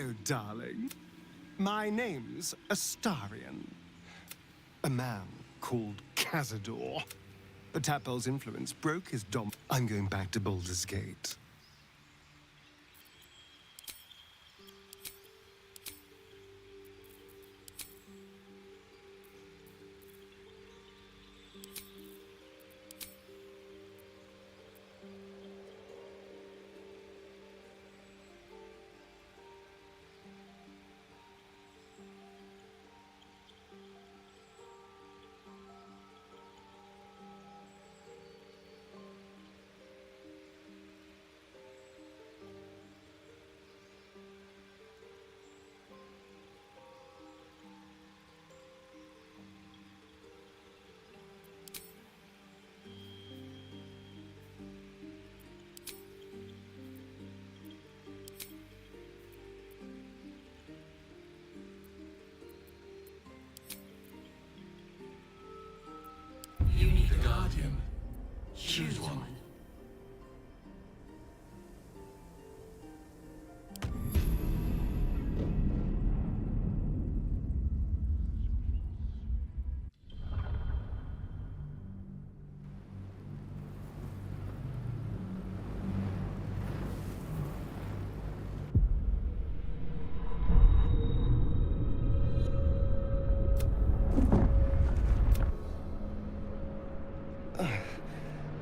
Hello, darling. My name's Astarion. A man called Cazador. The Tadpole's influence broke his dom. I'm going back to Baldur's Gate. You need a guardian. Choose one.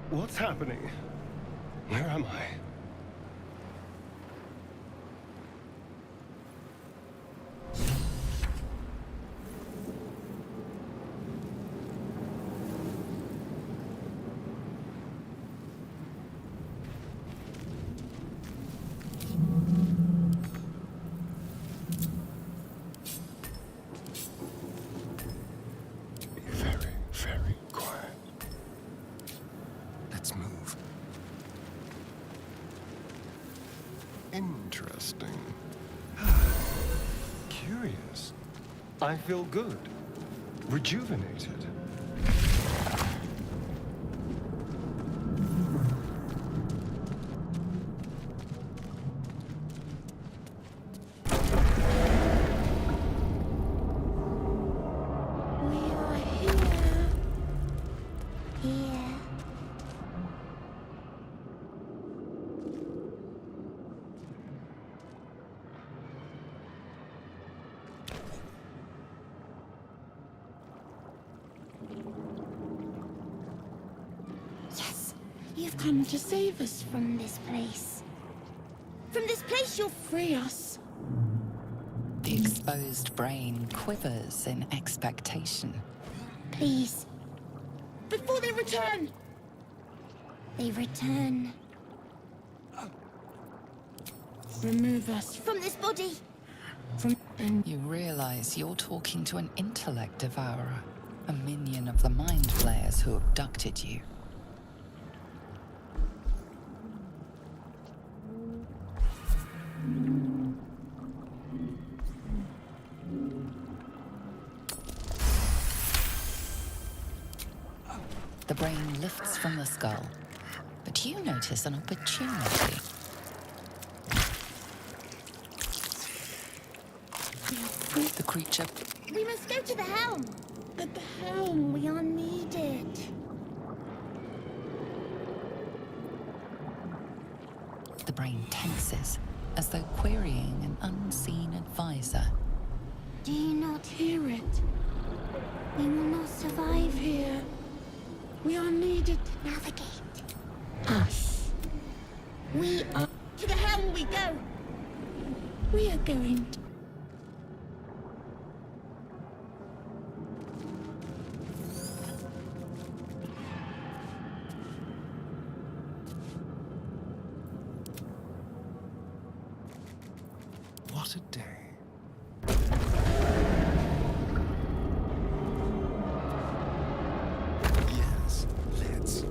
What's happening? Where am I? Be very, very quiet. Let's move. Interesting. Curious. I feel good. Rejuvenated. We are here. Here. Yes, you've come to save us from this place. From this place, you'll free us. The exposed brain quivers in expectation. Please. Before they return. They return. Remove us from this body. You realize you're talking to an intellect devourer, a minion of the mind flayers who abducted you. The brain lifts from the skull, but you notice an opportunity. The creature We must go to the helm. At the helm, we are needed. The brain tenses, as though querying an unseen advisor. Do you not hear it? We will not survive here. We are needed to navigate. Us. We are... To the helm we go. We are going to... What a day. Yes, let's.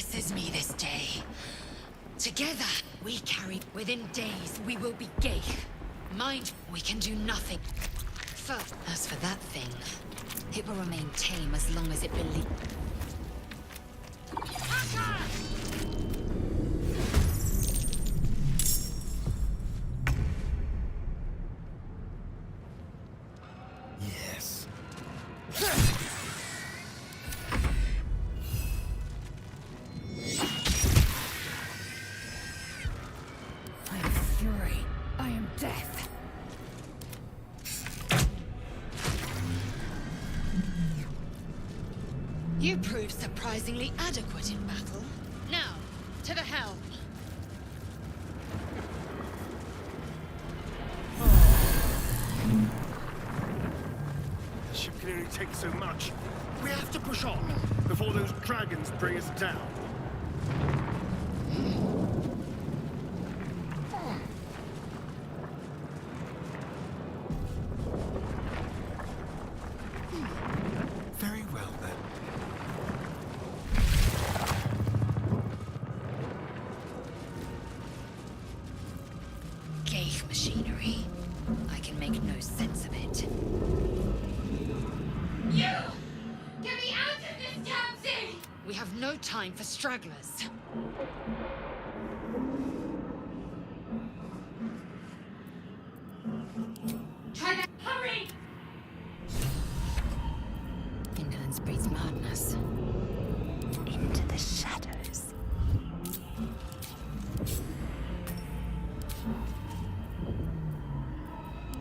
blesses me this day. Together, we carry. Within days, we will be Geich. Mind, we can do nothing. As for that thing, it will remain tame as long as it believes. Yes. I am fury. I am death. You proved surprisingly adequate in battle. Now, to the helm. The ship can only take so much. We have to push on before those dragons bring us down. Very well then. Geich machinery. I can make no sense of it. You! Get me out of this damn thing! We have no time for stragglers. Try that! Hurry! Indolence breeds madness. Into the shadows.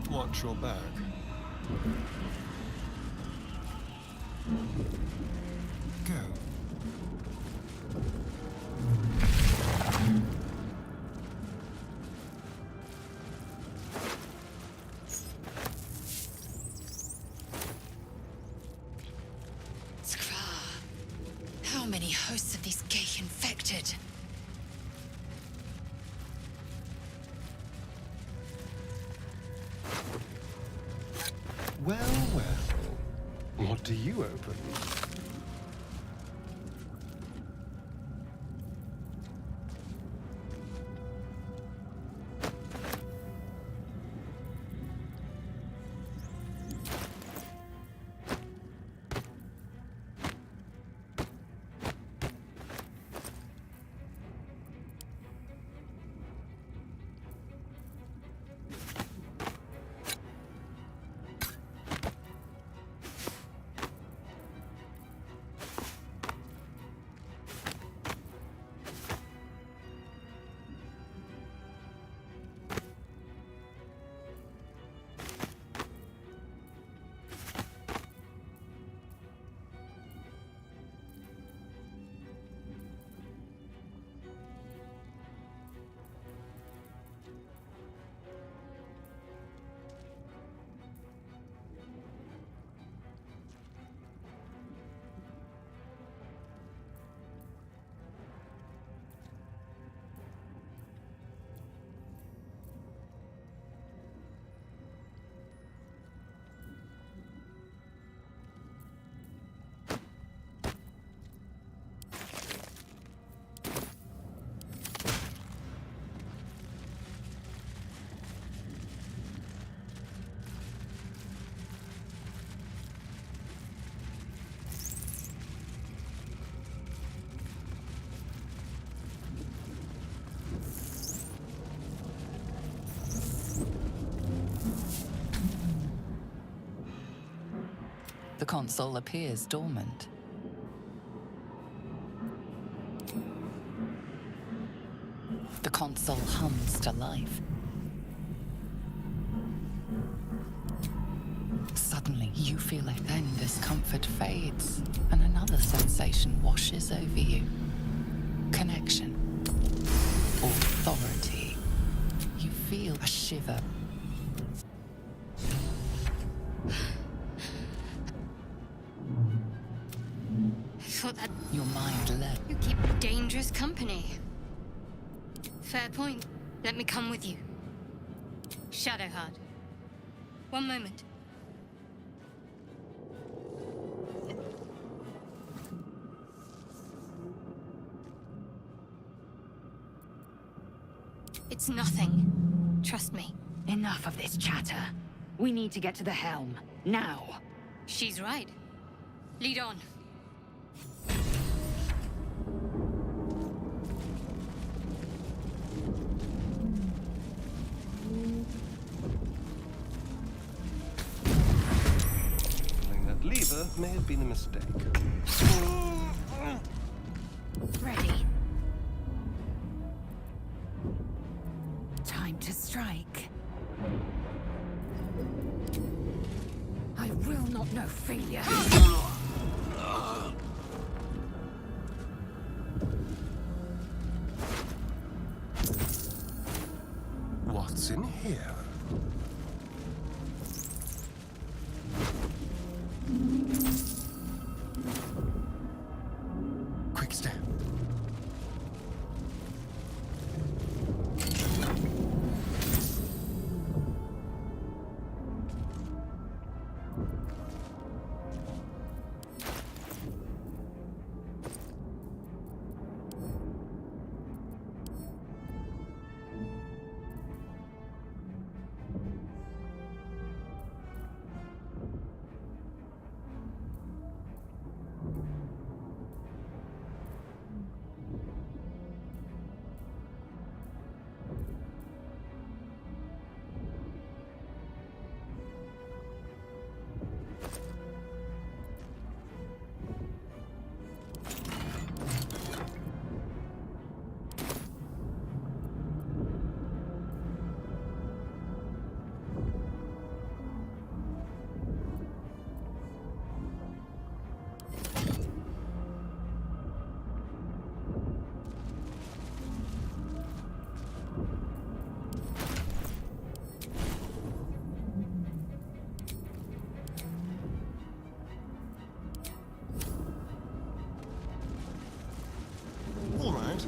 Watch your back. Go. Skra. How many hosts of these Geich infected? Well, well. What do you open? The console appears dormant. The console hums to life. Suddenly, you feel it. Then discomfort fades, and another sensation washes over you. Connection. Authority. You feel a shiver. I thought that Your mind led. you keep dangerous company. Fair point. Let me come with you. Shadowheart. One moment. It's nothing. Trust me. Enough of this chatter. We need to get to the helm. Now. She's right. Lead on. Pulling that lever may have been a mistake. Ready. Time to strike. I will not know failure. What's in here? Quick step. All right.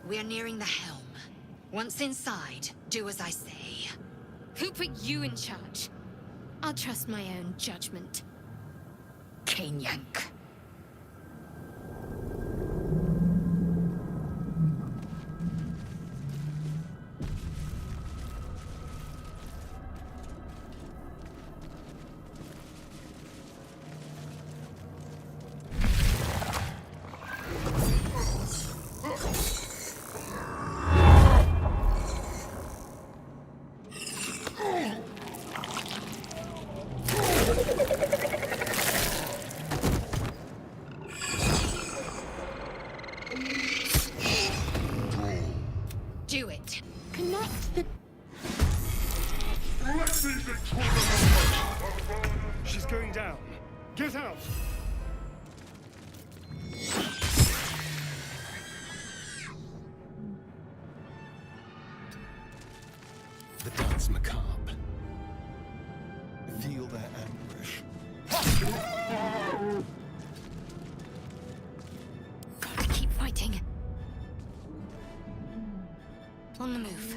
We are nearing the helm. Once inside, do as I say. Who put you in charge? I'll trust my own judgment. Yank. Do it. Connect the... She's going down. Get out! The dance macabre. Feel their anguish. Gotta keep fighting. On the move.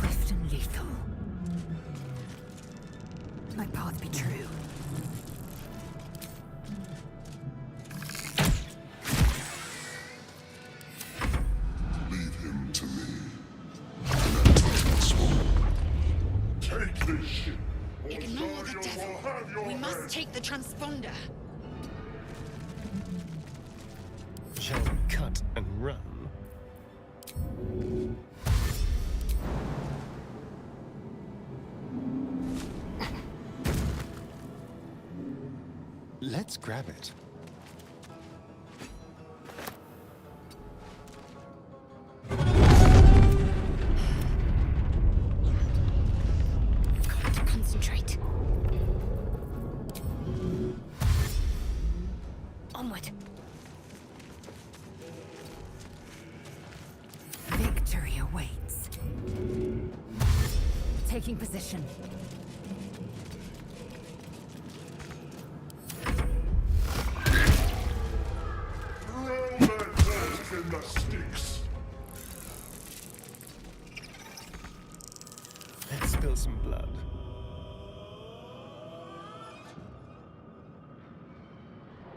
Swift and lethal. My path be true. Leave him to me. That titan sword. Take this ship. Ignore the devil. We must take transponder. Shall we cut and run? Let's grab it. Got to concentrate. Onward. Victory awaits. Taking position. Throw their heads in the sticks. Let's spill some blood.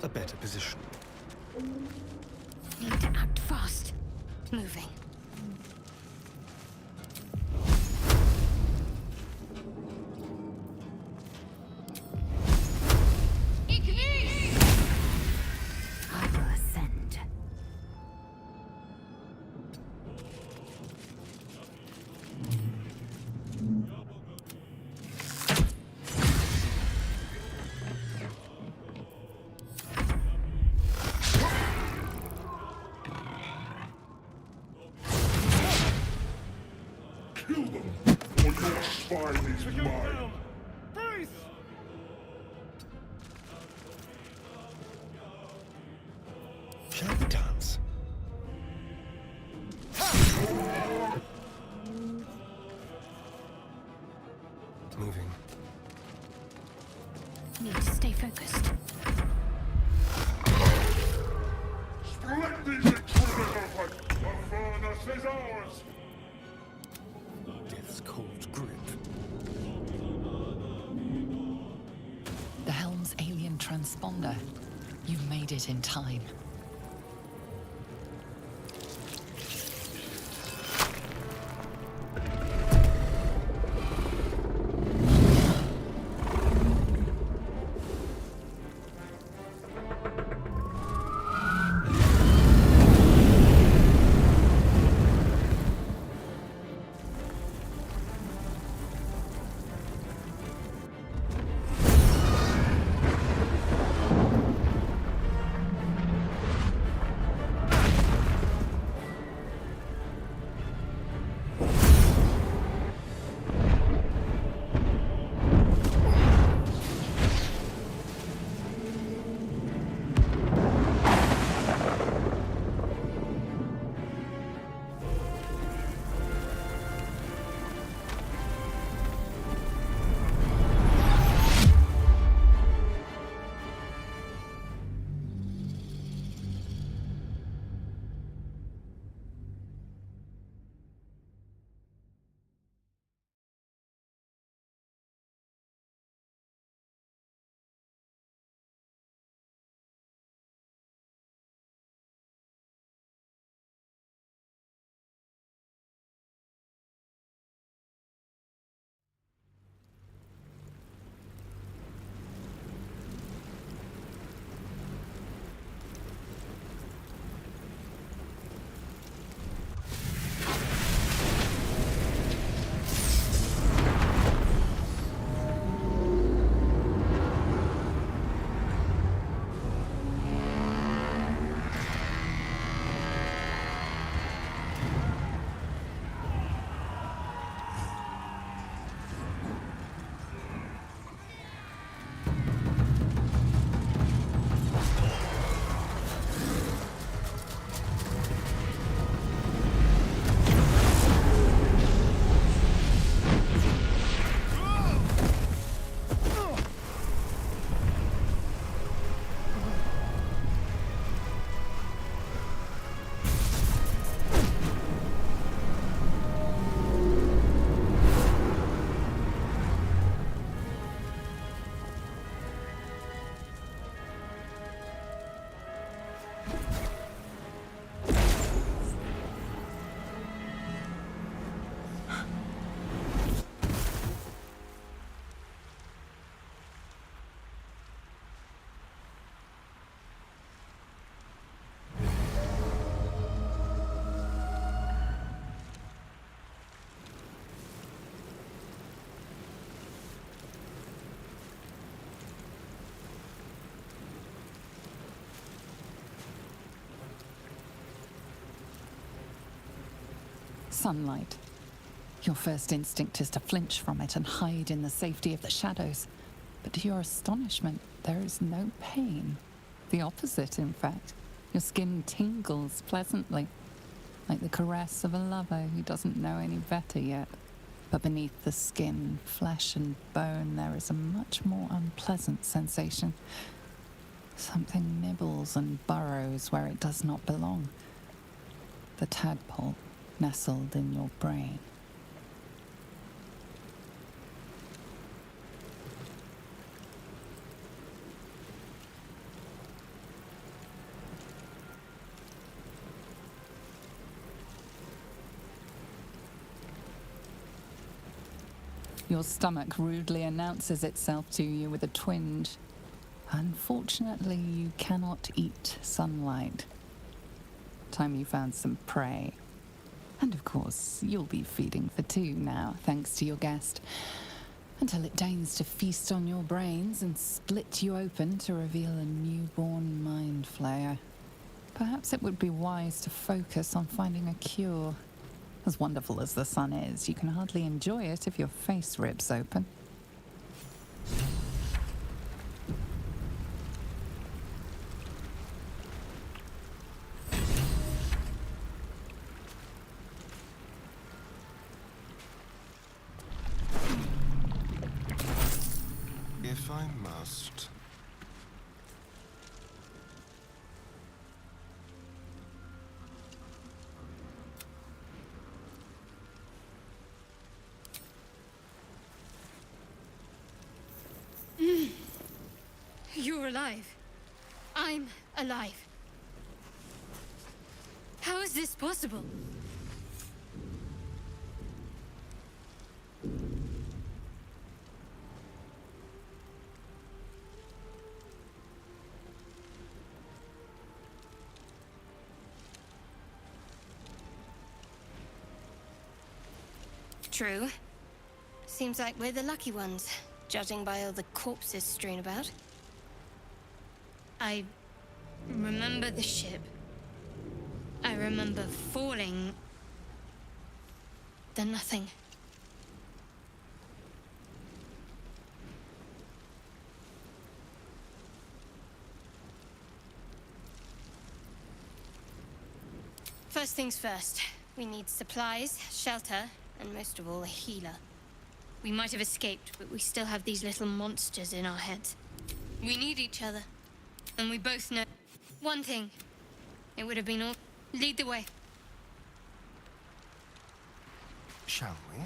A better position. Need to act fast. Moving. I will ascend. Kill them, or your spine is mine. Shall we dance? Moving. Need to stay focused. Strike these intruders open! The furnace is ours! Death's cold grip. The helm's alien transponder. You've made it in time. sunlight. Your first instinct is to flinch from it and hide in the safety of the shadows. But to your astonishment, there is no pain. The opposite, in fact. Your skin tingles pleasantly, like the caress of a lover who doesn't know any better yet. But beneath the skin, flesh and bone, there is a much more unpleasant sensation. Something nibbles and burrows where it does not belong. The tadpole nestled in your brain. Your stomach rudely announces itself to you with a twinge. Unfortunately, you cannot eat sunlight. Time you found some prey. And of course, you'll be feeding for two now, thanks to your guest. Until it deigns to feast on your brains and split you open to reveal a newborn mind flayer. Perhaps it would be wise to focus on finding a cure. As wonderful as the sun is, you can hardly enjoy it if your face rips open. If I must. You're alive. I'm alive. How is this possible? True. Seems like we're the lucky ones, judging by all the corpses strewn about. I remember the ship. I remember falling. Then nothing. First things first. We need supplies, shelter, and most of all, a healer. We might have escaped, but we still have these little monsters in our heads. We need each other. And we both know one thing. It would have been all... Lead the way. Shall we?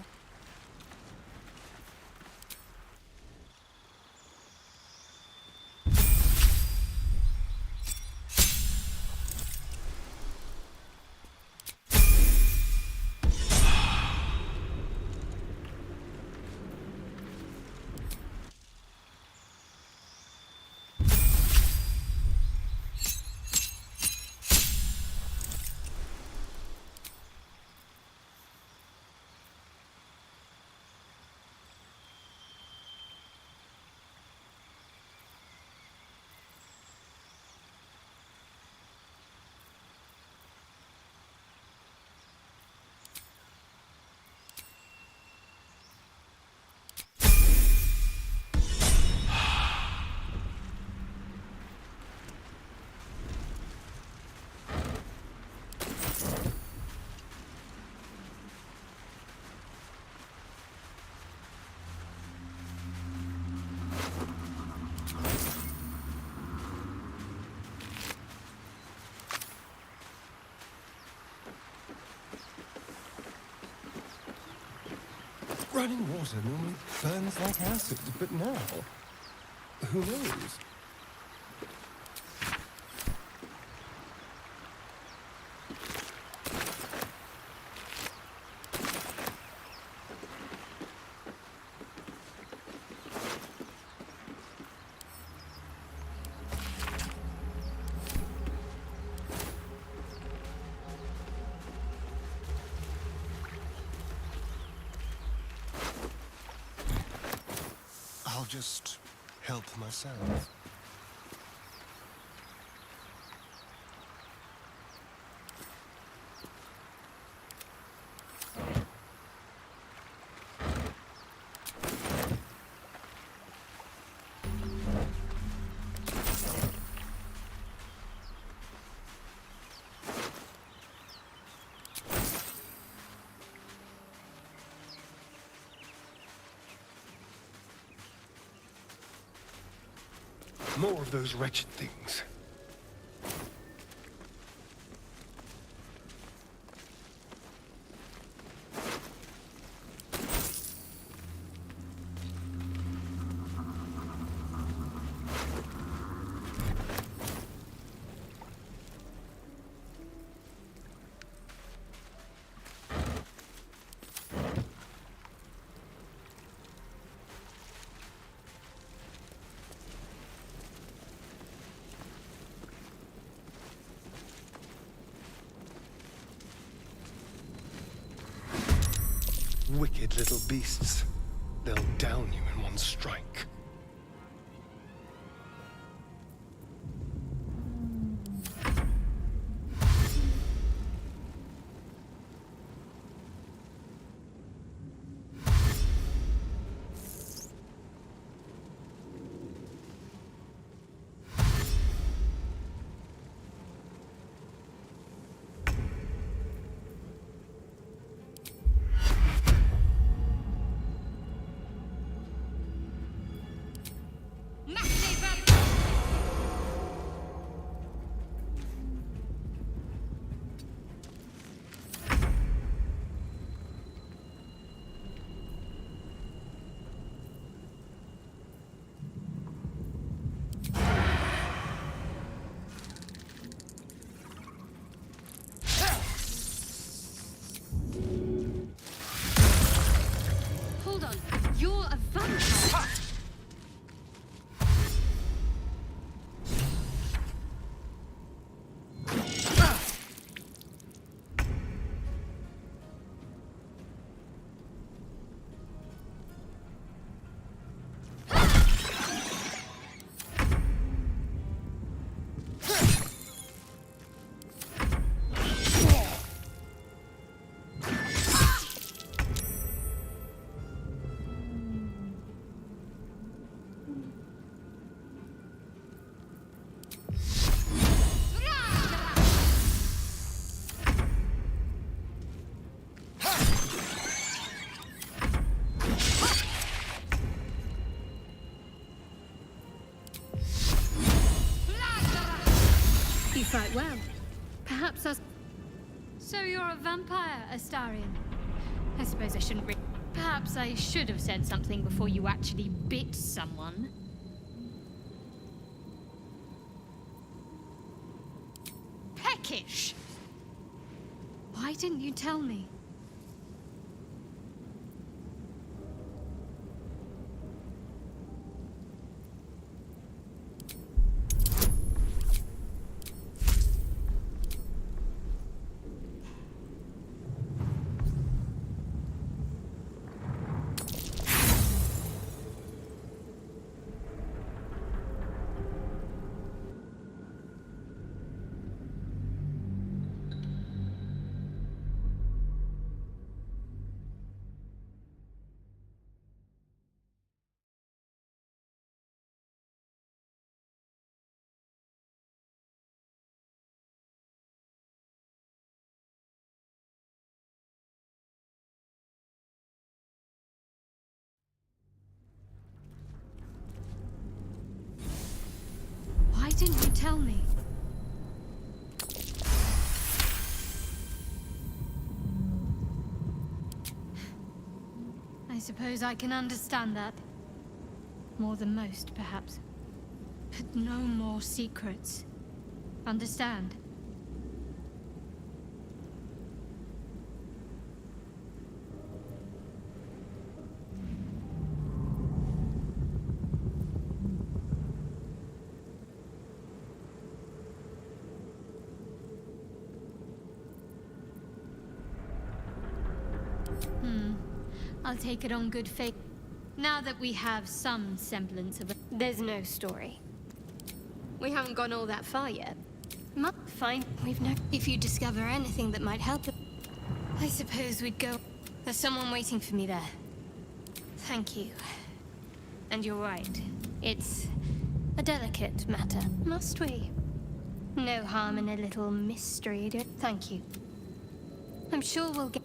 Running water normally burns like acid, but now, who knows? I'll just help myself. More of those wretched things. Wicked little beasts. They'll down you in one strike. Hold on, you're a vampire. You fight well. Perhaps us. So you're a vampire, Astarion. I suppose I shouldn't Perhaps I should have said something before you actually bit someone. Peckish! Why didn't you tell me? Why didn't you tell me? I suppose I can understand that. More than most, perhaps. But no more secrets. Understand? I'll take it on good faith. Now that we have some semblance of There's no story. We haven't gone all that far yet. Fine, we've no. If you discover anything that might help, I suppose we'd go. There's someone waiting for me there. Thank you. And you're right. It's a delicate matter. Must we? No harm in a little mystery. Thank you. I'm sure we'll get.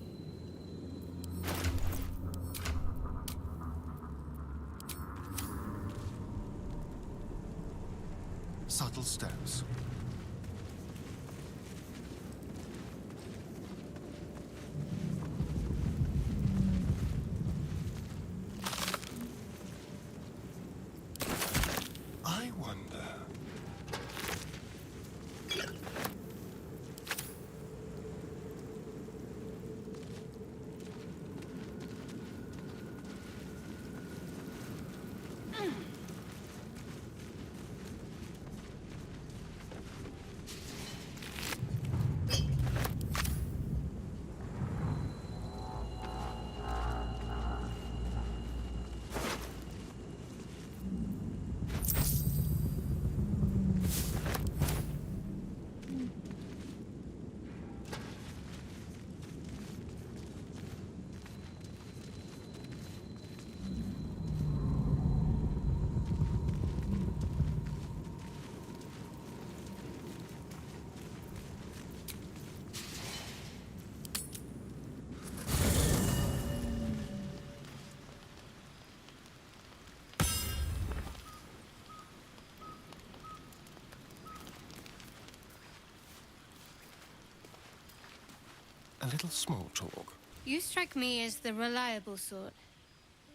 A little small talk. You strike me as the reliable sort.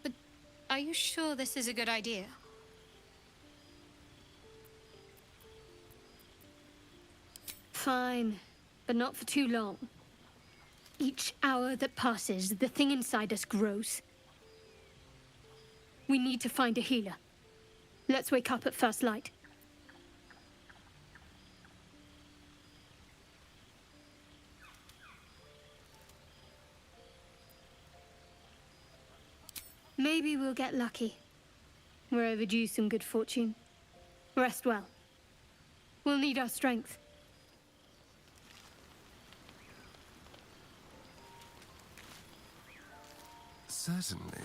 But are you sure this is a good idea? Fine, but not for too long. Each hour that passes, the thing inside us grows. We need to find a healer. Let's wake up at first light. Maybe we'll get lucky. We're overdue some good fortune. Rest well. We'll need our strength. Certainly.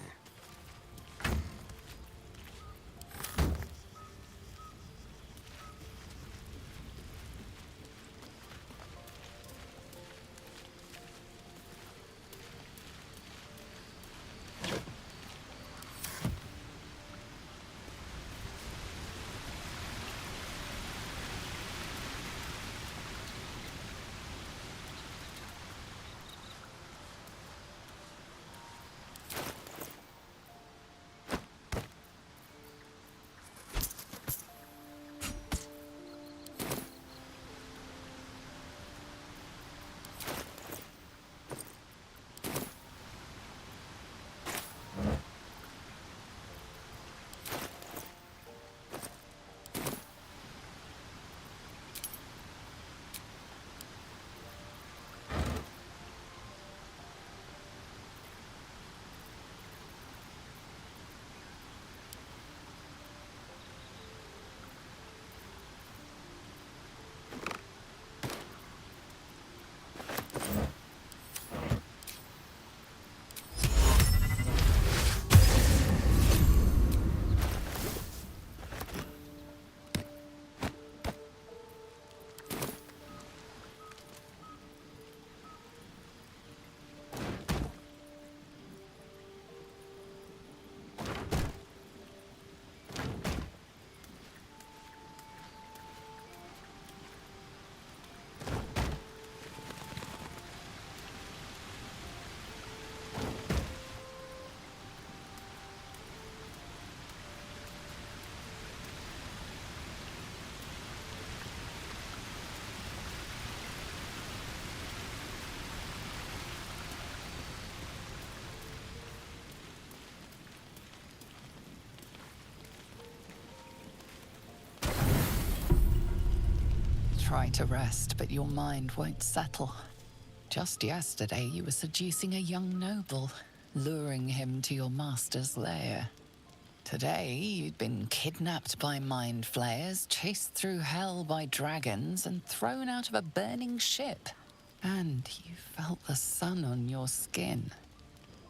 Try to rest, but your mind won't settle. Just yesterday, you were seducing a young noble, luring him to your master's lair. Today, you'd been kidnapped by mind flayers, chased through hell by dragons, and thrown out of a burning ship. And you felt the sun on your skin.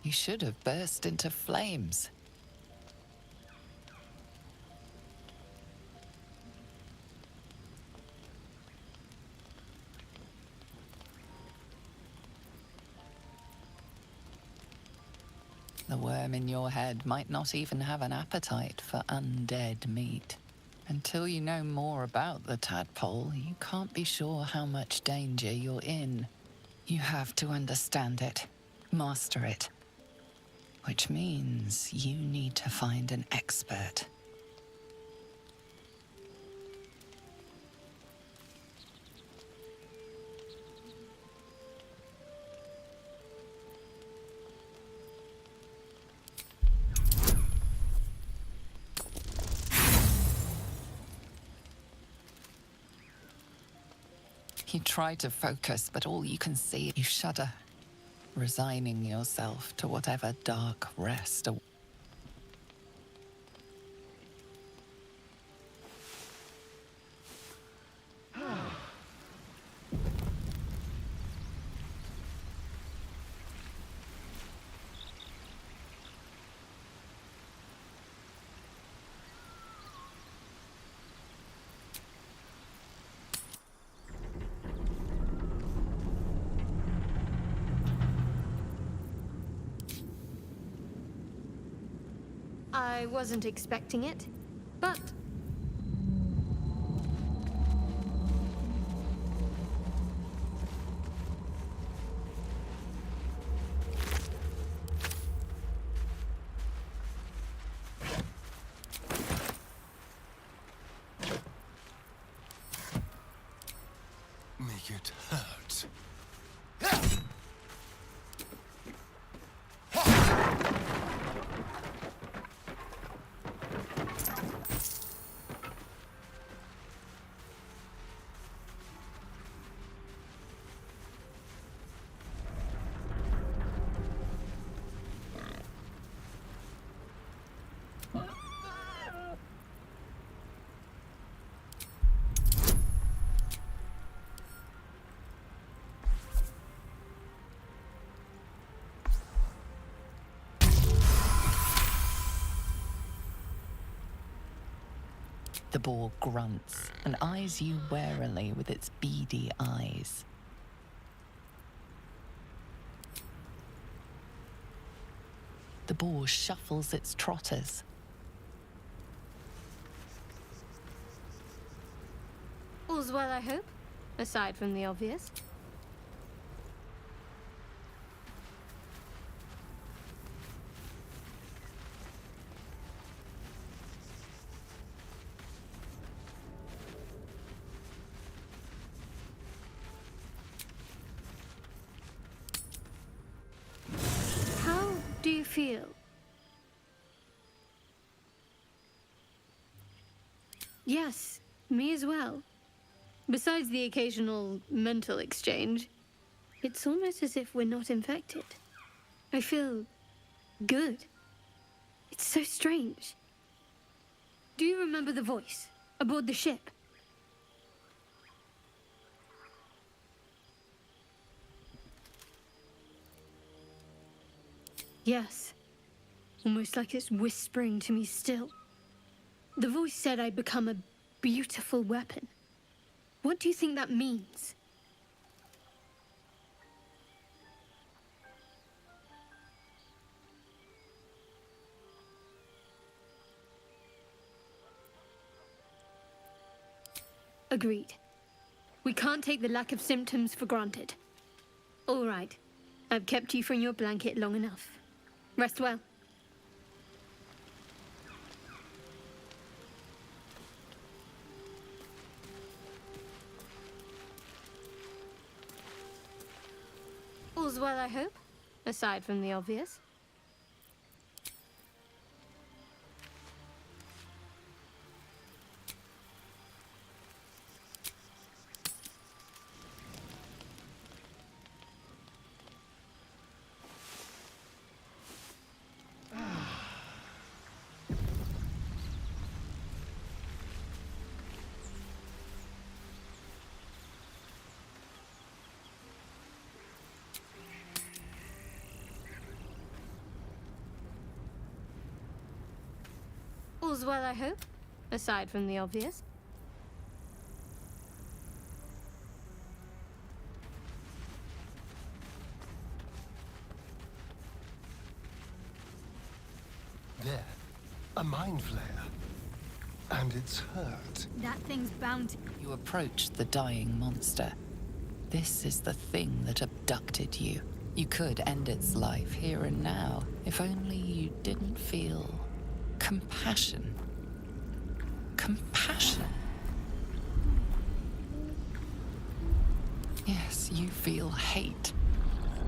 You should have burst into flames. The worm in your head might not even have an appetite for undead meat. Until you know more about the tadpole, you can't be sure how much danger you're in. You have to understand it, master it. Which means you need to find an expert. You try to focus, but all you can see, you shudder, resigning yourself to whatever dark rest awaits. I wasn't expecting it, but... make it hurt. The boar grunts and eyes you warily with its beady eyes. The boar shuffles its trotters. All's well, I hope, aside from the obvious. How do you feel? Yes, me as well. Besides the occasional mental exchange, it's almost as if we're not infected. I feel good. It's so strange. Do you remember the voice aboard the ship? Yes. Almost like it's whispering to me still. The voice said I'd become a beautiful weapon. What do you think that means? Agreed. We can't take the lack of symptoms for granted. All right. I've kept you from your blanket long enough. Rest well. All's well, I hope, aside from the obvious. All's well, I hope, aside from the obvious. There. A mind flare. And it's hurt. That thing's bound to... You approach the dying monster. This is the thing that abducted you. You could end its life here and now, if only you didn't feel compassion. Compassion. Yes, you feel hate,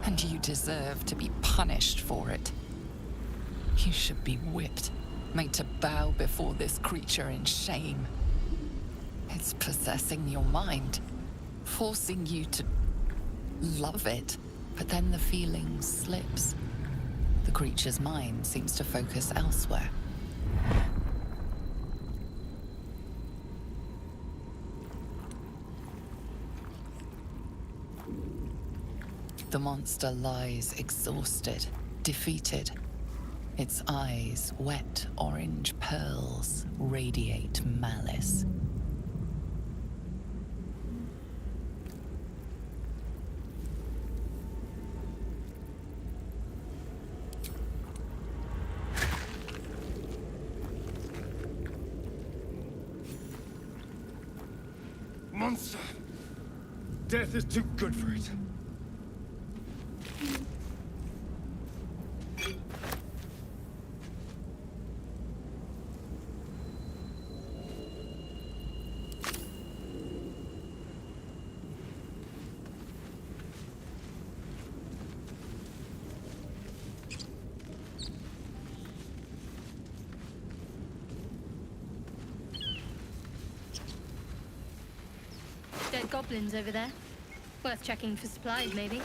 and you deserve to be punished for it. You should be whipped, made to bow before this creature in shame. It's possessing your mind, forcing you to love it, but then the feeling slips. The creature's mind seems to focus elsewhere. The monster lies exhausted, defeated. Its eyes, wet orange pearls, radiate malice. Monster! Death is too good for it. goblins over there. Worth checking for supplies, maybe.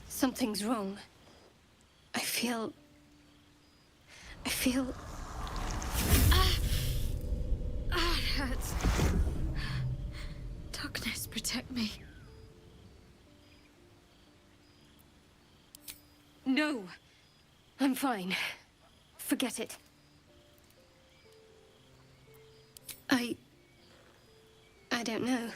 Something's wrong. I feel... it hurts. Darkness, protect me. No! I'm fine. Forget it. I don't know.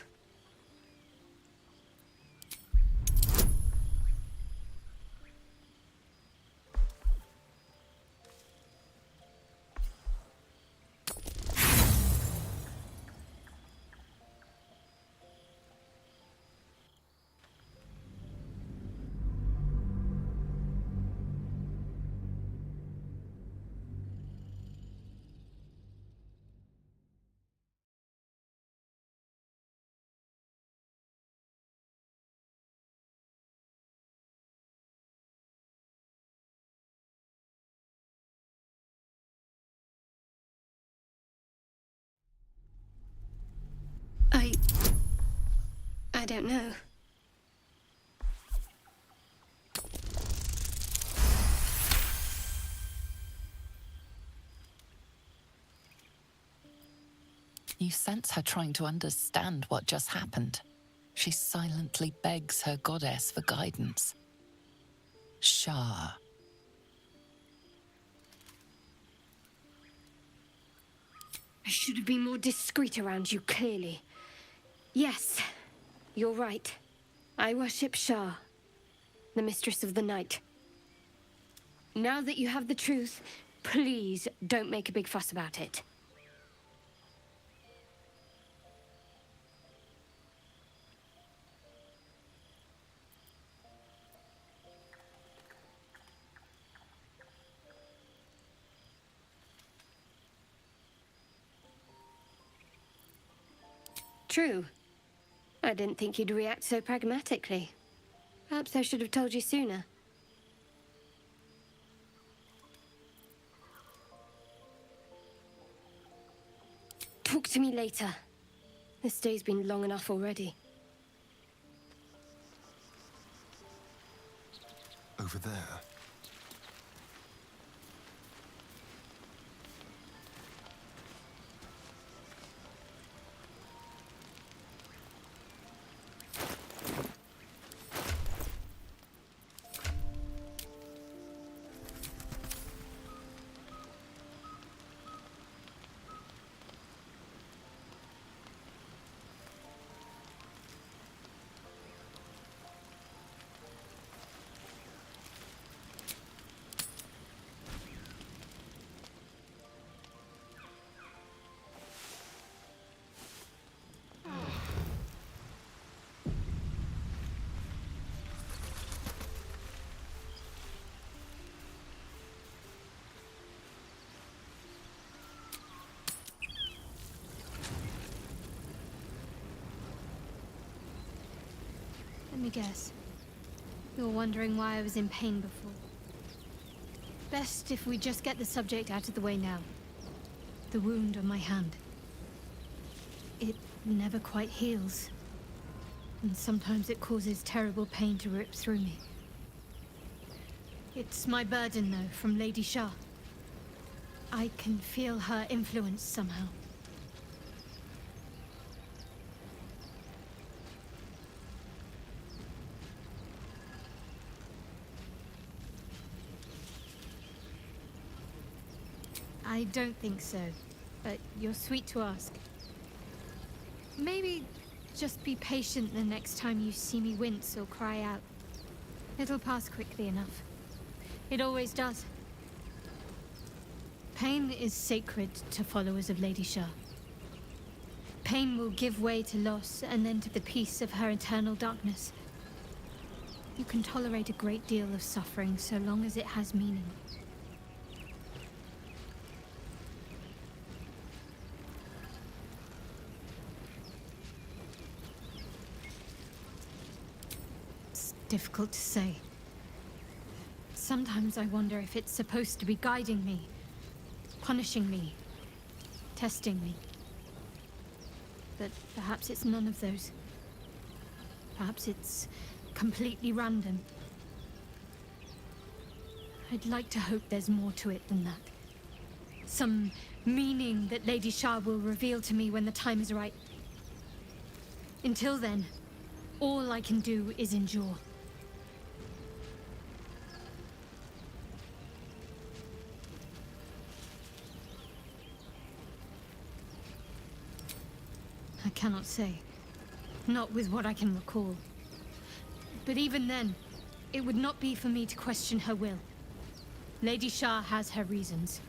I don't know. You sense her trying to understand what just happened. She silently begs her goddess for guidance. Shah. I should have been more discreet around you, clearly. Yes, you're right. I worship Shah, the mistress of the night. Now that you have the truth, please don't make a big fuss about it. True. I didn't think you'd react so pragmatically. Perhaps I should have told you sooner. Talk to me later. This day's been long enough already. Over there. Let me guess. You're wondering why I was in pain before. Best if we just get the subject out of the way now. The wound on my hand. It never quite heals. And sometimes it causes terrible pain to rip through me. It's my burden, though, from Lady Shah. I can feel her influence somehow. I don't think so, but you're sweet to ask. Maybe just be patient the next time you see me wince or cry out. It'll pass quickly enough. It always does. Pain is sacred to followers of Lady Shah. Pain will give way to loss and then to the peace of her eternal darkness. You can tolerate a great deal of suffering so long as it has meaning. It's difficult to say. Sometimes I wonder if it's supposed to be guiding me, punishing me, testing me. But perhaps it's none of those. Perhaps it's completely random. I'd like to hope there's more to it than that. Some meaning that Lady Shah will reveal to me when the time is right. Until then, all I can do is endure. I cannot say. Not with what I can recall. But even then, it would not be for me to question her will. Lady Shah has her reasons.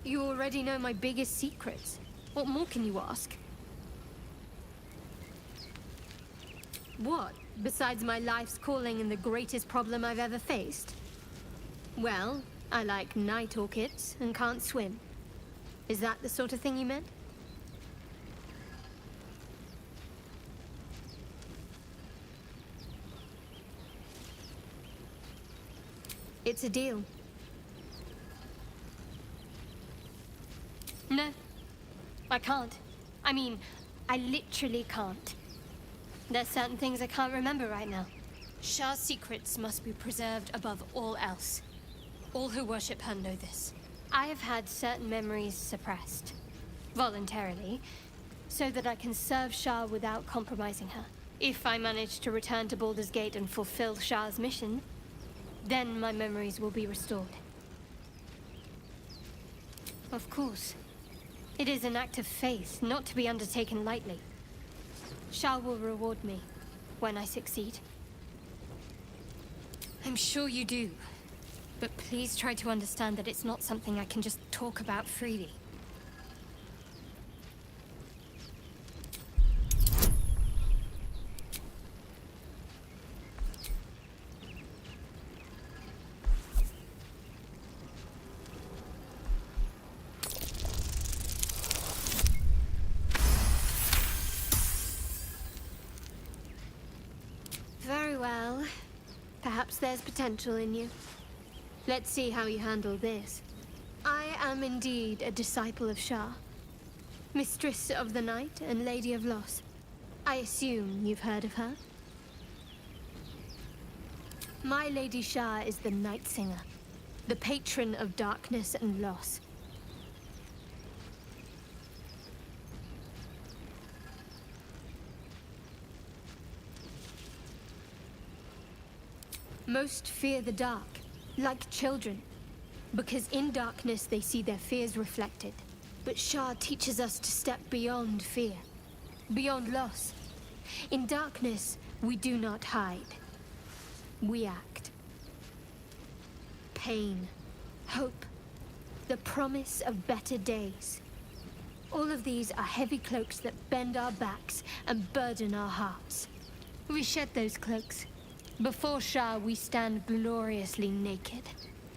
You already know my biggest secrets. What more can you ask? What? Besides my life's calling and the greatest problem I've ever faced? Well, I like night orchids and can't swim. Is that the sort of thing you meant? It's a deal. No, I can't. I mean, I literally can't. There's certain things I can't remember right now. Shah's secrets must be preserved above all else. All who worship her know this. I have had certain memories suppressed, voluntarily, so that I can serve Shah without compromising her. If I manage to return to Baldur's Gate and fulfill Shah's mission, then my memories will be restored. Of course. It is an act of faith, not to be undertaken lightly. Shah will reward me when I succeed. I'm sure you do. But please try to understand that it's not something I can just talk about freely. Very well. Perhaps there's potential in you. Let's see how you handle this. I am indeed a disciple of Shah, Mistress of the Night and Lady of Loss. I assume you've heard of her? My Lady Shah is the Night Singer, the patron of darkness and loss. Most fear the dark, like children, because in darkness they see their fears reflected. But Shah teaches us to step beyond fear, beyond loss. In darkness, we do not hide. We act. Pain, hope, the promise of better days. All of these are heavy cloaks that bend our backs and burden our hearts. We shed those cloaks. Before Shah, we stand gloriously naked,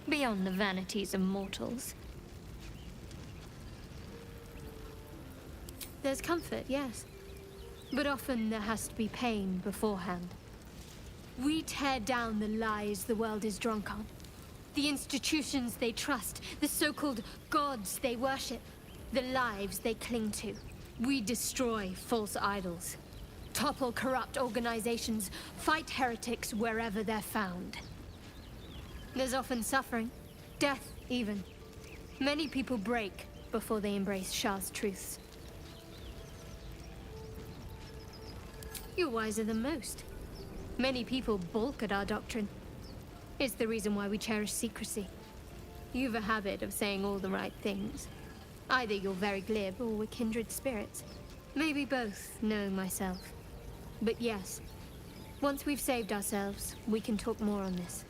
beyond the vanities of mortals. There's comfort, yes. But often there has to be pain beforehand. We tear down the lies the world is drunk on. The institutions they trust, the so-called gods they worship, the lives they cling to. We destroy false idols. Topple corrupt organizations, fight heretics wherever they're found. There's often suffering, death even. Many people break before they embrace Shah's truths. You're wiser than most. Many people balk at our doctrine. It's the reason why we cherish secrecy. You've a habit of saying all the right things. Either you're very glib or we're kindred spirits. Maybe both, knowing myself. But yes, once we've saved ourselves, we can talk more on this.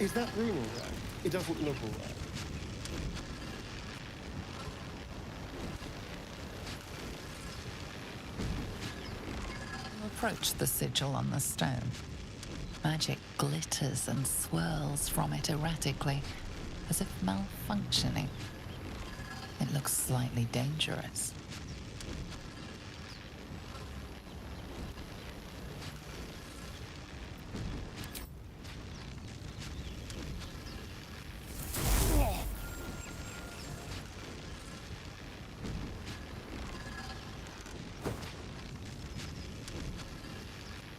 Is that room all right? It doesn't look all right. Approach the sigil on the stone. Magic glitters and swirls from it erratically, as if malfunctioning. It looks slightly dangerous.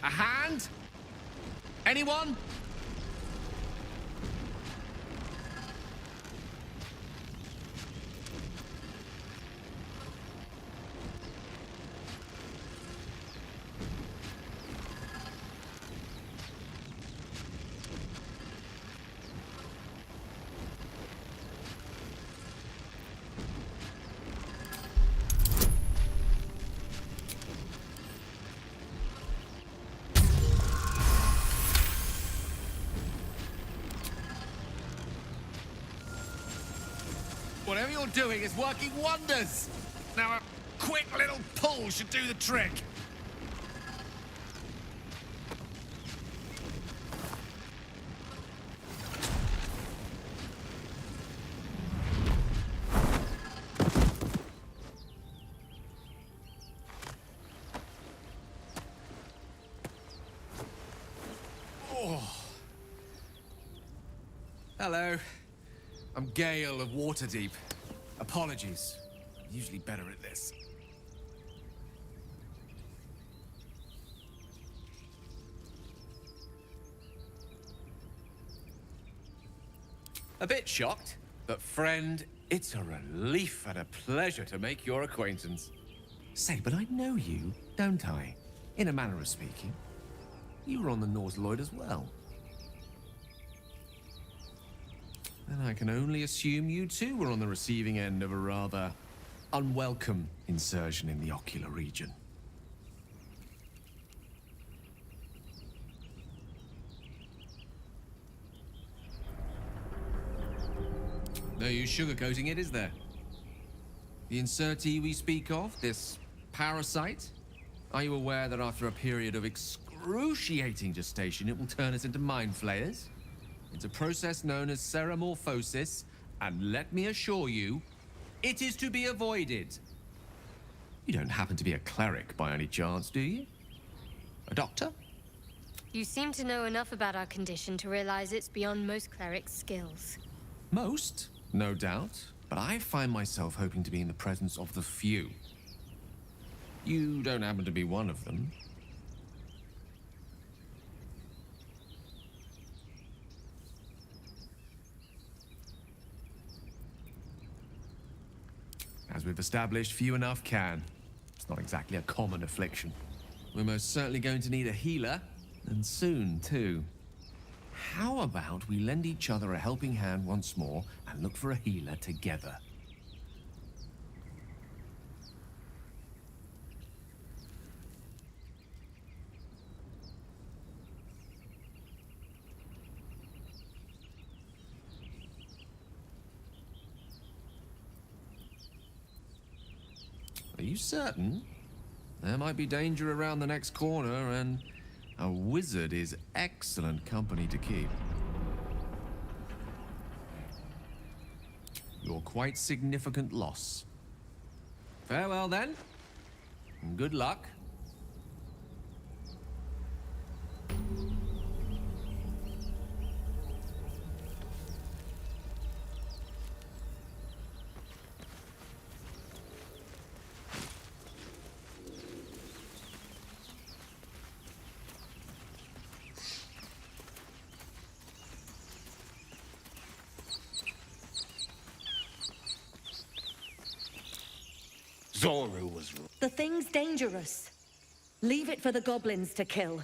A hand? Anyone? Whatever you're doing is working wonders! Now a quick little pull should do the trick. Oh. Hello. I'm Gale of Waterdeep. Apologies. I'm usually better at this. A bit shocked, but friend, it's a relief and a pleasure to make your acquaintance. Say, but I know you, don't I? In a manner of speaking. You were on the North Lloyd as well. Then I can only assume you too were on the receiving end of a rather unwelcome insertion in the ocular region. No use sugarcoating it, is there? The insertee we speak of, this parasite, are you aware that after a period of excruciating gestation, it will turn us into mind flayers? It's a process known as ceremorphosis, and let me assure you, it is to be avoided. You don't happen to be a cleric by any chance, do you? A doctor? You seem to know enough about our condition to realize it's beyond most clerics' skills. Most, no doubt, but I find myself hoping to be in the presence of the few. You don't happen to be one of them. As we've established, few enough can. It's not exactly a common affliction. We're most certainly going to need a healer, and soon, too. How about we lend each other a helping hand once more and look for a healer together? Are you certain? There might be danger around the next corner, and a wizard is excellent company to keep. You're quite significant loss. Farewell, then. And good luck. Zoru was wrong. The thing's dangerous. Leave it for the goblins to kill.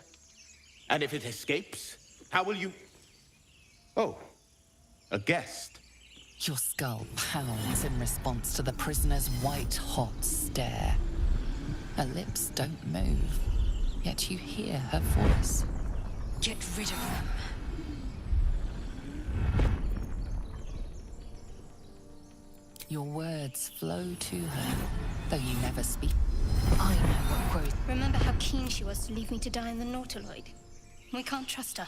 And if it escapes, how will you... Oh, a guest. Your skull pounds in response to the prisoner's white-hot stare. Her lips don't move, yet you hear her voice. Get rid of them. Your words flow to her, though you never speak. I know what grows. Remember how keen she was to leave me to die in the Nautiloid? We can't trust her.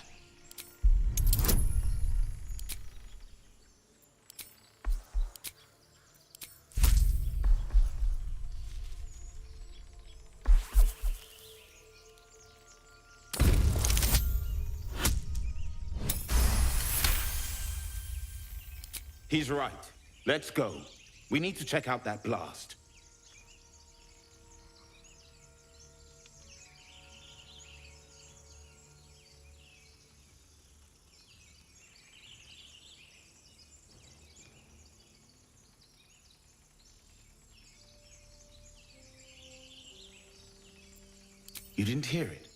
He's right. Let's go. We need to check out that blast. You didn't hear it?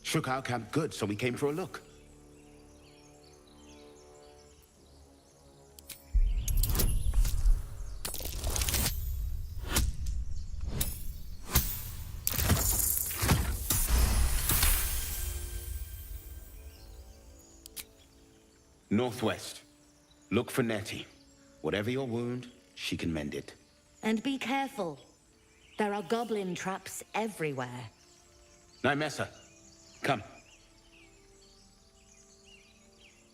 Shook our camp good, so we came for a look. Northwest. Look for Nettie. Whatever your wound, she can mend it. And be careful. There are goblin traps everywhere. Nymessa, come.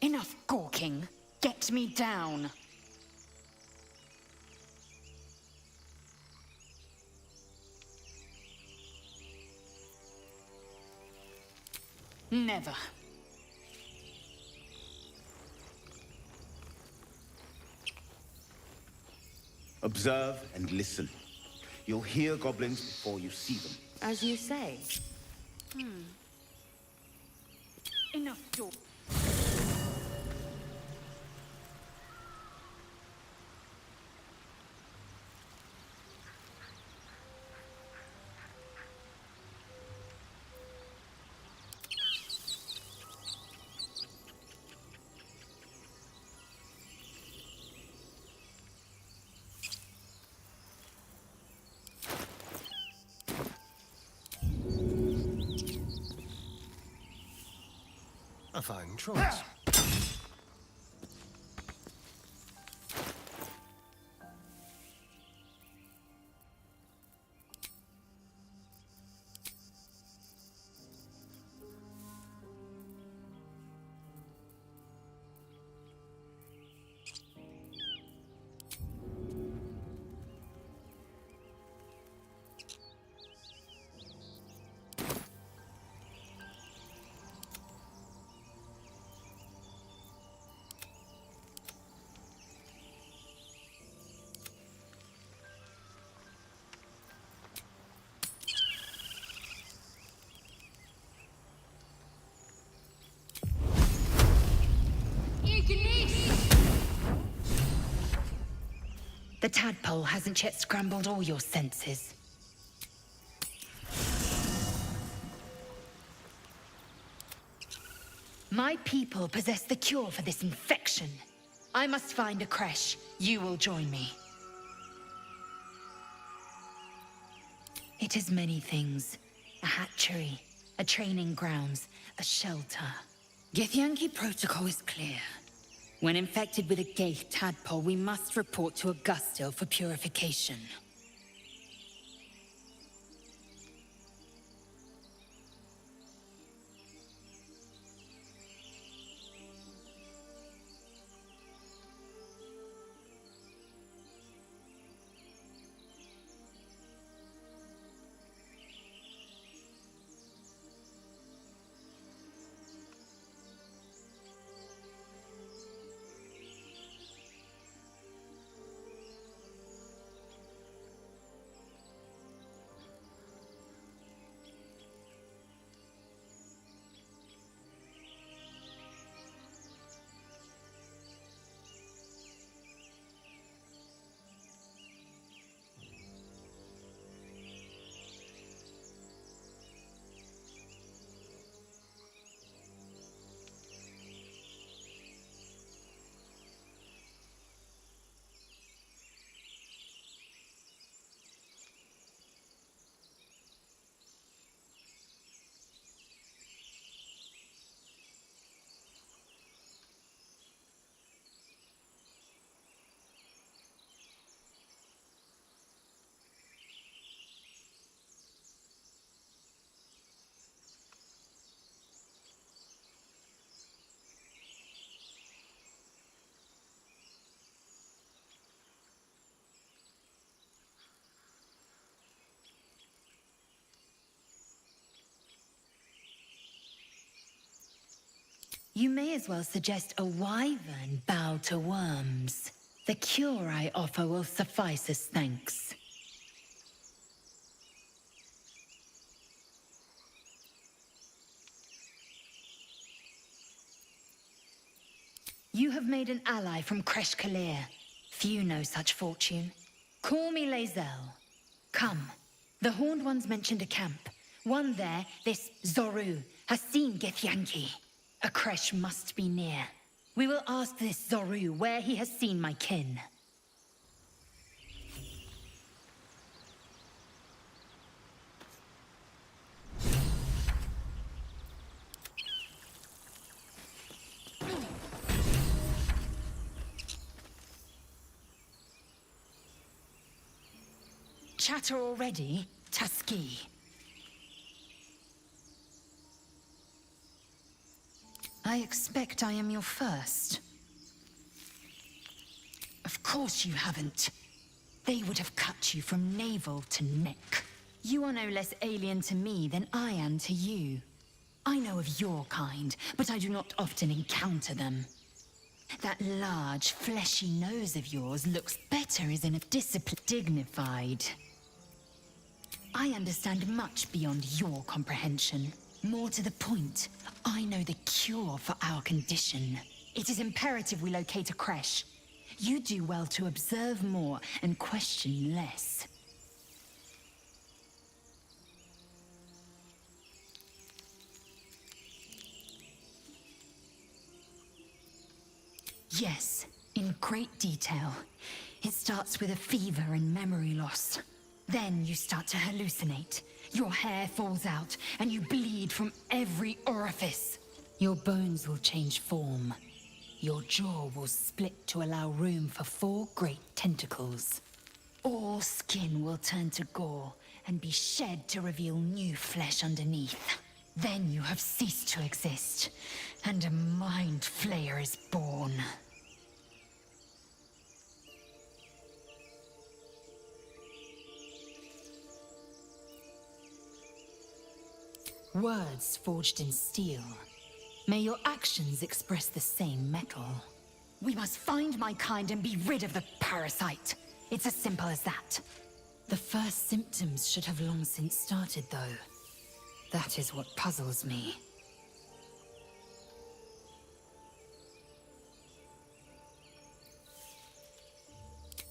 Enough gawking. Get me down. Never. Observe and listen. You'll hear goblins before you see them. As you say. Enough talk. A fine choice. The tadpole hasn't yet scrambled all your senses. My people possess the cure for this infection. I must find a creche. You will join me. It is many things. A hatchery, a training grounds, a shelter. Githyanki protocol is clear. When infected with a Gaith tadpole, we must report to Augusto for purification. You may as well suggest a wyvern bow to worms. The cure I offer will suffice as thanks. You have made an ally from Kresh Kalir. Few know such fortune. Call me Lae'zel. Come. The Horned Ones mentioned a camp. One there, this Zoru, has seen Githyanki. A Kresh must be near. We will ask this Zoru where he has seen my kin. Chatter already, Tuskee? I expect I am your first. Of course you haven't. They would have cut you from navel to neck. You are no less alien to me than I am to you. I know of your kind, but I do not often encounter them. That large, fleshy nose of yours looks better as in a discipline dignified. I understand much beyond your comprehension. More to the point, I know the cure for our condition. It is imperative we locate a Kresh. You do well to observe more and question less. Yes, in great detail. It starts with a fever and memory loss. Then you start to hallucinate. Your hair falls out, and you bleed from every orifice. Your bones will change form. Your jaw will split to allow room for 4 great tentacles. All skin will turn to gore, and be shed to reveal new flesh underneath. Then you have ceased to exist, and a mind flayer is born. Words forged in steel. May your actions express the same metal. We must find my kind and be rid of the parasite. It's as simple as that. The first symptoms should have long since started, though. That is what puzzles me.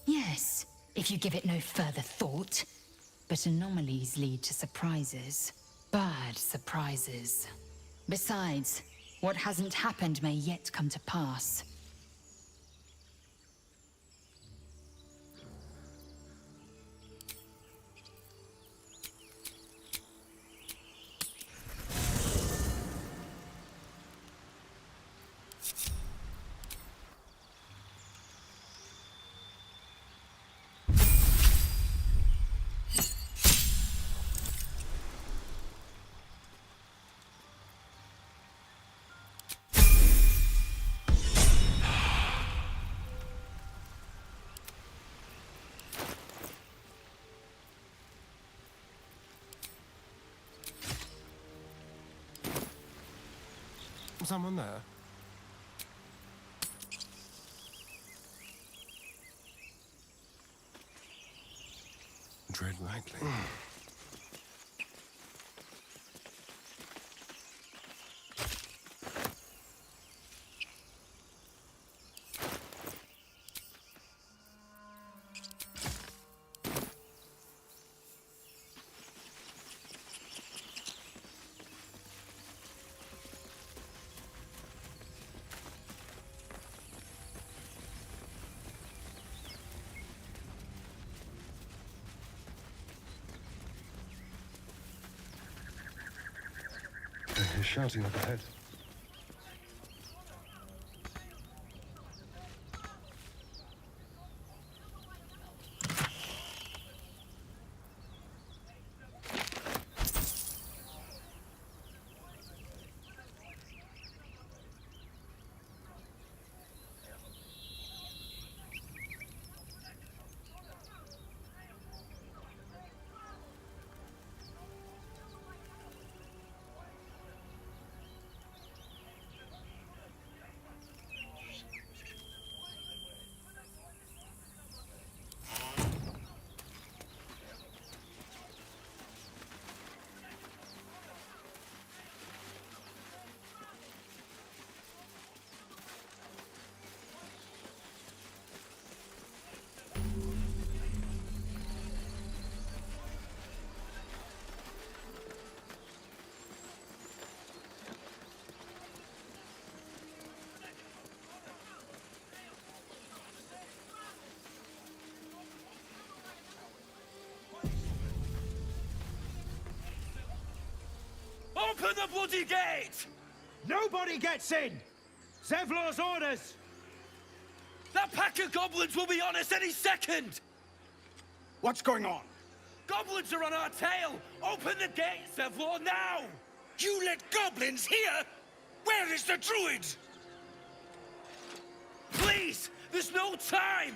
Yes, if you give it no further thought. But anomalies lead to surprises. Bad surprises. Besides, what hasn't happened may yet come to pass. Someone there? Tread lightly. He's shouting up ahead. Open the bloody gate! Nobody gets in! Zevlor's orders! That pack of goblins will be on us any second! What's going on? Goblins are on our tail! Open the gate, Zevlor, now! You let goblins here? Where is the druid? Please! There's no time!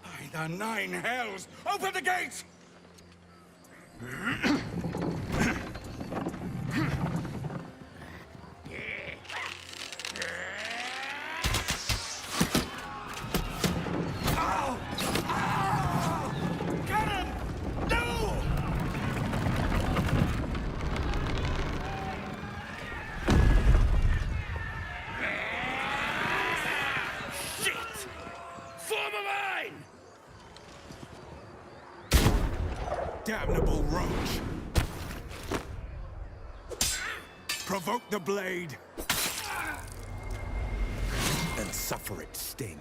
By the 9 hells! Open the gate! Damnable roach! Provoke the blade! And suffer its sting.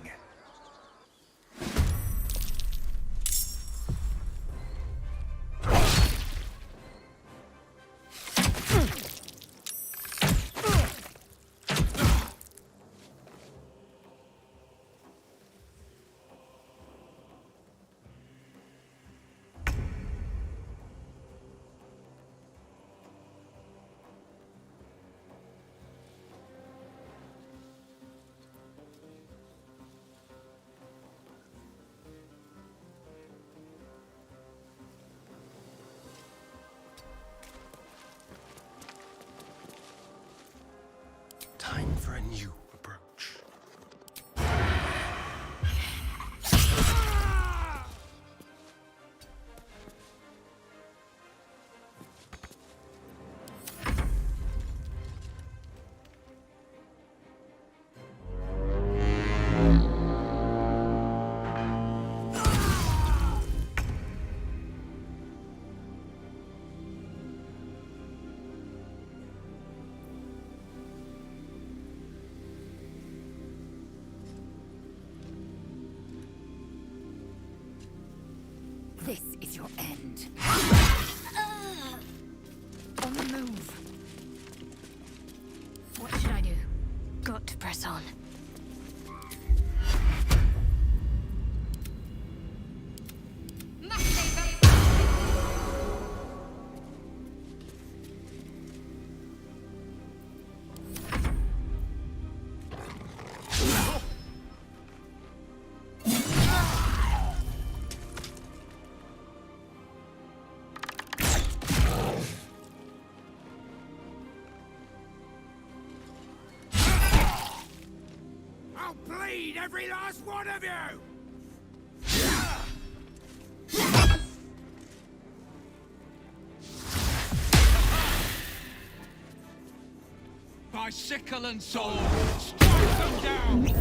Time for a new approach. This is your end. On the move. What should I do? Got to press on. I'll bleed every last one of you! By sickle and sword, strike them down!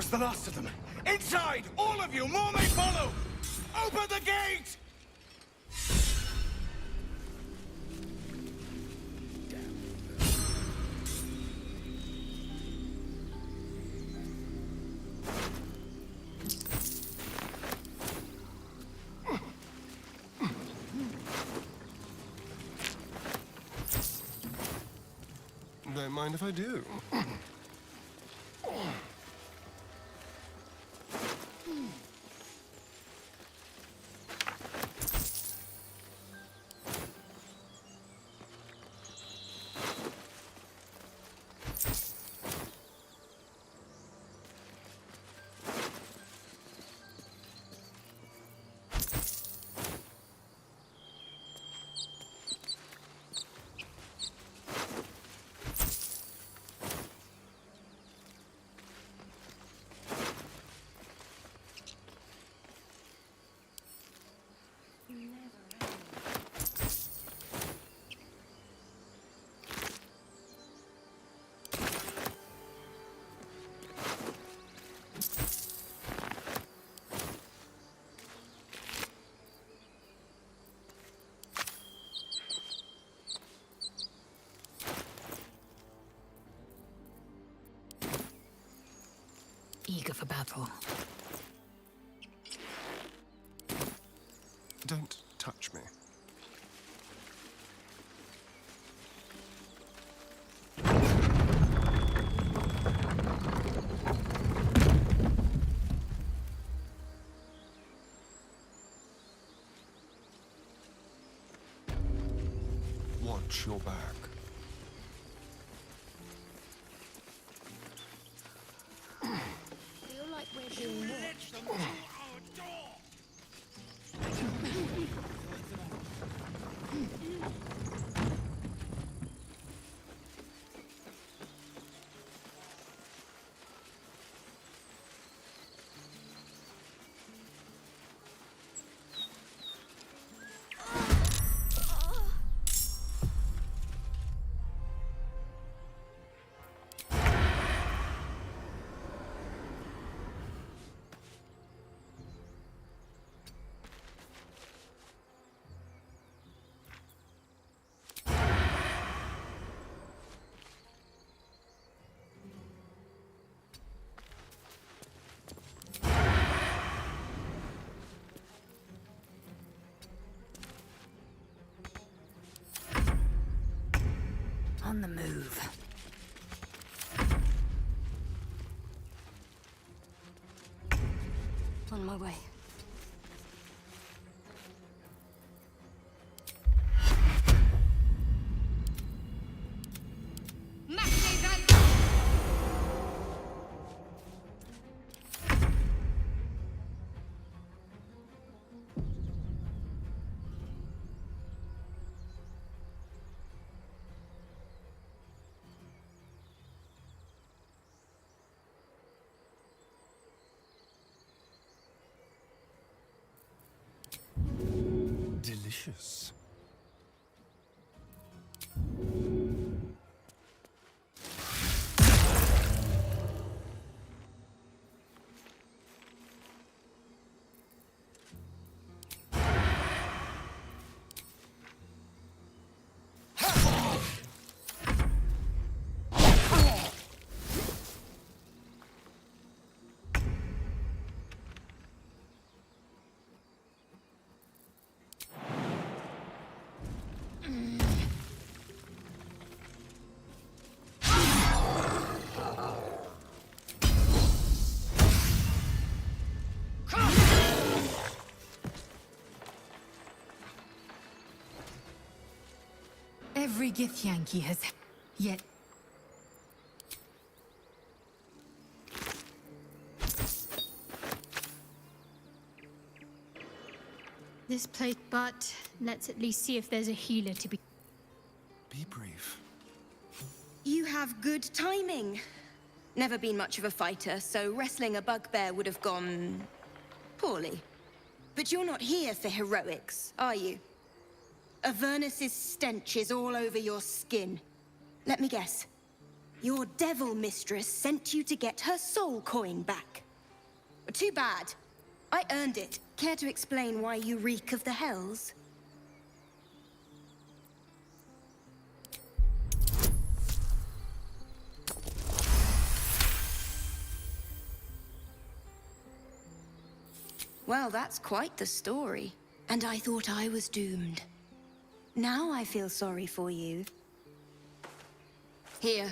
was the last of them. Inside! All of you! More may follow! Open the gate! Don't mind if I do. Eager for battle. Don't touch me. Watch your back. Feel like we're being watched. On the move. On my way. Delicious. Every Githyanki has yet. This place, but let's at least see if there's a healer to be. Be brief. You have good timing. Never been much of a fighter, so wrestling a bugbear would have gone poorly. But you're not here for heroics, are you? Avernus's stench is all over your skin. Let me guess. Your devil mistress sent you to get her soul coin back. Too bad. I earned it. Care to explain why you reek of the hells? Well, that's quite the story. And I thought I was doomed. Now I feel sorry for you. Here.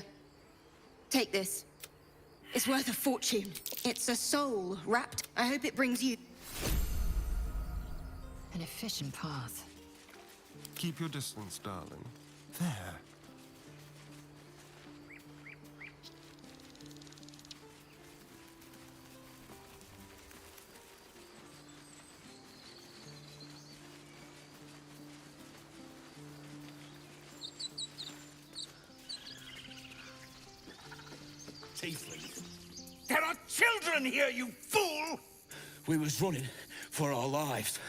Take this. It's worth a fortune. It's a soul wrapped. I hope it brings you... An efficient path. Keep your distance, darling. There. Tieflings. There are children here, you fool! We was running for our lives.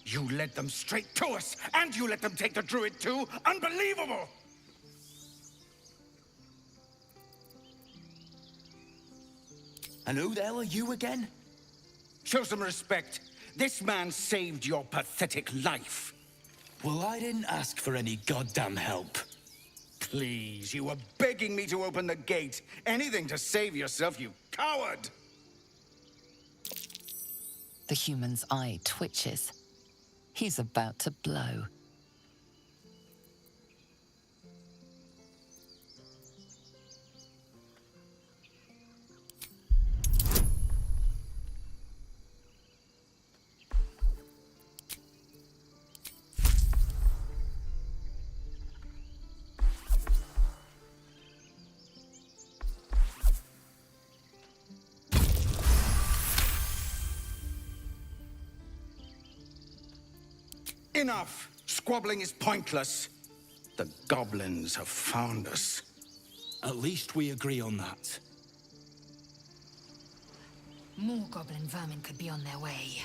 You led them straight to us, and you let them take the druid too? Unbelievable! And who the hell are you again? Show some respect. This man saved your pathetic life. Well, I didn't ask for any goddamn help. Please, you were begging me to open the gate. Anything to save yourself, you coward! The human's eye twitches. He's about to blow. Enough! Squabbling is pointless. The goblins have found us. At least we agree on that. More goblin vermin could be on their way.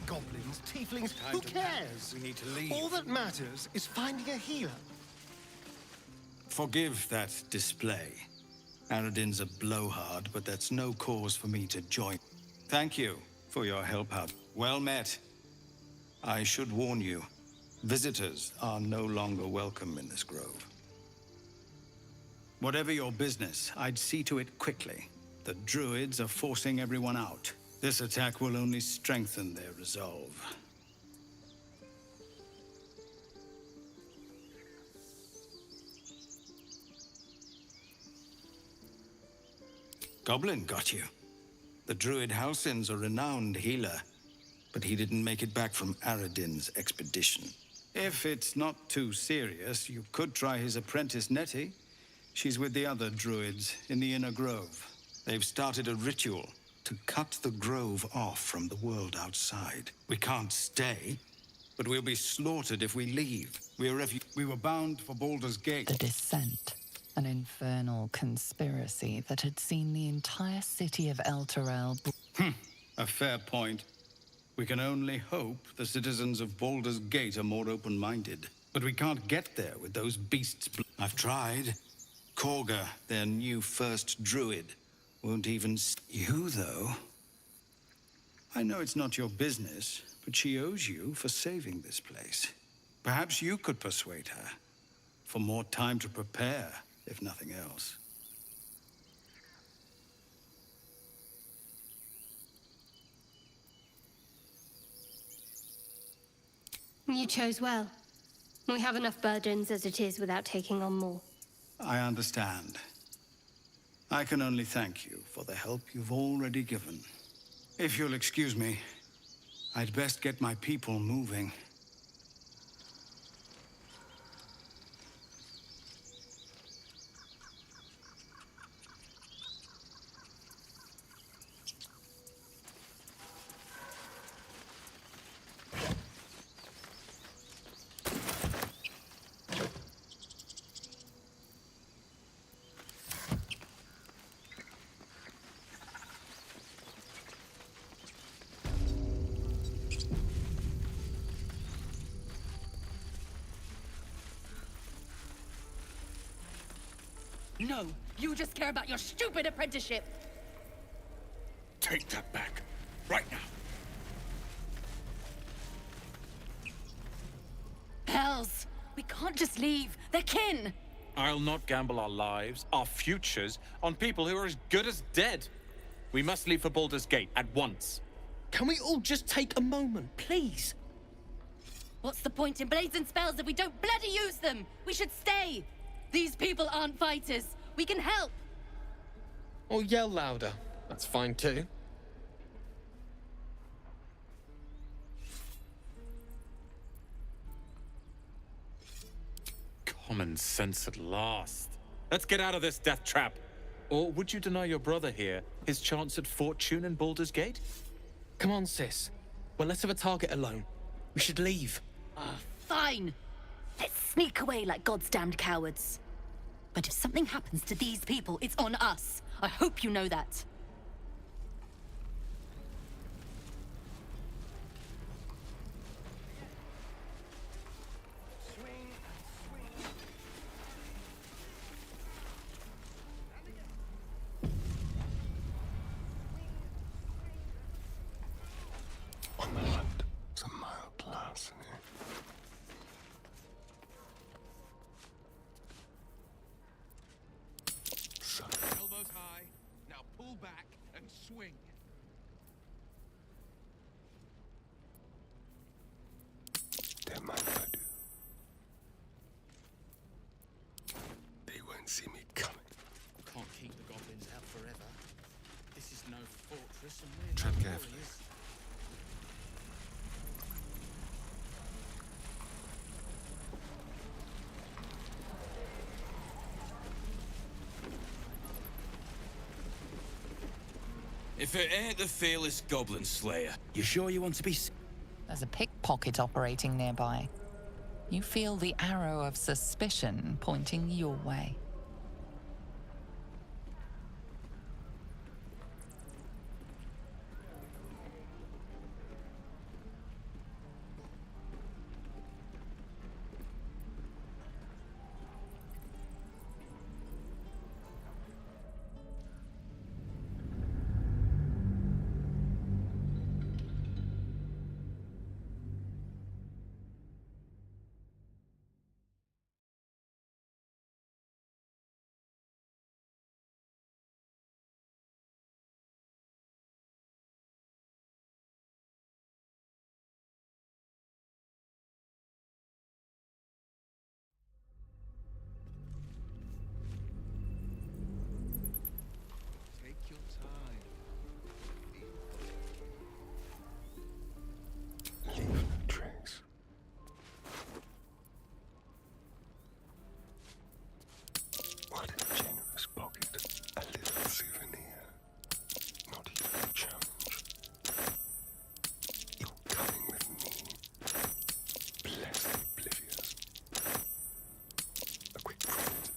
Goblins, tieflings, who cares? We need to leave. All that matters is finding a healer. Forgive that display. Aradin's a blowhard, but that's no cause for me to join. Thank you for your help out. Well met. I should warn you, visitors are no longer welcome in this grove. Whatever your business, I'd see to it quickly. The druids are forcing everyone out. This attack will only strengthen their resolve. Goblin got you. The druid Halsin's a renowned healer, but he didn't make it back from Aradin's expedition. If it's not too serious, you could try his apprentice Nettie. She's with the other druids in the inner grove. They've started a ritual to cut the grove off from the world outside. We can't stay, but we'll be slaughtered if we leave. We were bound for Baldur's Gate. The Descent, an infernal conspiracy that had seen the entire city of Elturel... A fair point. We can only hope the citizens of Baldur's Gate are more open-minded. But we can't get there with those beasts. I've tried. Korga, their new first druid, won't even... You, though? I know it's not your business, but she owes you for saving this place. Perhaps you could persuade her. For more time to prepare, if nothing else. You chose well. We have enough burdens as it is without taking on more. I understand. I can only thank you for the help you've already given. If you'll excuse me, I'd best get my people moving. No, you just care about your stupid apprenticeship. Take that back. Right now. Hells! We can't just leave. They're kin! I'll not gamble our lives, our futures, on people who are as good as dead. We must leave for Baldur's Gate at once. Can we all just take a moment, please? What's the point in blades and spells if we don't bloody use them? We should stay! These people aren't fighters. We can help! Or yell louder. That's fine too. Common sense at last. Let's get out of this death trap. Or would you deny your brother here his chance at fortune in Baldur's Gate? Come on, sis. We're less of a target alone. We should leave. Fine! Let's sneak away like God's damned cowards. But if something happens to these people, it's on us. I hope you know that. On the left, it's a mile plus. Elbows high. Now pull back and swing. Don't mind if I do. They won't see me coming. Can't keep the goblins out forever. This is no fortress and we're Tread no carefully. warriors. If it ain't the fearless goblin slayer, you sure you want to be... There's a pickpocket operating nearby. You feel the arrow of suspicion pointing your way. Take your time. Leave no trace. What a generous pocket. A little souvenir. Not even a challenge. You're coming with me. Bless the oblivious. A quick profit.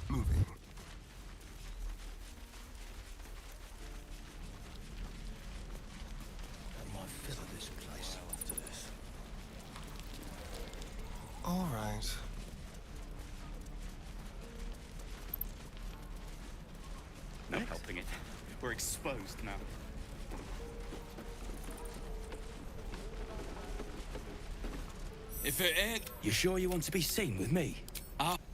Moving. I might fill this place after this. All right. No helping it. We're exposed now. If it ain't... You sure you want to be seen with me?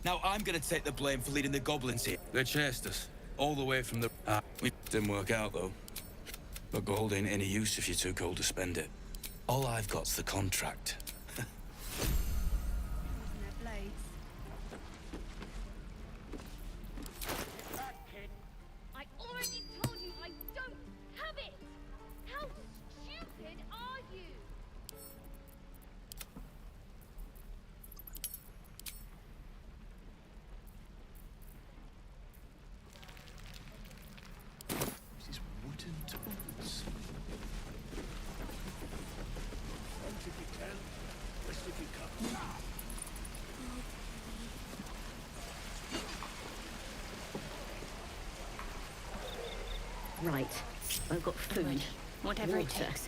Now I'm gonna take the blame for leading the goblins here. They chased us. All the way from the... It didn't work out, though. But gold ain't any use if you're too cold to spend it. All I've got's the contract. I already told you I don't have it! How stupid are you? These wooden tools. Front if you can, rest if you can't. Right. I've got food. Whatever it water. takes.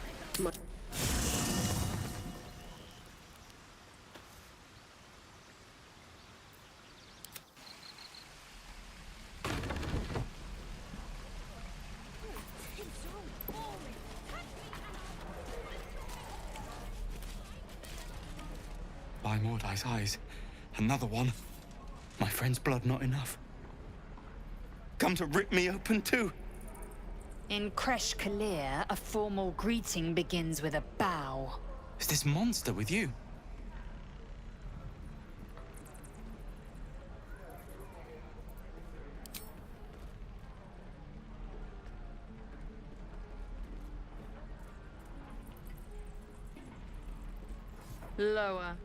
by Mordai's eyes. Another one. My friend's blood not enough. Come to rip me open too. In Kresh Kalir, a formal greeting begins with a bow. Is this monster with you? Lower.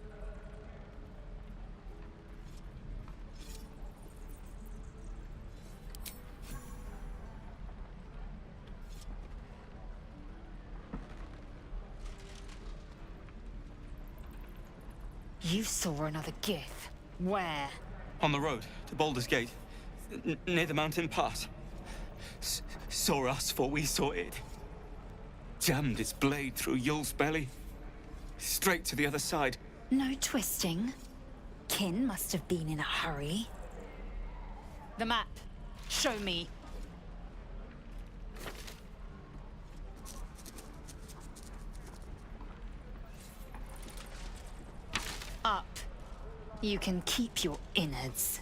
You saw another Gith. Where? On the road to Baldur's Gate, near the mountain pass. Saw us for we saw it. Jammed its blade through Yul's belly. Straight to the other side. No twisting. Kin must have been in a hurry. The map. Show me. Up. You can keep your innards.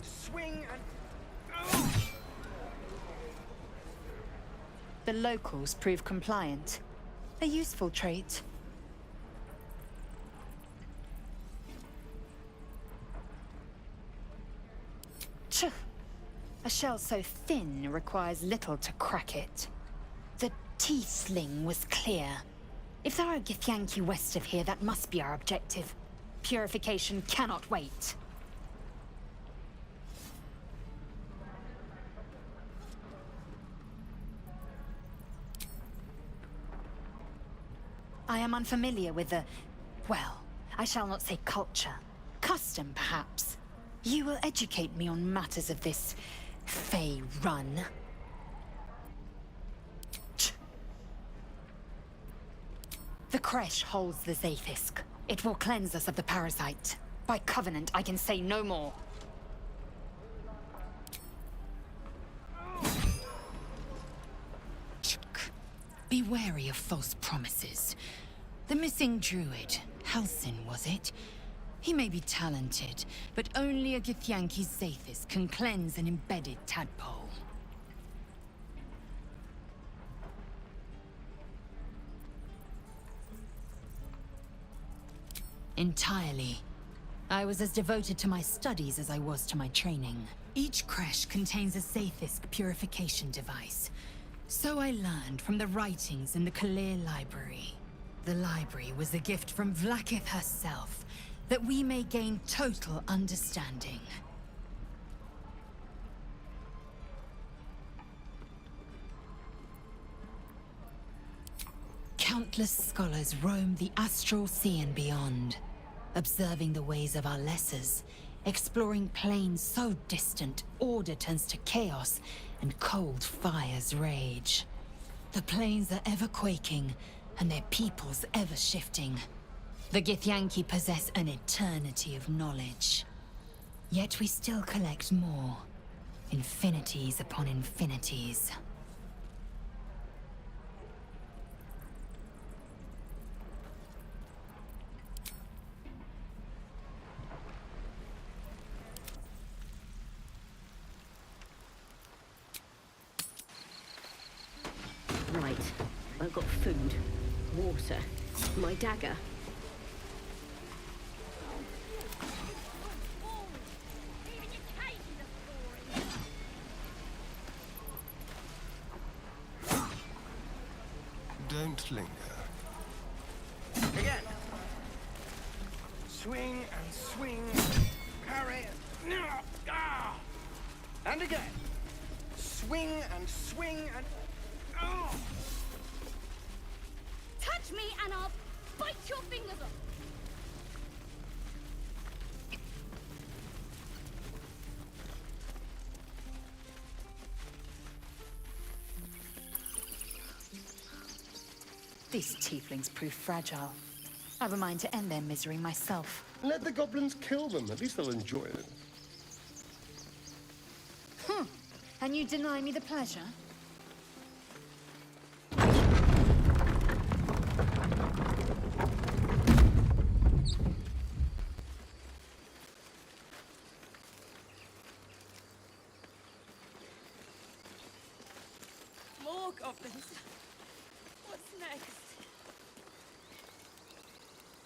Swing and... The locals prove compliant. A useful trait. Tch! A shell so thin requires little to crack it. The Tiefling was clear. If there are Githyanki west of here, that must be our objective. Purification cannot wait. I am unfamiliar with the... well, I shall not say culture. Custom, perhaps. You will educate me on matters of this... Fey run. The Kresh holds the Zaithisk. It will cleanse us of the parasite. By covenant, I can say no more. Be wary of false promises. The missing druid, Halsin, was it? He may be talented, but only a Githyanki's Zaithis can cleanse an embedded tadpole. Entirely. I was as devoted to my studies as I was to my training. Each Kresh contains a Zaithisk purification device. So I learned from the writings in the Kalir library. The library was a gift from Vlaakith herself, that we may gain total understanding. Countless scholars roam the astral sea and beyond, observing the ways of our lessers, exploring planes so distant, order turns to chaos, and cold fires rage. The planes are ever quaking, and their peoples ever shifting. The Githyanki possess an eternity of knowledge. Yet we still collect more. Infinities upon infinities. Right. I've got food, water, my dagger. Don't linger. Again. Swing and swing. Parry. Ah! And again. Swing and swing and... Oh! Touch me and I'll bite your fingers off. These tieflings prove fragile. I've a mind to end their misery myself. Let the goblins kill them. At least they'll enjoy it. And you deny me the pleasure?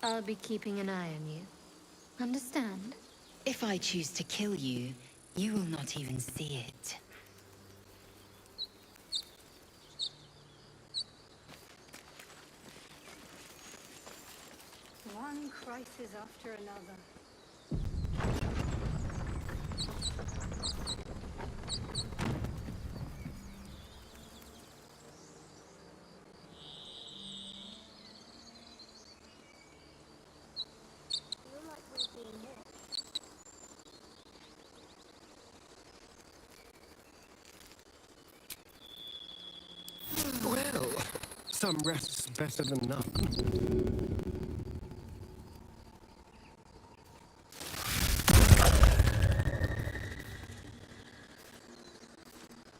I'll be keeping an eye on you. Understand? If I choose to kill you, you will not even see it. One crisis after another. Well, some rest's better than none.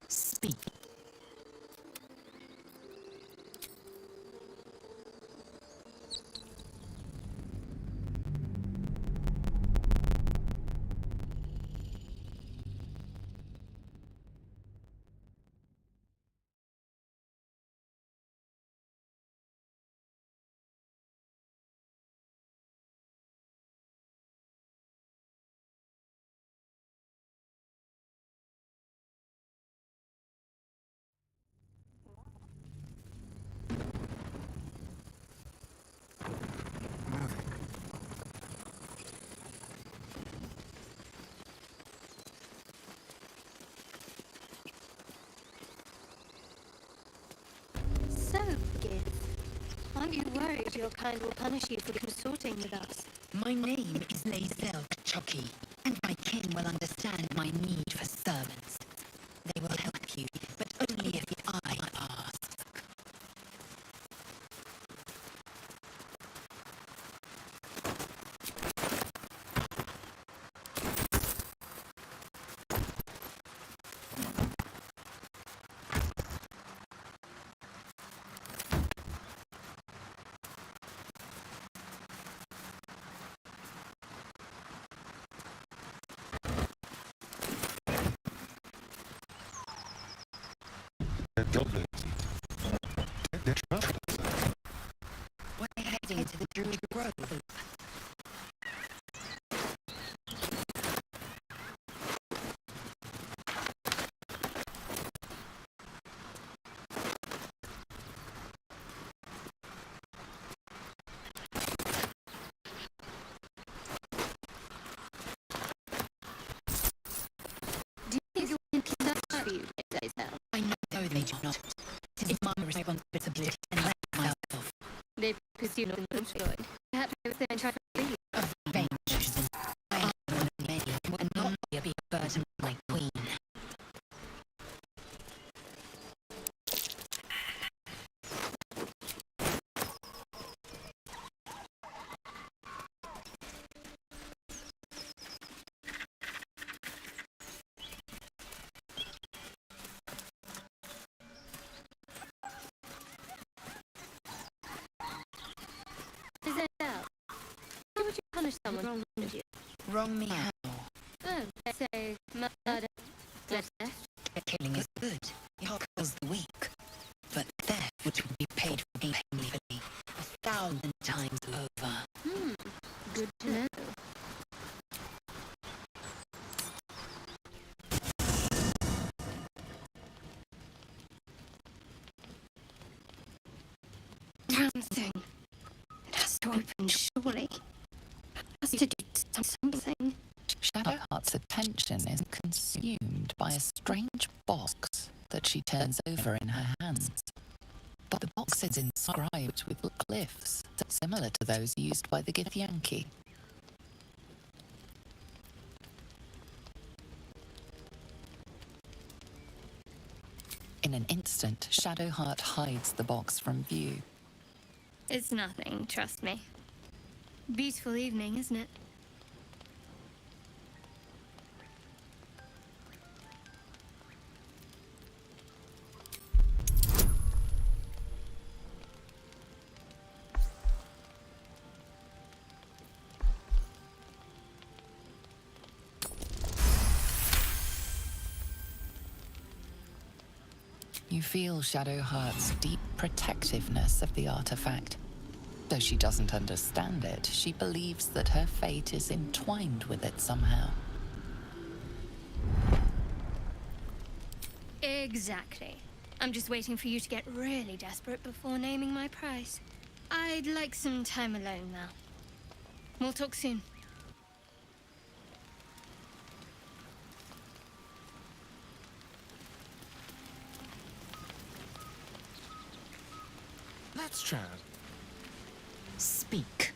Speak. So, Gith, aren't you worried your kind will punish you for consorting with us? My name is Lae'zel Chucky, and my kin will understand my need for servants. They will help you, but only if I ask. We're heading to the Druid Grove. Do you think you'll keep that for you, Lae'zel? I know they do not. It is my responsibility and let myself. They pursue not enjoyed. Perhaps they were trying to leave. Avengers. I am one of many, and not be a burden my queen. Lae'zel, how would you punish someone who wronged you? Wrong me how? Oh, let's say murder, theft. Killing is good. It kills the weak. But theft, which would be paid for painfully, 1,000 times over. Good to know. Damn thing. It has to open, surely. It has to do something. Shadowheart's attention is consumed by a strange box that she turns over in her hands. But the box is inscribed with glyphs similar to those used by the Githyanki. In an instant, Shadowheart hides the box from view. It's nothing, trust me. Beautiful evening, isn't it? You feel Shadowheart's deep protectiveness of the artifact. Though she doesn't understand it, she believes that her fate is entwined with it somehow. Exactly. I'm just waiting for you to get really desperate before naming my price. I'd like some time alone now. We'll talk soon. Let's chat. Speak.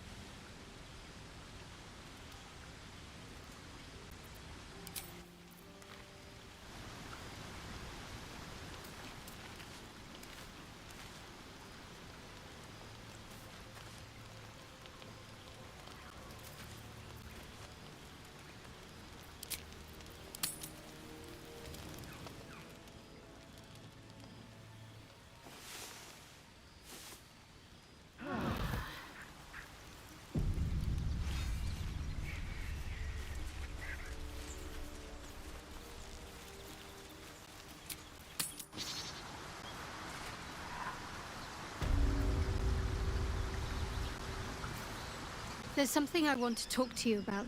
There's something I want to talk to you about.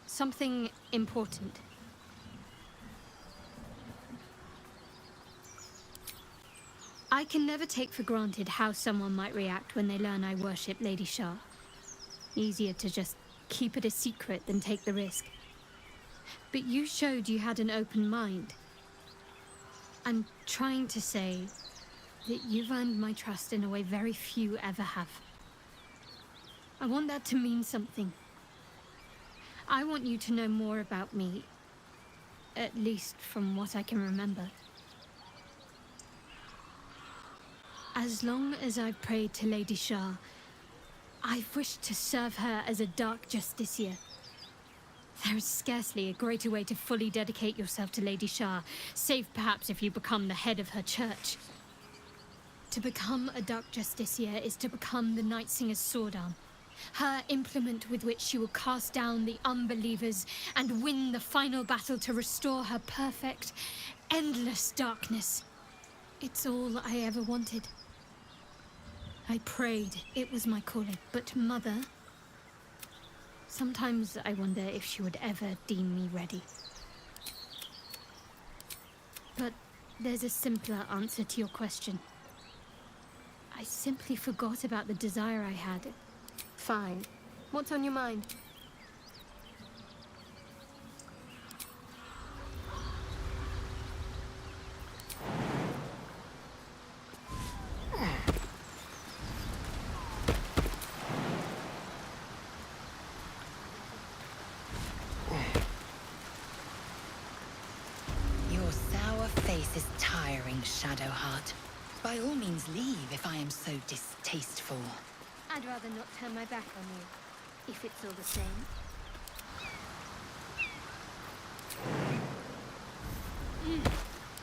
Something important. I can never take for granted how someone might react when they learn I worship Lady Shah. Easier to just keep it a secret than take the risk. But you showed you had an open mind. I'm trying to say that you've earned my trust in a way very few ever have. I want that to mean something. I want you to know more about me, at least from what I can remember. As long as I've prayed to Lady Shah, I've wished to serve her as a dark justiciar. There is scarcely a greater way to fully dedicate yourself to Lady Shah, save perhaps if you become the head of her church. To become a dark justiciar is to become the Night Singer's sword arm. Her implement with which she will cast down the unbelievers and win the final battle to restore her perfect, endless darkness. It's all I ever wanted. I prayed it was my calling, but Mother... Sometimes I wonder if she would ever deem me ready. But there's a simpler answer to your question. I simply forgot about the desire I had. Fine. What's on your mind? Your sour face is tiring, Shadowheart. By all means leave if I am so distasteful. I'd rather not turn my back on you, if it's all the same.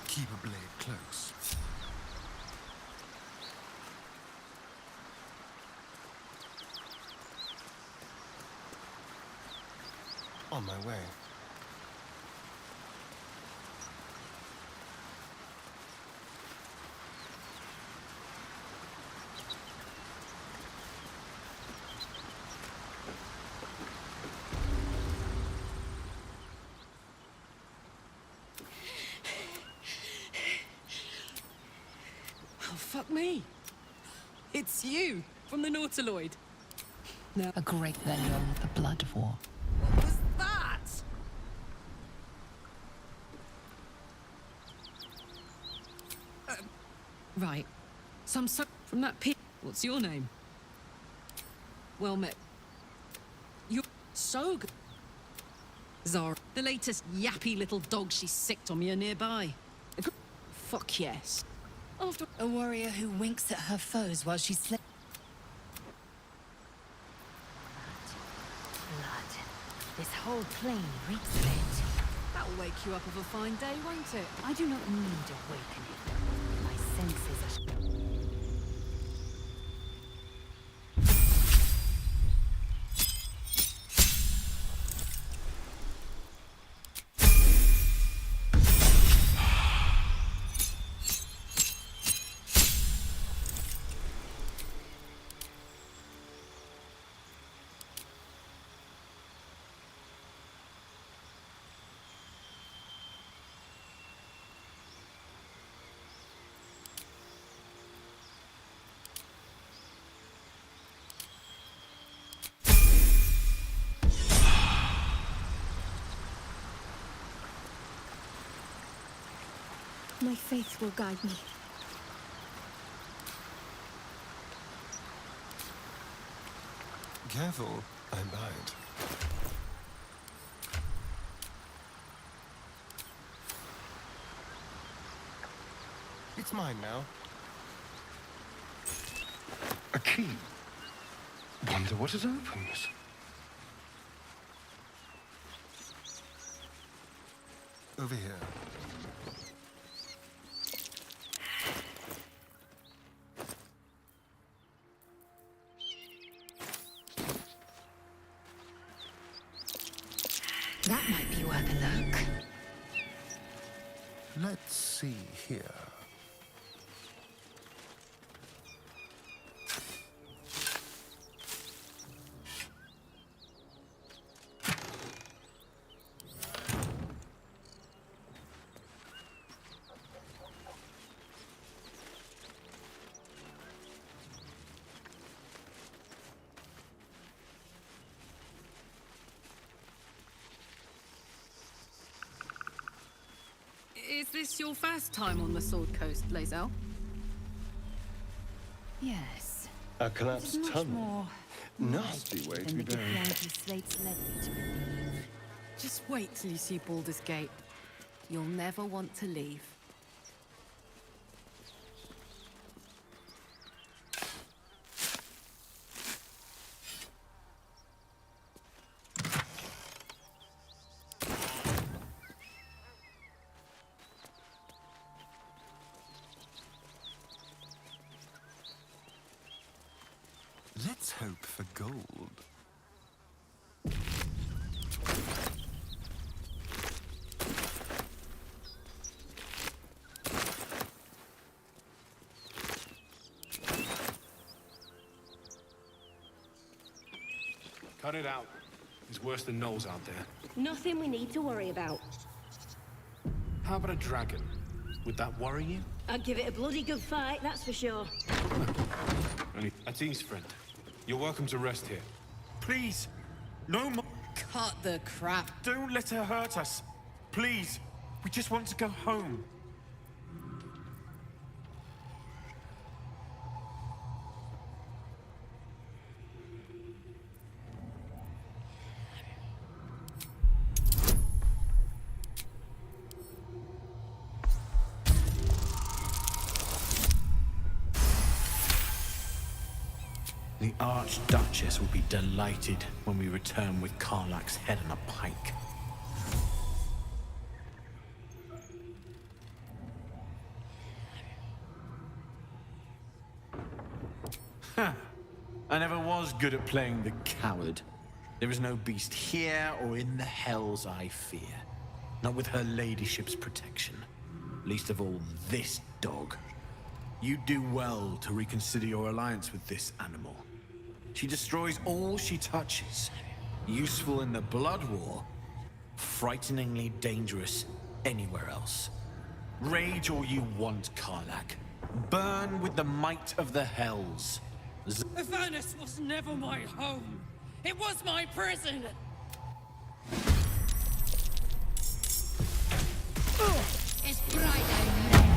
Keep a blade close. On my way. Oh, fuck me. It's you, from the Nautiloid. No. A great Velion of the Blood War. What was that? Right. Some suck from that pit. What's your name? Well met. You're so good. Zara, the latest yappy little dog she sicked on me are nearby. Fuck yes. After A warrior who winks at her foes while she sleeps. Blood. This whole plain reeks of it. that'll wake you up of a fine day, won't it? I do not need awakening. My senses are... My faith will guide me. Careful, I bite. It's mine now. A key. Wonder what it opens. Over here. That might be worth a look. Let's see here. Is this your first time on the Sword Coast, Lae'zel? Yes. A collapsed Much tunnel. more Nasty way to than be the buried. Githyanki slates led me to believe. Just wait till you see Baldur's Gate. You'll never want to leave. Let's hope for gold. Cut it out. He's worse than Knowles out there. Nothing we need to worry about. How about a dragon? Would that worry you? I'd give it a bloody good fight, that's for sure. That's East, friend. You're welcome to rest here. Please, no more. Cut the crap. Don't let her hurt us. Please, we just want to go home. The Archduchess will be delighted when we return with Karlach's head on a pike. I never was good at playing the coward. There is no beast here or in the hells I fear. Not with her ladyship's protection. Least of all this dog. You do well to reconsider your alliance with this animal. She destroys all she touches. Useful in the blood war, frighteningly dangerous anywhere else. Rage all you want, Karlach. Burn with the might of the hells. Avernus was never my home. It was my prison. It's Friday.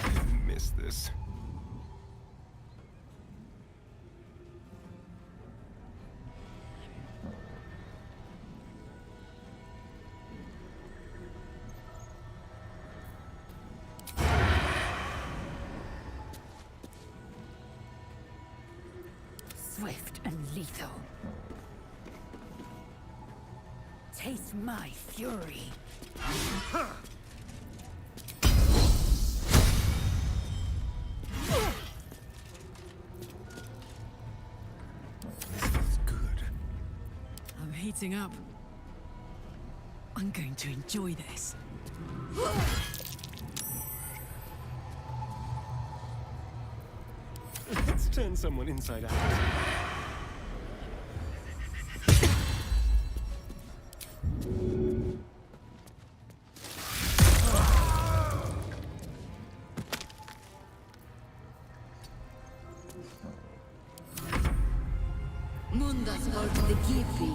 I miss this. Swift and lethal. Taste my fury. This is good. I'm heating up. I'm going to enjoy this. Let's turn someone inside out. Mundas hold the Gipi.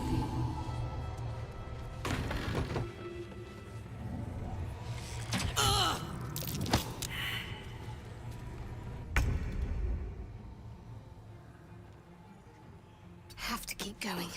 Have to keep going.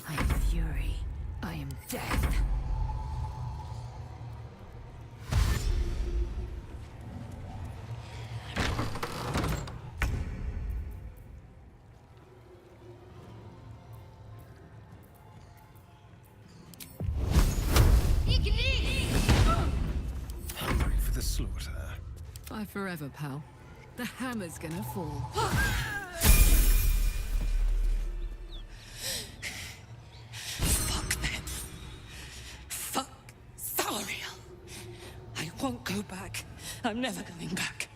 I am fury. I am death. Hungry for the slaughter. Bye forever, pal. The hammer's gonna fall. Fuck Thariel. I won't go back. I'm never going back.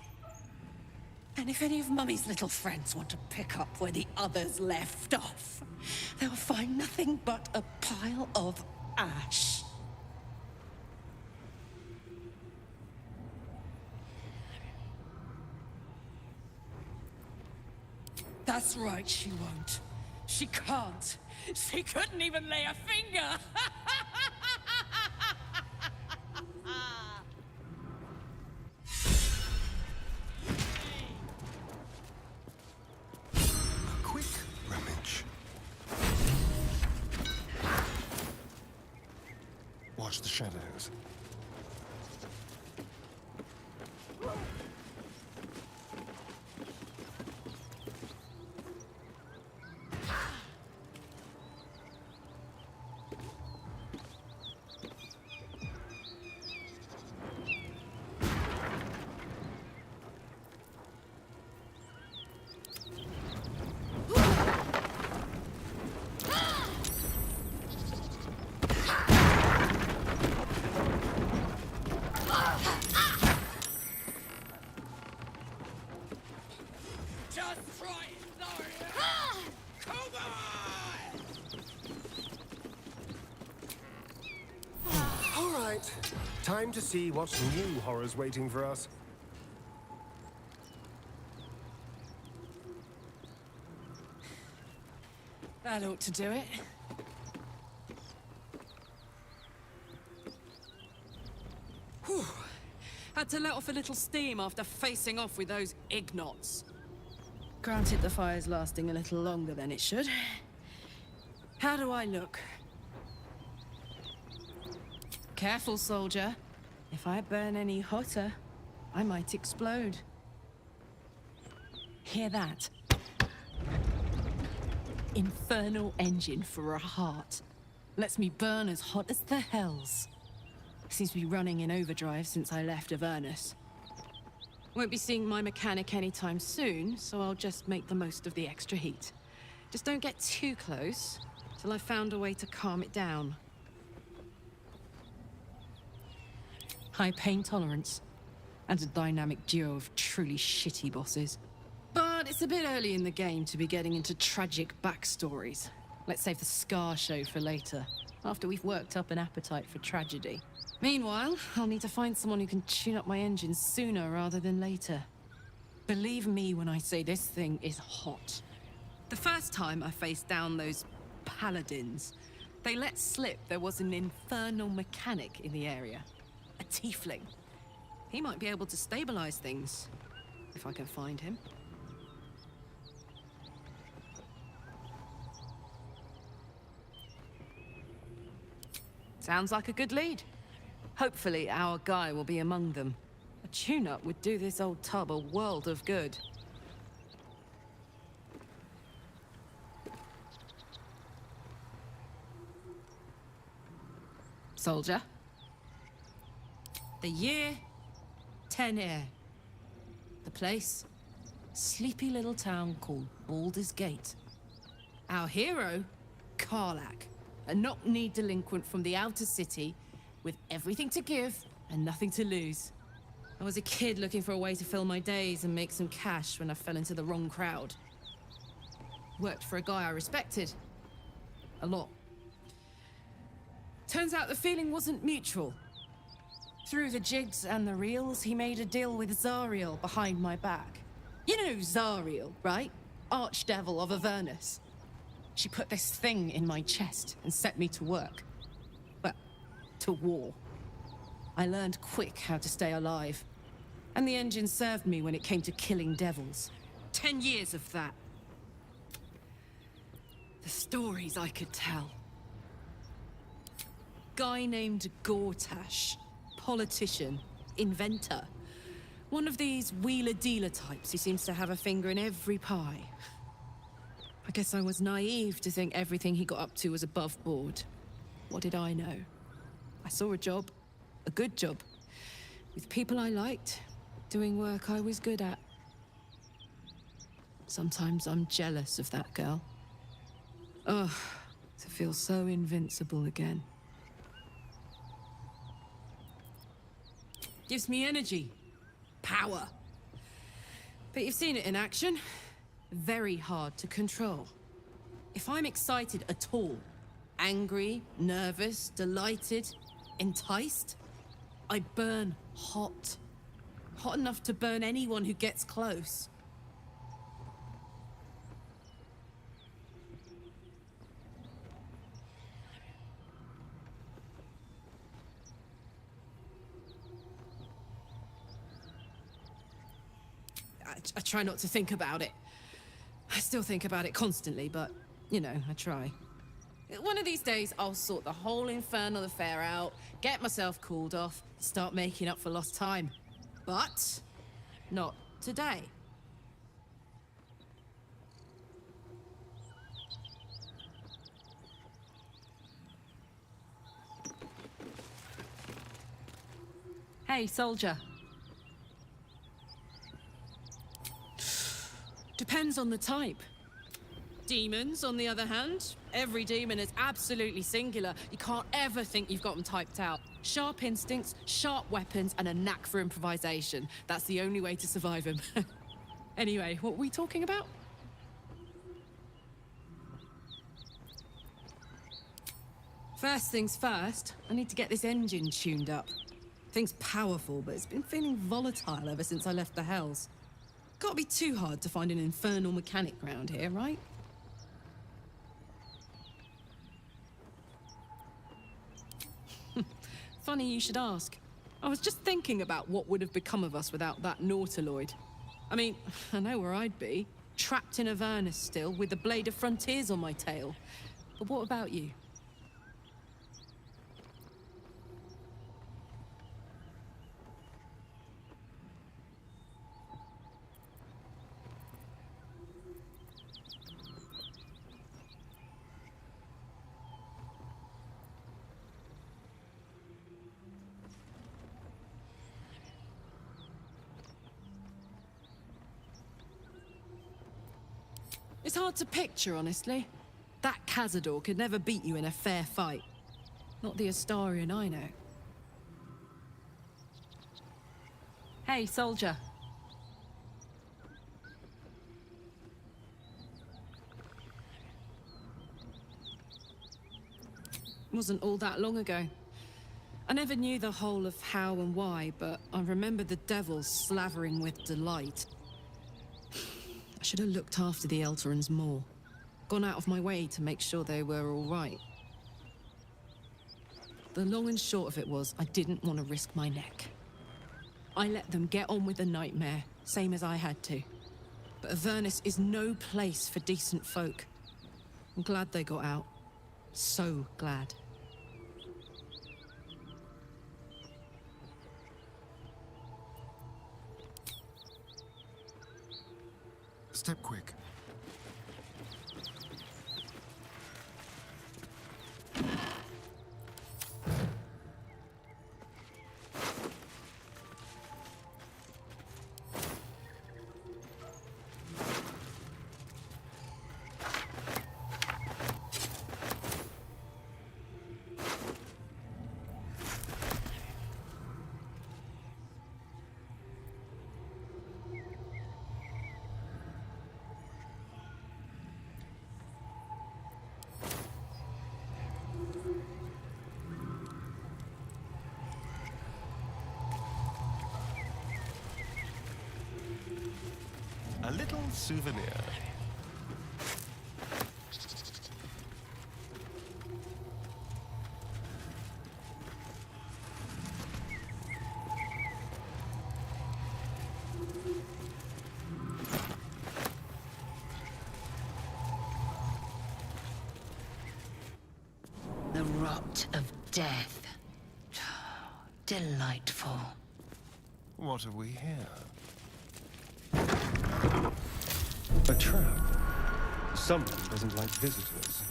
And if any of Mummy's little friends want to pick up where the others left off, they'll find nothing but a pile of ash. That's right, she won't. She can't. She couldn't even lay a finger! A quick rummage. Watch the shadows. Just try it, Thariel! Come on! All right. Time to see what new horror's waiting for us. That ought to do it. Whew. Had to let off a little steam after facing off with those ignots. Granted, the fire's lasting a little longer than it should. How do I look? Careful, soldier. If I burn any hotter, I might explode. Hear that? Infernal engine for a heart. Lets me burn as hot as the hells. Seems to be running in overdrive since I left Avernus. Won't be seeing my mechanic anytime soon, so I'll just make the most of the extra heat. Just don't get too close, till I've found a way to calm it down. High pain tolerance, and a dynamic duo of truly shitty bosses. But it's a bit early in the game to be getting into tragic backstories. Let's save the Scar show for later, after we've worked up an appetite for tragedy. Meanwhile, I'll need to find someone who can tune up my engine sooner rather than later. Believe me when I say this thing is hot. The first time I faced down those paladins, they let slip there was an infernal mechanic in the area. A tiefling. He might be able to stabilize things, if I can find him. Sounds like a good lead. Hopefully our guy will be among them. A tune-up would do this old tub a world of good. Soldier. The year, 10 air. The place, sleepy little town called Baldur's Gate. Our hero, Karlach, a knock-kneed delinquent from the outer city with everything to give and nothing to lose. I was a kid looking for a way to fill my days and make some cash when I fell into the wrong crowd. Worked for a guy I respected. A lot. Turns out the feeling wasn't mutual. Through the jigs and the reels, he made a deal with Zariel behind my back. You know Zariel, right? Archdevil of Avernus. She put this thing in my chest and set me to work. Well, to war. I learned quick how to stay alive. And the engine served me when it came to killing devils. 10 years of that. The stories I could tell. Guy named Gortash. Politician. Inventor. One of these wheeler-dealer types who seems to have a finger in every pie. I guess I was naive to think everything he got up to was above board. What did I know? I saw a job. A good job. With people I liked. Doing work I was good at. Sometimes I'm jealous of that girl. Ugh, to feel so invincible again. Gives me energy. Power. But you've seen it in action. Very hard to control. If I'm excited at all, angry, nervous, delighted, enticed, I burn hot. Hot enough to burn anyone who gets close. I try not to think about it. I still think about it constantly, but, you know, I try. One of these days, I'll sort the whole infernal affair out, get myself cooled off, start making up for lost time. But not today. Hey, soldier. Depends on the type. Demons, on the other hand, every demon is absolutely singular. You can't ever think you've got them typed out. Sharp instincts, sharp weapons, and a knack for improvisation. That's the only way to survive him. Anyway, what were we talking about? First things first, I need to get this engine tuned up. Thing's powerful, but it's been feeling volatile ever since I left the Hells. Can't be too hard to find an infernal mechanic round here, right? Funny you should ask. I was just thinking about what would have become of us without that Nautiloid. I mean, I know where I'd be. Trapped in Avernus still, with the Blade of Frontiers on my tail. But what about you? It's hard to picture, honestly. That Cazador could never beat you in a fair fight. Not the Astarian I know. Hey, soldier. Wasn't all that long ago. I never knew the whole of how and why, but I remember the devils slavering with delight. I should have looked after the Elterans more. Gone out of my way to make sure they were all right. The long and short of it was, I didn't want to risk my neck. I let them get on with the nightmare, same as I had to. But Avernus is no place for decent folk. I'm glad they got out. So glad. Step quick. A little souvenir. The rot of death. Delightful. What have we here? A trap. Someone doesn't like visitors.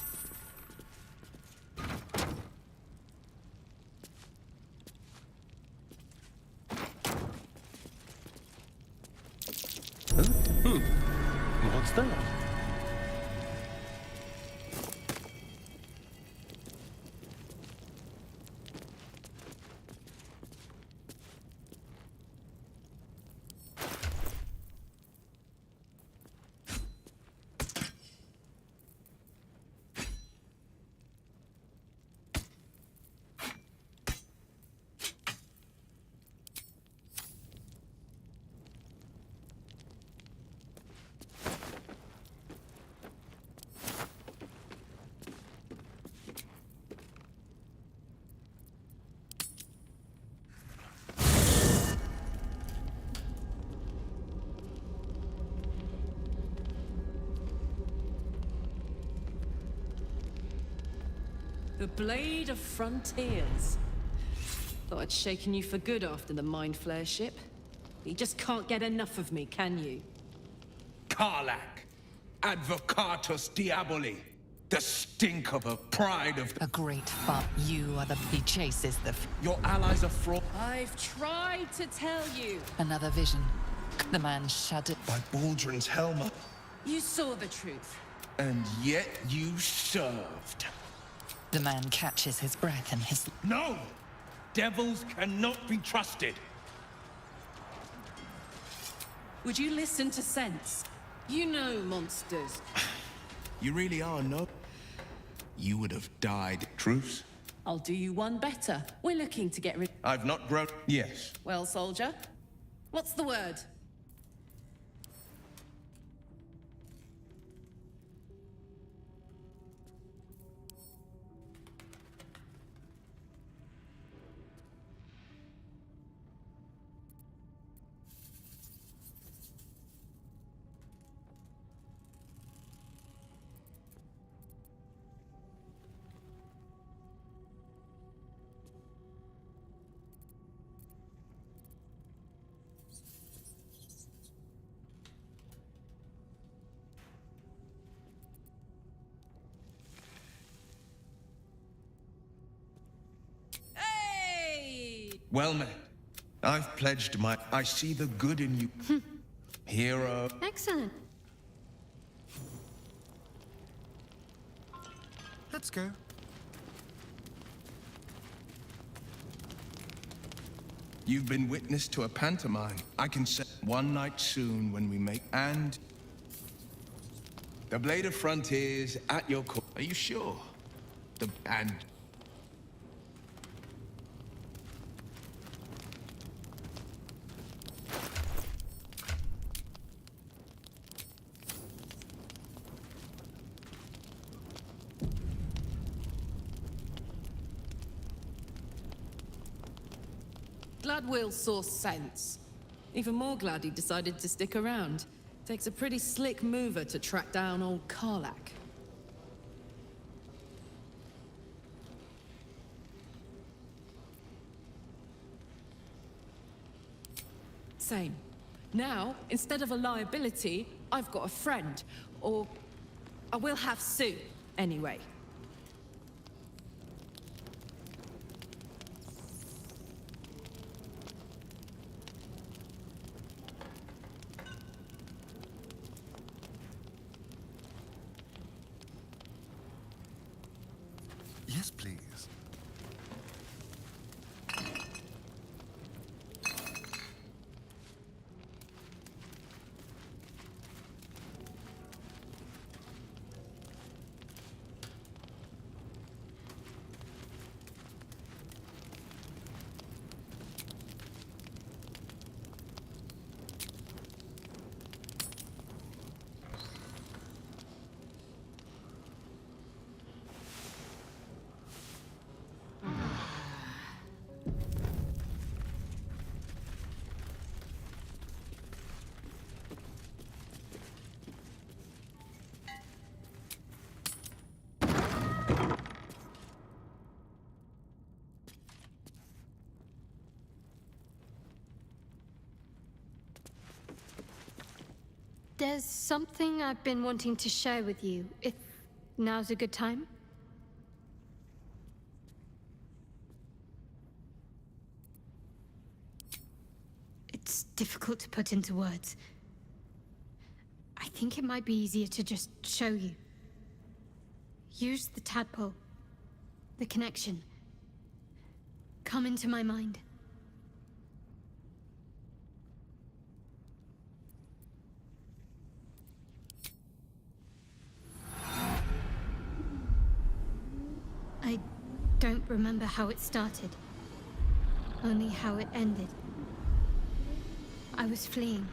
What's that? The Blade of Frontiers. Thought I'd shaken you for good after the Mind Flare ship. You just can't get enough of me, can you? Karlach, Advocatus Diaboli, the stink of a pride of A great fun. You are the he chases the. Your allies are fraud. I've tried to tell you. Another vision. The man shuddered. By Baldur's helm, You saw the truth. and yet you served. The man catches his breath and his. No! Devils cannot be trusted. Would you listen to sense? You know monsters. You really are, no? You would have died. Truce? I'll do you one better. We're looking to get rid. I've not grown. Yes. Well, soldier, what's the word? Well met. I've pledged my... I see the good in you. Hero. Excellent. Let's go. You've been witness to a pantomime. I can say one night soon when we make... And... The Blade of Frontiers at your call. Are you sure? And... Glad Will saw sense. Even more glad he decided to stick around. Takes a pretty slick mover to track down old Karlach. Same. Now, instead of a liability, I've got a friend. Or I will have Sue, anyway. Yes, please. There's something I've been wanting to share with you, if now's a good time. It's difficult to put into words. I think it might be easier to just show you. Use the tadpole. The connection. Come into my mind. I don't remember how it started. Only how it ended. I was fleeing.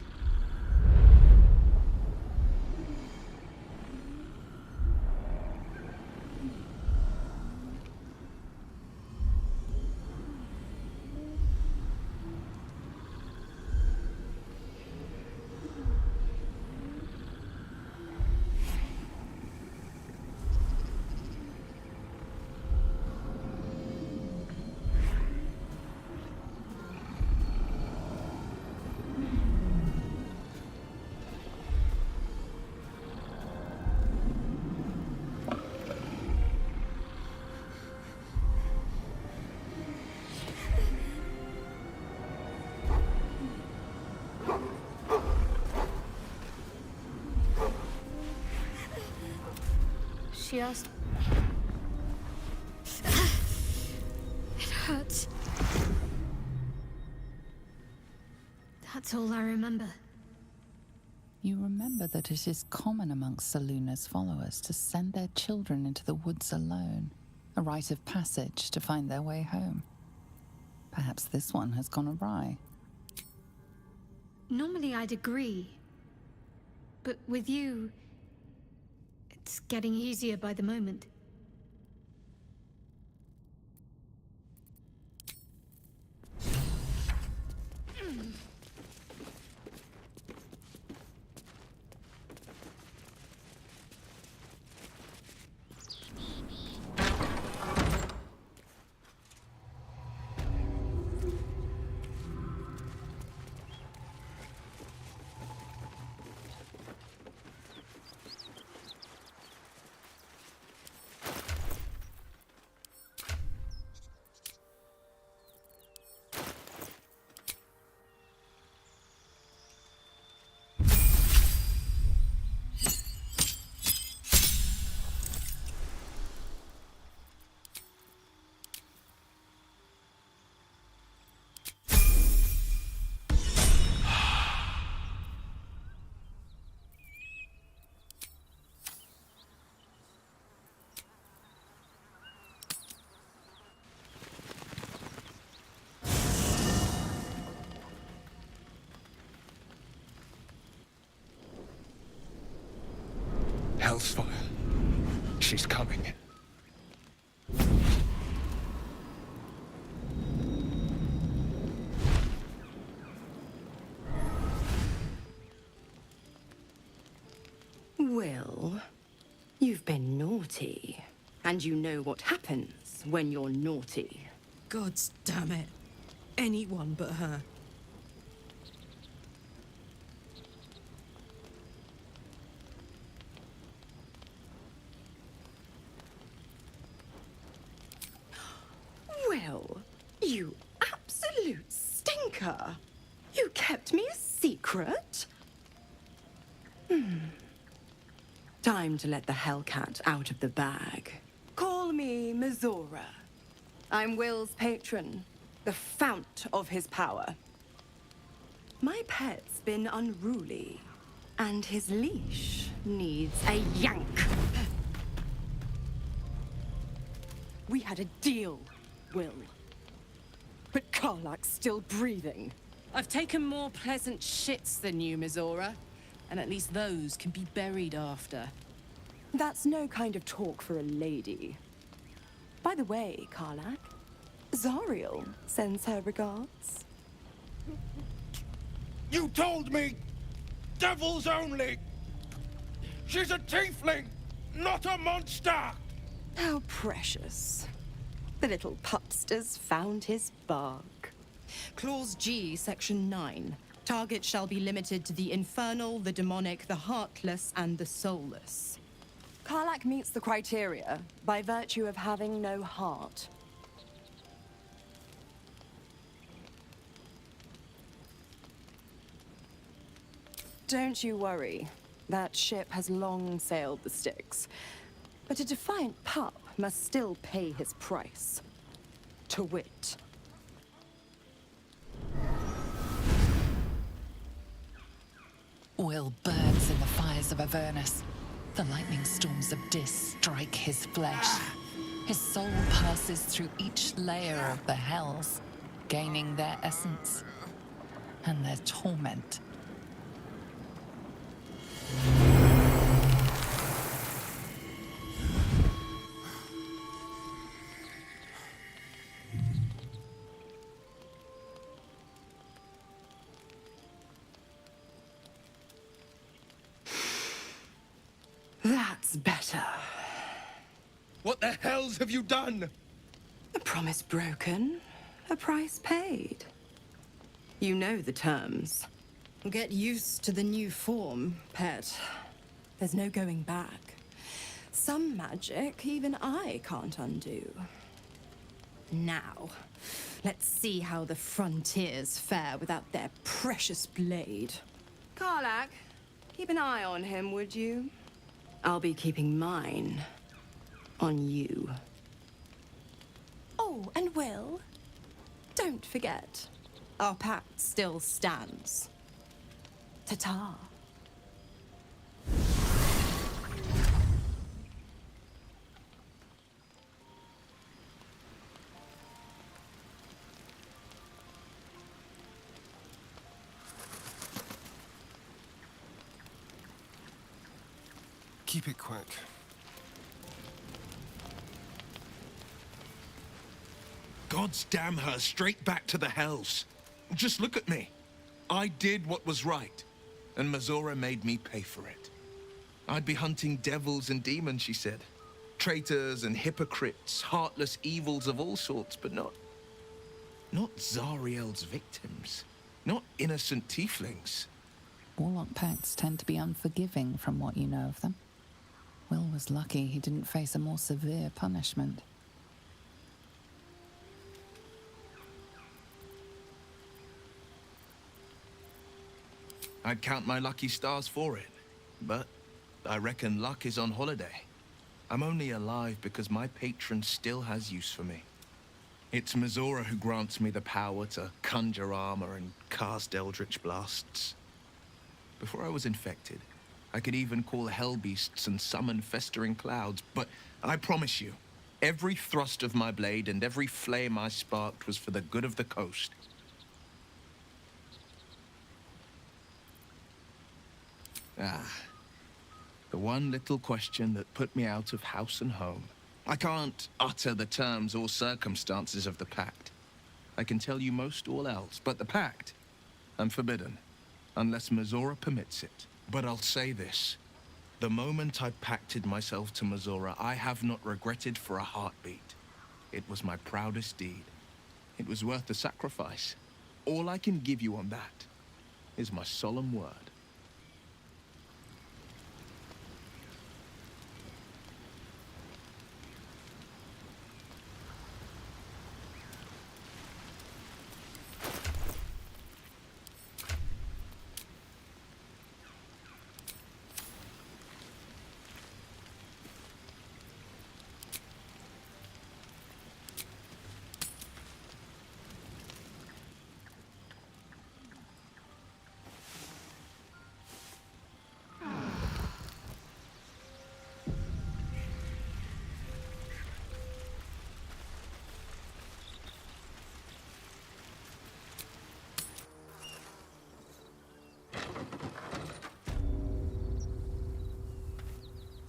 She asked... It hurts. That's all I remember. You remember that it is common amongst Seluna's followers to send their children into the woods alone, a rite of passage to find their way home. Perhaps this one has gone awry. Normally I'd agree. But with you... it's getting easier by the moment. Hellsfire. She's coming. Well, you've been naughty. And you know what happens when you're naughty. Gods damn it. Anyone but her. Well, you absolute stinker. You kept me a secret? Time to let the Hellcat out of the bag. Call me Mizora. I'm Will's patron, the fount of his power. My pet's been unruly, and his leash needs a yank. We had a deal, Will. But Karlach's still breathing. I've taken more pleasant shits than you, Mizora. And at least those can be buried after. That's no kind of talk for a lady. By the way, Karlach, Zariel sends her regards. You told me! Devils only! She's a tiefling, not a monster! How precious. The little pupster's found his bark. Clause G, Section 9. Targets shall be limited to the infernal, the demonic, the heartless, and the soulless. Karlach meets the criteria by virtue of having no heart. Don't you worry. That ship has long sailed the Styx. But a defiant pup must still pay his price. To wit. Will burns in the fires of Avernus. The lightning storms of Dis strike his flesh. His soul passes through each layer of the hells, gaining their essence and their torment. That's better. What the hells have you done? A promise broken, a price paid. You know the terms. Get used to the new form, pet. There's no going back. Some magic even I can't undo. Now, let's see how the frontiers fare without their precious blade. Karlach, keep an eye on him, would you? I'll be keeping mine on you. Oh, and Will, don't forget, our pact still stands. Ta-ta. Keep it quick. God's damn her, straight back to the hells. Just look at me. I did what was right, and Mazora made me pay for it. I'd be hunting devils and demons, she said. Traitors and hypocrites, heartless evils of all sorts, but not Zariel's victims. Not innocent tieflings. Warlock pacts tend to be unforgiving from what you know of them. Will was lucky he didn't face a more severe punishment. I'd count my lucky stars for it, but I reckon luck is on holiday. I'm only alive because my patron still has use for me. It's Mazora who grants me the power to conjure armor and cast eldritch blasts. Before I was infected, I could even call hell beasts and summon festering clouds, but I promise you, every thrust of my blade and every flame I sparked was for the good of the coast. The one little question that put me out of house and home. I can't utter the terms or circumstances of the pact. I can tell you most all else, but the pact, I'm forbidden, unless Mazora permits it. But I'll say this. The moment I pacted myself to Mazora, I have not regretted for a heartbeat. It was my proudest deed. It was worth the sacrifice. All I can give you on that is my solemn word.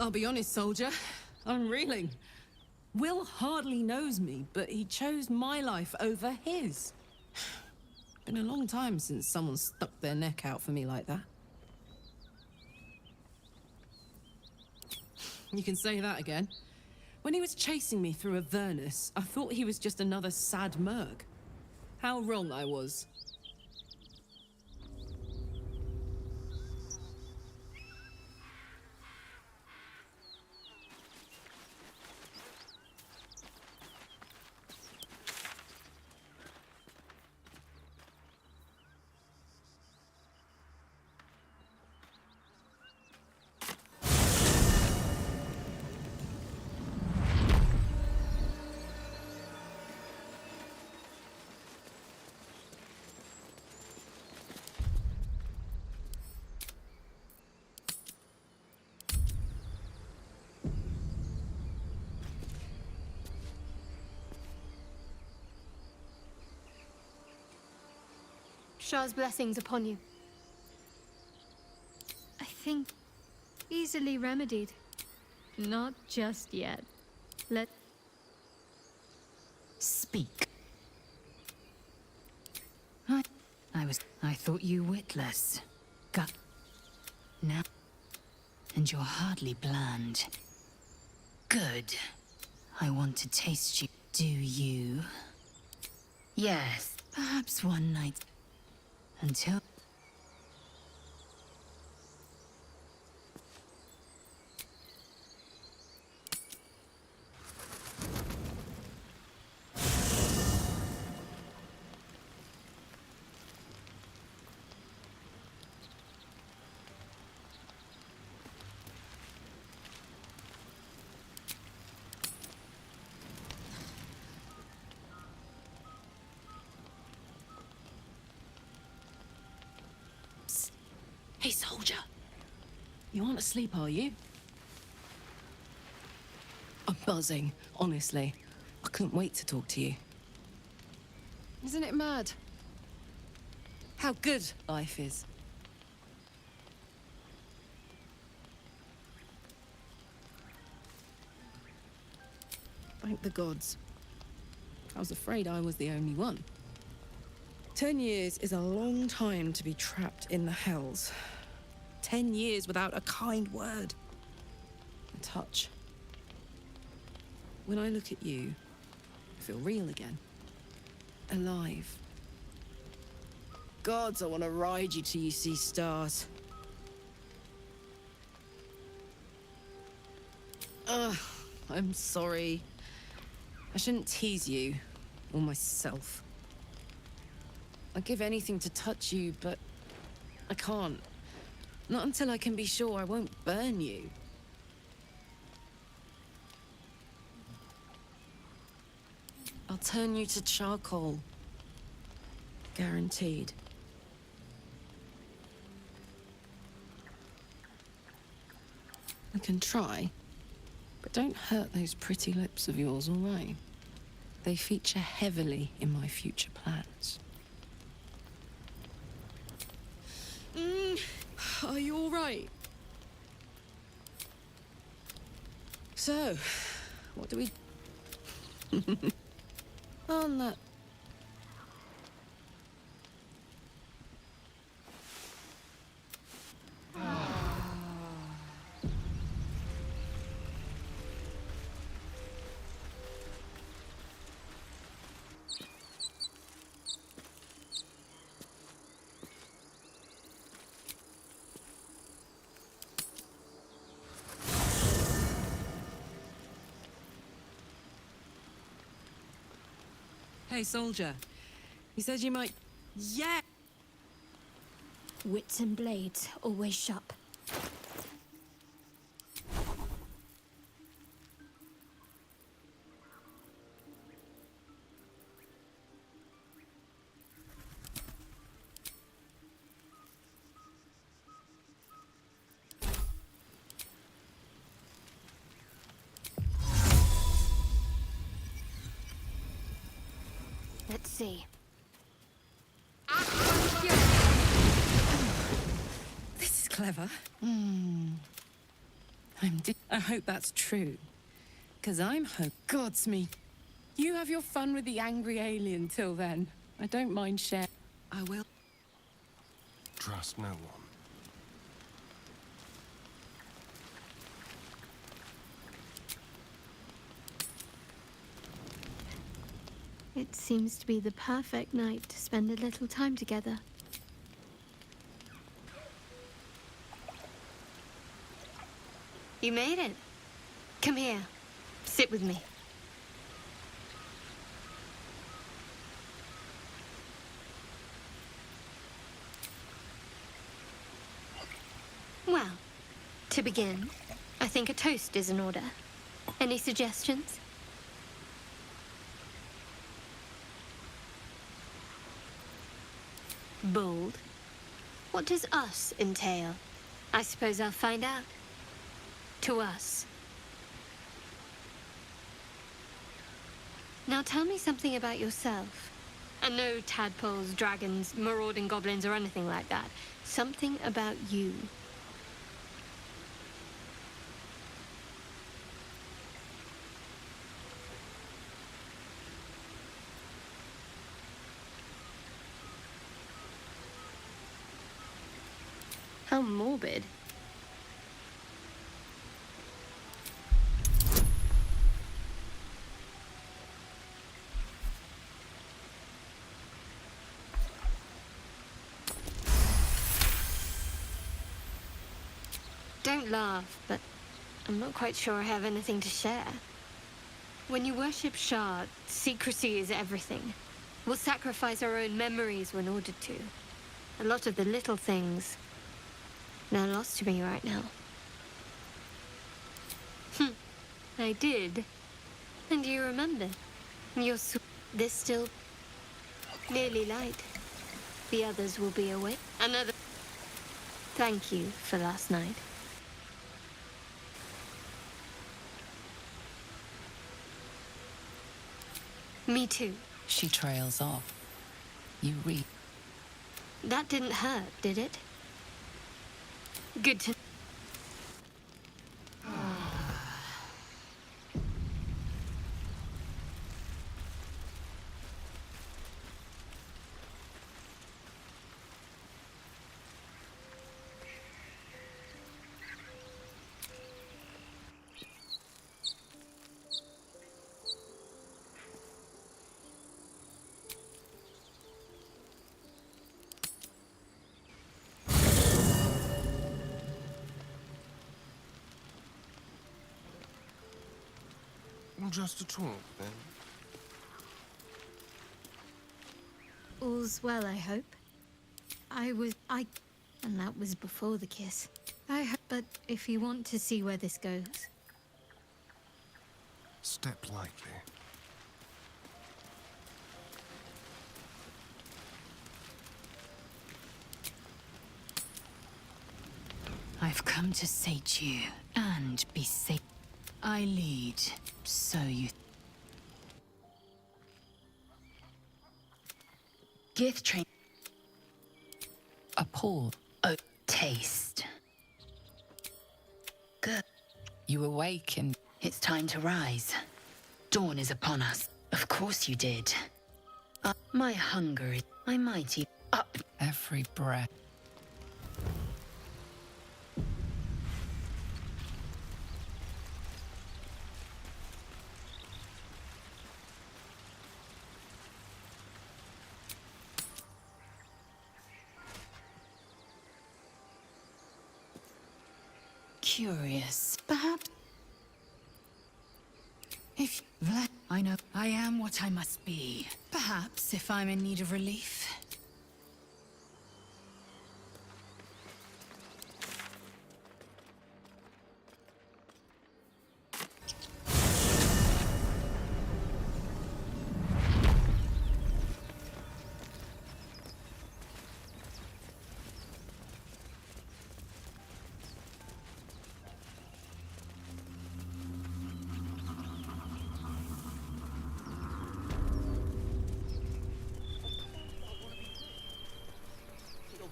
I'll be honest, soldier. I'm reeling. Will hardly knows me, but he chose my life over his. Been a long time since someone stuck their neck out for me like that. You can say that again. When he was chasing me through Avernus, I thought he was just another sad merc. How wrong I was. Shah's blessings upon you. I think easily remedied. Not just yet. Let... Speak. I thought you witless. Gut. Now. And you're hardly bland. Good. I want to taste you. Do you? Yes, perhaps one night. Until... Hey, soldier. You aren't asleep, are you? I'm buzzing, honestly. I couldn't wait to talk to you. Isn't it mad? How good life is. Thank the gods. I was afraid I was the only one. 10 years is a long time to be trapped in the hells. 10 years without a kind word. A touch. When I look at you, I feel real again. Alive. Gods, I want to ride you till you see stars. Ugh, I'm sorry. I shouldn't tease you, or myself. I'd give anything to touch you, but I can't. Not until I can be sure I won't burn you. I'll turn you to charcoal. Guaranteed. I can try, but don't hurt those pretty lips of yours, all right? They feature heavily in my future plans. Are you all right? So, what do we... On that... Hey, soldier. You said you might... Yeah! Wits and blades, always sharp. Let's see. This is clever. I hope that's true. 'Cause I'm Gods me. You have your fun with the angry alien till then. I don't mind sharing. I will. Trust no one. It seems to be the perfect night to spend a little time together. You made it. Come here. Sit with me. Well, to begin, I think a toast is in order. Any suggestions? Bold? What does us entail? I suppose I'll find out. To us. Now tell me something about yourself. And no tadpoles, dragons, marauding goblins, or anything like that. Something about you. How morbid. Don't laugh, but I'm not quite sure I have anything to share. When you worship Shah, secrecy is everything. We'll sacrifice our own memories when ordered to. A lot of the little things are lost to me right now. I did. And you remember. There's still nearly light. The others will be awake. Another. Thank you for last night. Me too. She trails off. You read. That didn't hurt, did it? Good to... Just a talk, then. All's well, I hope. And that was before the kiss. But if you want to see where this goes... Step lightly. I've come to sate you and be safe. I lead, so you... Gith train... A pour. A taste. Good. You awaken. It's time to rise. Dawn is upon us. Of course you did. My hunger is... I might eat up every breath. Curious. Perhaps... If that... I know I am what I must be. Perhaps if I'm in need of relief.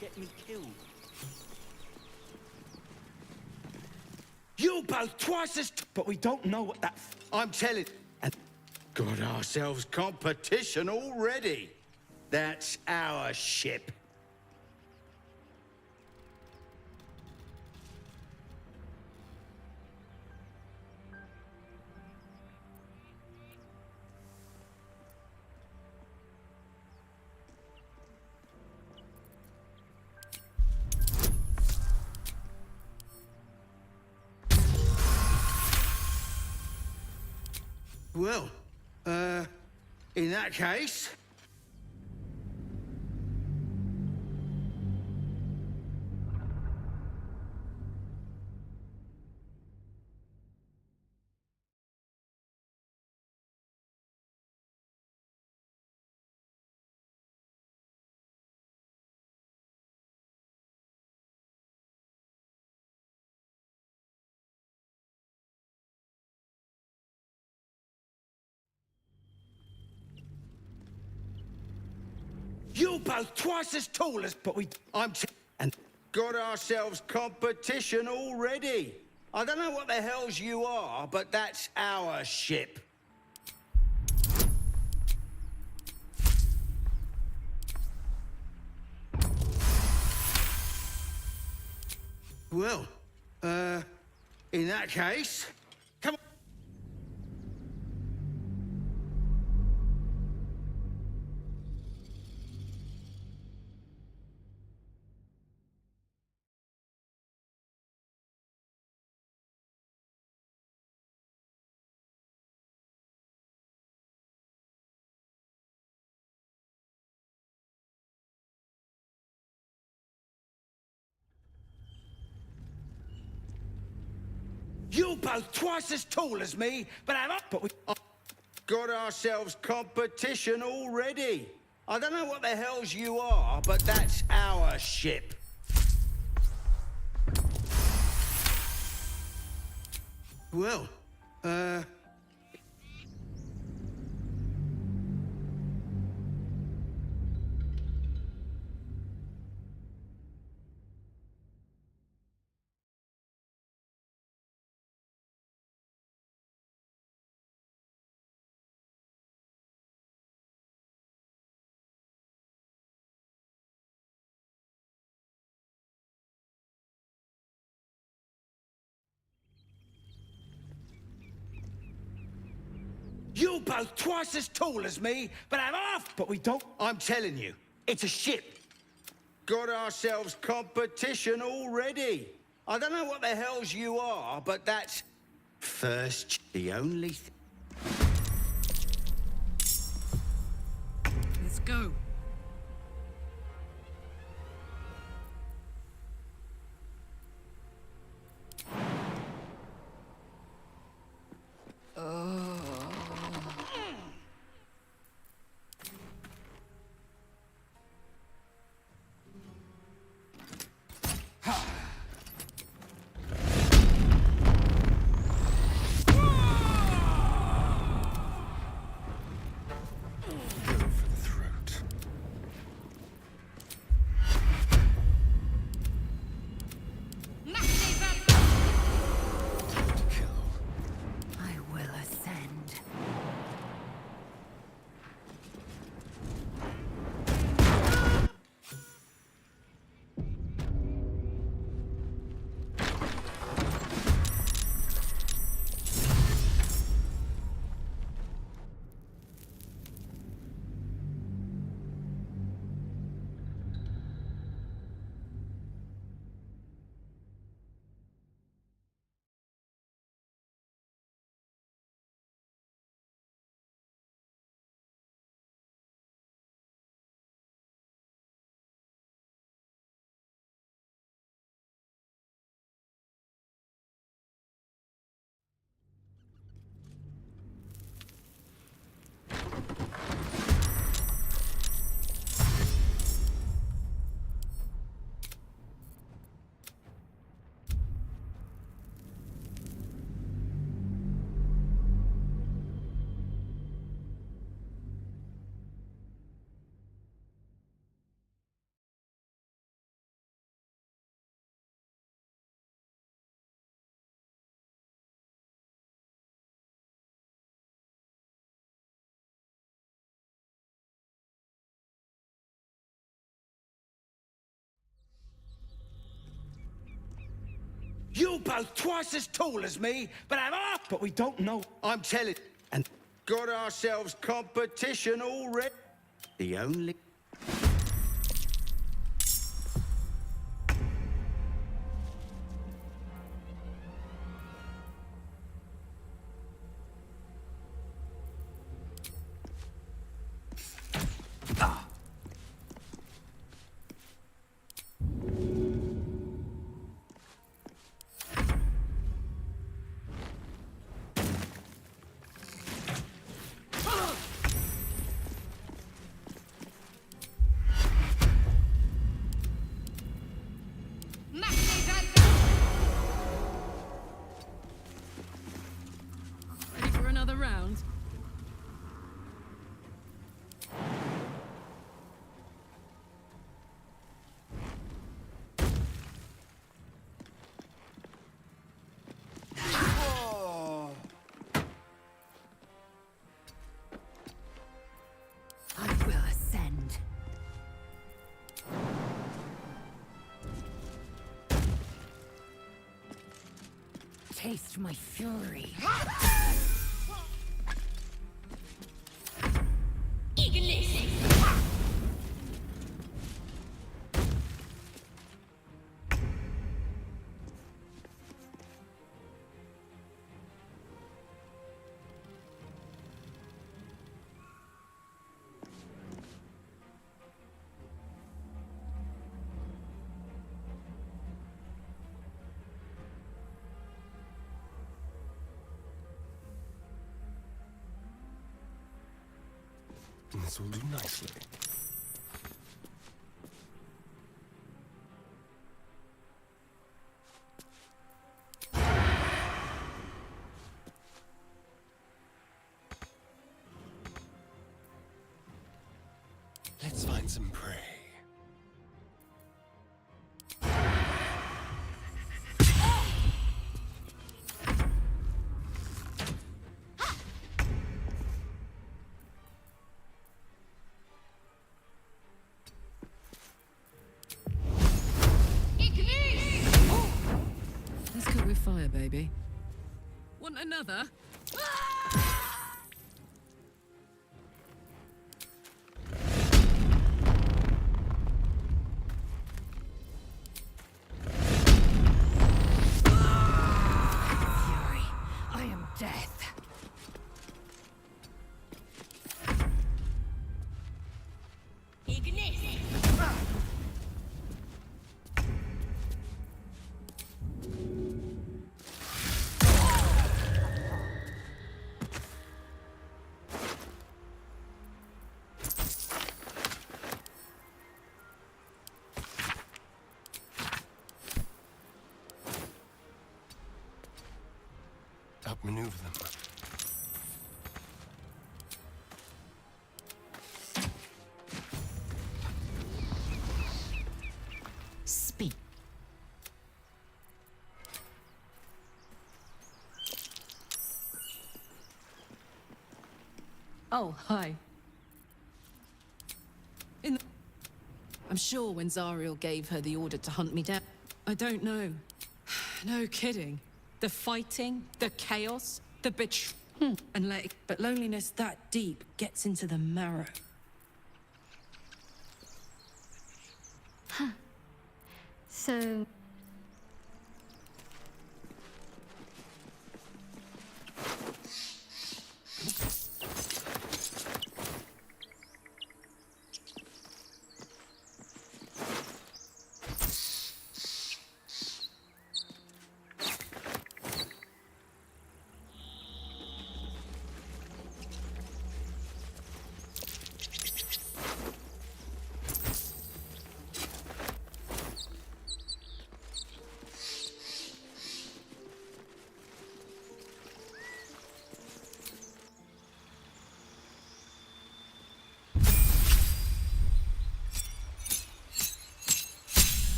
Get me killed. You both twice as... But we don't know what that... I'm telling... And got ourselves competition already. That's our ship. Well, in that case... You're both twice as tall as... But and got ourselves competition already. I don't know what the hells you are, but that's our ship. Well, in that case, come on. You're both twice as tall as me, but I'm up. But we got ourselves competition already. I don't know what the hells you are, but that's our ship. Well, you're both twice as tall as me, but I'm half. But we don't. I'm telling you, it's a ship. Got ourselves competition already. I don't know what the hells you are, but that's first the only. Let's go. I will ascend. You're both twice as tall as me, but I'm half. But we don't know. I'm telling. And got ourselves competition already. The only. taste my fury. This will do nicely. Let's find some prey. Let's cook with fire, baby. Want another? Fury, I am death. Outmaneuver them. Speak. Oh, hi. I'm sure when Zariel gave her the order to hunt me down. I don't know. No kidding. The fighting, the chaos, the betrayal, and but loneliness that deep gets into the marrow. So...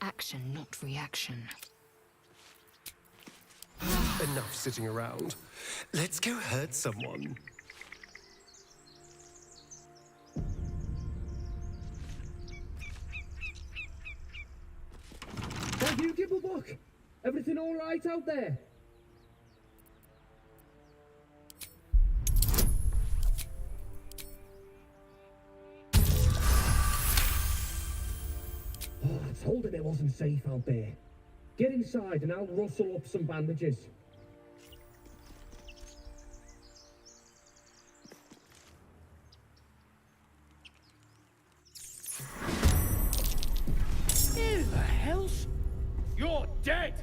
action, not reaction. Enough sitting around. Let's go hurt someone. Thank you, Gibblebuck. Everything all right out there? Oh, I told him it wasn't safe out there. Get inside and I'll rustle up some bandages. Who the hell's... You're dead!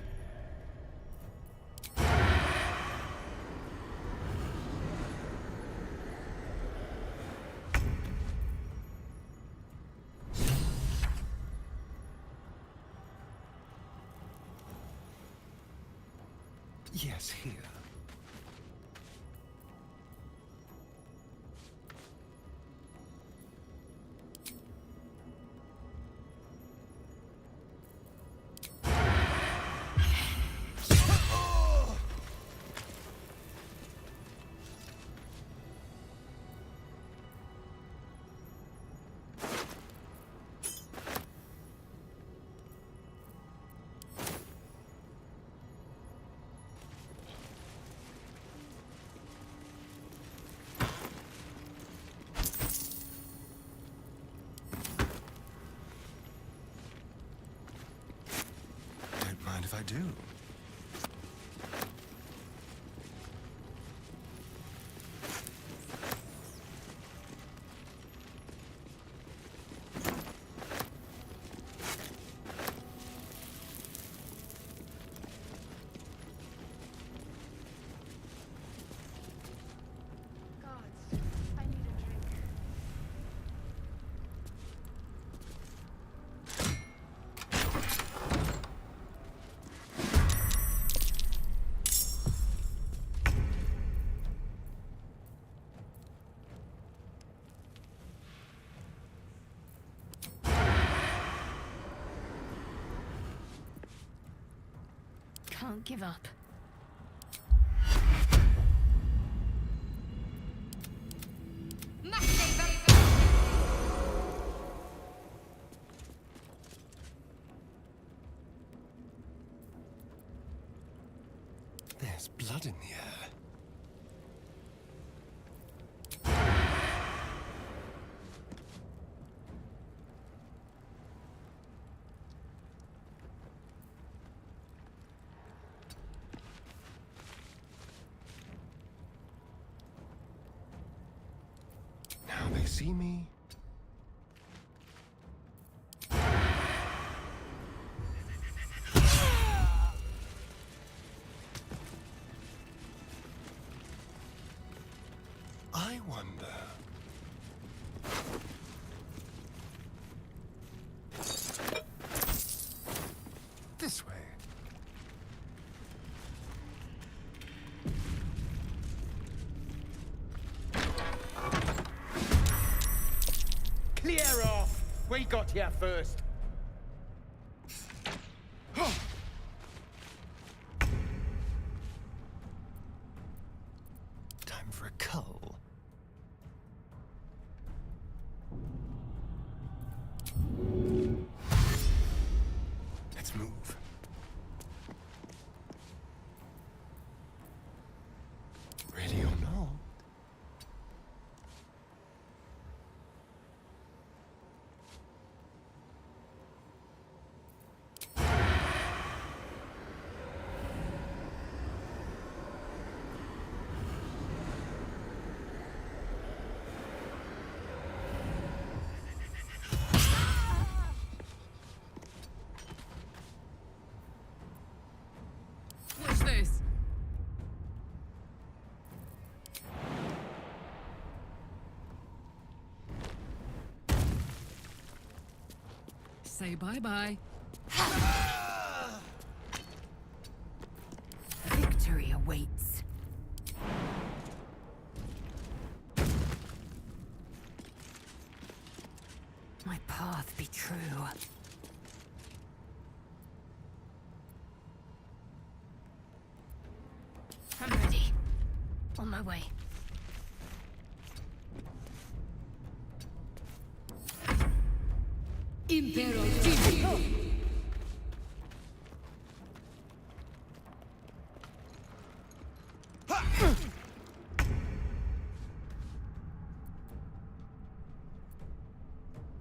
Yes, here. Don't mind if I do. Can't give up. There's blood in the air. Now they see me. I wonder. This way. Clear off! We got here first. Time for a cull. Let's move. Ready or not? What's this? Say bye-bye. Victory awaits. My path be true. my way. Impero Tibio.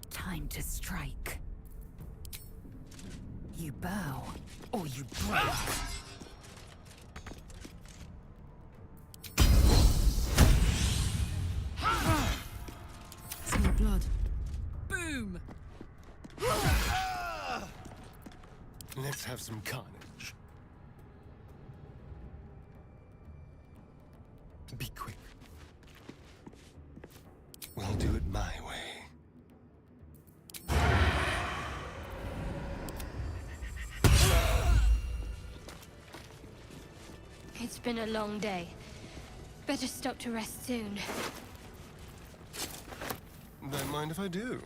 Time to strike. You bow, or you break. Smell blood. Boom! Let's have some carnage. Be quick. We'll do it my way. It's been a long day. Better stop to rest soon. Don't mind if I do.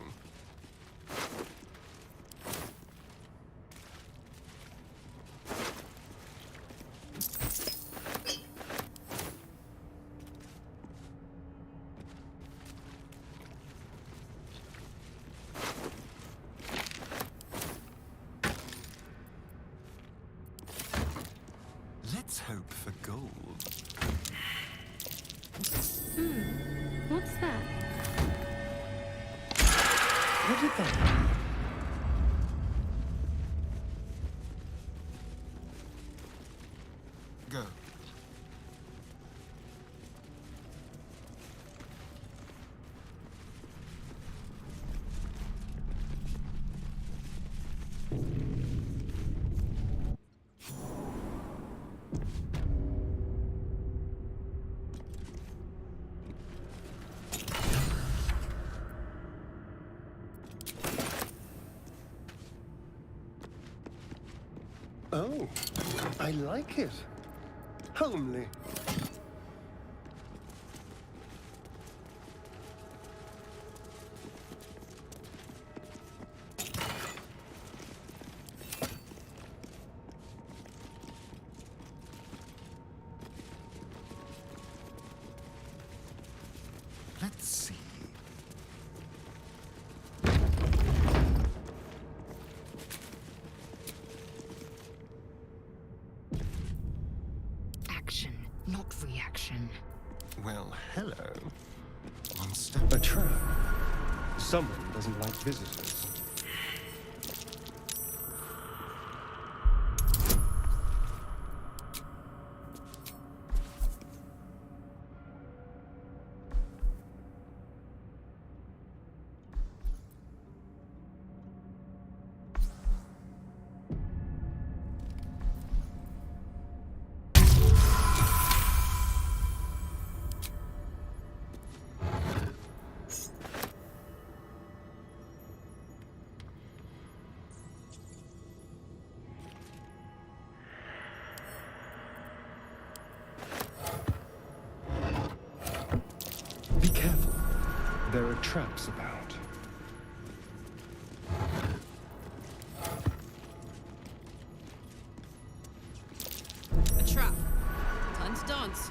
Let's hope for gold. What's that? What did that mean? Go. Oh, I like it. Homely. Let's see. Action, not reaction. Well, hello. One step a trap. Someone doesn't like visitors. Be careful. There are traps about. A trap. Time to dance.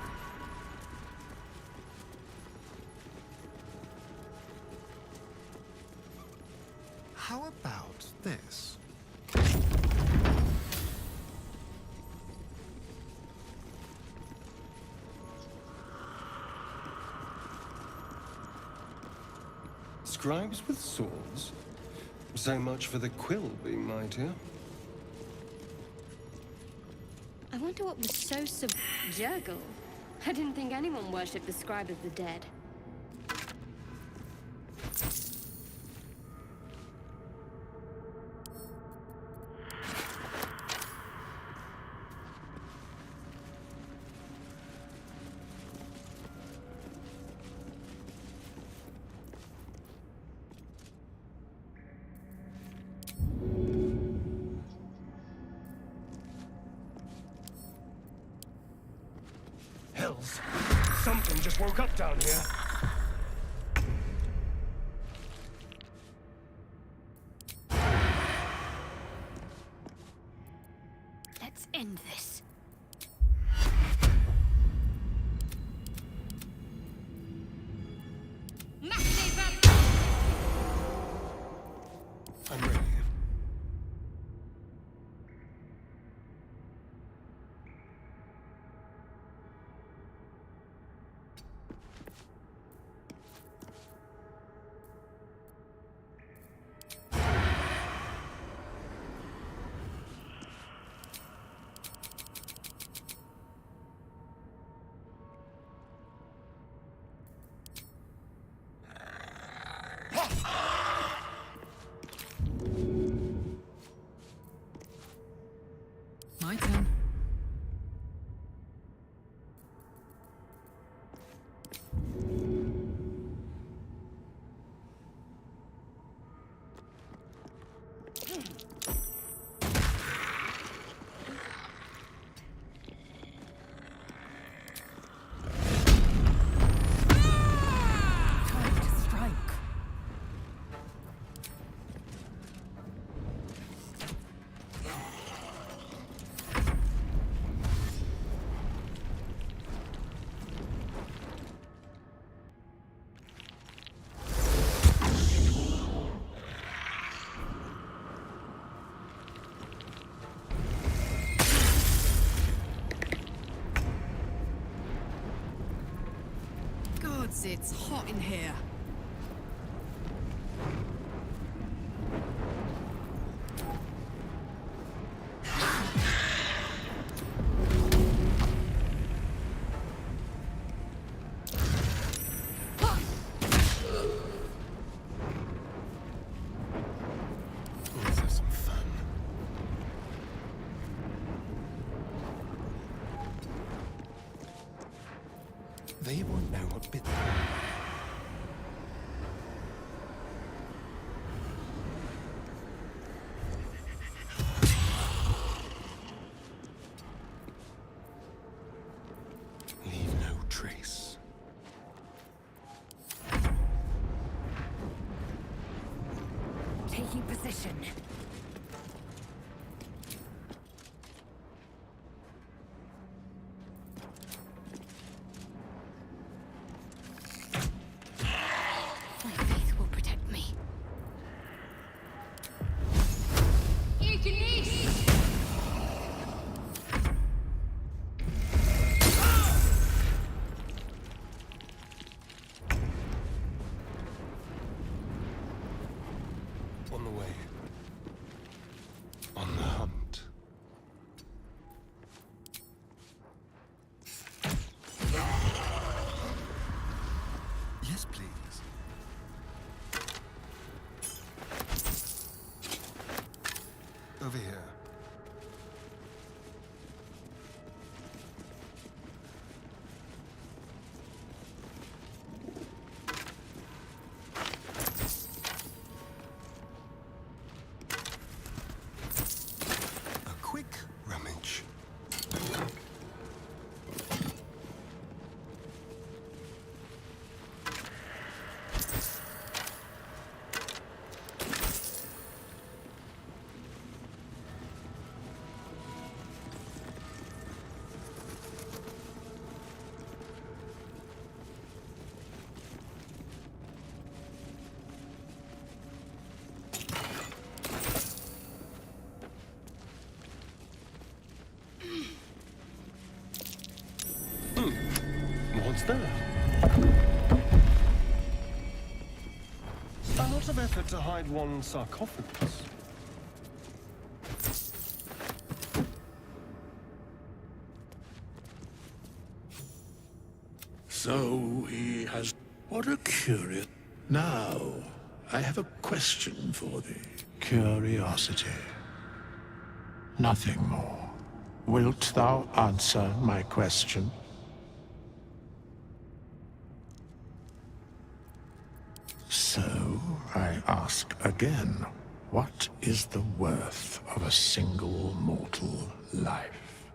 How about this? Scribes with swords? So much for the quill being mightier. I wonder what was so Jurgle. I didn't think anyone worshipped the scribe of the dead. Hells. Something just woke up down here. Let's end this. My turn. Gods, it's hot in here. Let's have some fun. They won't know what bit. Leave no trace. Taking position. My faith will protect me. On the way. On the hunt. Yes, please. Over here. A quick rummage. What's that? A lot of effort to hide one sarcophagus. So he has... What a curious... Now, I have a question for thee. Curiosity. Nothing more. Wilt thou answer my question? So, I ask again, what is the worth of a single mortal life?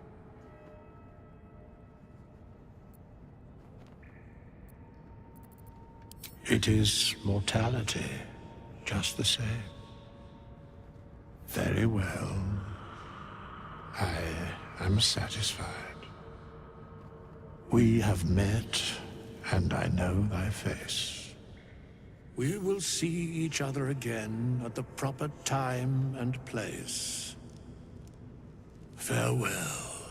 It is mortality, just the same. Very well. I am satisfied. We have met, and I know thy face. We will see each other again at the proper time and place. Farewell.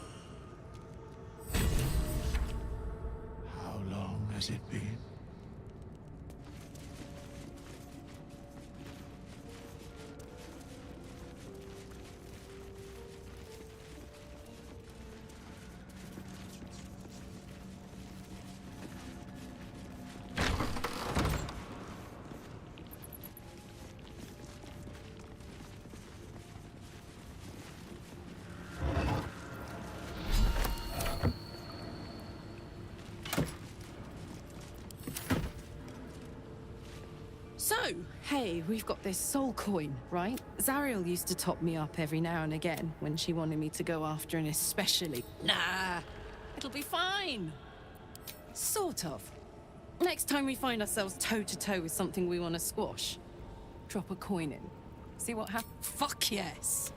How long has it been? hey, we've got this soul coin, right? Zariel used to top me up every now and again when she wanted me to go after an especially... Nah, it'll be fine. Sort of. Next time we find ourselves toe-to-toe with something we want to squash, drop a coin in. See what happens? Fuck yes.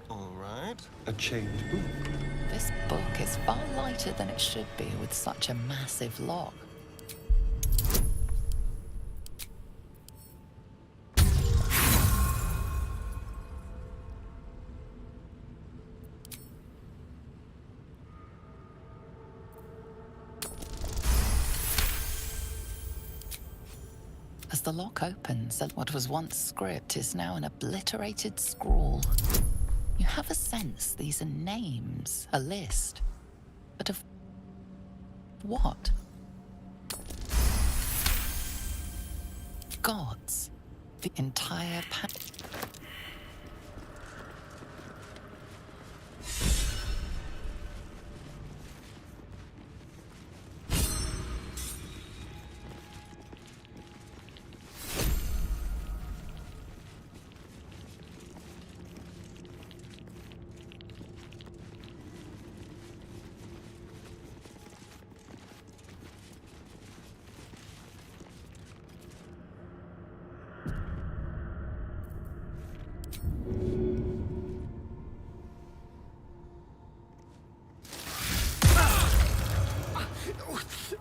All right. A chained book. This book is far lighter than it should be with such a massive lock. As the lock opens, what was once script is now an obliterated scrawl. You have a sense these are names, a list. But of what? Gods. The entire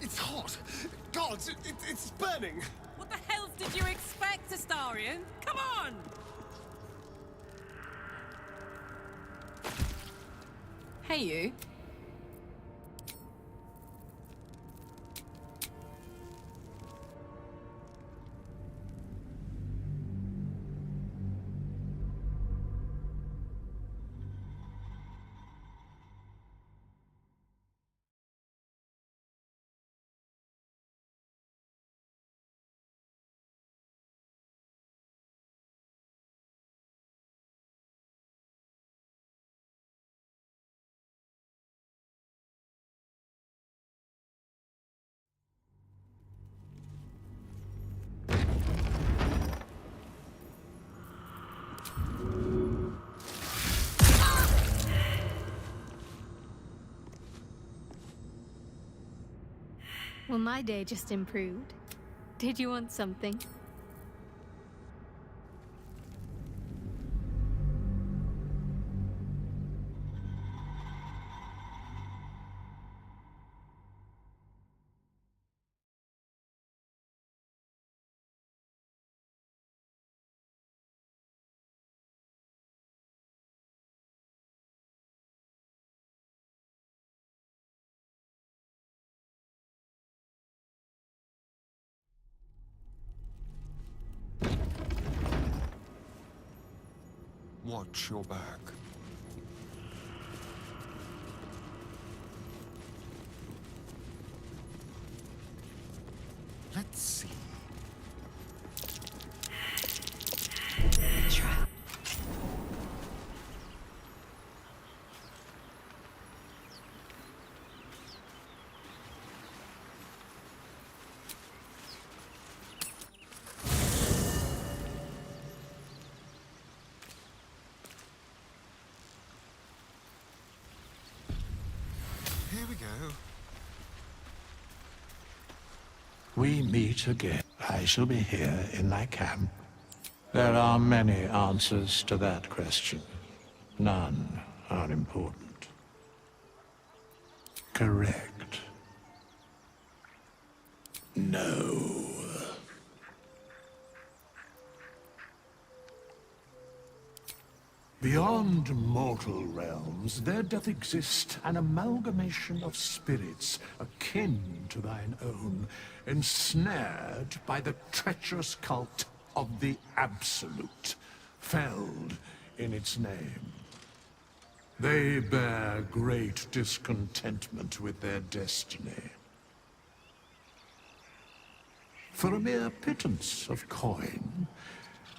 It's hot! Gods, it's burning! What the hell did you expect, Astarion? Come on! Hey, you. Well, my day just improved. Did you want something? Watch your back. Let's see. Trap. Here we go. We meet again. I shall be here in my camp. There are many answers to that question. None are important. Correct. No. Beyond mortal realms, there doth exist an amalgamation of spirits akin to thine own, ensnared by the treacherous cult of the Absolute, felled in its name. They bear great discontentment with their destiny. For a mere pittance of coin,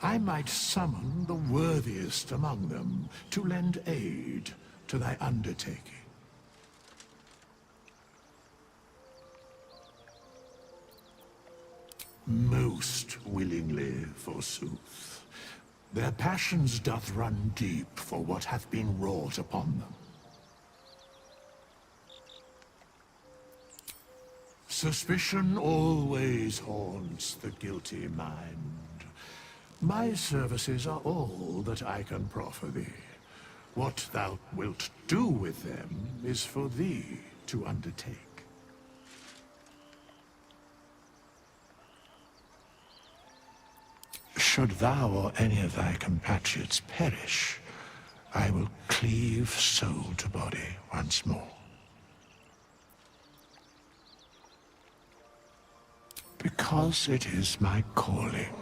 I might summon the worthiest among them to lend aid to thy undertaking. Most willingly, forsooth. Their passions doth run deep for what hath been wrought upon them. Suspicion always haunts the guilty mind. My services are all that I can proffer thee. What thou wilt do with them is for thee to undertake. Should thou or any of thy compatriots perish, I will cleave soul to body once more. Because it is my calling.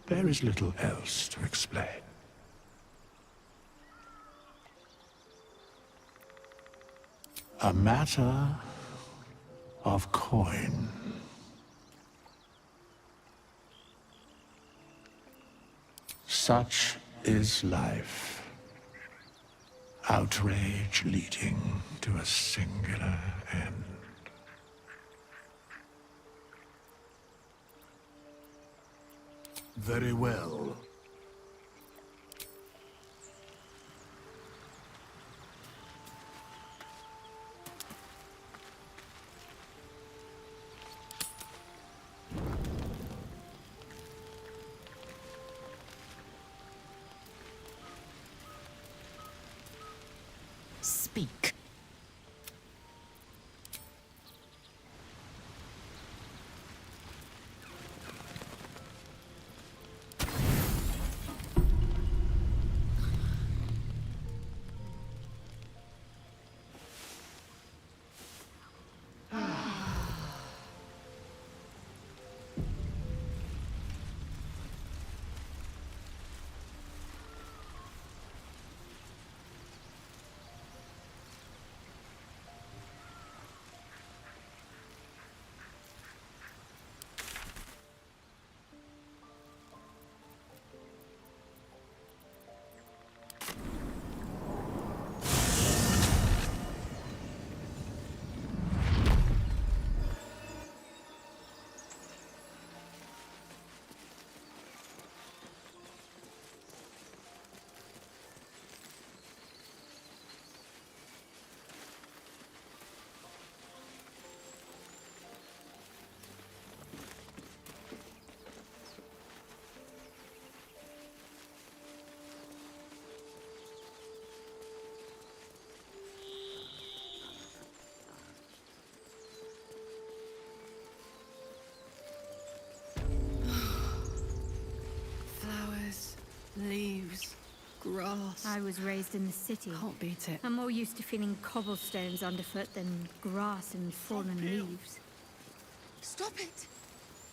There is little else to explain. A matter of coin. Such is life. Outrage leading to a singular end. Very well. Speak. Leaves, grass. I was raised in the city. Can't beat it. I'm more used to feeling cobblestones underfoot than grass and fallen leaves. Stop it!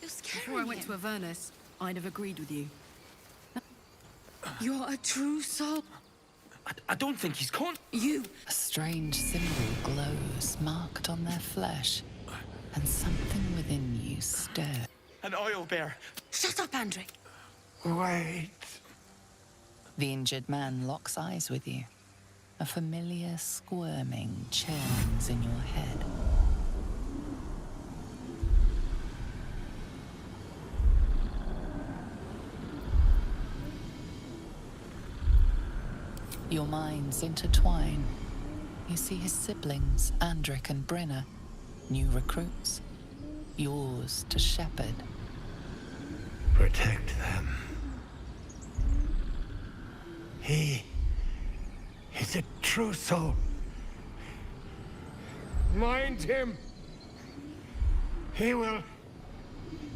You're scaring Before I went him. to Avernus, I'd have agreed with you. You're a true soul. I don't think he's con. You. A strange symbol glows, marked on their flesh, and something within you stirs. An oil bear. Shut up, Andric. Wait. The injured man locks eyes with you. A familiar squirming churns in your head. Your minds intertwine. You see his siblings, Andric and Brenna, new recruits, yours to shepherd. Protect them. He is a true soul. Mind him. He will.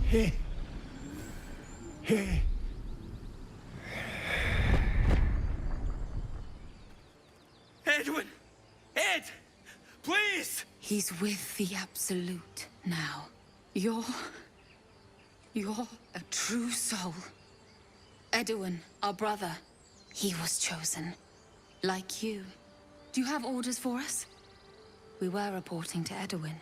He. Edwin! Ed! Please! He's with the Absolute now. You're a true soul. Edwin, our brother, he was chosen. Like you. Do you have orders for us? We were reporting to Edwin.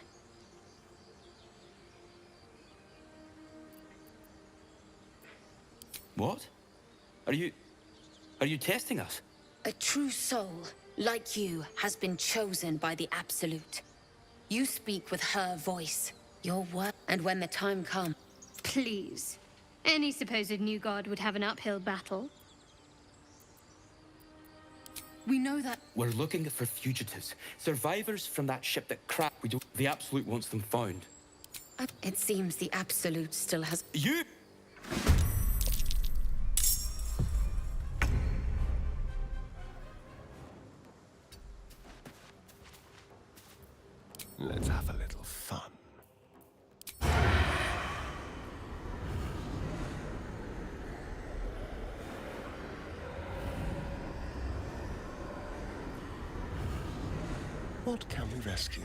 What? Are you testing us? A true soul, like you, has been chosen by the Absolute. You speak with her voice, your word, and when the time comes, Please. Any supposed new god would have an uphill battle. We know that. We're looking for fugitives. Survivors from that ship that crashed. The Absolute wants them found. It seems the Absolute still has... You... Let's have a little fun. What can we rescue?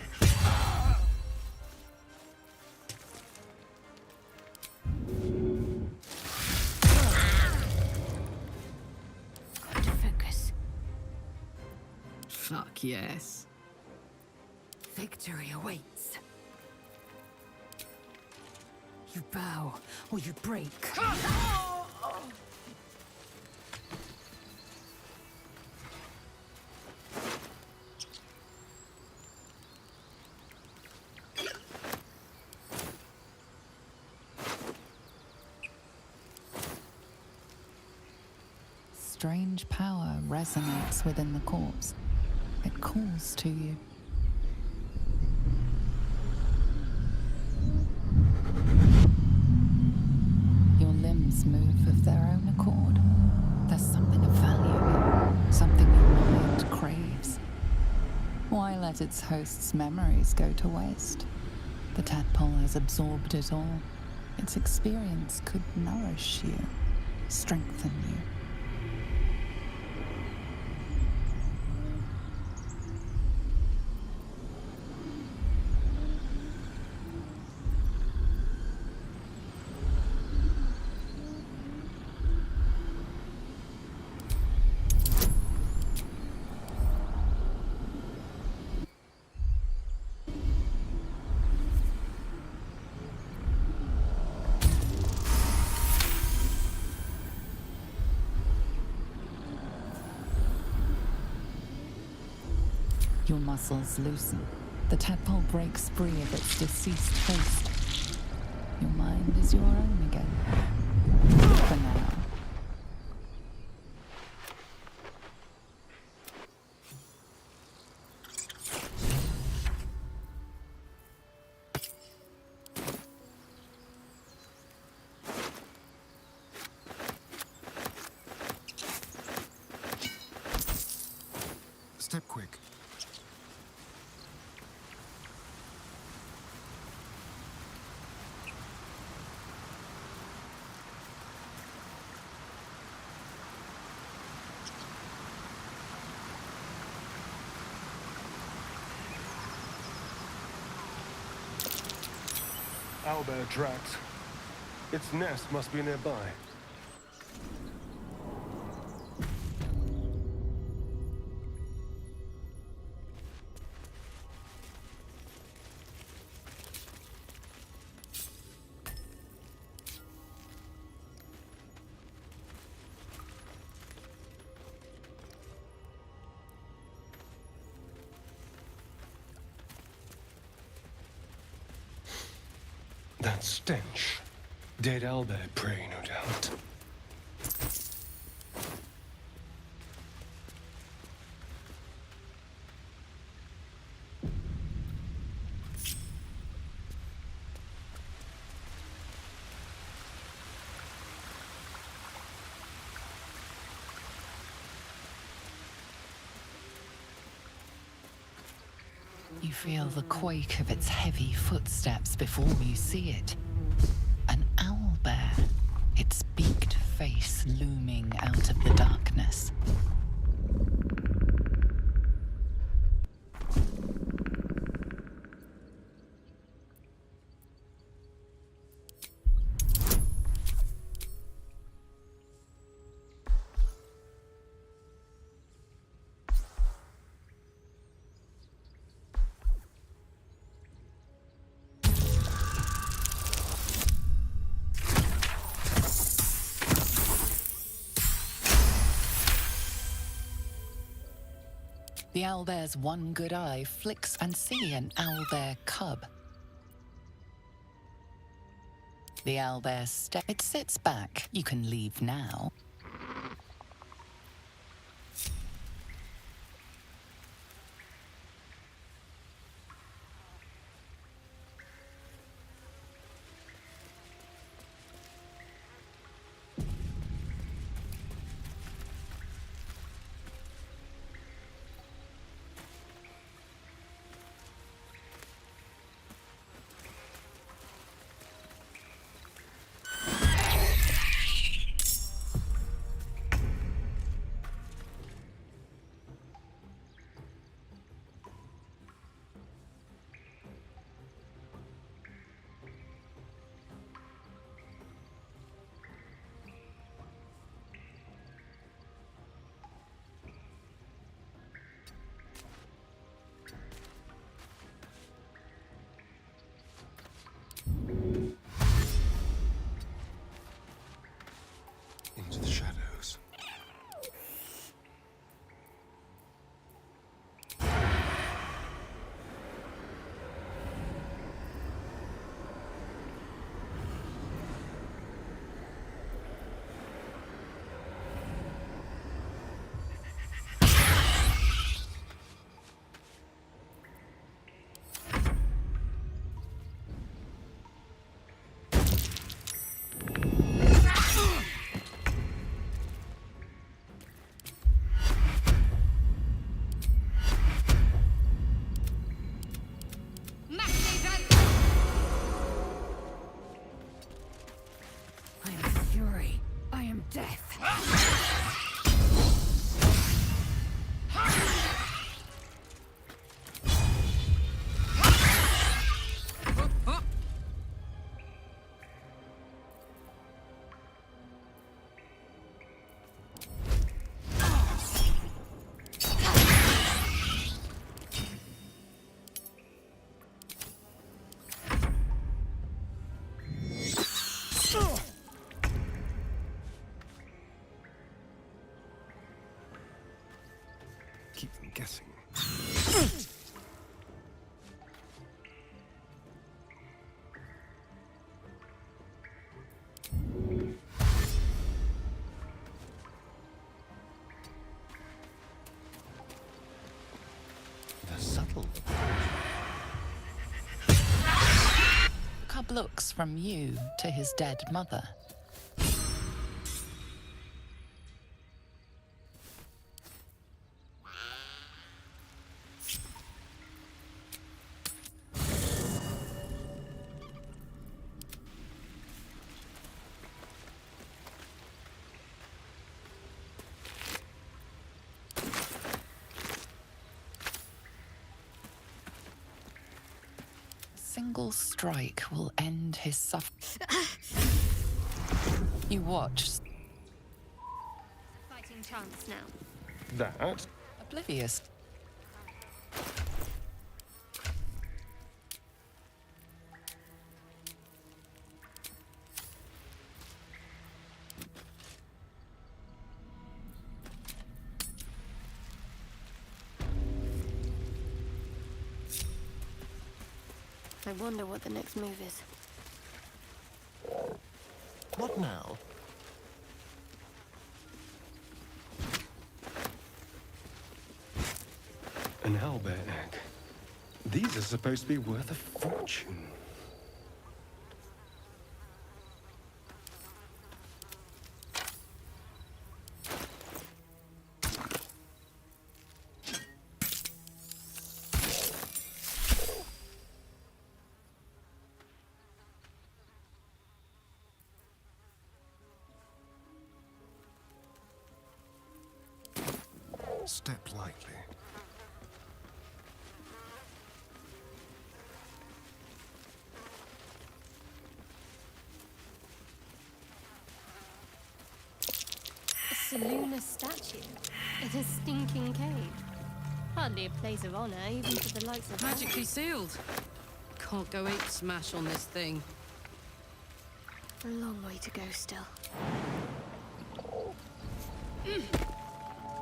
Got to focus. Fuck yes. Victory awaits. You bow or you break. Strange power resonates within the corpse. It calls to you. Your limbs move of their own accord. There's something of value, something your mind craves. Why let its host's memories go to waste? The tadpole has absorbed it all. Its experience could nourish you, strengthen you. Your muscles loosen. The tadpole breaks free of its deceased host. Your mind is your own again. For now. Step quick. Owlbear tracks. Its nest must be nearby. That stench. Dead owlbear prey, no doubt. You feel the quake of its heavy footsteps before you see it. An owlbear, its beaked face looming out of the darkness. The owlbear's one good eye flicks and see an owlbear cub. The owlbear it sits back. You can leave now. Into the shadows. I am fury. I am death. Keep them guessing. The subtle Cub looks from you to his dead mother. A single strike will end his suffering. You watch. Fighting chance now. that. Oblivious. I wonder what the next move is. What now? An owlbear egg. These are supposed to be worth a fortune. Step lightly. A Seluna statue in a stinking cave. Hardly a place of honor, even for the likes of Magically sealed. Can't go ape smash on this thing. A long way to go still.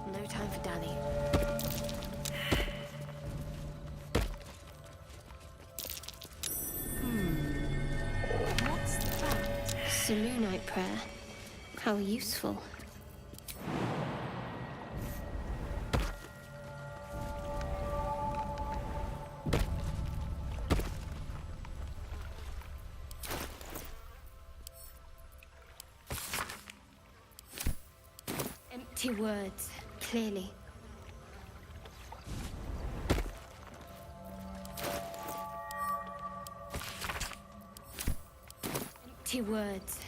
No time for dally. What's that? Selûnite prayer. How useful. Empty words, clearly. Empty words.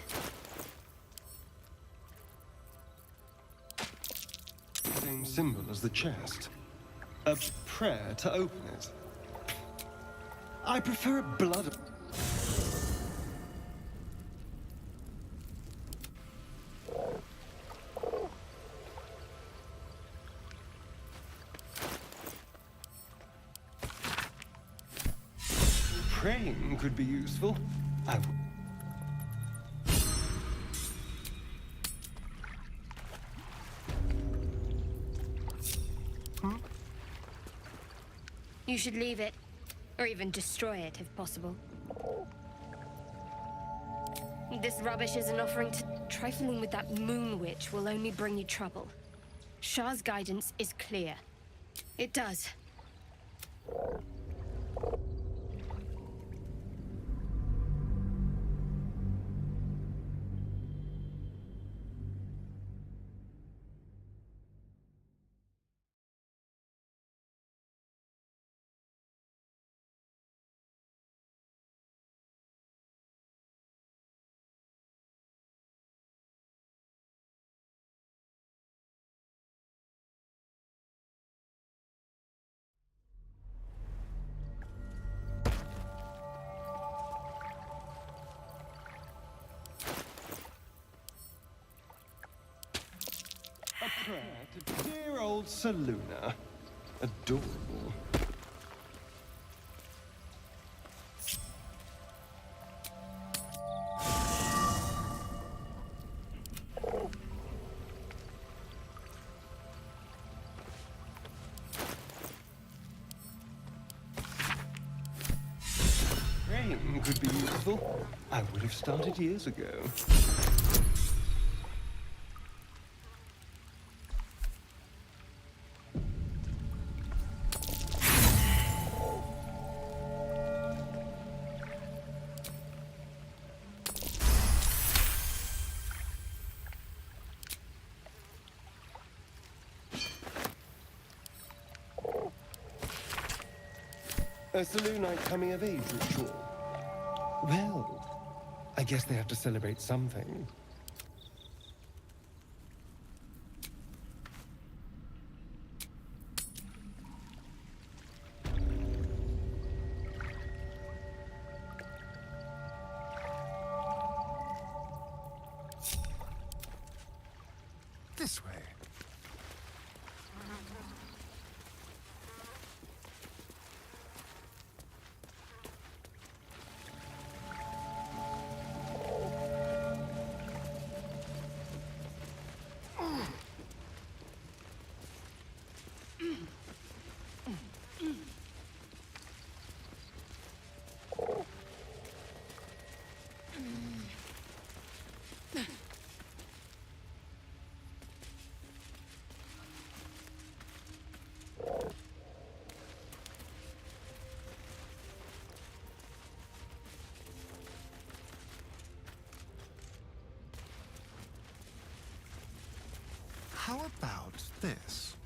Same symbol as the chest. A prayer to open it. I prefer a blood. Praying could be useful. I would. You should leave it, or even destroy it if possible. This rubbish is an offering to... Trifling with that moon witch will only bring you trouble. Shah's guidance is clear. It does. A prayer to dear old Selûna. Adorable. Praying could be useful. I would have started years ago. A Selûnite coming of age ritual. Well, I guess they have to celebrate something. This way. How about this?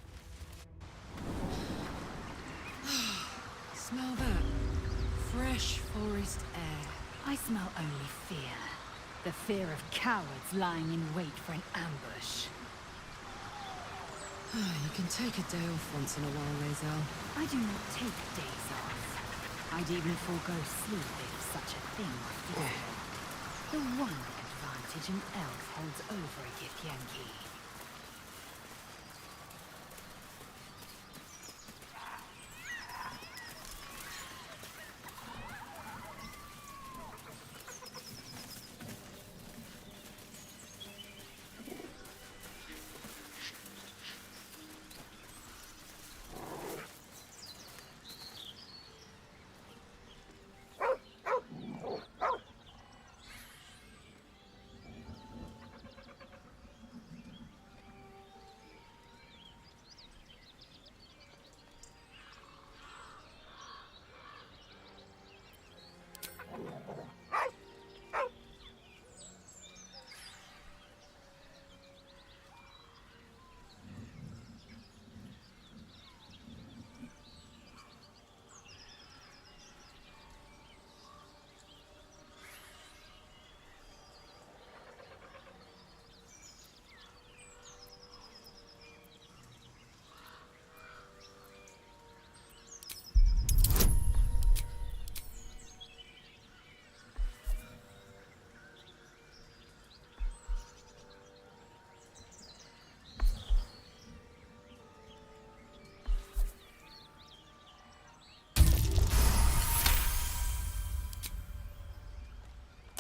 Smell that. Fresh forest air. I smell only fear. The fear of cowards lying in wait for an ambush. You can take a day off once in a while, Lae'zel. I do not take days off. I'd even forego sleep if such a thing were feasible. The one advantage an elf holds over a Githyanki.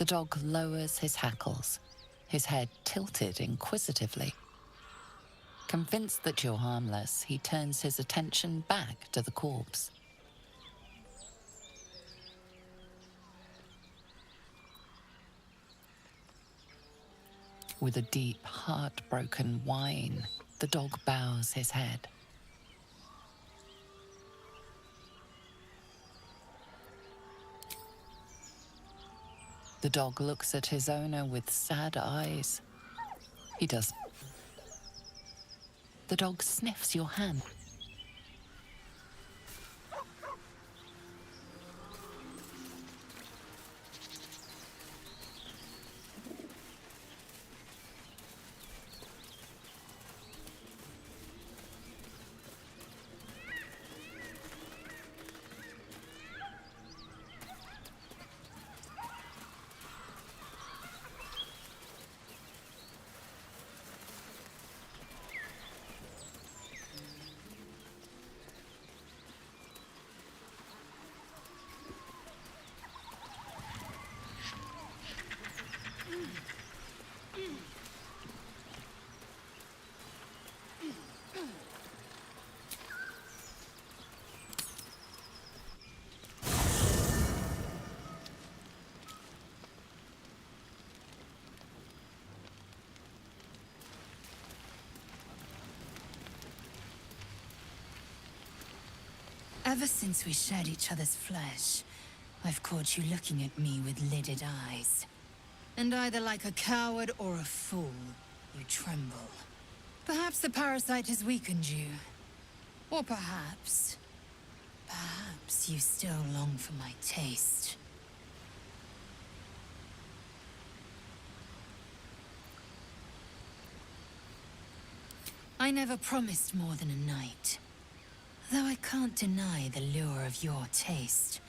The dog lowers his hackles, his head tilted inquisitively. Convinced that you're harmless, he turns his attention back to the corpse. With a deep, heartbroken whine, the dog bows his head. The dog looks at his owner with sad eyes. He does. The dog sniffs your hand. Ever since we shared each other's flesh, I've caught you looking at me with lidded eyes. And either like a coward or a fool, you tremble. Perhaps the parasite has weakened you. Or perhaps you still long for my taste. I never promised more than a night. Though I can't deny the lure of your taste.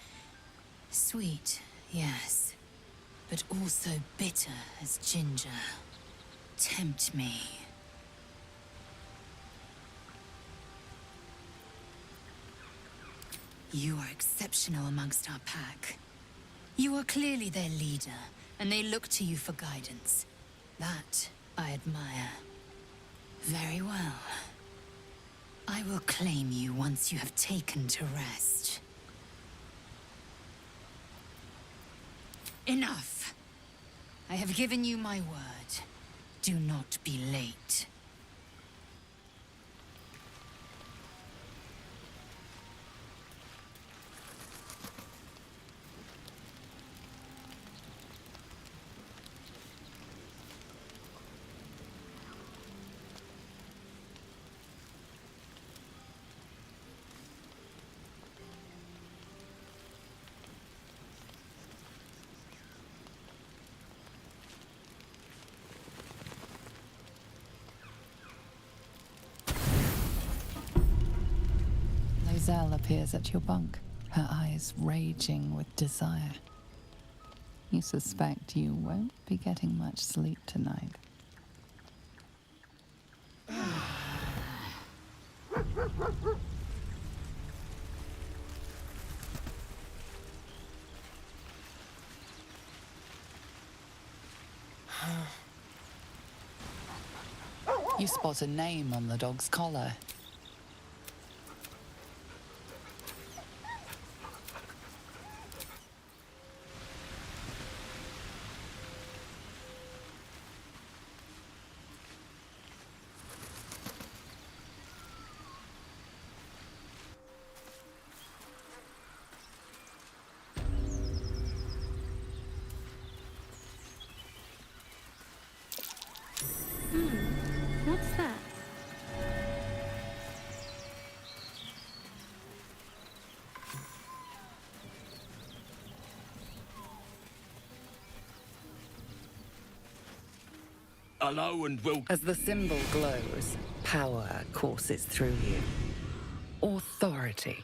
Sweet, yes, but also bitter as ginger. Tempt me. You are exceptional amongst our pack. You are clearly their leader, and they look to you for guidance. That I admire. Very well. I will claim you once you have taken to rest. Enough! I have given you my word. Do not be late. Zell appears at your bunk, her eyes raging with desire. You suspect you won't be getting much sleep tonight. You spot a name on the dog's collar. What's that? Hello and welcome. As the symbol glows, power courses through you. Authority.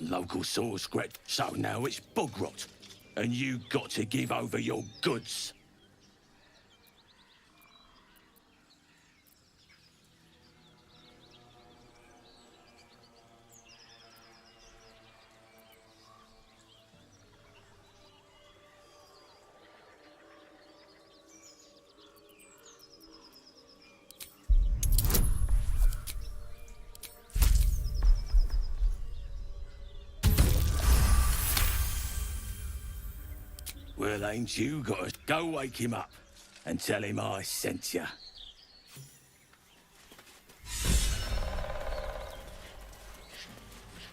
Local saw scratch. So now it's bog rot. And you got to give over your goods. Well, ain't you got to go wake him up and tell him I sent ya.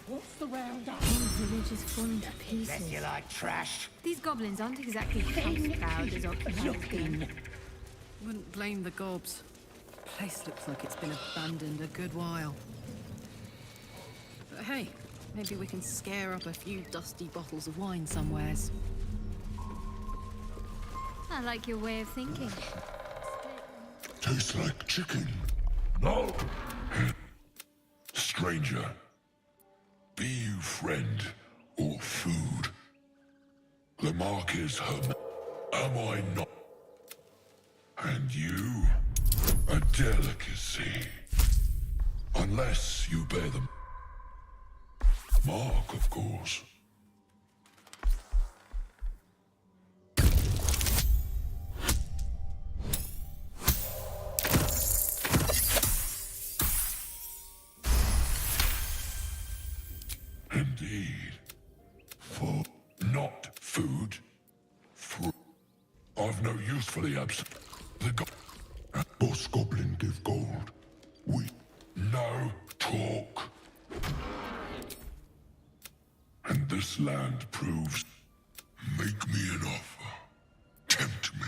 What's the round up? The village is falling to pieces. You like trash? These goblins aren't exactly house proud as occupiers go. Wouldn't blame the gobs. Place looks like it's been abandoned a good while. But hey, maybe we can scare up a few dusty bottles of wine somewheres. I like your way of thinking. Tastes like chicken. No. Stranger, be you friend or food, the mark is her. Am I not? And you, a delicacy. Unless you bear the mark, of course. Indeed. For not food. Fruit. I've no use for the absent. The boss goblin give gold. We no talk. And this land proves. Make me an offer. Tempt me.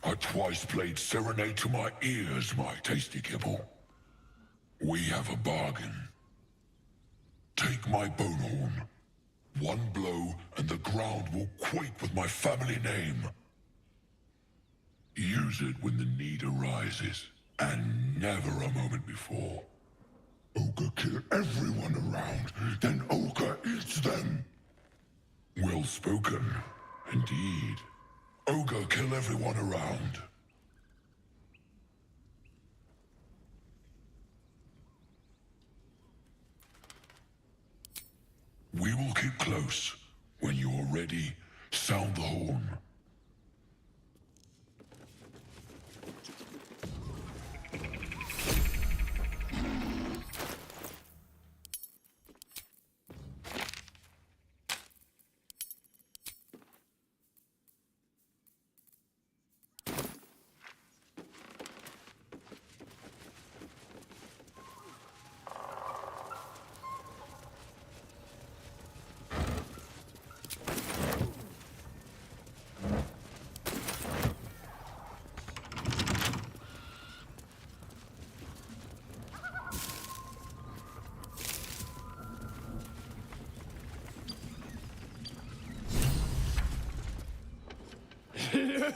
I twice played serenade to my ears, my tasty kibble. We have a bargain. Take my bone horn. One blow, and the ground will quake with my family name. Use it when the need arises, and never a moment before. Ogre kill everyone around, then Ogre eats them. Well spoken, indeed. Ogre kill everyone around. We will keep close. When you are ready, sound the horn.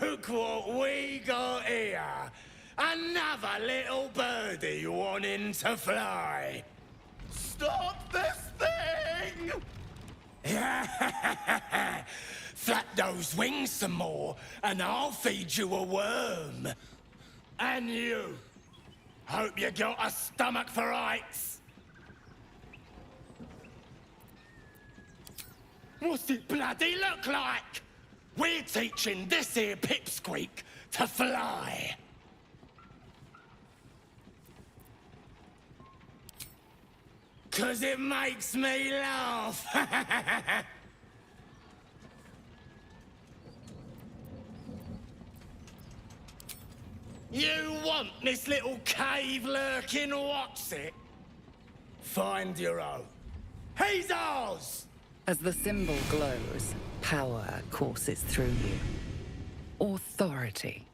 Look what we got here! Another little birdie wanting to fly! Stop this thing! Flap those wings some more, and I'll feed you a worm. And you! Hope you got a stomach for heights! What's it bloody look like? We're teaching this here pipsqueak to fly. 'Cause it makes me laugh. You want this little cave lurking, what's it? Find your own. He's ours! As the symbol glows, power courses through you. Authority.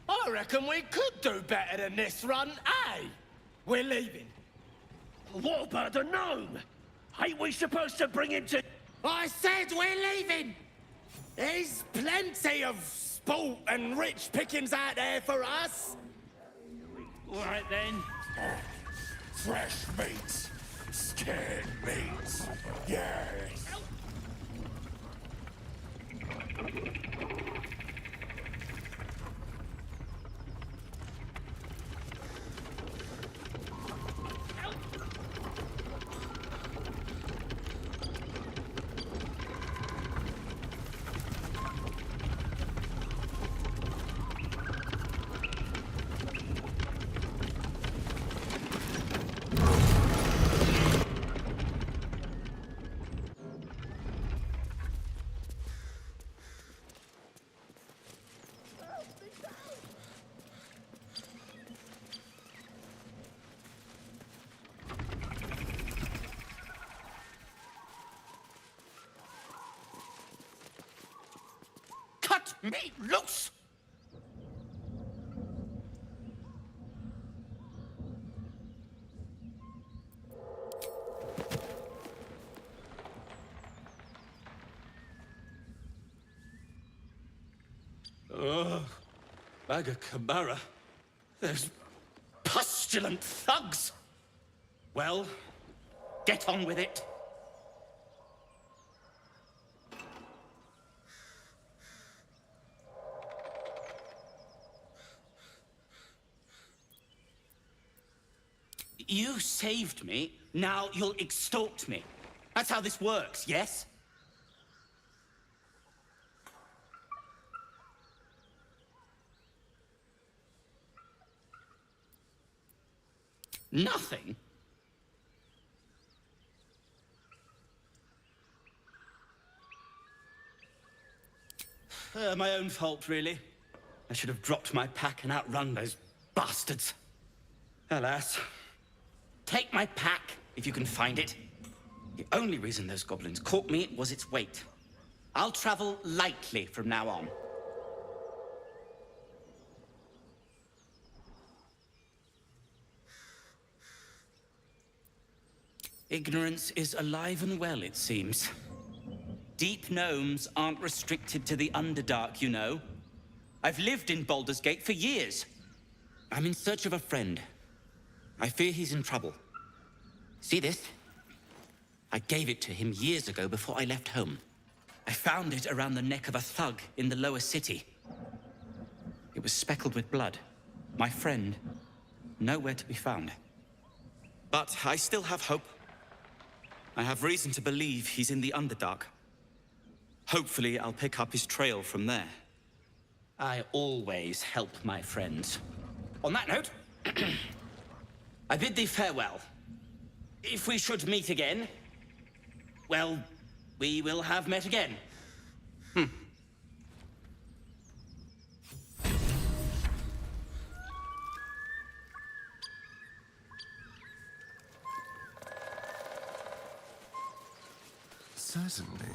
I reckon we could do better than this run, eh? We're leaving. Warbird a gnome! Ain't we supposed to bring him to... I said we're leaving! There's plenty of sport and rich pickings out there for us! All right, then. Fresh meat. Scared meat. Yes. Cut me loose! Oh, Bagakabara. There's Pustulant thugs! Well, get on with it. You saved me, now you'll extort me. That's how this works, yes? Nothing? My own fault, really. I should have dropped my pack and outrun those bastards. Alas. Take my pack, if you can find it. The only reason those goblins caught me was its weight. I'll travel lightly from now on. Ignorance is alive and well, it seems. Deep gnomes aren't restricted to the Underdark, you know. I've lived in Baldur's Gate for years. I'm in search of a friend. I fear he's in trouble. See this? I gave it to him years ago before I left home. I found it around the neck of a thug in the lower city. It was speckled with blood. My friend, nowhere to be found. But I still have hope. I have reason to believe he's in the Underdark. Hopefully, I'll pick up his trail from there. I always help my friends. On that note, I bid thee farewell. If we should meet again, well, we will have met again. Certainly.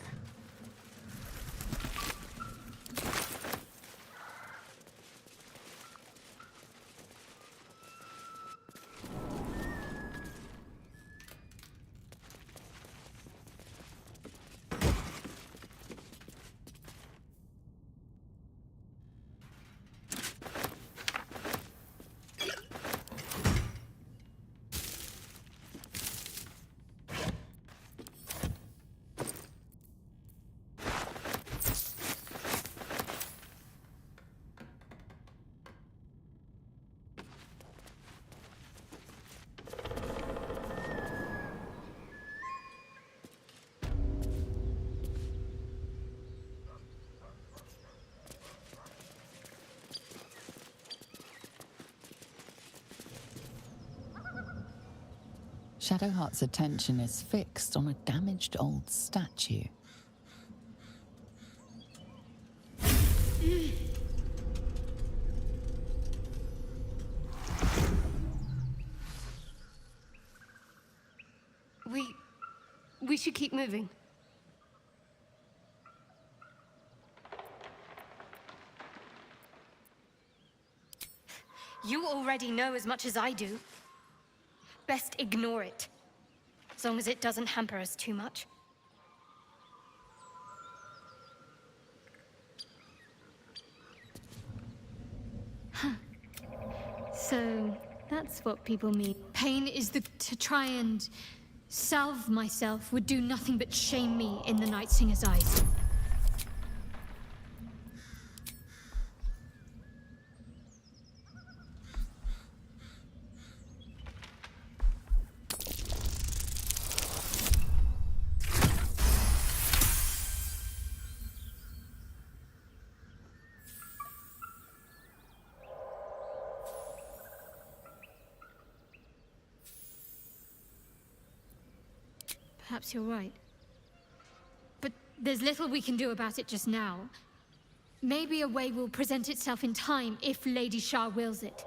Shadowheart's attention is fixed on a damaged old statue. We should keep moving. You already know as much as I do. Best ignore it. as long as it doesn't hamper us too much. Huh. So, that's what people mean. Pain is to try and salve myself would do nothing but shame me in the Night Singer's eyes. Perhaps you're right. But there's little we can do about it just now. Maybe a way will present itself in time if Lady Shah wills it.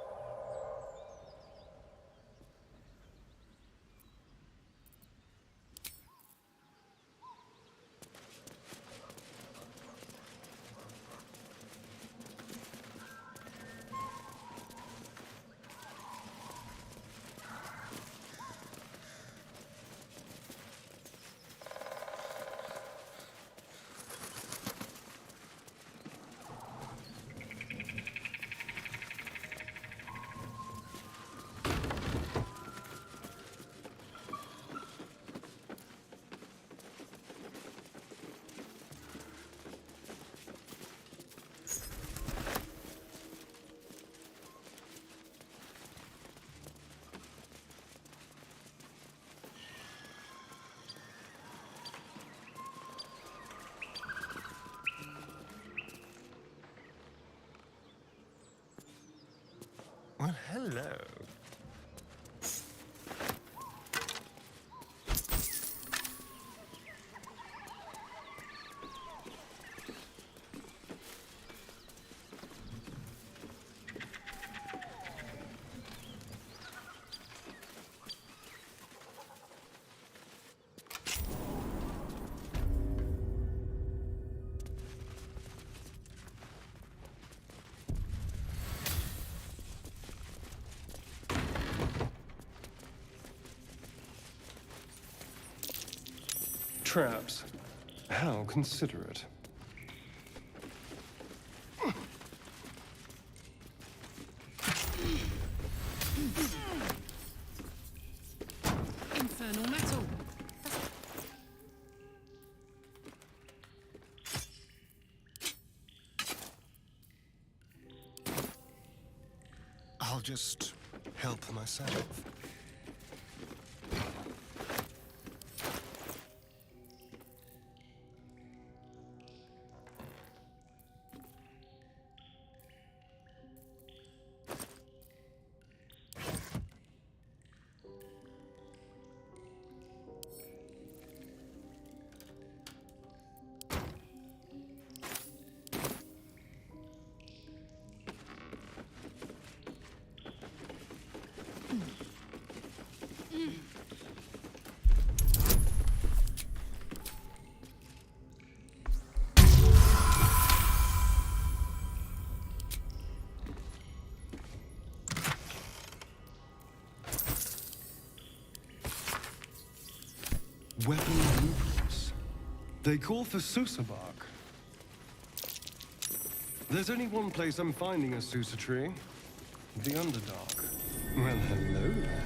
Well, hello. Traps. How considerate. Infernal metal. I'll just help myself. Weapon blueprints. They call for Susa bark. There's only one place I'm finding a Susa tree. The Underdark. Well, hello there.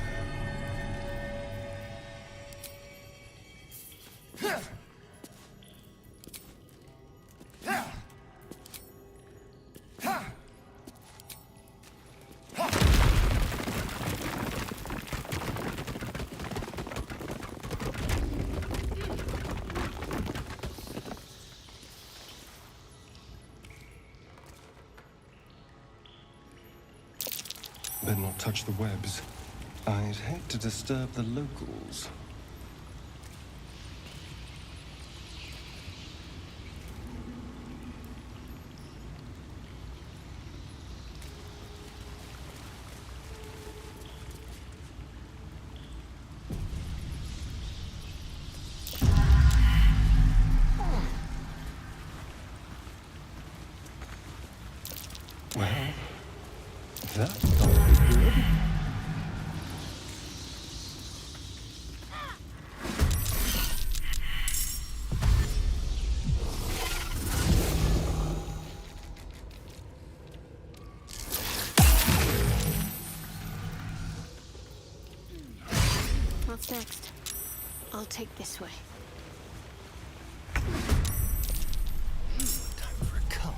Better not touch the webs. I'd hate to disturb the locals. Well, that thought was good. What's next? I'll take this way. Time for a cull.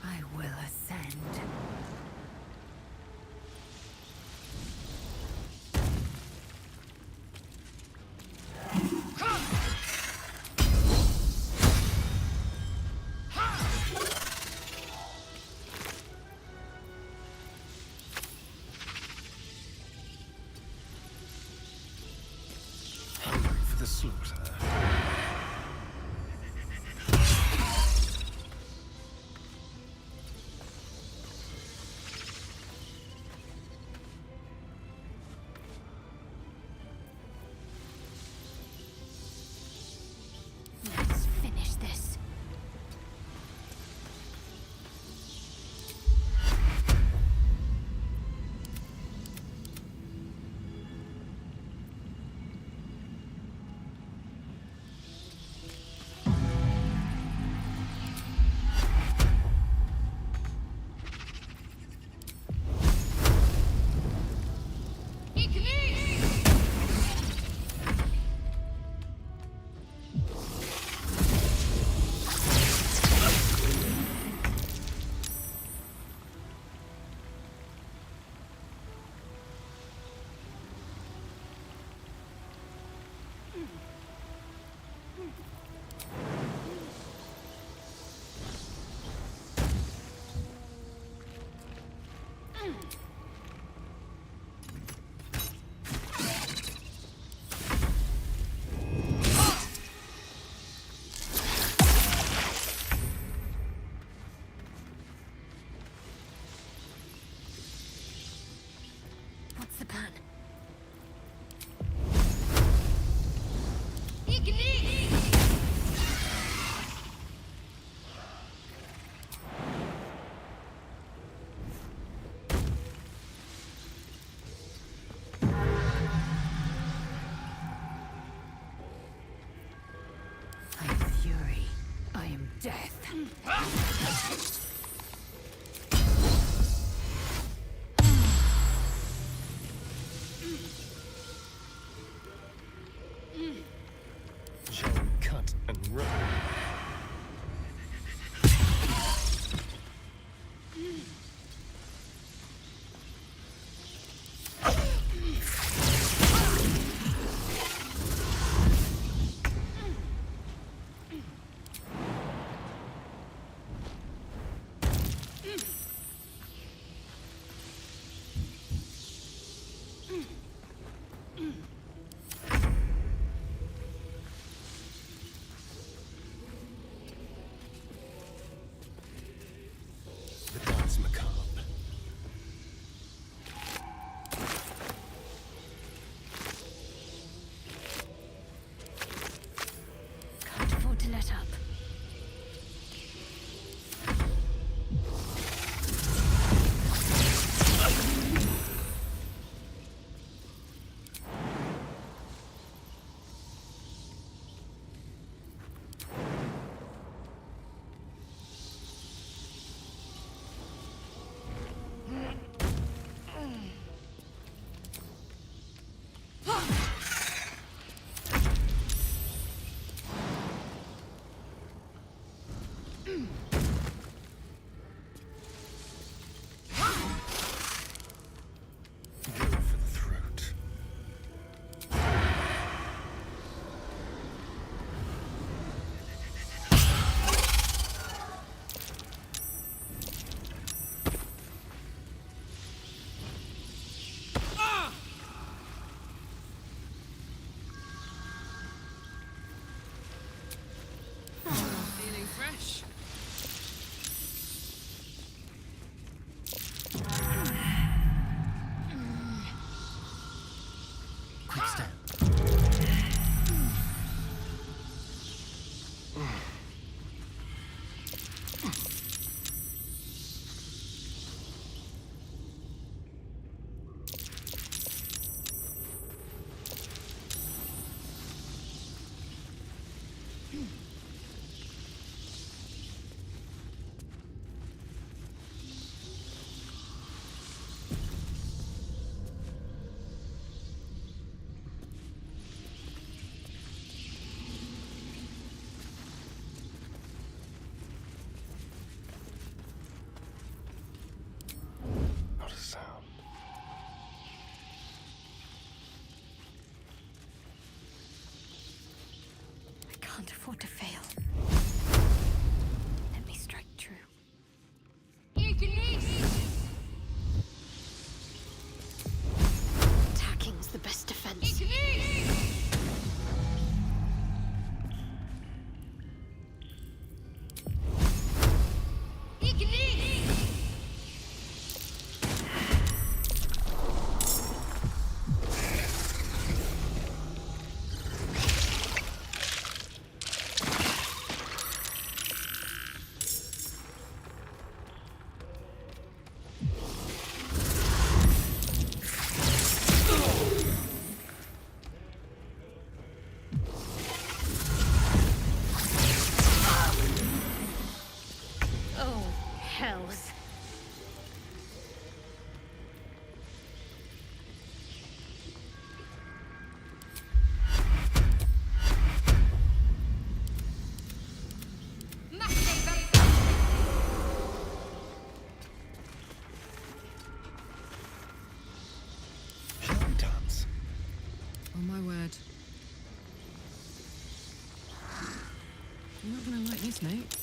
I will ascend. Hungry for the slaughter. Let's finish this. What's the plan? I'm fury. I am death. Shall we cut and run? can't afford to fail. Let me strike true. Attacking's the best defense. Hells. Dance. Oh my word. You're not gonna like this, mate.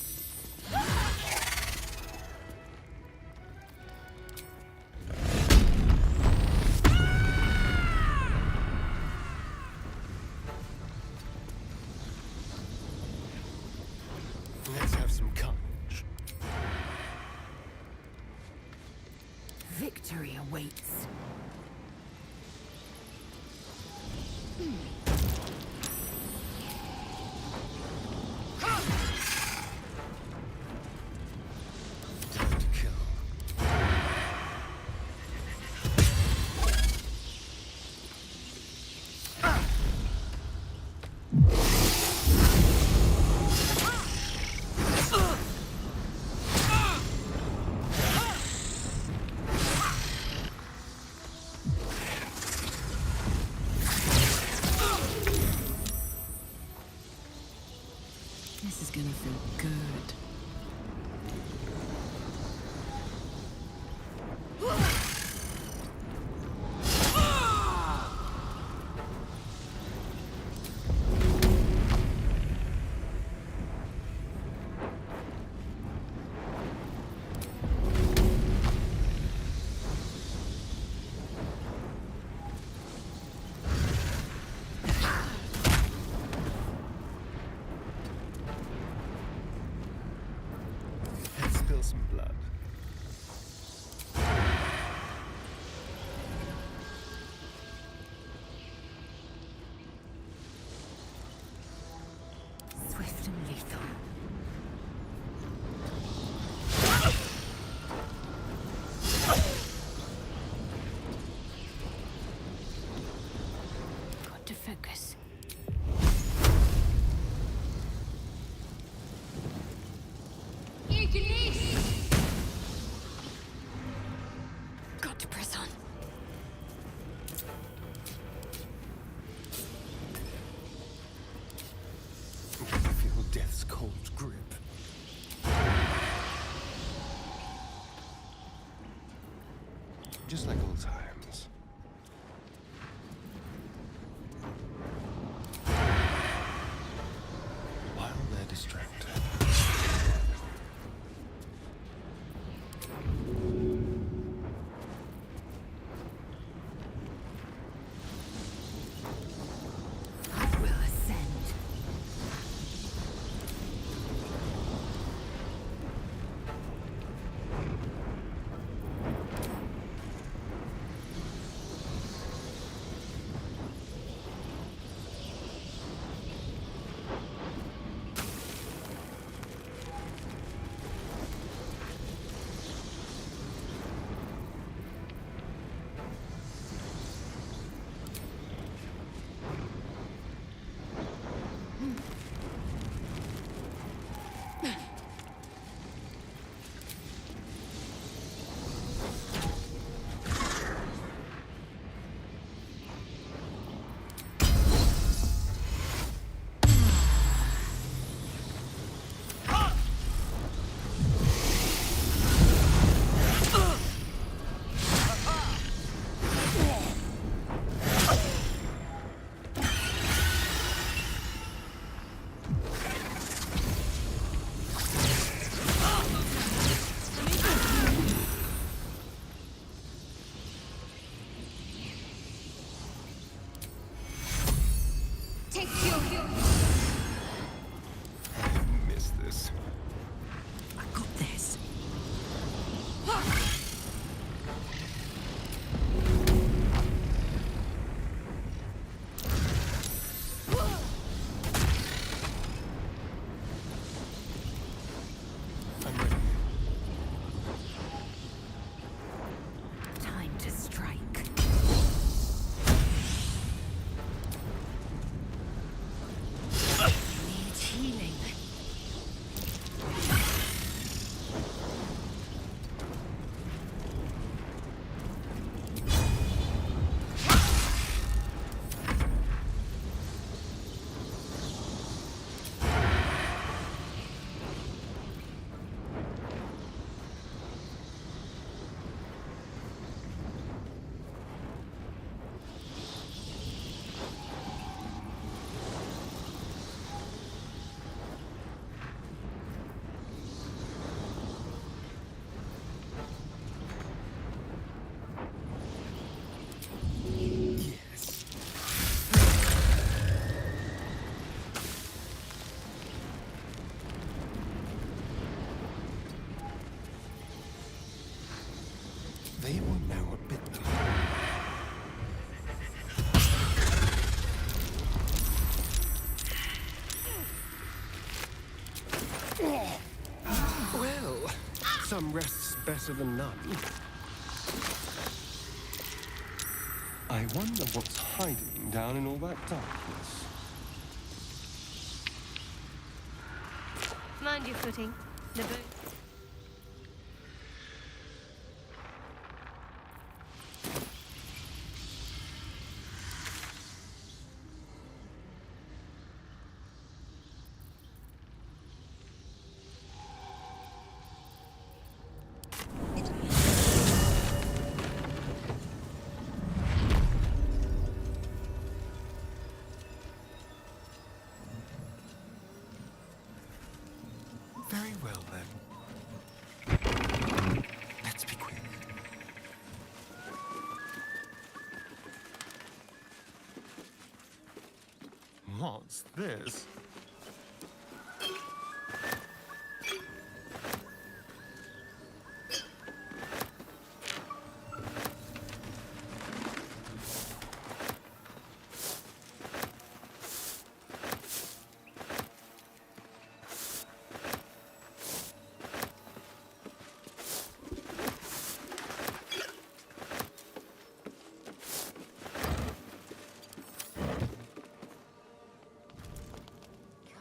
Let's have some courage. Victory awaits. Time to kill. This is gonna feel good. Let's spill some blood. Swift and lethal. Got to focus. Got to press on. Feel death's cold grip. Just like old times. While they're distracted. I will ascend. Take your... I miss this. I got this. I'm ready. Time to strike. Needs healing. They will know what bit them. Well, some rest's better than none. I wonder what's hiding down in all that darkness. Mind your footing. The boat. Very well, then. Let's be quick. What's this?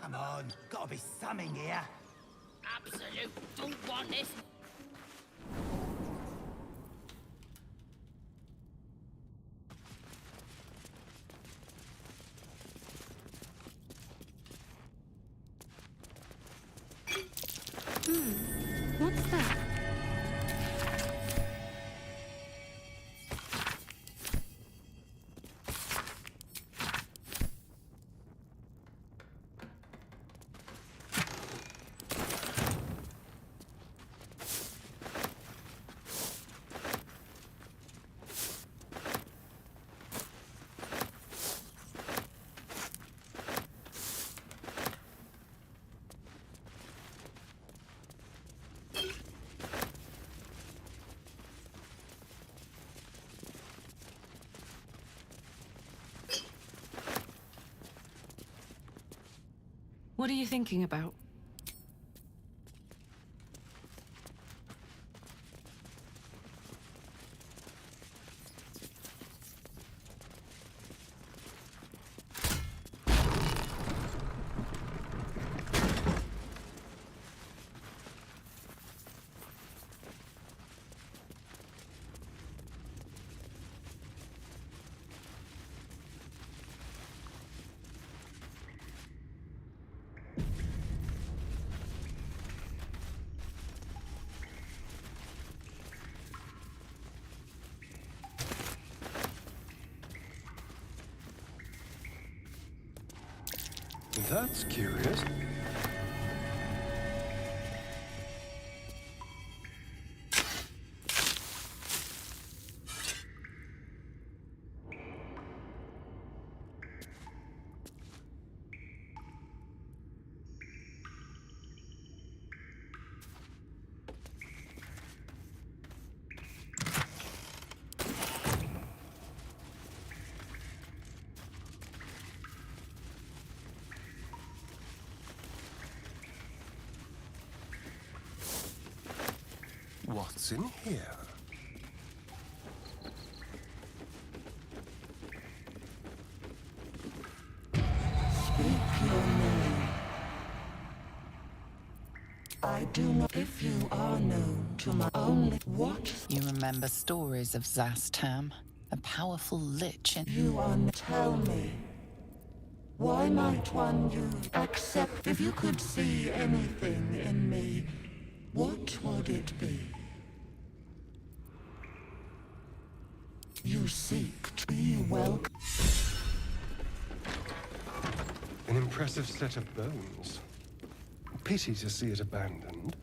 Come on, gotta be something here. Absolute don't want this. What's that? What are you thinking about? That's curious. What's in here? I do not if you are known to my only what You remember stories of Zastam, a powerful lich in... you are. Tell me, why might one you accept if you could see anything in me? What would it be? You seek to be welcome. An impressive set of bones. Pity to see it abandoned.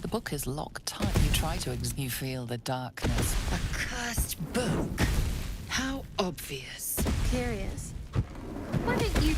The book is locked tight. You try to you feel the darkness. A cursed book. How obvious. Curious. Why don't you...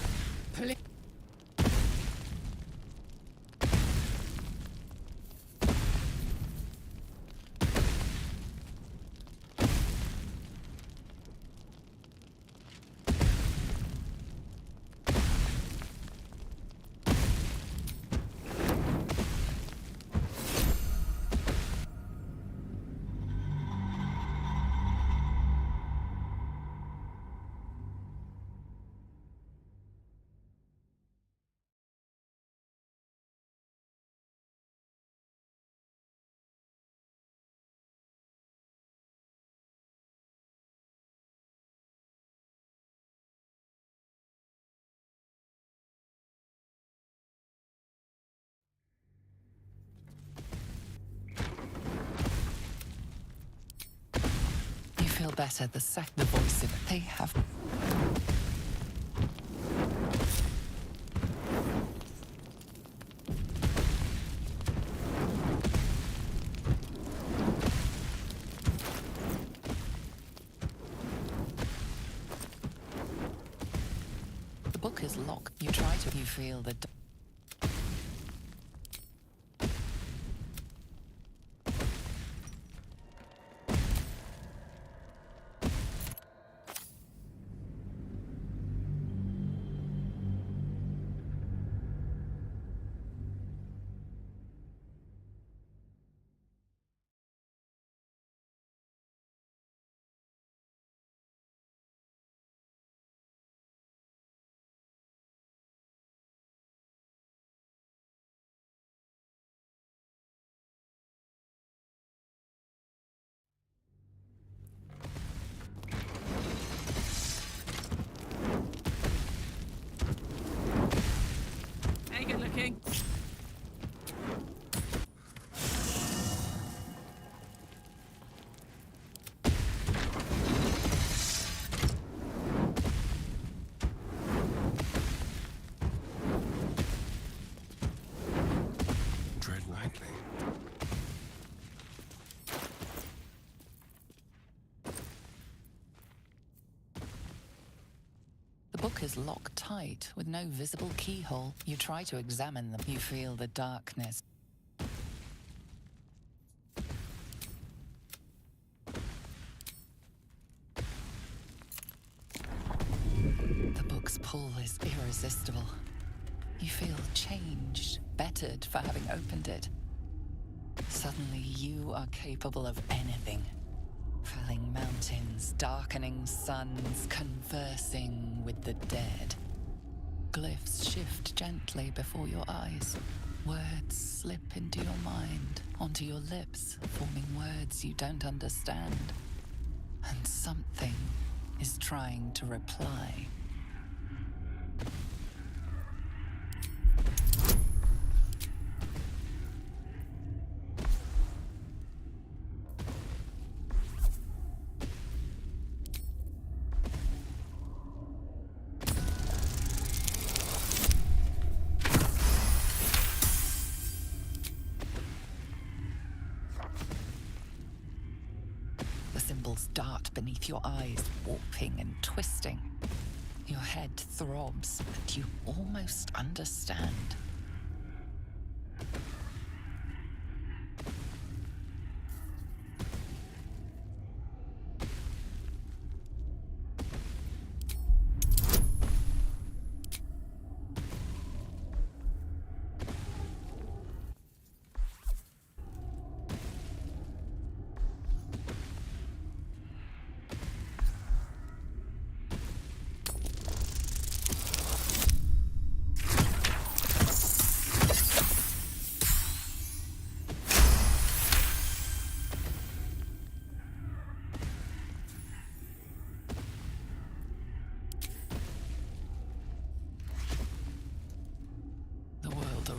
You feel better the voice of it. They have... The book is locked. You try to... You feel the... Hey, good looking. Tread lightly. The book is locked tight with no visible keyhole. You try to examine them. You feel the darkness. The book's pull is irresistible. You feel changed, bettered for having opened it. Suddenly, you are capable of anything. Felling mountains, darkening suns, conversing with the dead. Glyphs shift gently before your eyes. Words slip into your mind, onto your lips, forming words you don't understand. And something is trying to reply. Dart beneath your eyes, warping and twisting. Your head throbs, but you almost understand.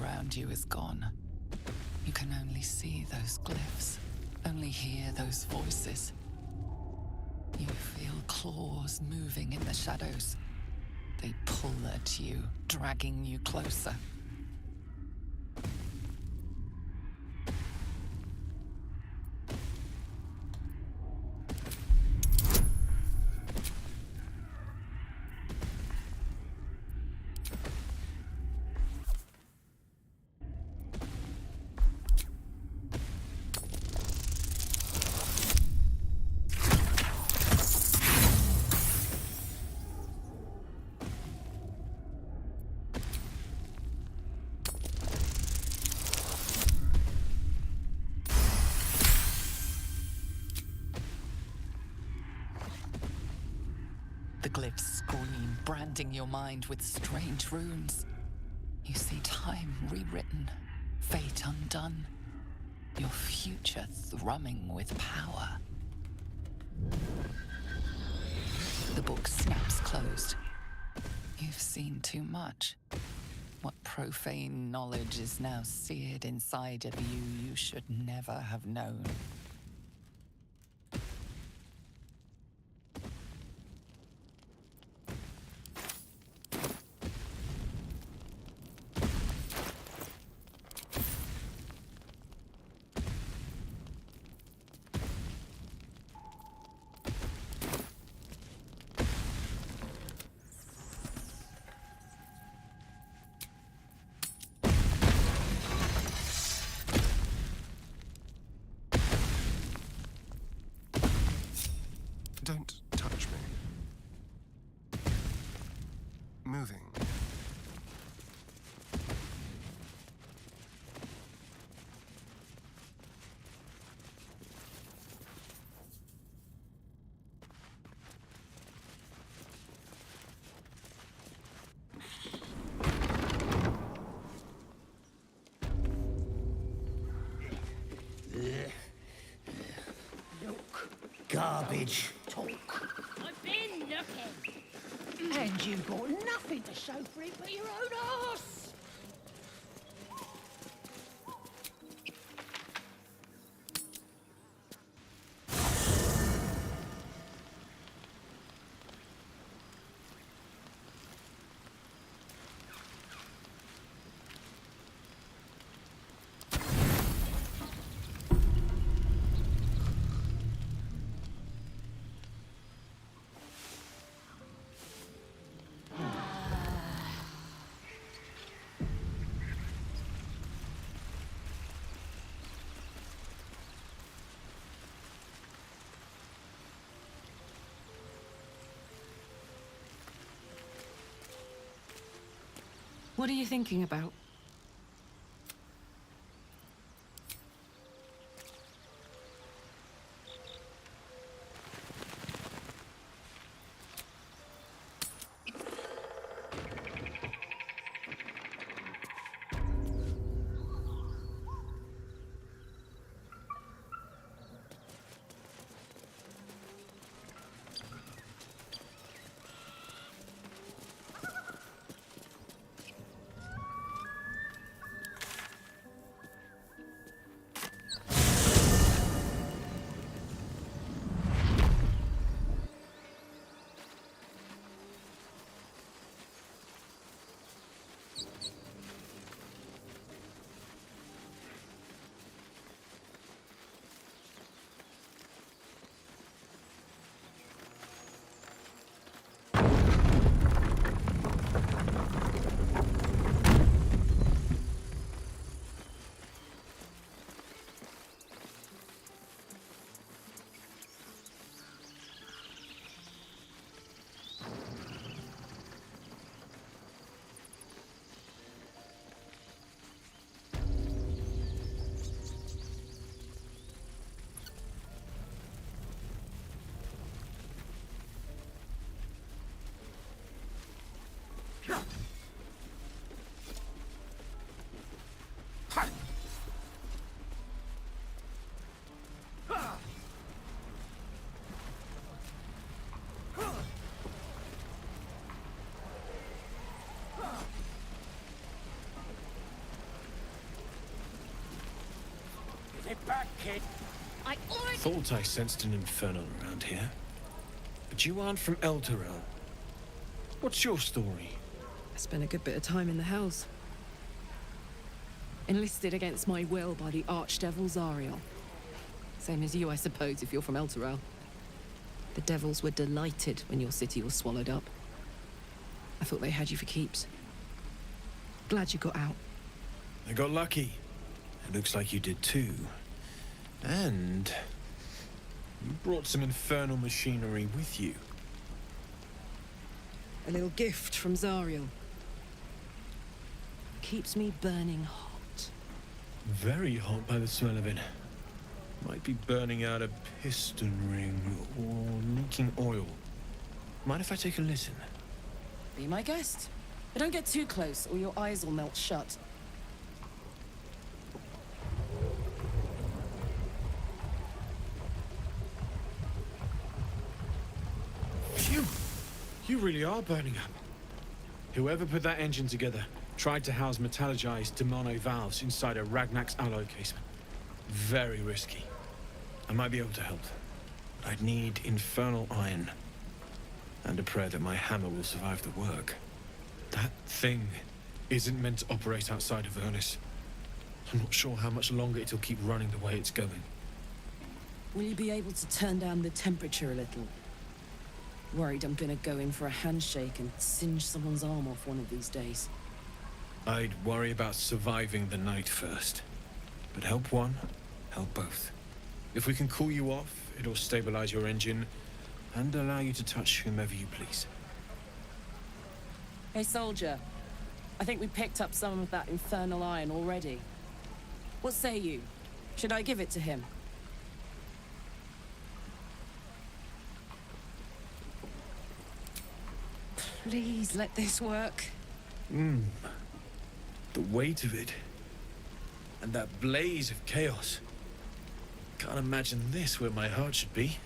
Around you is gone. You can only see those glyphs, only hear those voices. You feel claws moving in the shadows. They pull at you, dragging you closer. The glyphs scream, branding your mind with strange runes. You see time rewritten, fate undone, your future thrumming with power. The book snaps closed. You've seen too much. What profane knowledge is now seared inside of you should never have known. Don't touch me. Moving. Garbage. I've been looking. And you've got nothing to show for it but your own arse. What are you thinking about? Get back, kid. I already... Thought I sensed an infernal around here. But you aren't from Elturel. What's your story? I spent a good bit of time in the Hells. Enlisted against my will by the Archdevil Zariel. Same as you, I suppose, if you're from Elturel. The devils were delighted when your city was swallowed up. I thought they had you for keeps. Glad you got out. I got lucky. It looks like you did too. And you brought some infernal machinery with you. A little gift from Zariel. Keeps me burning hot. Very hot by the smell of it. Might be burning out a piston ring or leaking oil. Mind if I take a listen? Be my guest. But don't get too close or your eyes will melt shut. Phew! You really are burning up. Whoever put that engine together tried to house metallogized Demono valves inside a Ragnak's alloy casement. Very risky. I might be able to help. But I'd need infernal iron. And a prayer that my hammer will survive the work. That thing isn't meant to operate outside of Vernus. I'm not sure how much longer it'll keep running the way it's going. Will you be able to turn down the temperature a little? Worried I'm gonna go in for a handshake and singe someone's arm off one of these days. I'd worry about surviving the night first. But help one, help both. If we can cool you off, it'll stabilize your engine and allow you to touch whomever you please. Hey, soldier. I think we picked up some of that infernal iron already. What say you? Should I give it to him? Please let this work. The weight of it. And that blaze of chaos. Can't imagine this where my heart should be.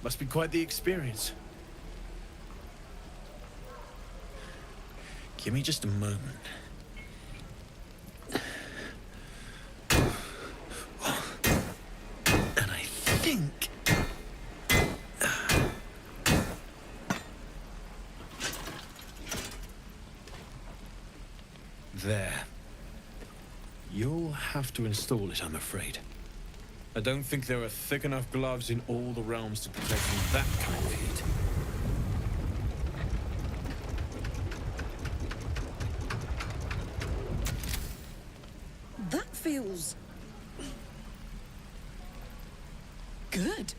Must be quite the experience. Give me just a moment. And I think... There. You'll have to install it, I'm afraid. I don't think there are thick enough gloves in all the realms to protect from that kind of heat. That feels... good.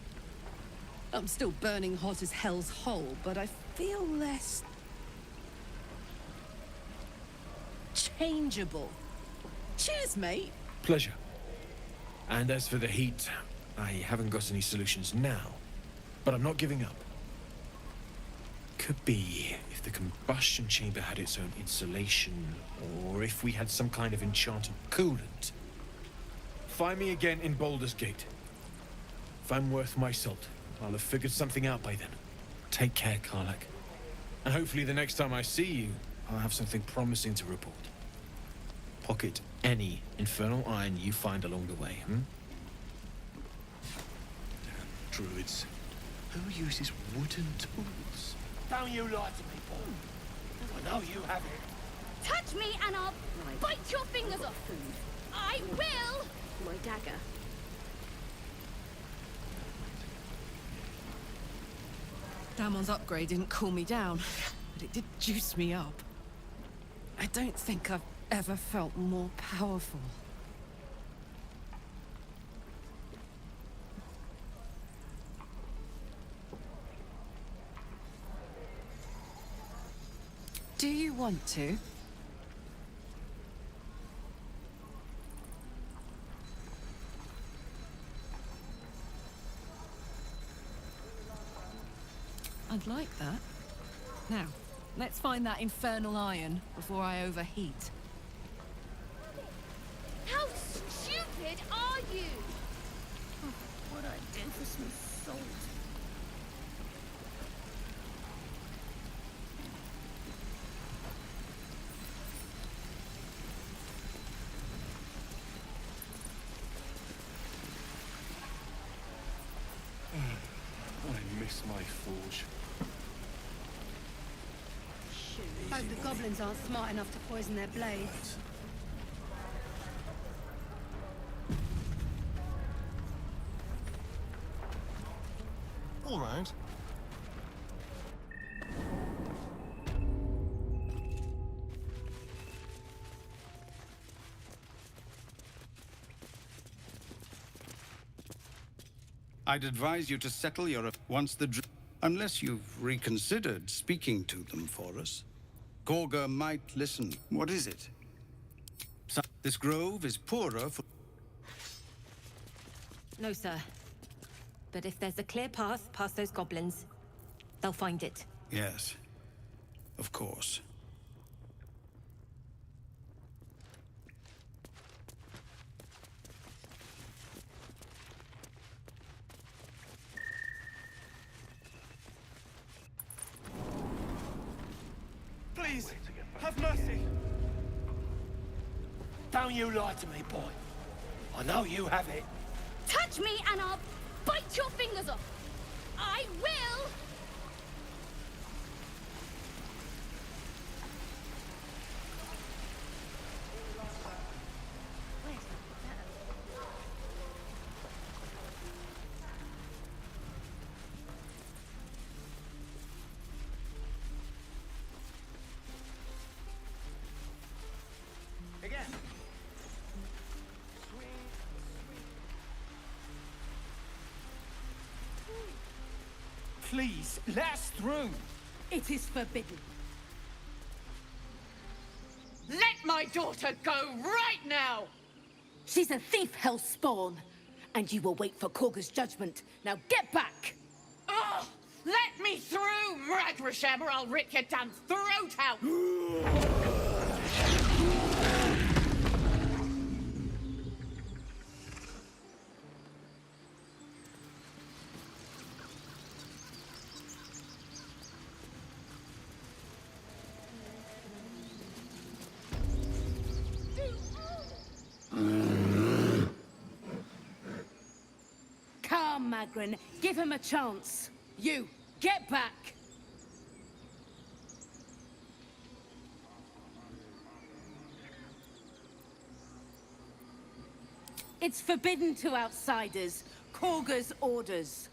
I'm still burning hot as hell's hole, but I feel less... unchangeable. Cheers, mate. Pleasure. And as for the heat, I haven't got any solutions now, but I'm not giving up. Could be if the combustion chamber had its own insulation, or if we had some kind of enchanted coolant. Find me again in Baldur's Gate. If I'm worth my salt, I'll have figured something out by then. Take care, Karlach. And hopefully the next time I see you, I'll have something promising to report. Pocket any infernal iron you find along the way, Druids. Who uses wooden tools? Don't you lie to me, boy. I know you have it. Touch me and I'll bite your fingers off. I will! My dagger. Damon's upgrade didn't cool me down, but it did juice me up. I don't think I've ever felt more powerful. Do you want to? I'd like that. Now, let's find that infernal iron before I overheat. How stupid are you? Oh, what I do for some salt. I miss my forge. Hope the goblins aren't smart enough to poison their blades. All right. I'd advise you to settle your once the unless you've reconsidered speaking to them for us. Gorga might listen. What is it? This grove is poorer for... No, sir. But if there's a clear path past those goblins, they'll find it. Yes, of course. Please, have mercy. Don't you lie to me, boy. I know you have it. Touch me and I'll bite your fingers off. I will! Again. Please, let us through. It is forbidden. Let my daughter go right now! She's a thief, hellspawn, and you will wait for Korga's judgment. Now get back! Oh, let me through, Ragrasham, or I'll rip your damn throat out! Come, Magrin, give him a chance. You, get back! It's forbidden to outsiders. Korga's orders.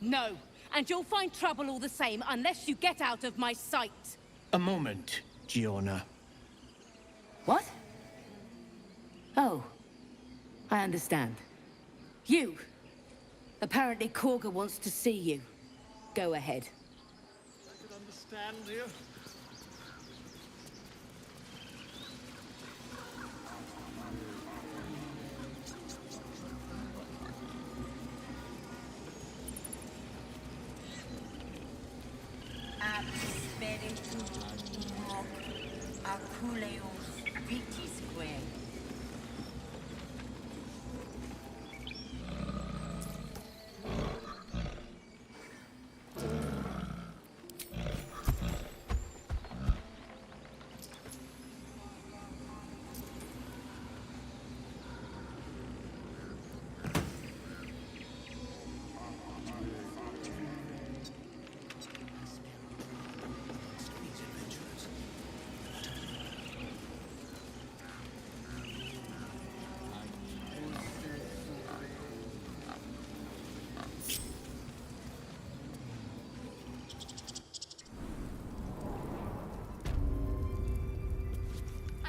No, and you'll find trouble all the same unless you get out of my sight. A moment, Giona. What? Oh, I understand. You. Apparently Korga wants to see you. Go ahead. I could understand you.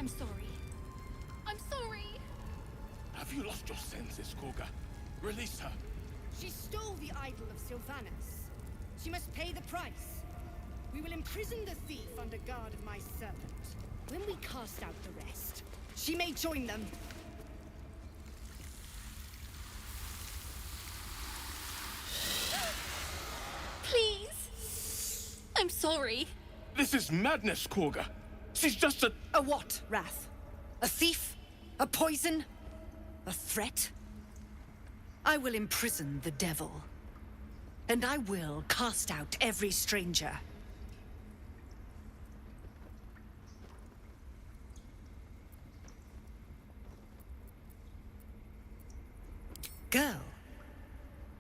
I'm sorry. I'm sorry. Have you lost your senses, Korga? Release her. She stole the idol of Sylvanas. She must pay the price. We will imprison the thief under guard of my servant. When we cast out the rest, she may join them. Please. I'm sorry. This is madness, Korga. She's just a... A what, Wrath? A thief? A poison? A threat? I will imprison the devil. And I will cast out every stranger. Girl?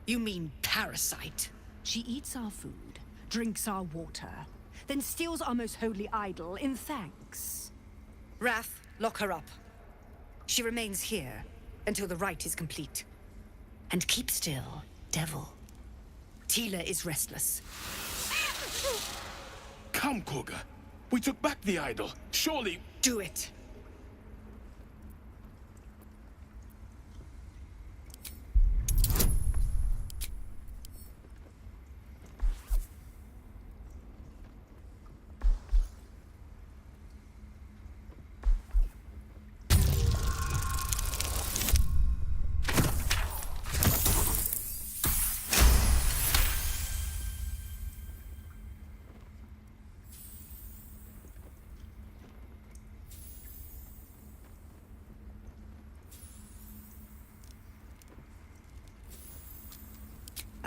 You mean parasite? She eats our food, drinks our water, then steals our most holy idol in thanks. Wrath, lock her up. She remains here until the rite is complete. And keep still, devil. Tila is restless. Come, Korga. We took back the idol. Surely... Do it.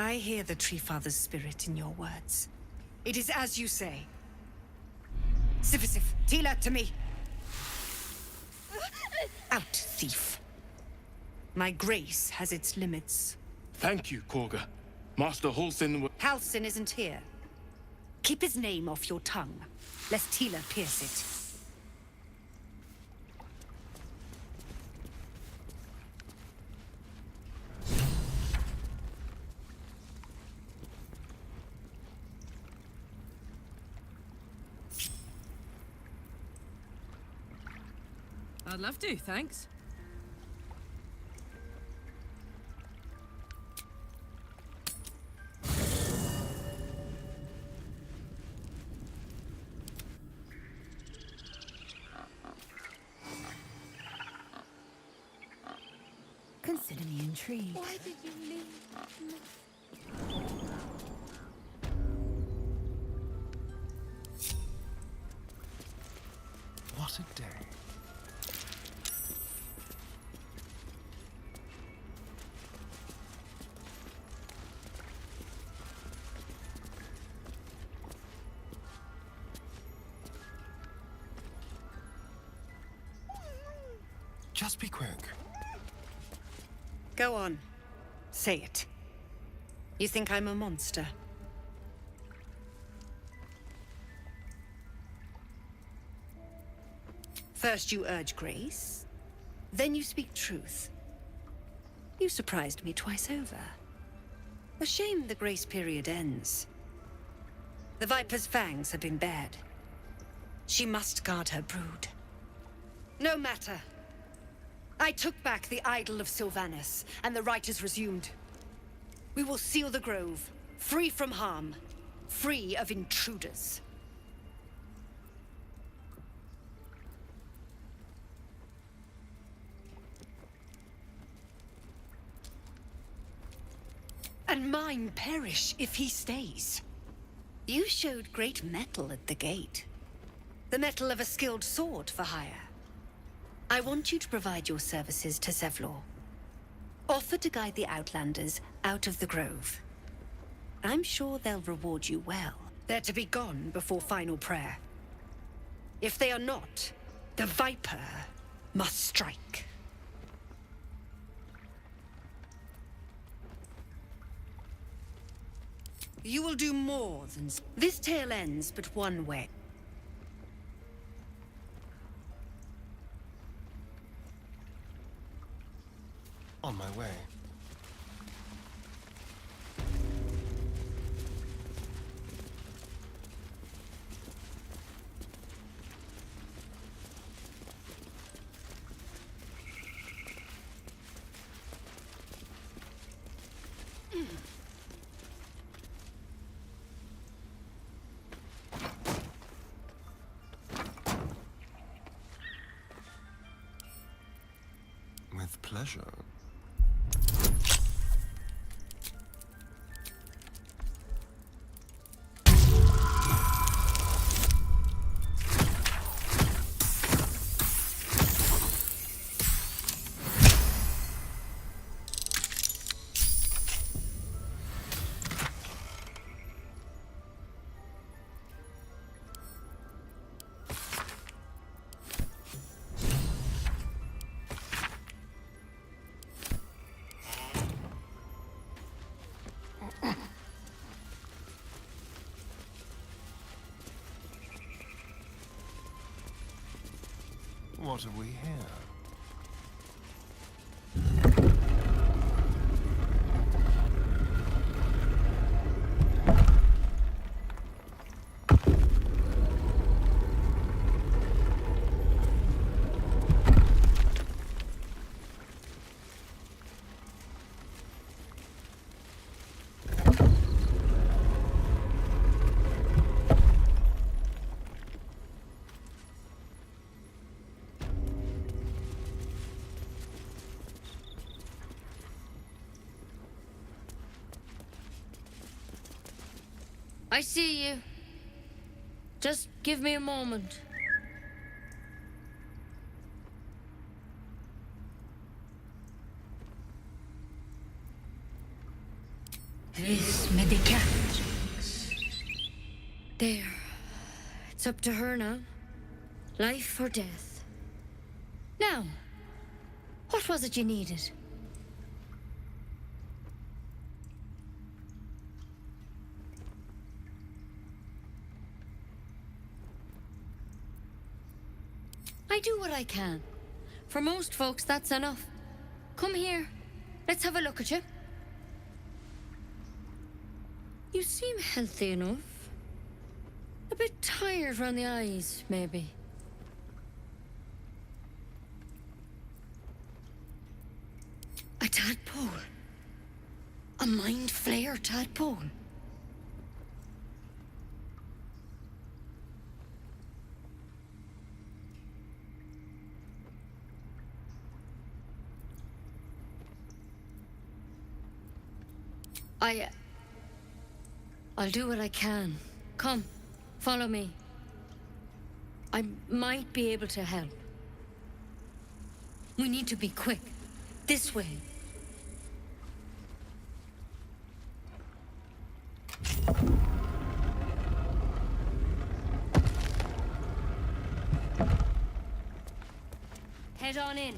I hear the Tree Father's spirit in your words. It is as you say. Sifisif, Tila, to me! Out, thief. My grace has its limits. Thank you, Korga. Master Halsin... Halsin isn't here. Keep his name off your tongue, lest Tila pierce it. I'd love to, thanks. Consider me intrigued. Why did you leave? What a day. Just be quick. Go on. Say it. You think I'm a monster? First you urge grace, then you speak truth. You surprised me twice over. A shame the grace period ends. The Viper's fangs have been bared. She must guard her brood. No matter. I took back the idol of Sylvanas, and the rite is resumed. We will seal the grove, free from harm, free of intruders. And mine perish if he stays. You showed great mettle at the gate. The mettle of a skilled sword for hire. I want you to provide your services to Zevlor. Offer to guide the Outlanders out of the grove. I'm sure they'll reward you well. They're to be gone before final prayer. If they are not, the Viper must strike. You will do more than... This tale ends but one way. On my way. With pleasure. What have we here? I see you. Just give me a moment. This medicament. There. It's up to her now. Life or death. Now, what was it you needed? I do what I can. For most folks, that's enough. Come here. Let's have a look at you. You seem healthy enough. A bit tired around the eyes, maybe. A tadpole. A mind flayer tadpole. I'll do what I can. Come, follow me. I might be able to help. We need to be quick. This way. Head on in.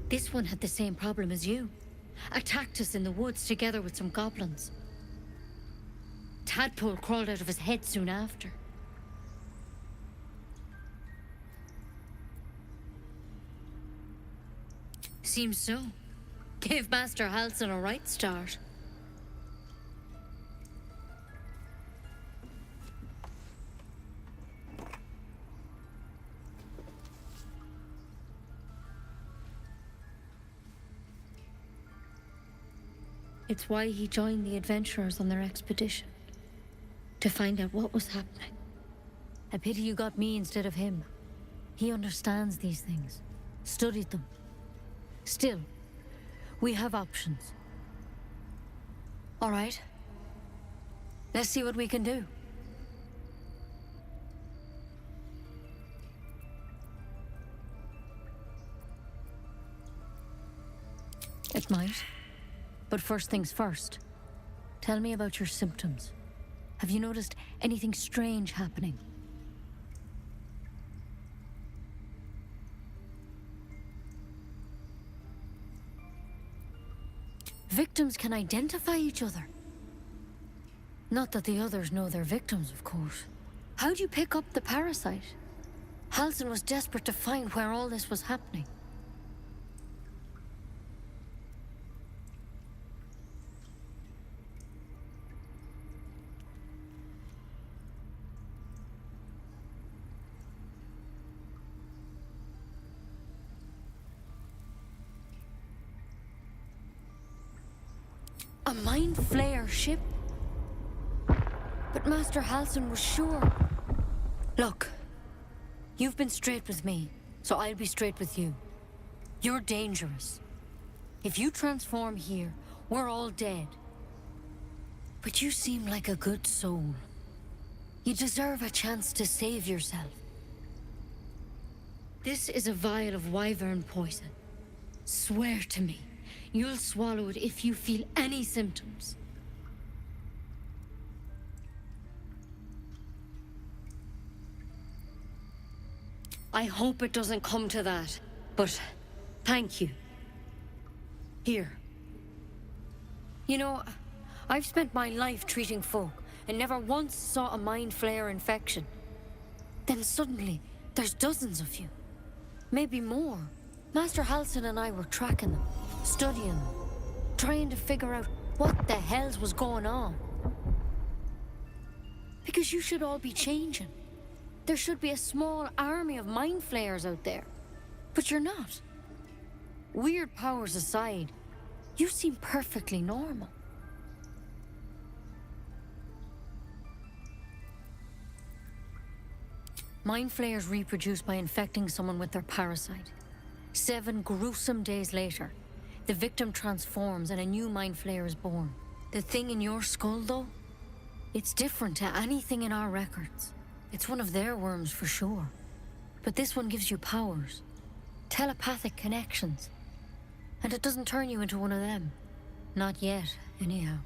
This one had the same problem as you. Attacked us in the woods together with some goblins. Tadpole crawled out of his head soon after. Seems so. Gave Master Halsin a right start. It's why he joined the adventurers on their expedition. To find out what was happening. A pity you got me instead of him. He understands these things. studied them. Still, we have options. All right. Let's see what we can do. It might. But first things first. Tell me about your symptoms. Have you noticed anything strange happening? Victims can identify each other. Not that the others know they're victims, of course. How'd you pick up the parasite? Halsin was desperate to find where all this was happening. A Mind Flayer ship? But Master Halsin was sure. Look, you've been straight with me, so I'll be straight with you. You're dangerous. If you transform here, we're all dead. But you seem like a good soul. You deserve a chance to save yourself. This is a vial of wyvern poison. Swear to me, you'll swallow it if you feel any symptoms. I hope it doesn't come to that, but thank you. Here. You know, I've spent my life treating folk and never once saw a Mind Flayer infection. Then suddenly, there's dozens of you. Maybe more. Master Halsin and I were tracking them, studying them, trying to figure out what the hells was going on. Because you should all be changing. There should be a small army of Mind Flayers out there. But you're not. Weird powers aside, you seem perfectly normal. Mind Flayers reproduce by infecting someone with their parasite. 7 gruesome days later, the victim transforms and a new Mind Flayer is born. The thing in your skull, though, it's different to anything in our records. It's one of their worms for sure. But this one gives you powers. Telepathic connections. And it doesn't turn you into one of them. Not yet, anyhow.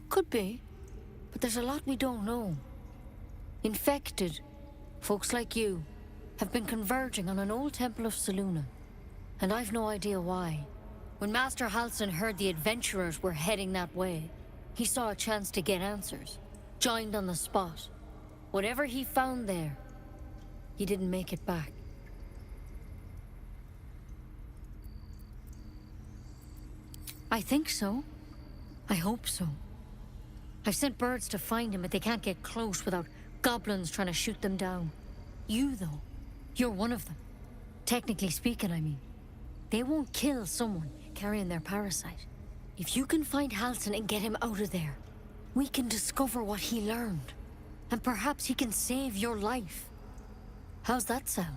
Could be. But there's a lot we don't know. Infected, folks like you, have been converging on an old temple of Selûne. And I've no idea why. When Master Halsin heard the adventurers were heading that way, he saw a chance to get answers. Joined on the spot. Whatever he found there, he didn't make it back. I think so. I hope so. I've sent birds to find him, but they can't get close without goblins trying to shoot them down. You, though, you're one of them. Technically speaking, I mean. They won't kill someone carrying their parasite. If you can find Halsin and get him out of there, we can discover what he learned. And perhaps he can save your life. How's that sound?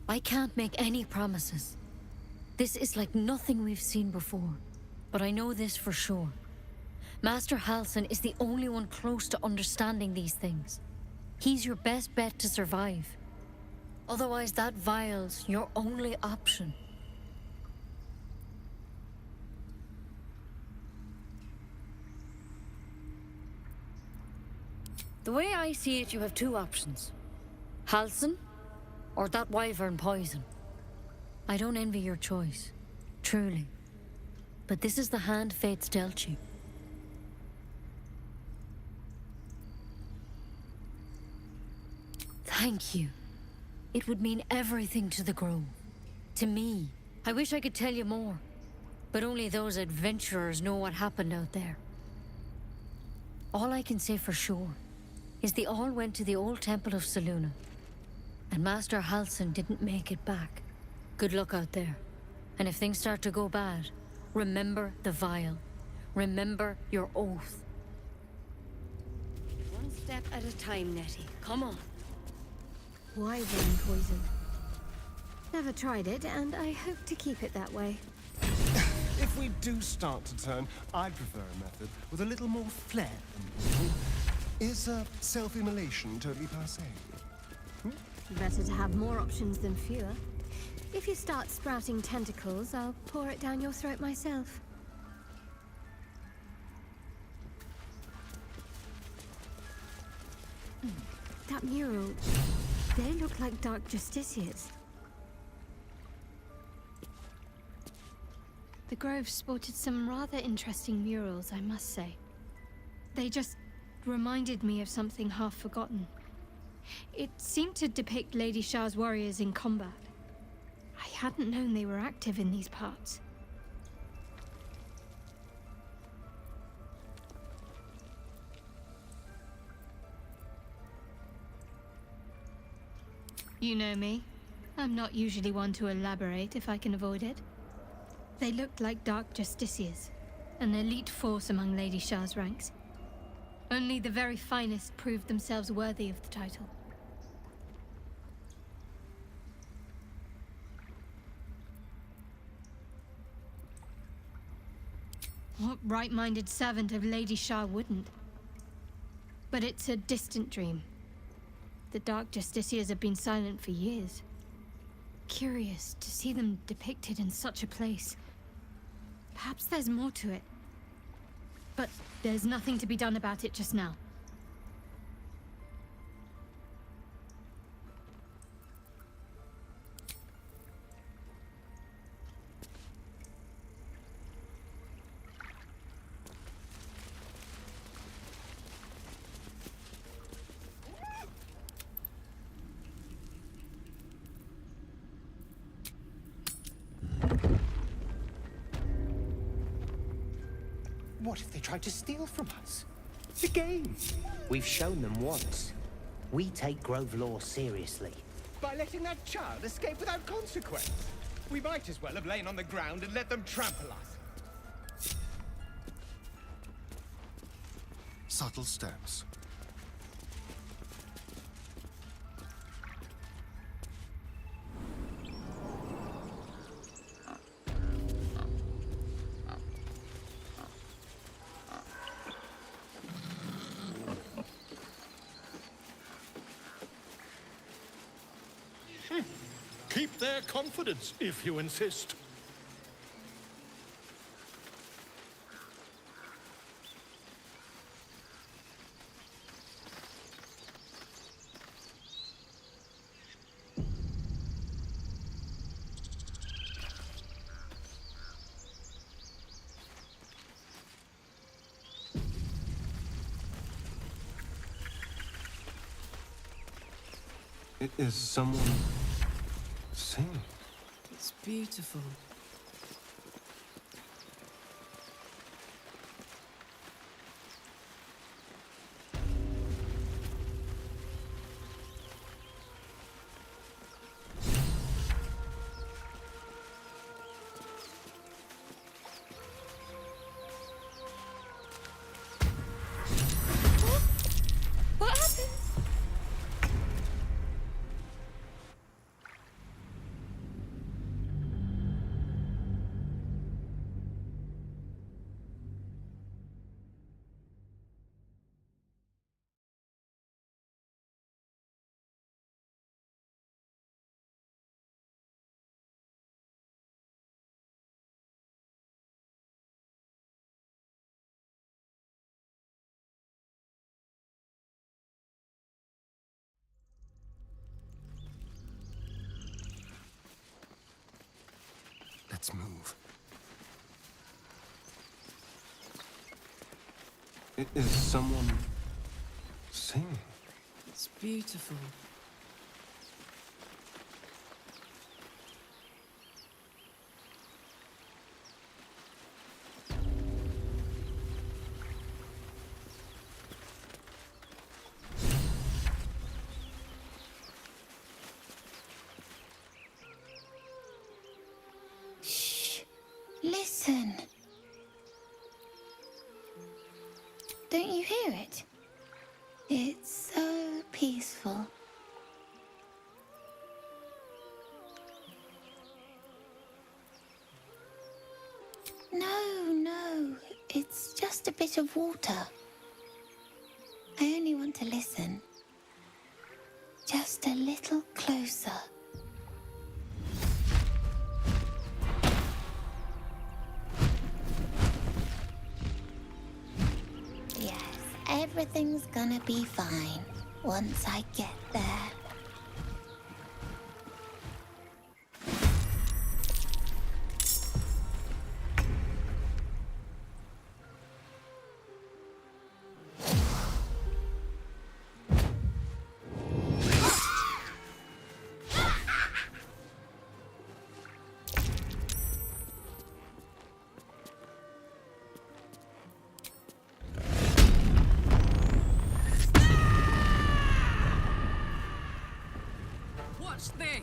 I can't make any promises. This is like nothing we've seen before. But I know this for sure. Master Halsin is the only one close to understanding these things. He's your best bet to survive. Otherwise, that vial's your only option. The way I see it, you have 2 options. Halsin, or that wyvern poison. I don't envy your choice, truly. But this is the hand fate's dealt you. Thank you. It would mean everything to the Grove. To me. I wish I could tell you more. But only those adventurers know what happened out there. All I can say for sure is they all went to the old temple of Selûne. And Master Halsin didn't make it back. Good luck out there. And if things start to go bad, remember the vial. Remember your oath. One step at a time, Nettie. Come on. Why brain poison? Never tried it, and I hope to keep it that way. If we do start to turn, I'd prefer a method with a little more flair. Is self-immolation totally passé? Better to have more options than fewer. If you start sprouting tentacles, I'll pour it down your throat myself. That mural, they look like Dark Justiciars. The Grove sported some rather interesting murals, I must say. They just reminded me of something half forgotten. It seemed to depict Lady Shah's warriors in combat. I hadn't known they were active in these parts. You know me. I'm not usually one to elaborate if I can avoid it. They looked like Dark Justiciars, an elite force among Lady Shah's ranks. Only the very finest proved themselves worthy of the title. What right-minded servant of Lady Shah wouldn't? But it's a distant dream. The Dark Justiciars have been silent for years. Curious to see them depicted in such a place. Perhaps there's more to it. But there's nothing to be done about it just now. What if they tried to steal from us? The game! We've shown them once. We take Grove law seriously. By letting that child escape without consequence. We might as well have lain on the ground and let them trample us. Subtle steps. Keep their confidence, if you insist. Is someone singing? It's beautiful. What happened? Let's move. Is someone singing? It's beautiful. Shh. Listen. Don't you hear it? It's so peaceful. No, it's just a bit of water. I only want to listen. Just a little closer. Yes, everything's gonna be fine once I get there. Watch this!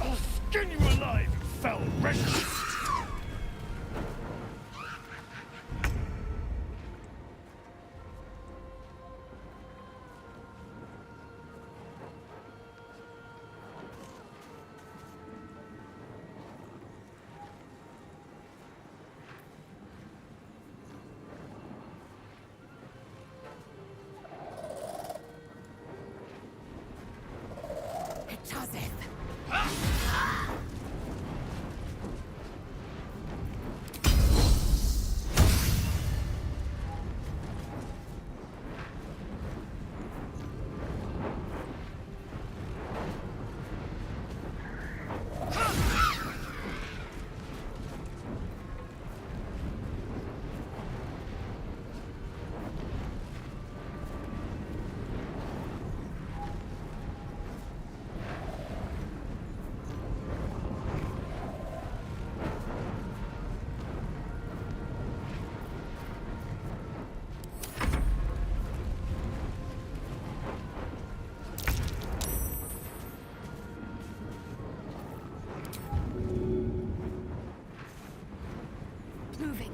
I'll skin you alive, you foul wretch! Moving.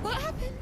What happened?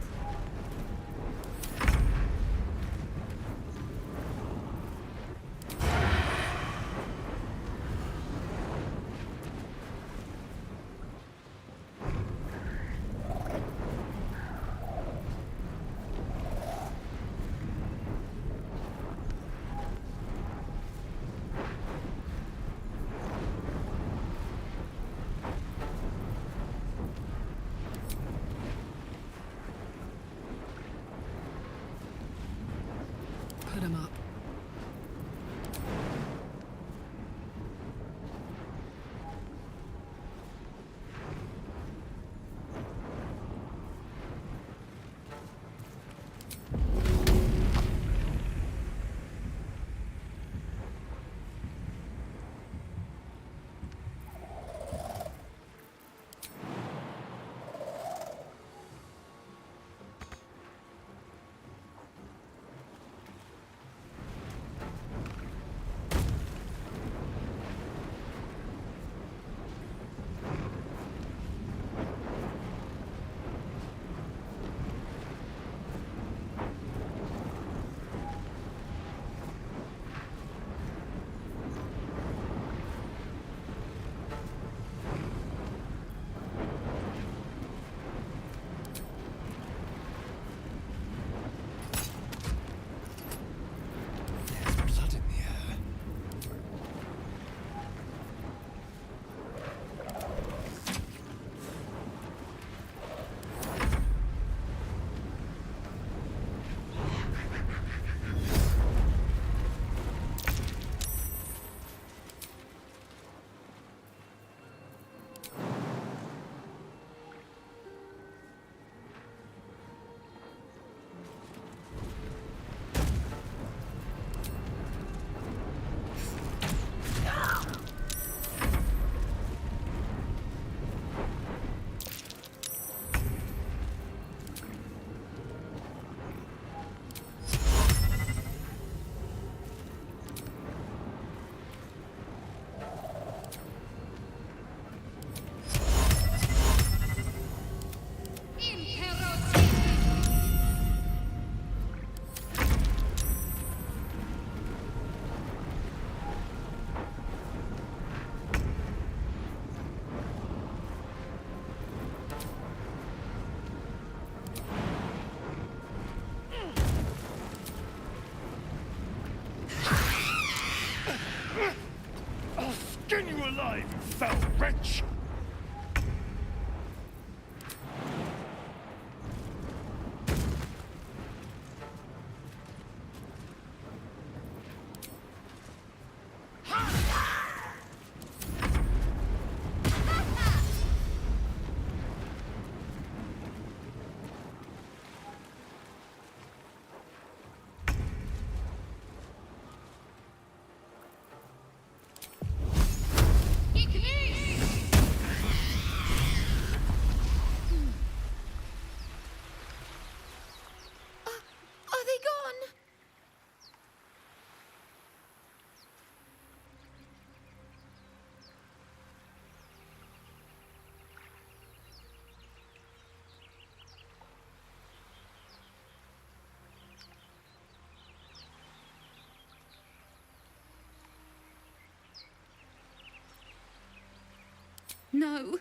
No.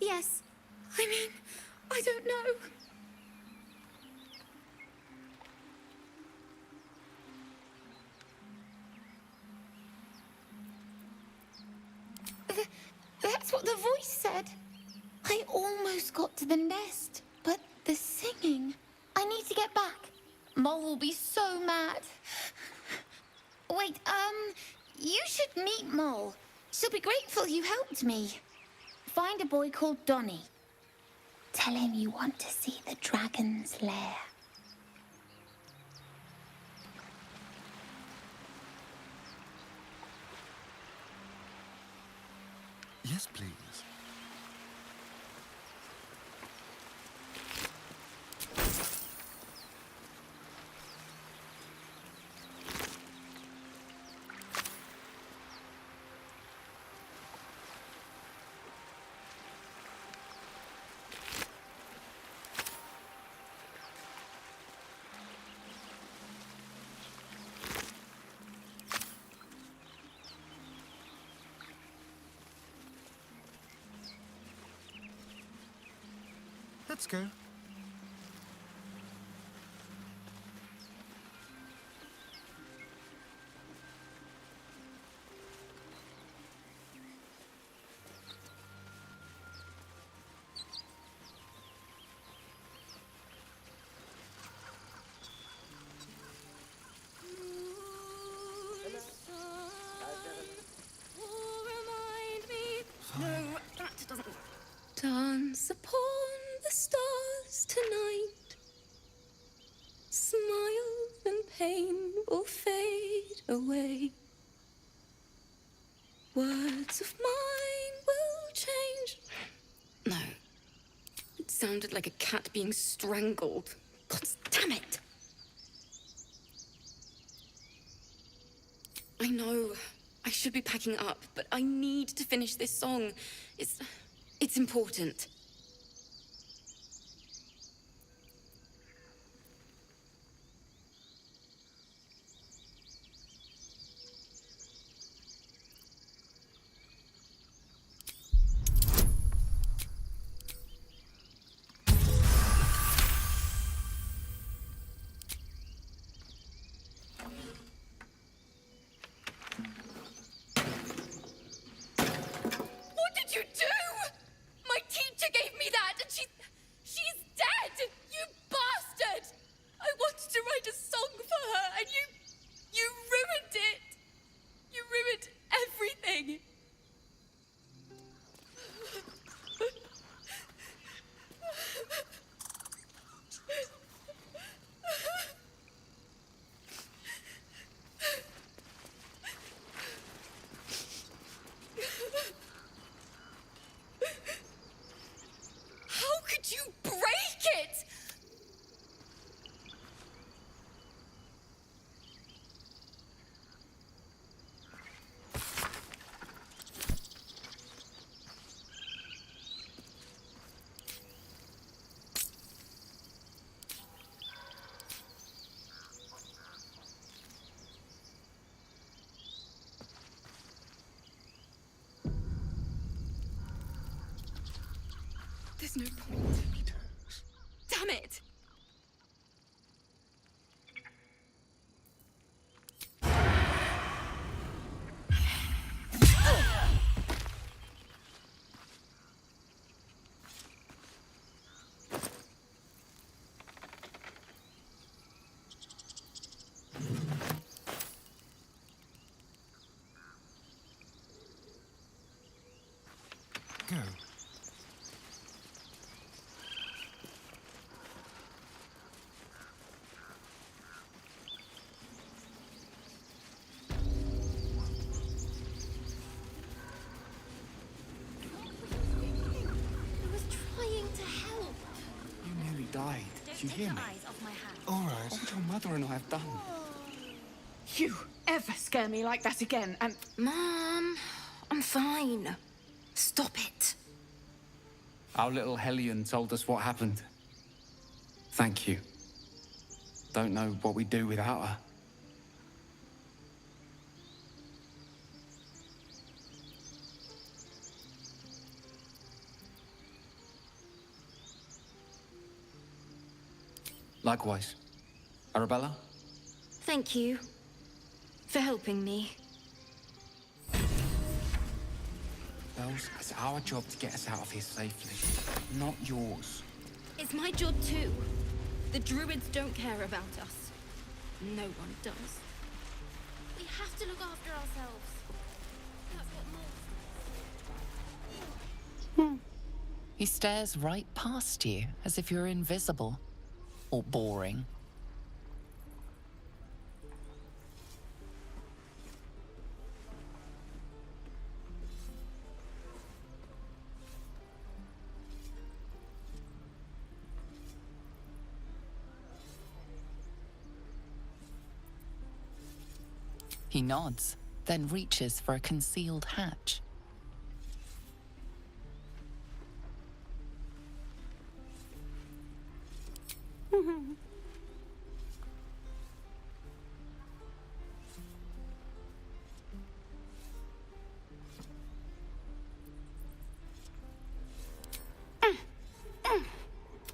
Yes. I mean, I don't know. That's what the voice said. I almost got to the nest, but the singing... I need to get back. Mole will be so mad. Wait, you should meet Mole. She'll be grateful you helped me. Find a boy called Donny. Tell him you want to see the dragon's lair. Yes, please. Let's go. No, that doesn't... Dance upon the stars tonight. Smile and pain will fade away. Words of mine will change. No. It sounded like a cat being strangled. God damn it! I know. I should be packing up, but I need to finish this song. It's important. What did you do? My teacher gave me that, and she's dead! You bastard! I wanted to write a song for her, and you ruined it! You ruined everything! How could you break it? There's no point. Damn it! Go. I was trying to help. You nearly died. Did you hear me? All right. What your mother and I have done. You ever scare me like that again, and... Mom, I'm fine. Stop it. Our little Hellion told us what happened. Thank you. Don't know what we'd do without her. Likewise. Arabella? Thank you for helping me. Bells, it's our job to get us out of here safely, not yours. It's my job too. The druids don't care about us. No one does. We have to look after ourselves. That's what most... He stares right past you, as if you're invisible. Or boring. He nods, then reaches for a concealed hatch.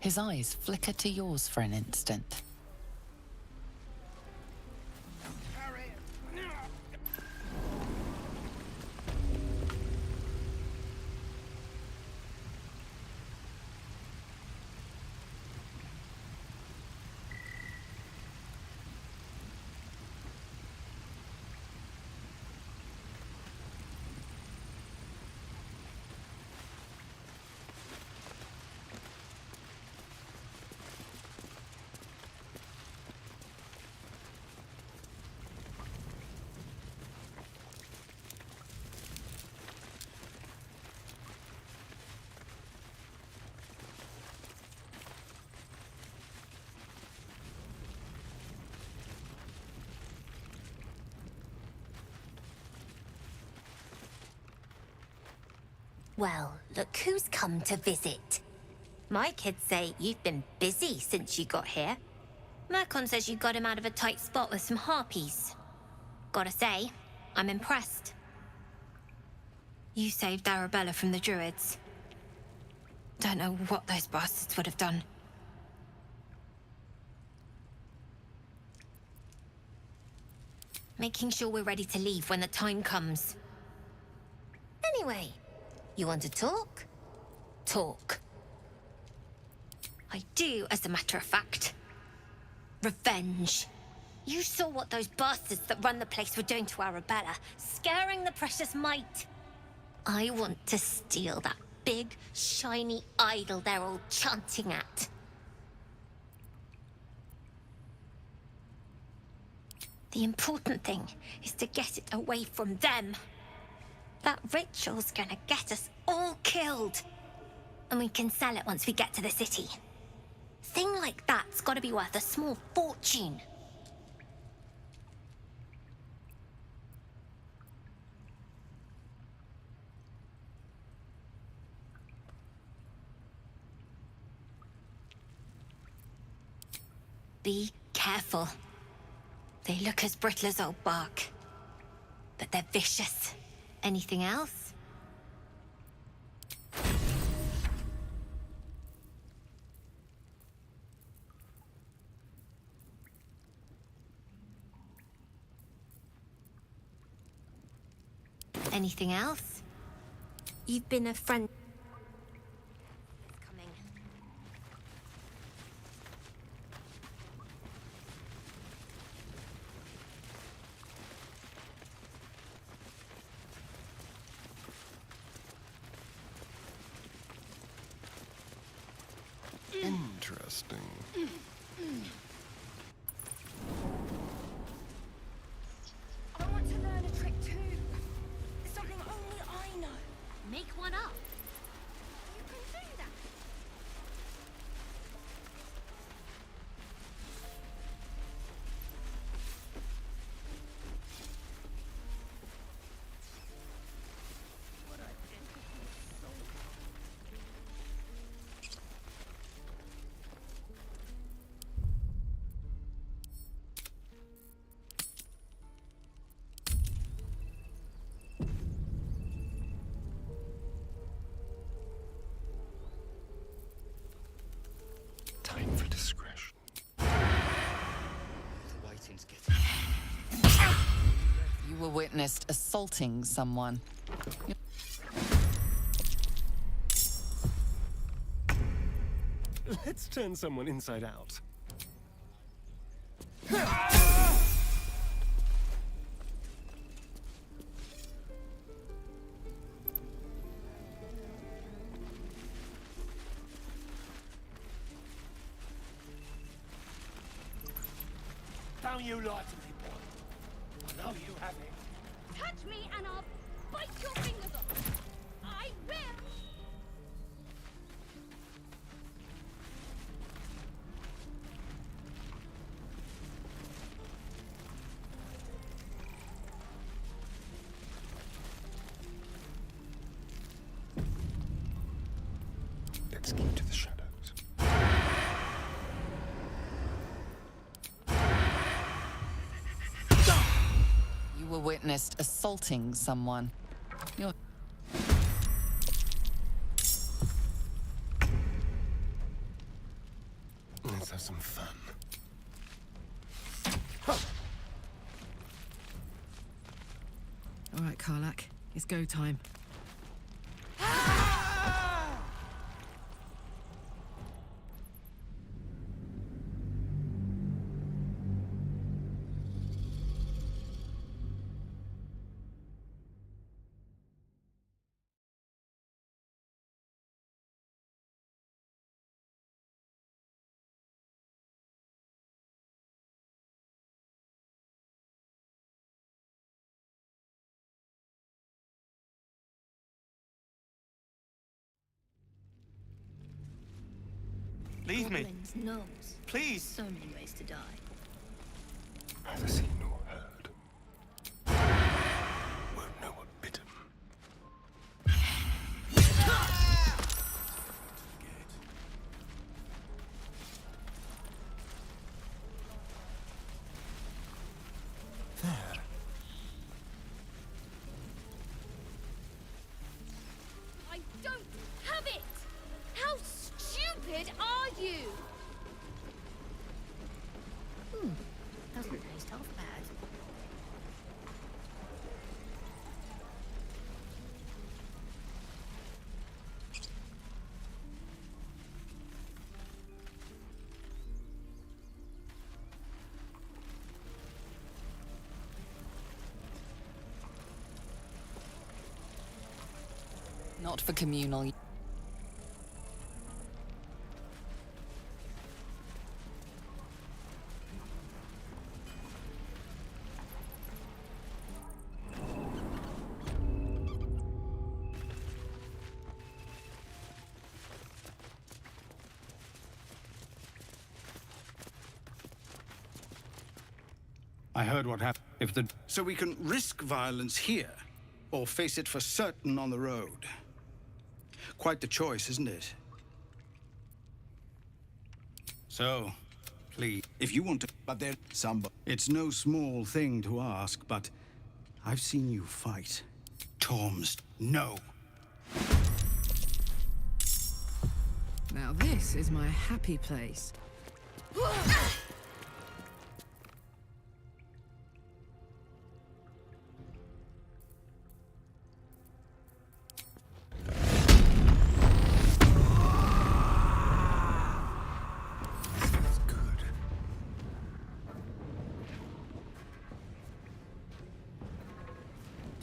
His eyes flicker to yours for an instant. Well, look who's come to visit. My kids say you've been busy since you got here. Mercon says you got him out of a tight spot with some harpies. Gotta say, I'm impressed. You saved Arabella from the druids. Don't know what those bastards would have done. Making sure we're ready to leave when the time comes. Anyway, you want to talk? Talk. I do, as a matter of fact. Revenge. You saw what those bastards that run the place were doing to Arabella, scaring the precious mite. I want to steal that big, shiny idol they're all chanting at. The important thing is to get it away from them. That ritual's gonna get us all killed. And we can sell it once we get to the city. Thing like that's gotta be worth a small fortune. Be careful. They look as brittle as old bark. But they're vicious. Anything else? Anything else? You've been a friend. Coming. Interesting. I want to learn a trick too. Something only I know. Make one up. You can do that. witnessed assaulting someone. Let's turn someone inside out. Don't you lie to me, boy. I know you have it. Touch me and I'll bite your fingers off. I will. Let's keep to the shadows. You were witnessed assaulting someone. You're... Let's have some fun. All right, Karlak. It's go time. Leave me. Goblins, gnomes. Please. So many ways to die. Neither seen nor heard. Won't know what bit him. There. I don't have it! How stupid are you? Doesn't taste half bad. Not for communal. I heard what happened. So we can risk violence here, or face it for certain on the road. Quite the choice, isn't it? So, please, if you want to... But there's somebody... It's no small thing to ask, but I've seen you fight. Torms, no. Now this is my happy place.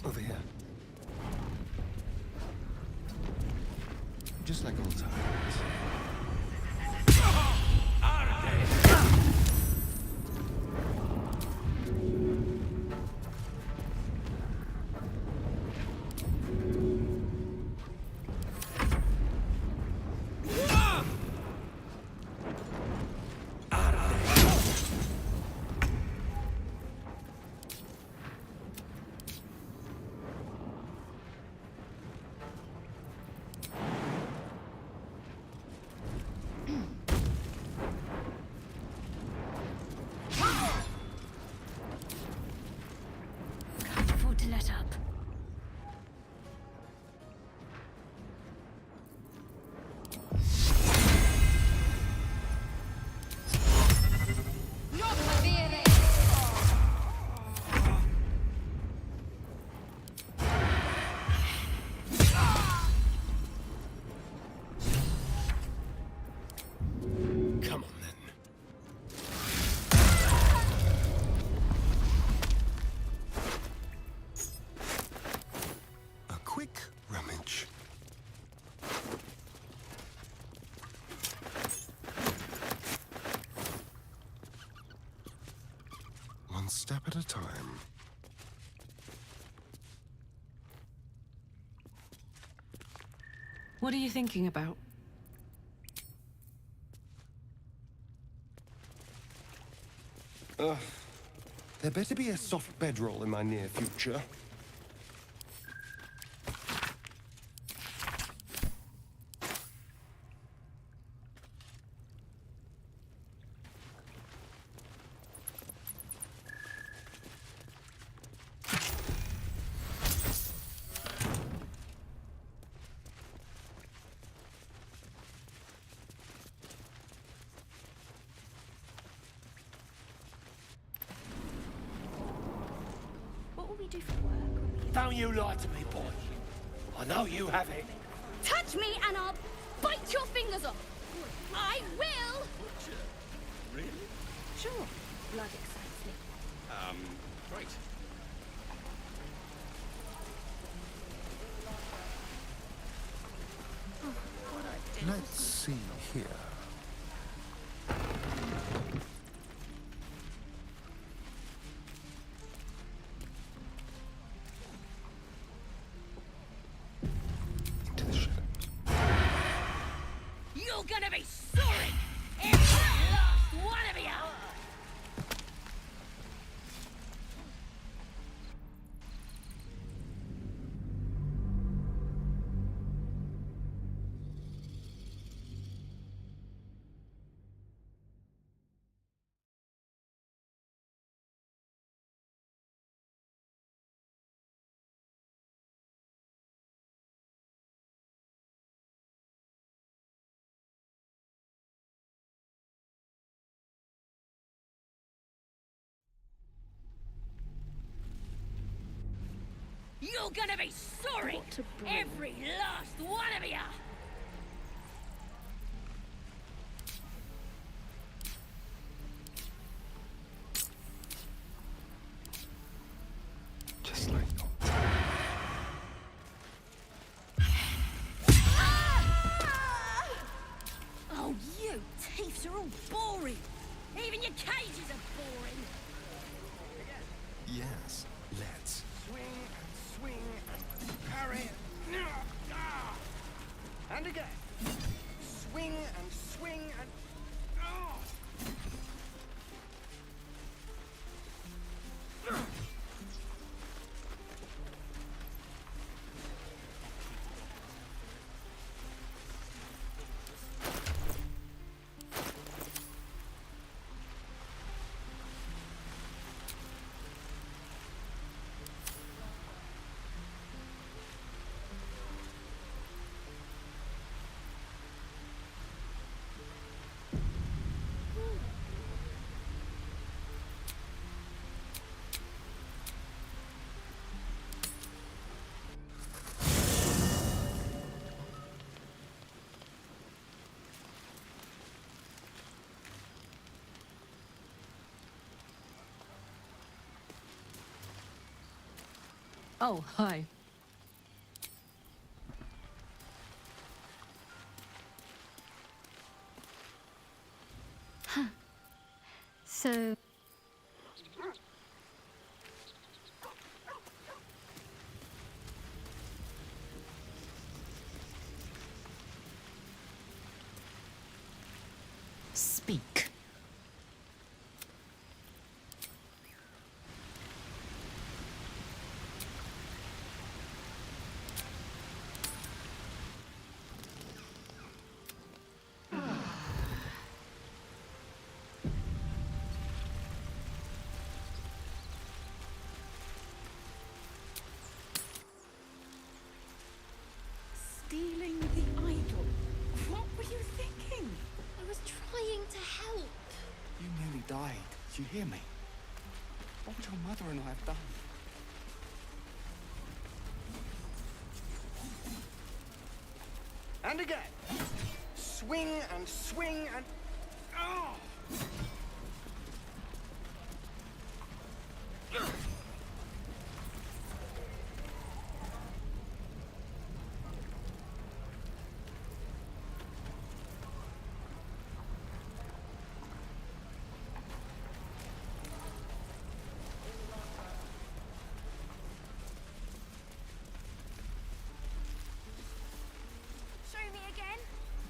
Over here. Just like old times. Can't afford to let up. step at a time. What are you thinking about? There better be a soft bedroll in my near future. Don't you lie to me, boy. I know you have it. Touch me and I'll bite your fingers off. I will. Really? Sure. Blood excites me. Great. Let's see here. You're gonna be sorry! Every last one of you! You're gonna be sorry! Every last one of you! Just like Oh, you thieves are all boring! Even your cages are boring! yes, let's. Swing and parry. And again. Swing and... Oh, hi. So... Speak. Stealing the idol. What were you thinking? I was trying to help. You nearly died. Did you hear me? What would your mother and I have done? And again. Swing and... Oh!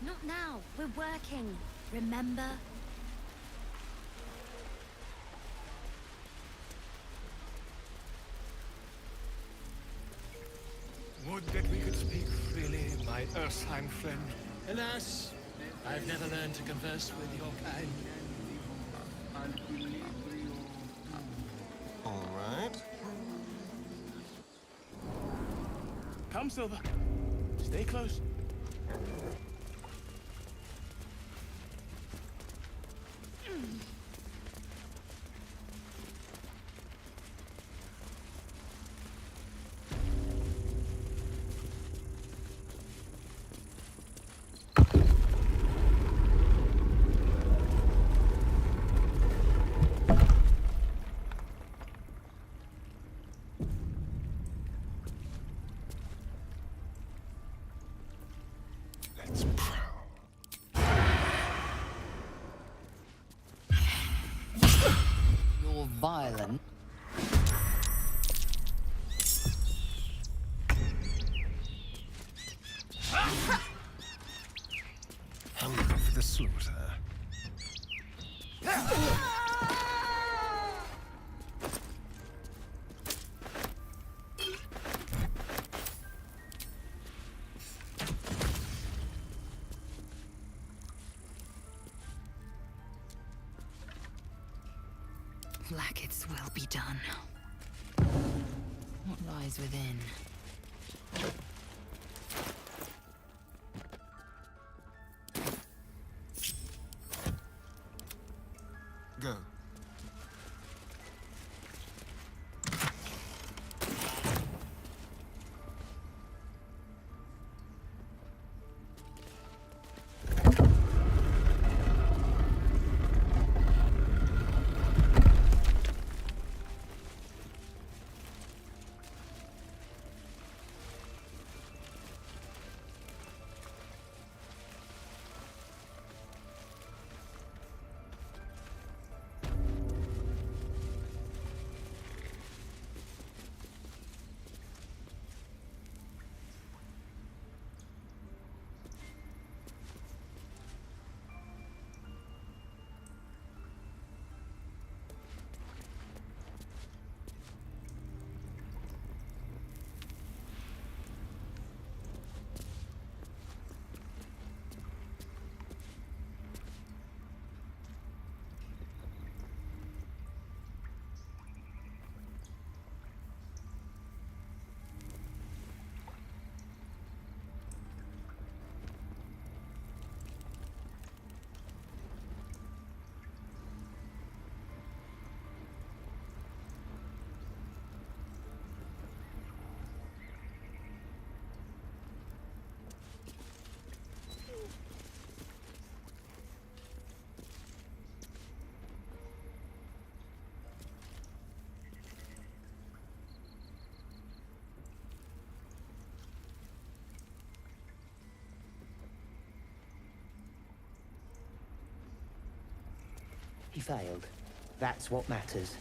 Not now. We're working. Remember? Would that we could speak freely, my Ursine friend. Alas, I've never learned to converse with your kind. All right. Come, Silver. Stay close. Let's prowl. You're violent. Hungry for the slaughter. Blackets will be done. What lies within? Go. He failed. That's what matters.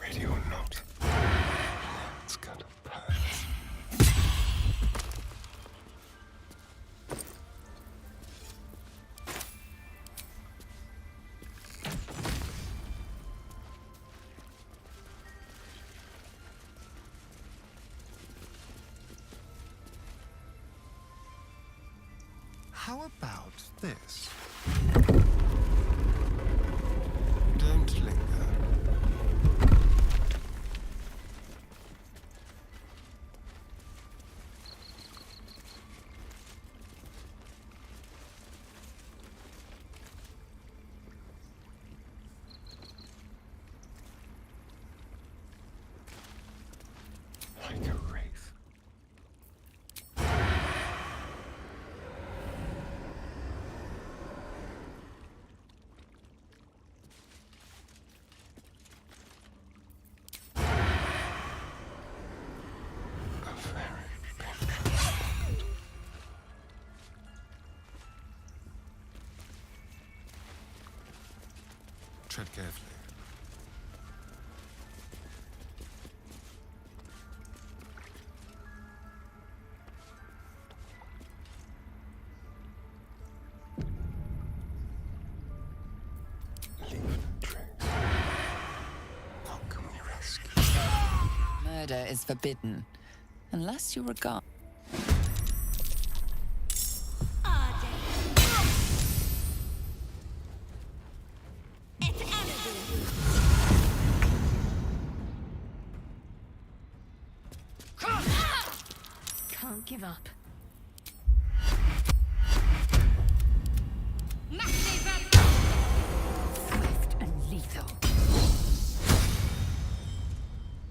Ready or not. It's gonna pass. How about this? Don't linger. Tread carefully. Murder is forbidden, unless you regard... Can't give up. Swift and lethal.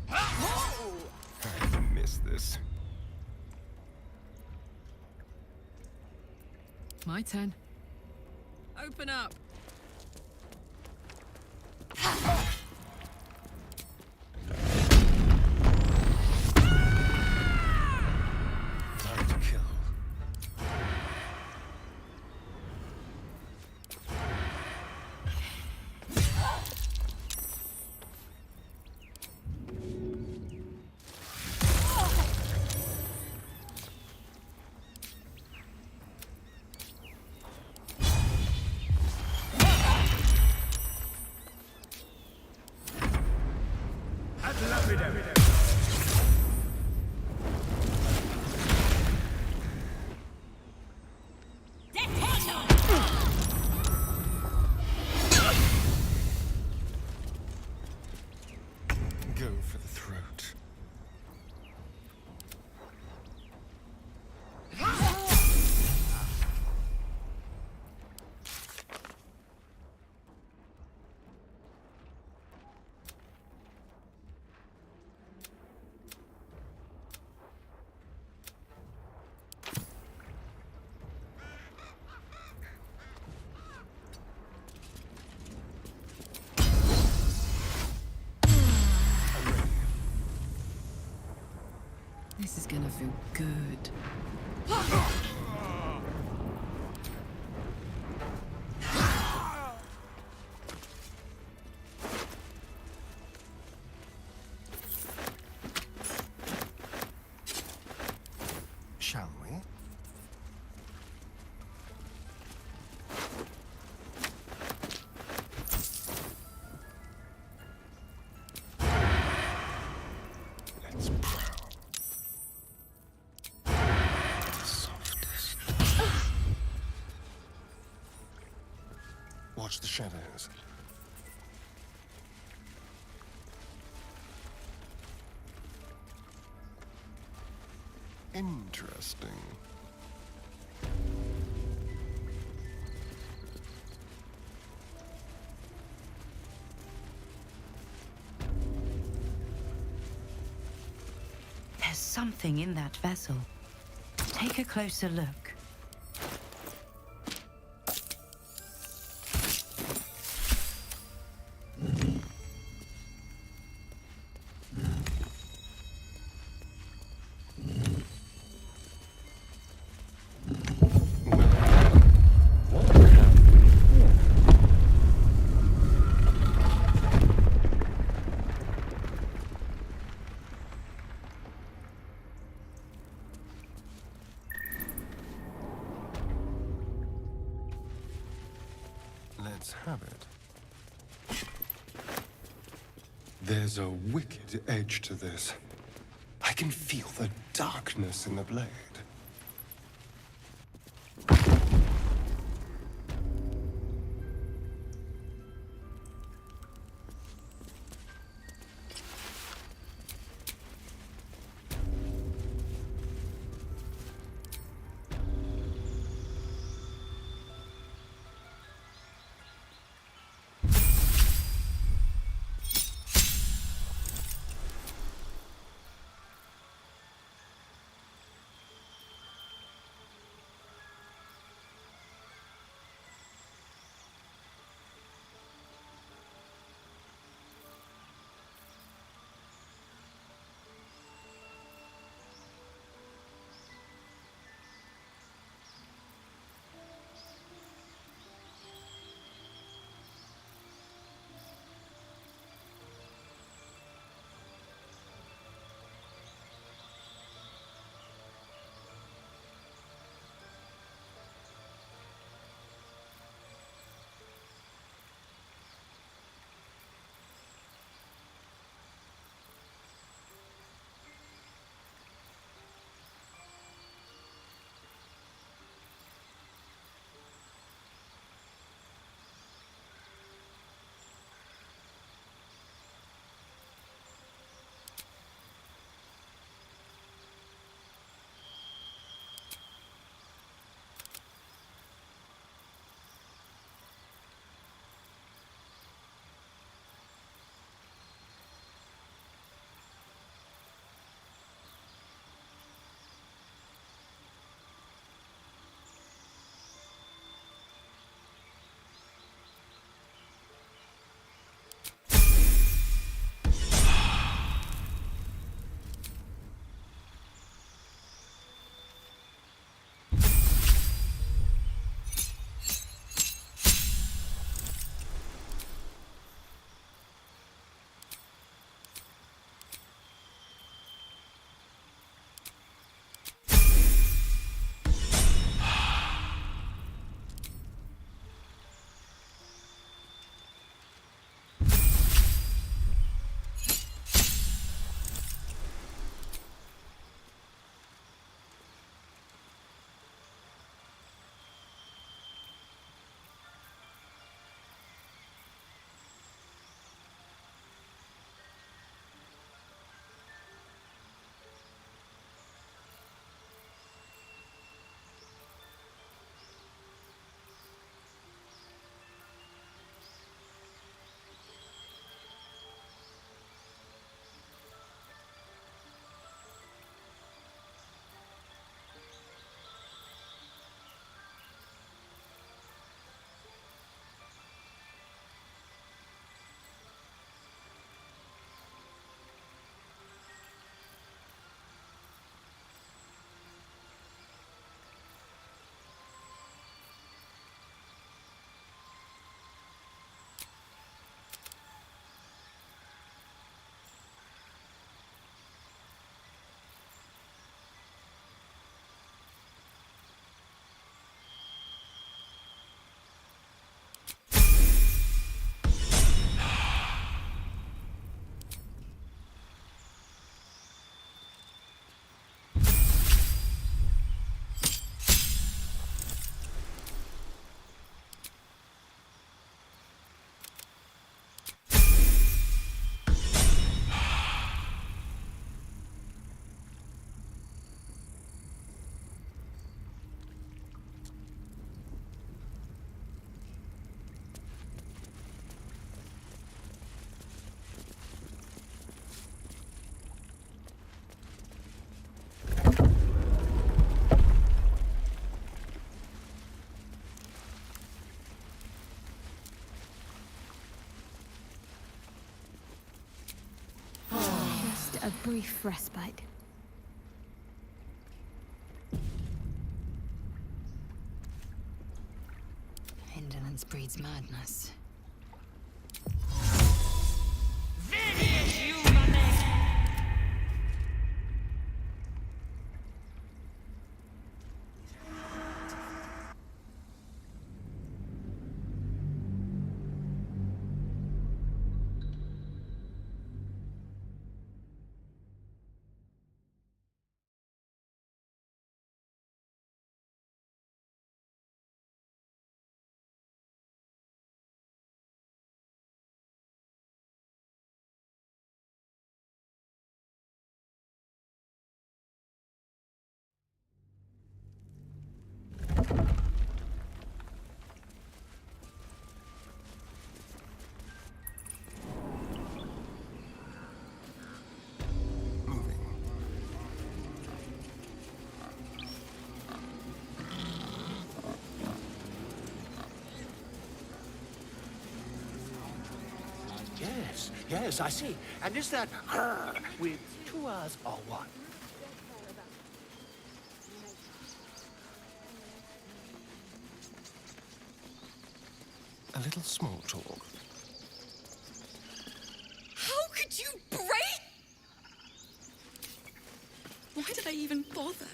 I missed this. My turn. Open up. Time to kill. Go for the throat. This is gonna feel good. Shall we? Let's prowl. The softest. Watch the shadows. Interesting. There's something in that vessel. Take a closer look. Let's have it. There's a wicked edge to this. I can feel the darkness in the blade. brief respite. Indolence breeds madness. Yes, I see. And is that her with two R's or one? A little small talk. How could you break? Why did I even bother?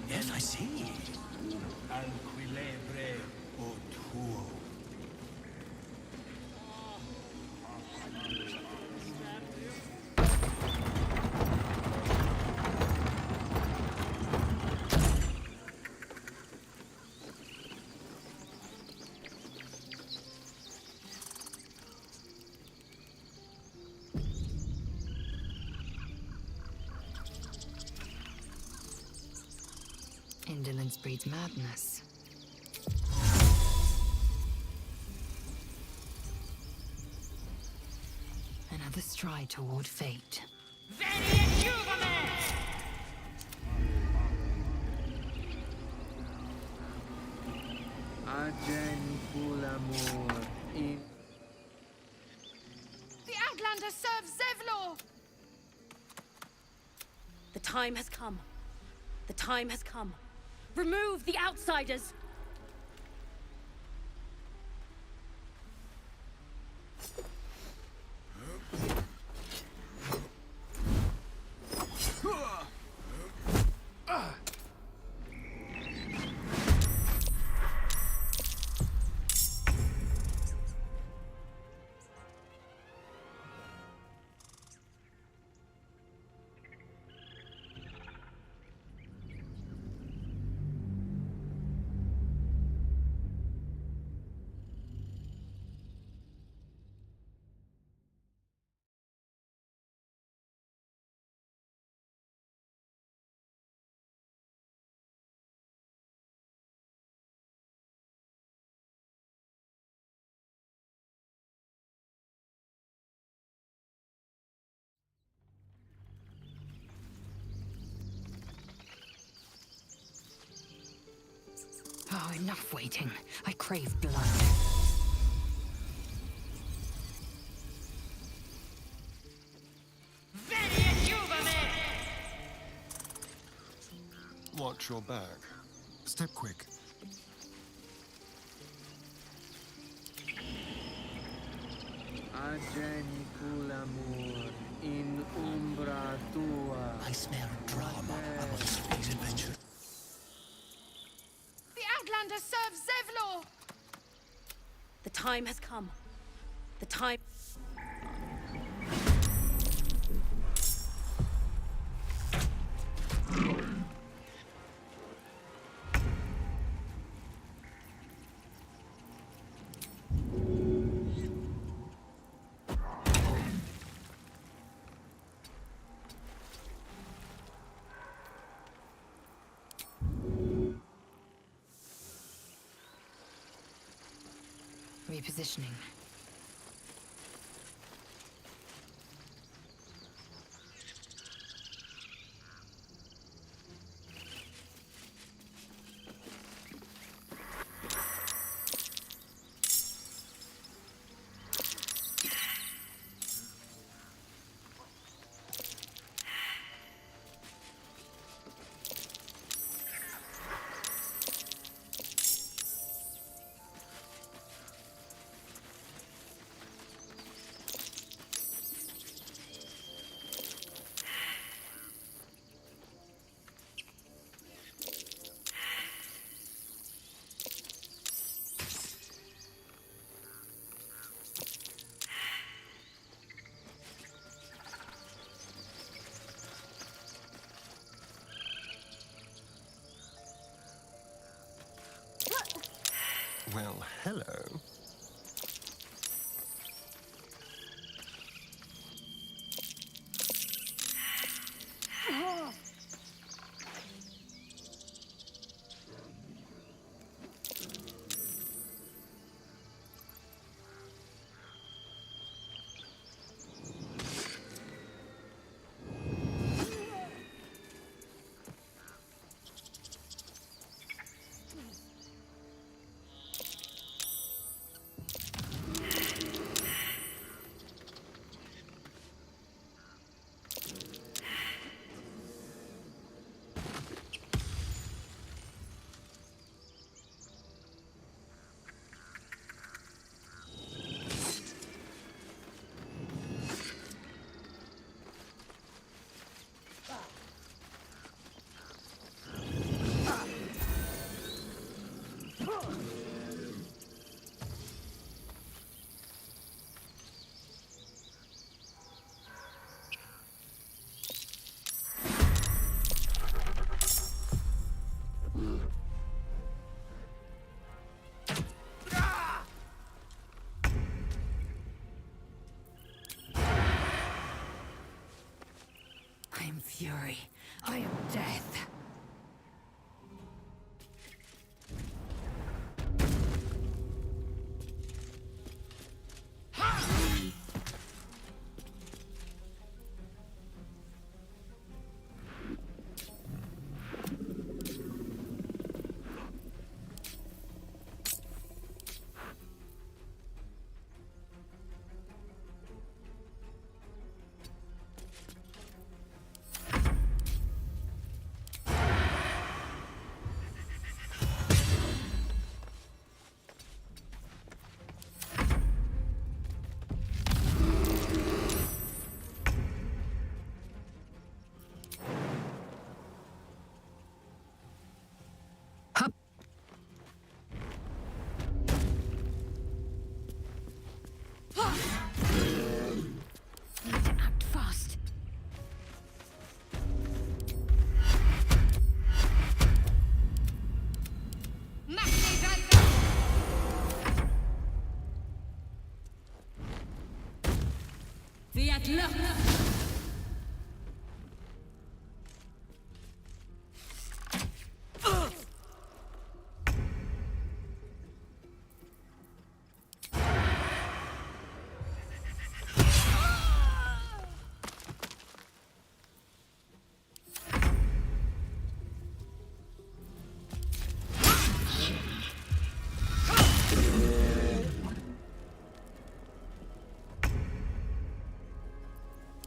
Yes, I see. Indolence breeds madness. Another stride toward fate. The Outlander serves Zevlor! The time has come. The time has come. Remove the outsiders! Oh, enough waiting. I crave blood. Watch your back. Step quick. I smell drama amongst these adventures. The Outlander serves Zevlor! The time has come. The time... Repositioning. Well, hello. I am fury. I am death. Need to act fast. Fiat look.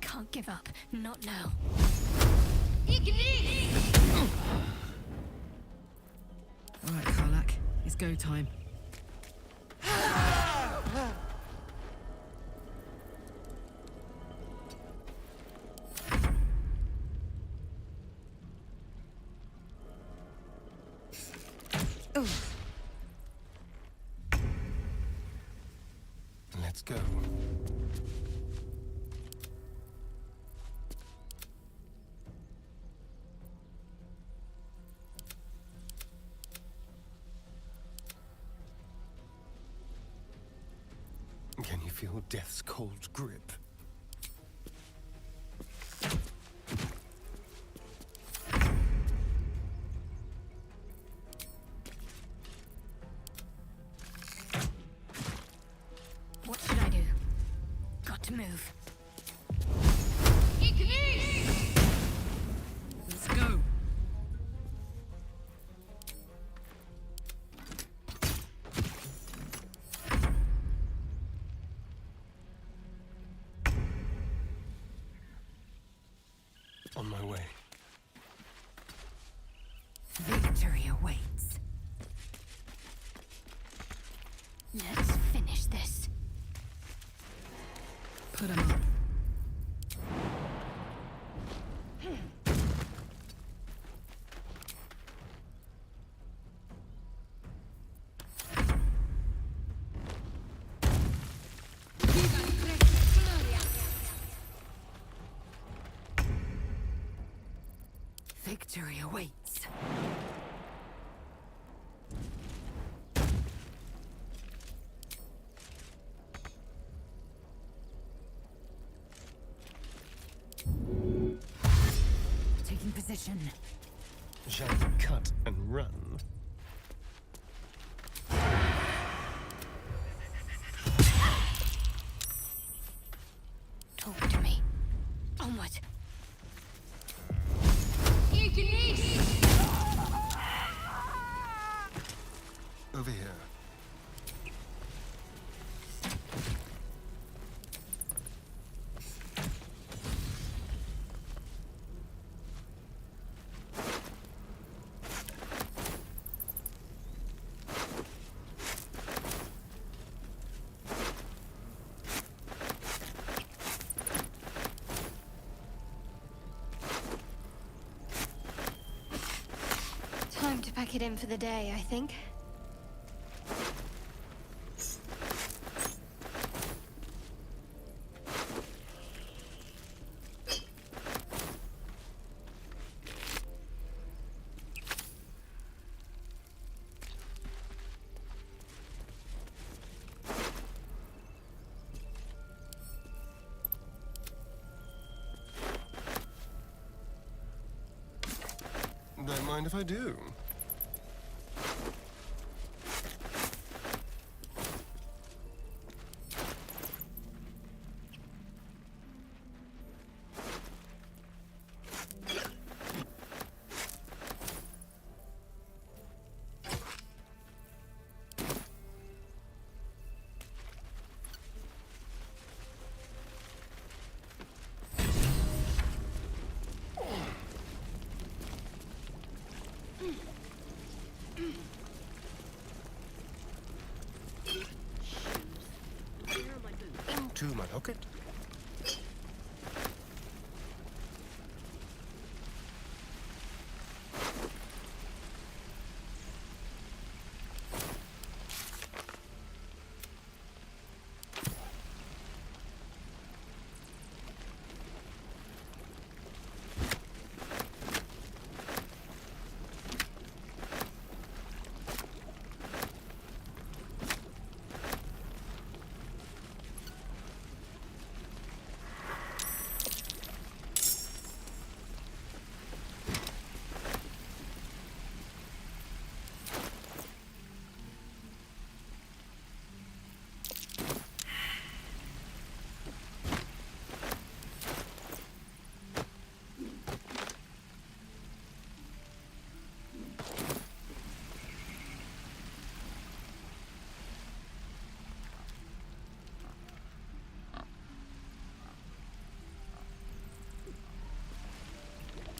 Can't give up. Not now. All right, Karlak. It's go time. Let's go. Can you feel death's cold grip? Victory awaits. Let's finish this. Put him up. Victory awaits. Taking position. Shall we cut and run? Talk to me. Onward. Over here. Time to pack it in for the day, I think. Don't mind if I do. Into my pocket.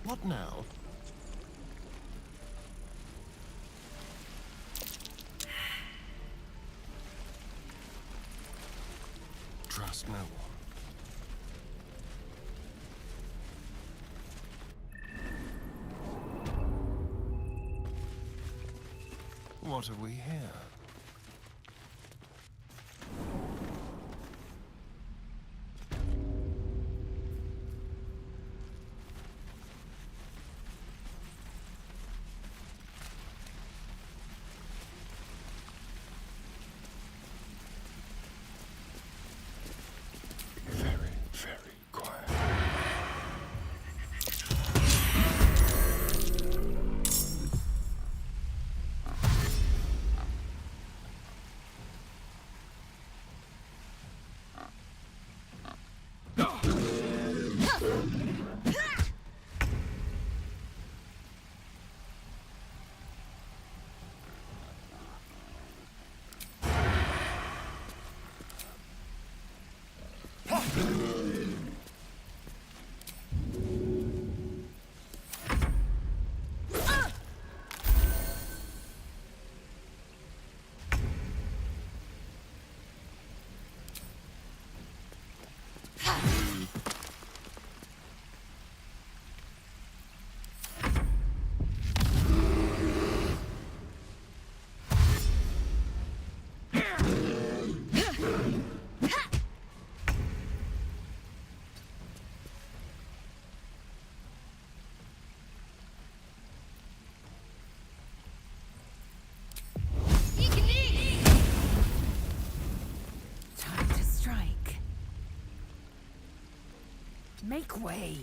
What now? Trust no one. What have we here? Very quiet. Make way.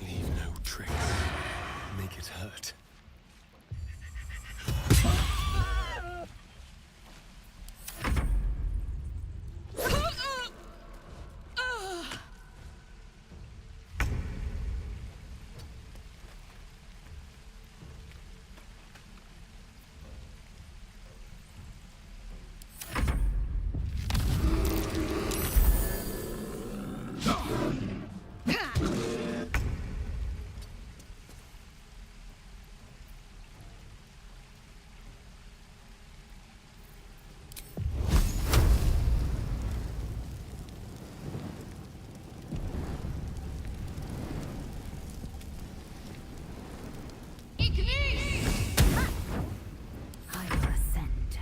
Leave no trace. Make it hurt. I will ascend.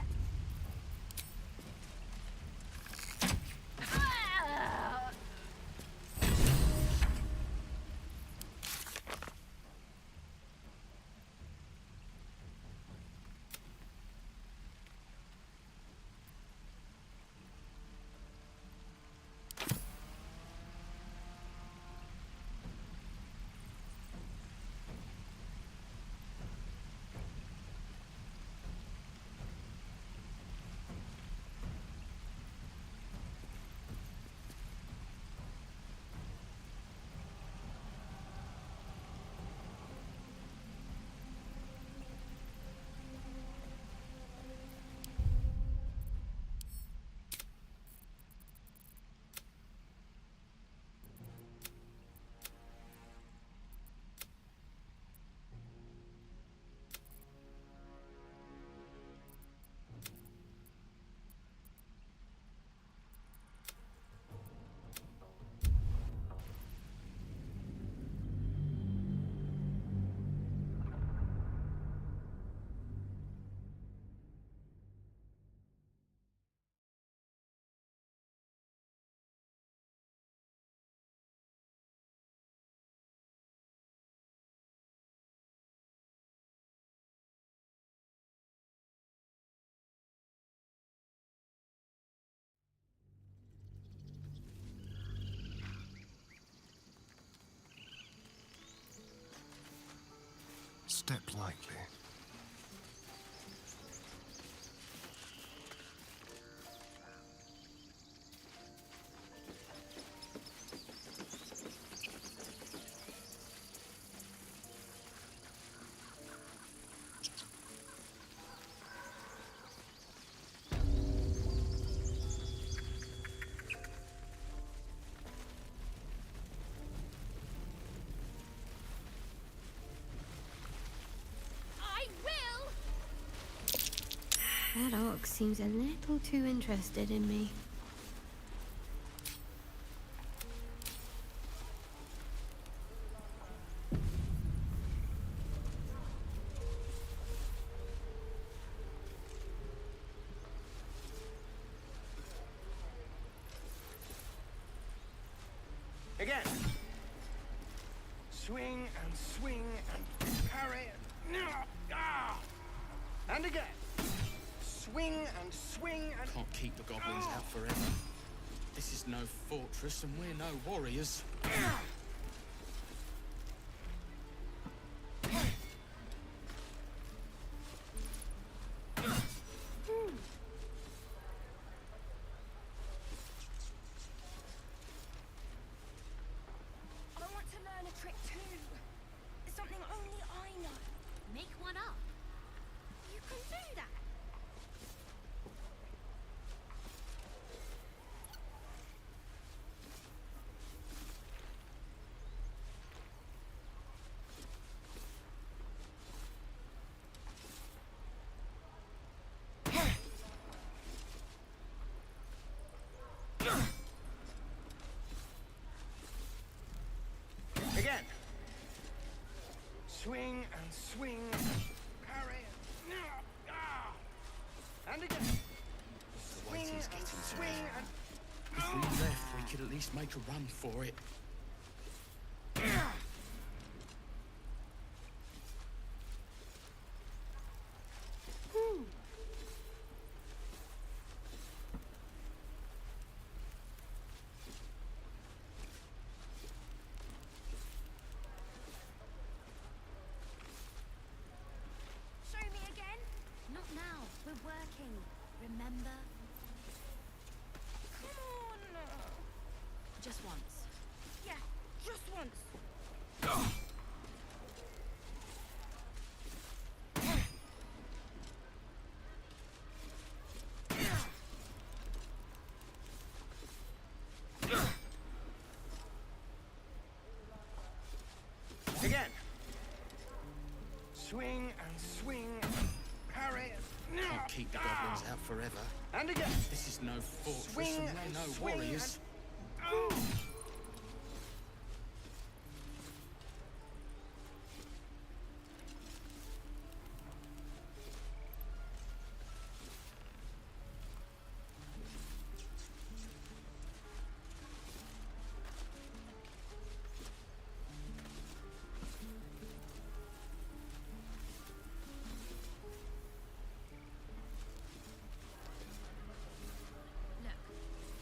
Step lightly. That orc seems a little too interested in me. Again. Swing and swing and parry. Ah! And again. Swing and swing and... Can't keep the goblins out forever. This is no fortress and we're no warriors. I want to learn a trick too. Something only I know. Make one up. You can do that. Again. Swing and swing and parry. Ah! And again. Swing and swing and... If we left, we could at least make a run for it. Show me again? Not now. We're working. Remember? Come on! Just once. Yeah, just once. Again. Swing and swing and parry. Can't keep the goblins out forever. And again. This is no fortress Swing and and we're no swing warriors.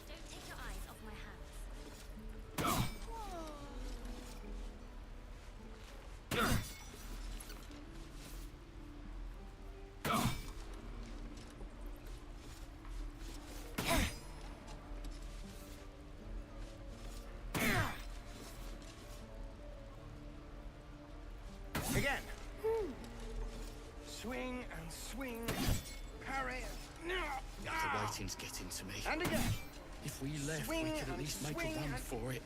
Don't take your eyes off my hands. Again. Swing and swing. Parry. The waiting's getting to me. And again. If we left, Swing we could at and least make swing a run and- for it.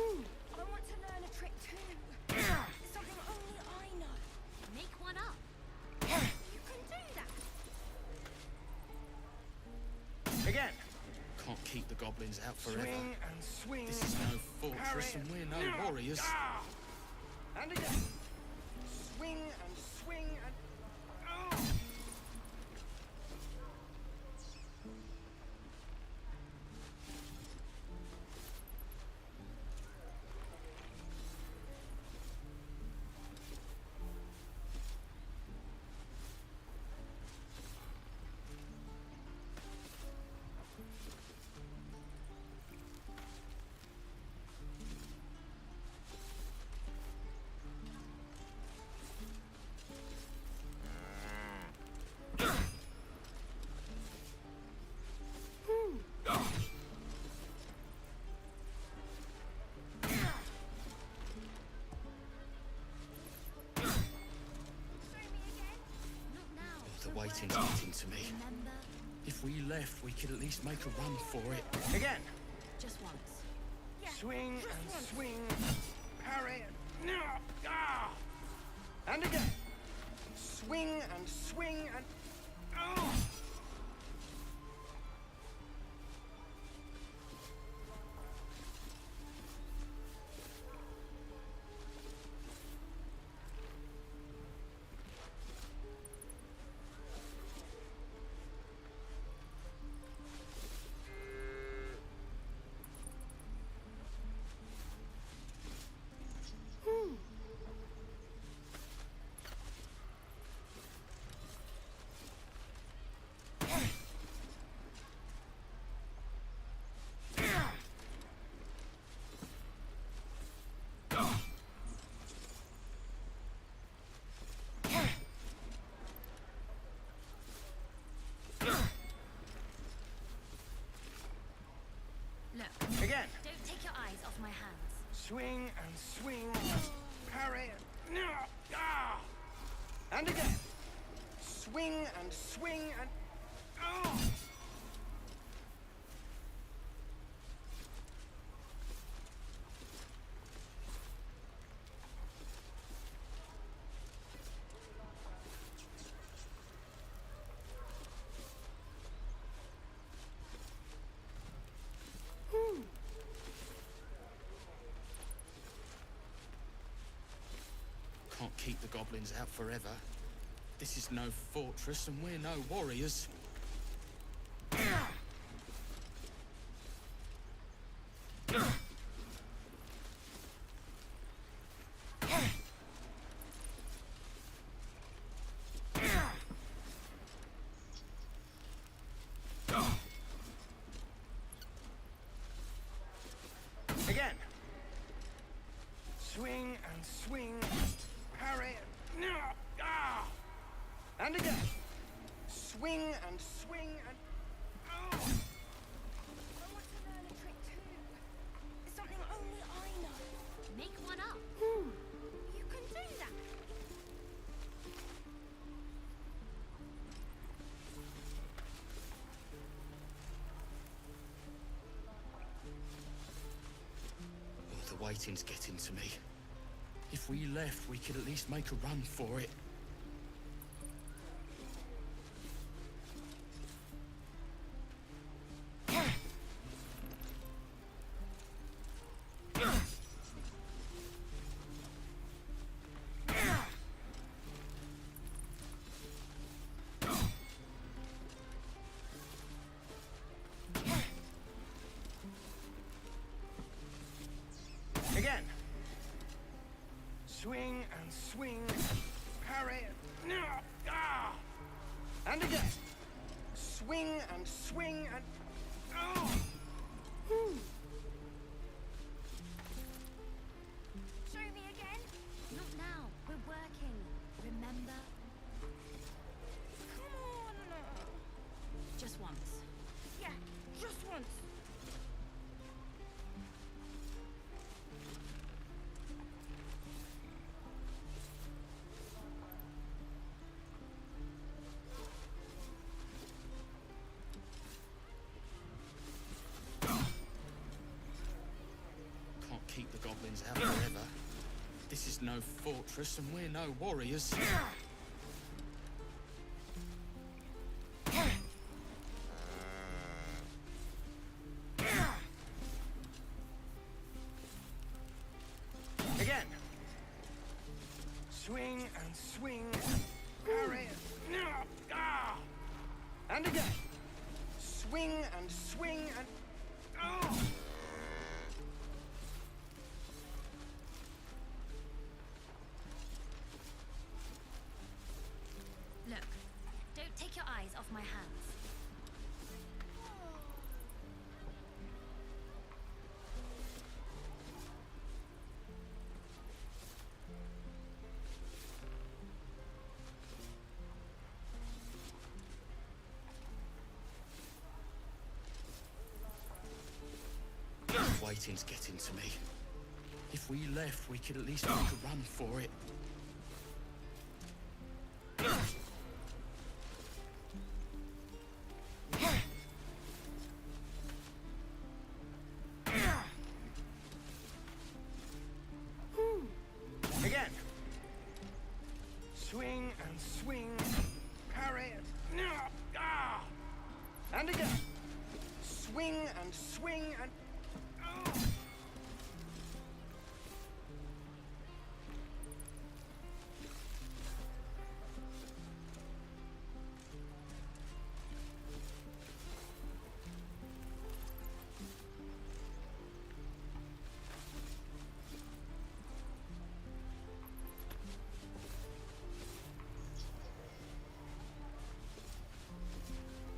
I want to learn a trick too. Something only I know. Make one up. You can do that. Again. Can't keep the goblins out forever. Swing and swing. This is no fortress Parry. and we're no warriors. And again. Swing and swing and. The waiting's getting to me. If we left, we could at least make a run for it. Again. Just once. Swing and swing. Parry. And again. Swing and swing and. Look. Again. Don't take your eyes off my hands. Swing and swing. parry, ah! And again. Swing and swing and... Oh! Can't keep the goblins out forever. This is no fortress, and we're no warriors. Again. Swing and swing, parry, ah! And again. Swing and swing and... Oh! I want to learn a trick too. It's something only I know. Make one up. You can do that. Oh, the waiting's getting to me. If we left, we could at least make a run for it. Again. Swing and swing, parry, ah! And again. Swing and swing and... Oh! Show me again. Not now. We're working. Remember? Come on. Just once. Yeah, just once. Can't keep the goblins out forever. This is no fortress, and we're no warriors. Again. Swing and swing, parry, ah! And again. Swing and swing and... Oh! Look. Don't take your eyes off my hands. The waiting's getting to me. If we left, we could at least make a run for it. Again. Swing and swing, parry, ah! And again. Swing and swing and... Oh!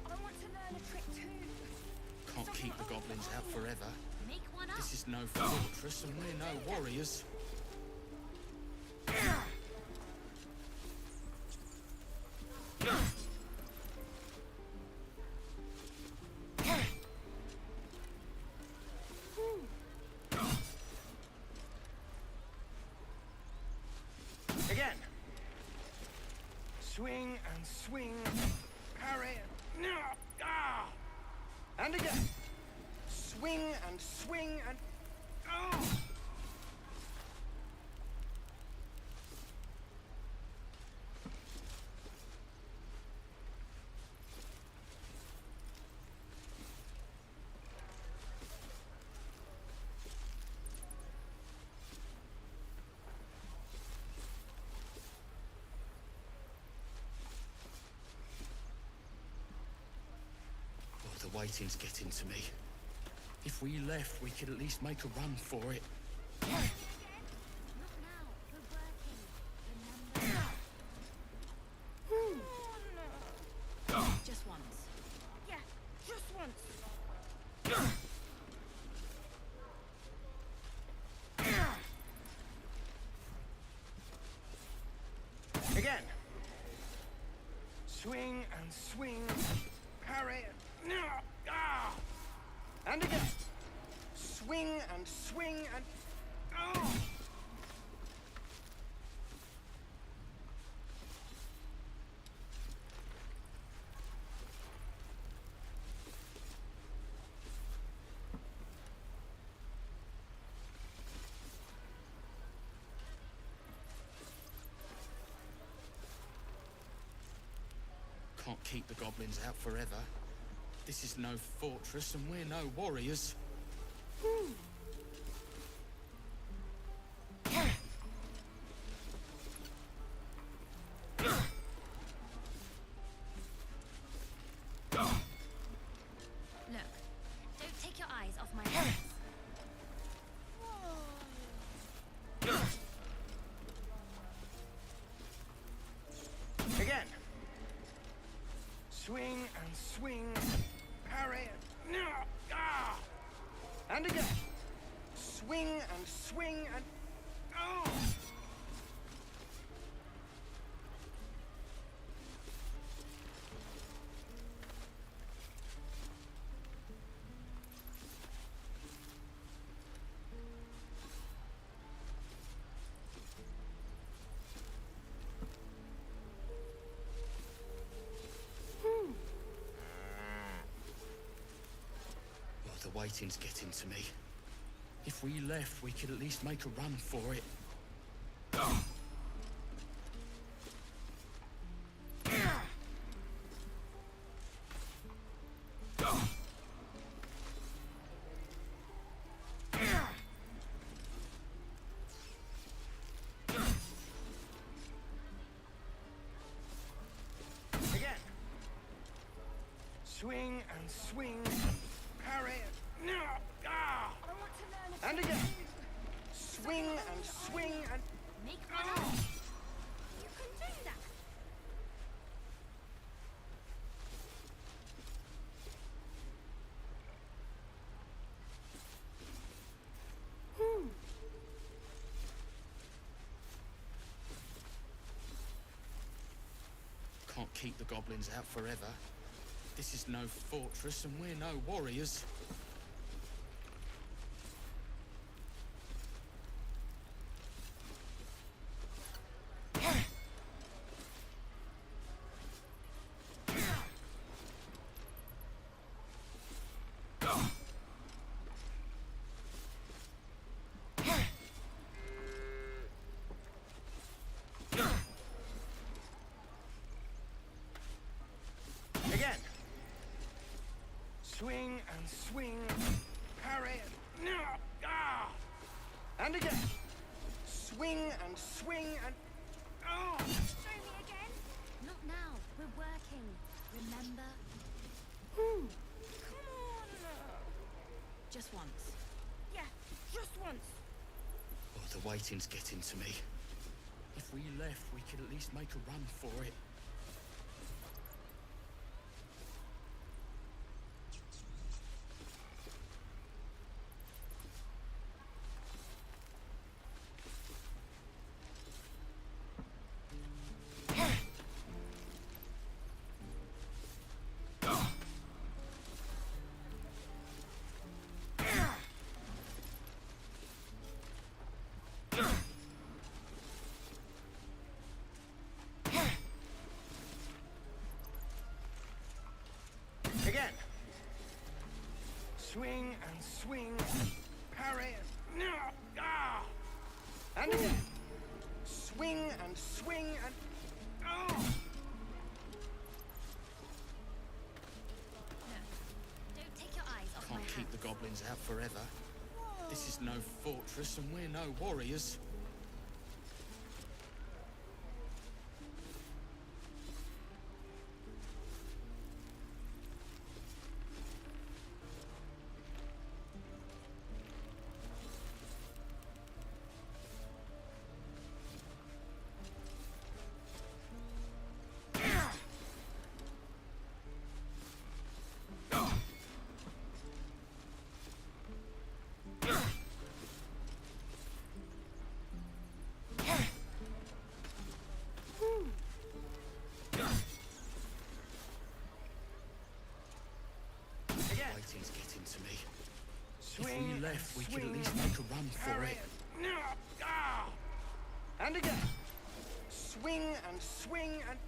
I want to learn a trick too. Can't keep the goblins out forever. Make one up. This is no fortress, and we're no warriors. and swing, parry, ah! And again. Swing and swing and oh! The waiting's getting to me. If we left, we could at least make a run for it. Just once. Yeah, just once. Again. Swing and swing, parry, ah! And again. Swing and swing and oh! Can't keep the goblins out forever. This is no fortress, and we're no warriors. Look, don't take your eyes off my hands. Again. Swing and swing, parry, ah! And again. Swing and swing and oh! The waiting's getting to me. If we left, we could at least make a run for it. Again. Swing and swing, parry, ah! And again. Swing and swing and Make one up. You can do that. Can't keep the goblins out forever. This is no fortress, and we're no warriors. again. Swing and swing, parry, ah! And again. Swing and swing and oh! Show me again. Not now. We're working. Remember? Come on. Just once. Yeah, just once. Oh, the waiting's getting to me. If we left, we could at least make a run for it. Swing and swing, parry, and again. Swing and swing and Don't take your eyes off my Can't keep the goblins out forever. This is no fortress and we're no warriors. Waiting's getting to me. swing. If we left, we could at swing, least make a run for parry, it. and again. Swing and swing and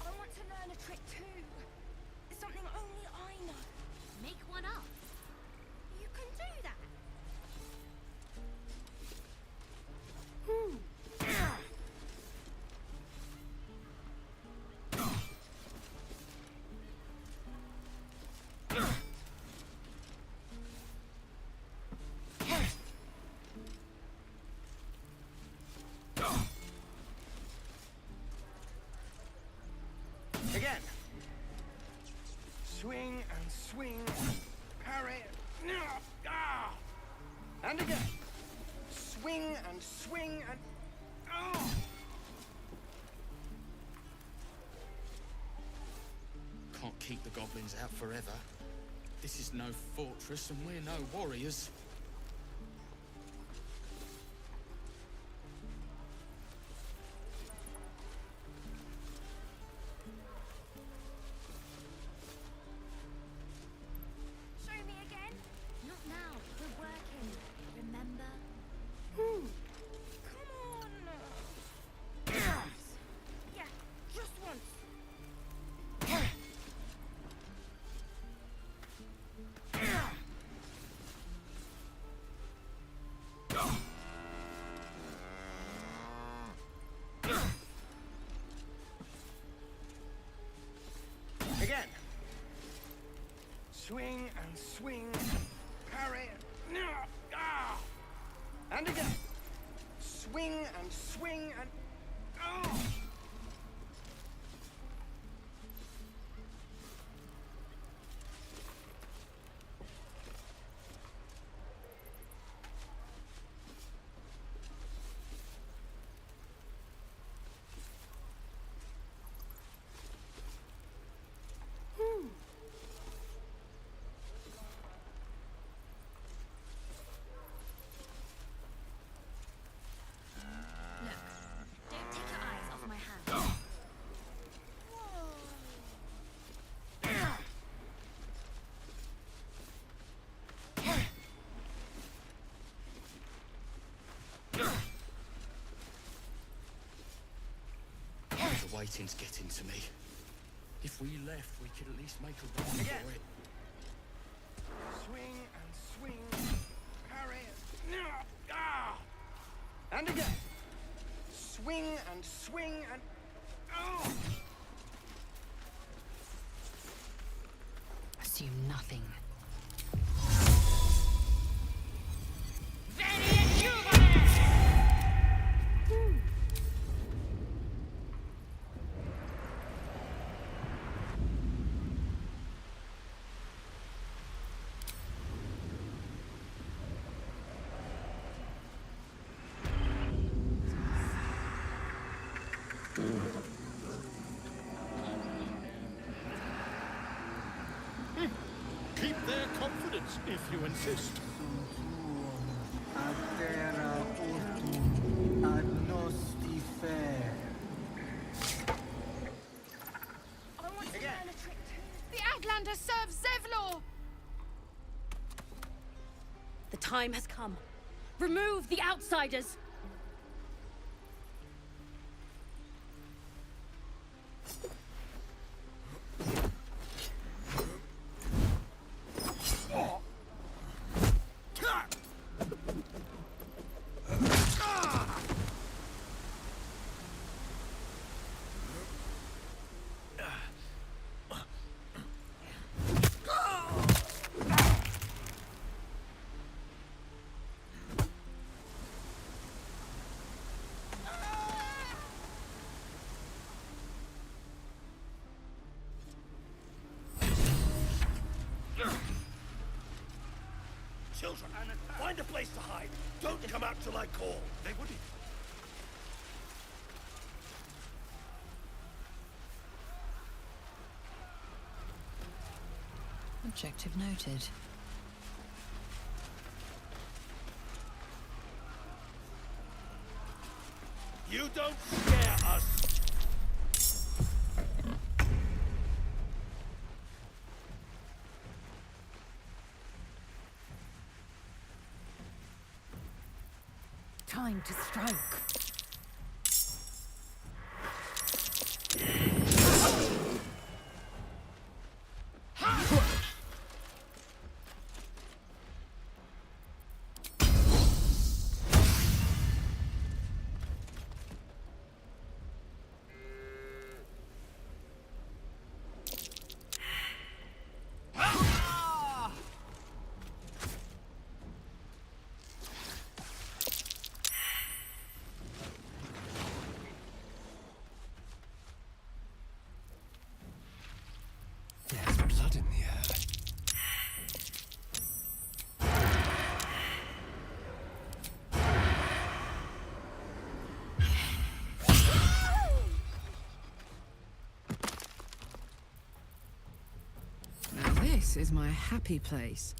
I want to learn a trick too. Something only I know. Make one up. You can do that. again. Swing and swing, parry, and again. Swing and swing and Can't keep the goblins out forever. This is no fortress and we're no warriors. Show me again. Not now. We're working. Remember? Come on. Yeah, just once. again. Swing and swing, parry, and again. Swing and swing and Don't take your eyes off my hand. The waiting's getting to me. If we left, we could at least make a run for it. swing and swing, parry, and again. Swing and swing and Assume nothing. Keep their confidence if you insist. I time has come. Remove the outsiders! Children, find a place to hide. Don't come out till I call. They wouldn't. Objective noted. You don't scare us. Time to strike. There's blood in the air. Now this is my happy place.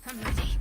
I'm ready.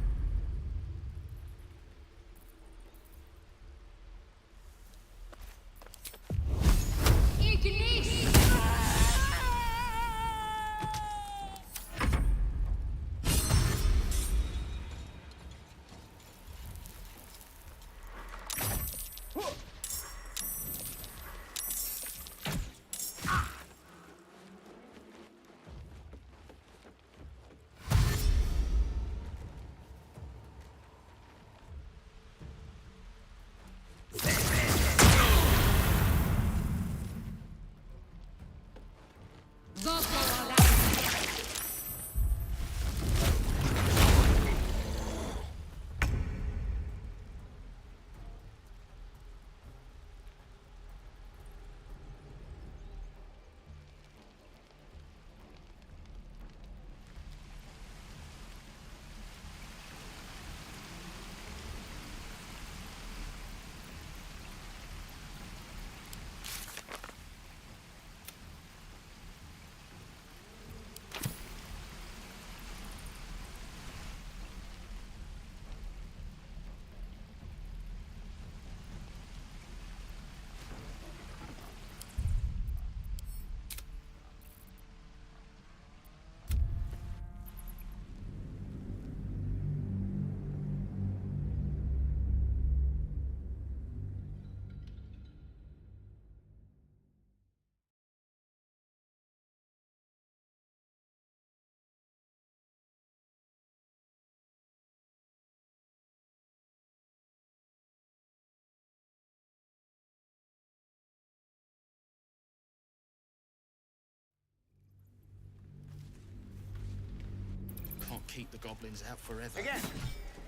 Can't keep the goblins out forever. Again.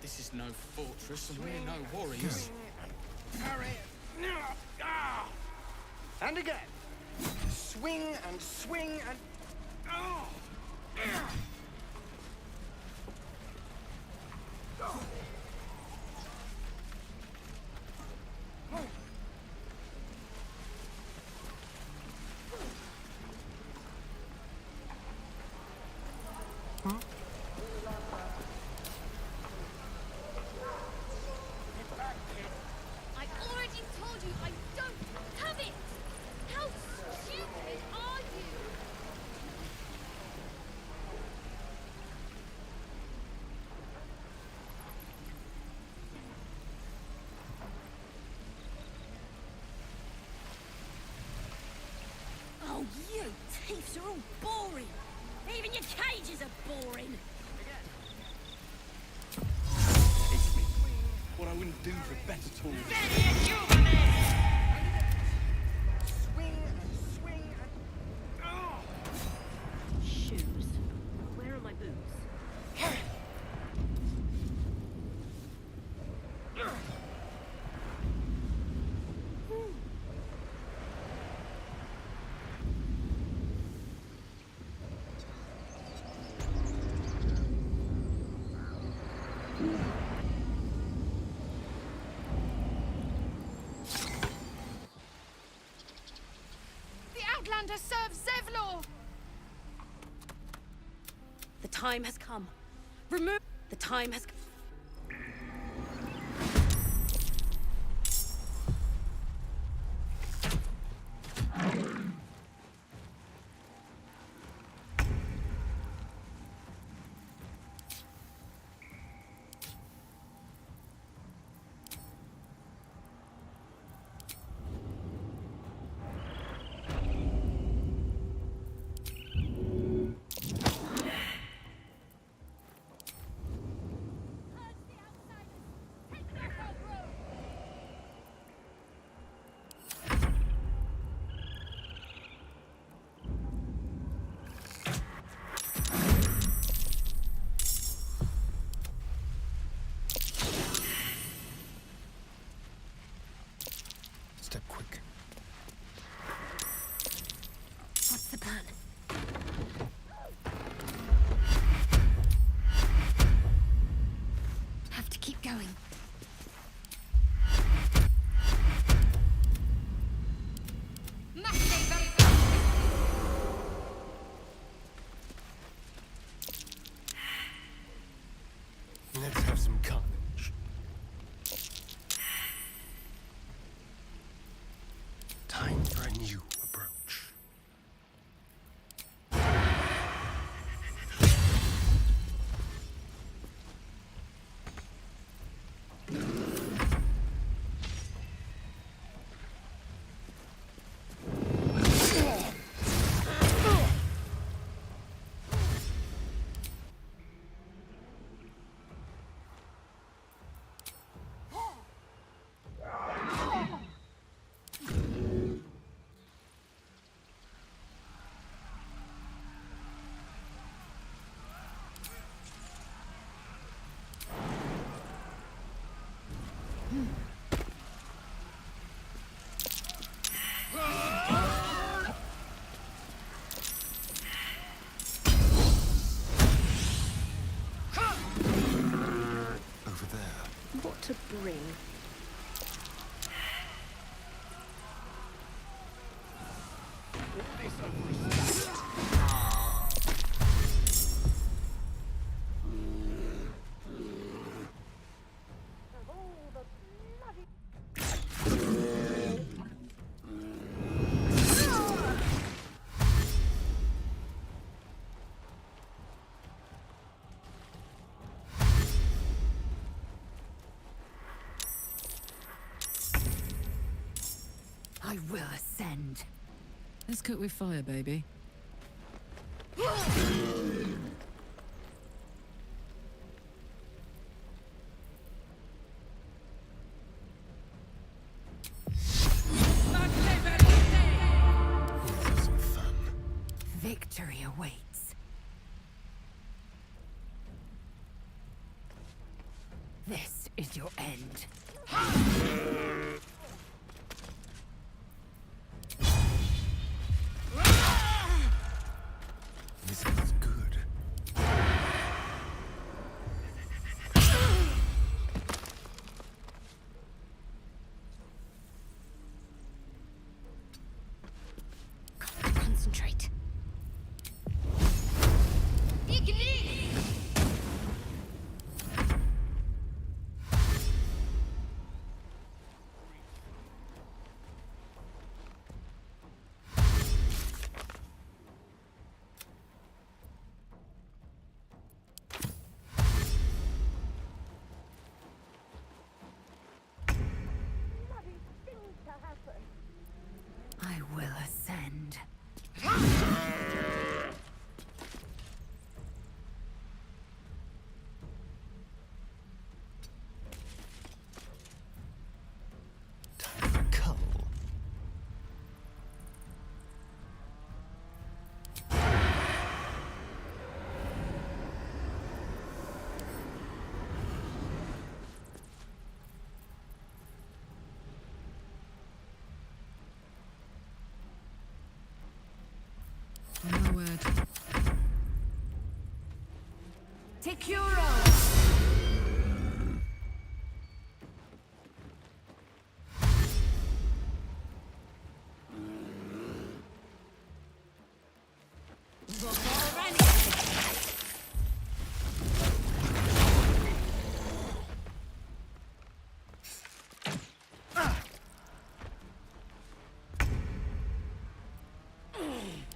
This is no fortress, and we're no warriors. Parry. Ah! And again. Swing and swing and... Oh! I already told you I don't have it! How stupid! You thieves are all boring. Even your cages are boring. It's me. What I wouldn't do for better tools. Swing and swing and... Oh! Shoes. Where are my boots? The Outlander serves Zevlor! The time has come. Remove. The time has come. Step quick. What's the plan? Have to keep going. Let's have some carnage. Time for a new approach. Over there. What to bring? I will ascend. Let's cook with fire, baby. Victory awaits. This is your end. This is good. Concentrate. Take your own.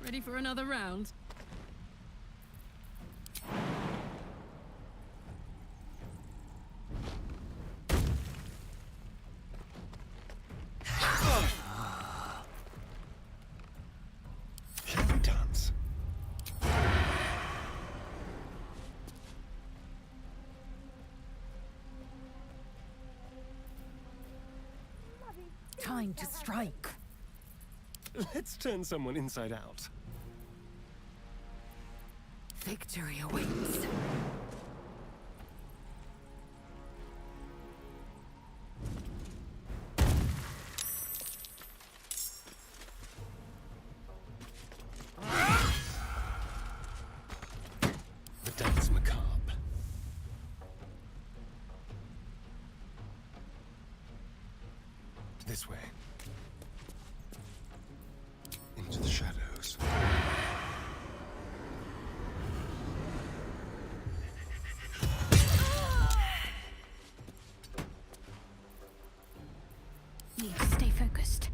Ready for another round? Shall we dance? Time to strike. Let's turn someone inside out. Victory awaits. The dance macabre. This way. Into the shadows. Need to stay focused.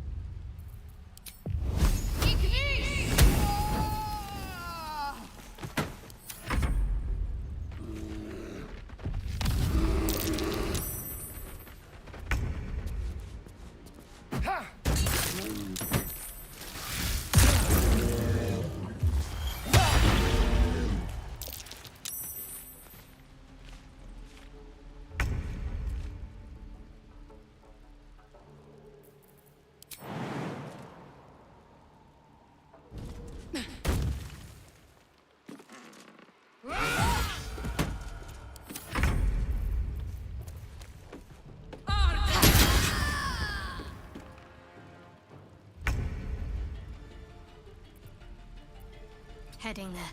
Heading there.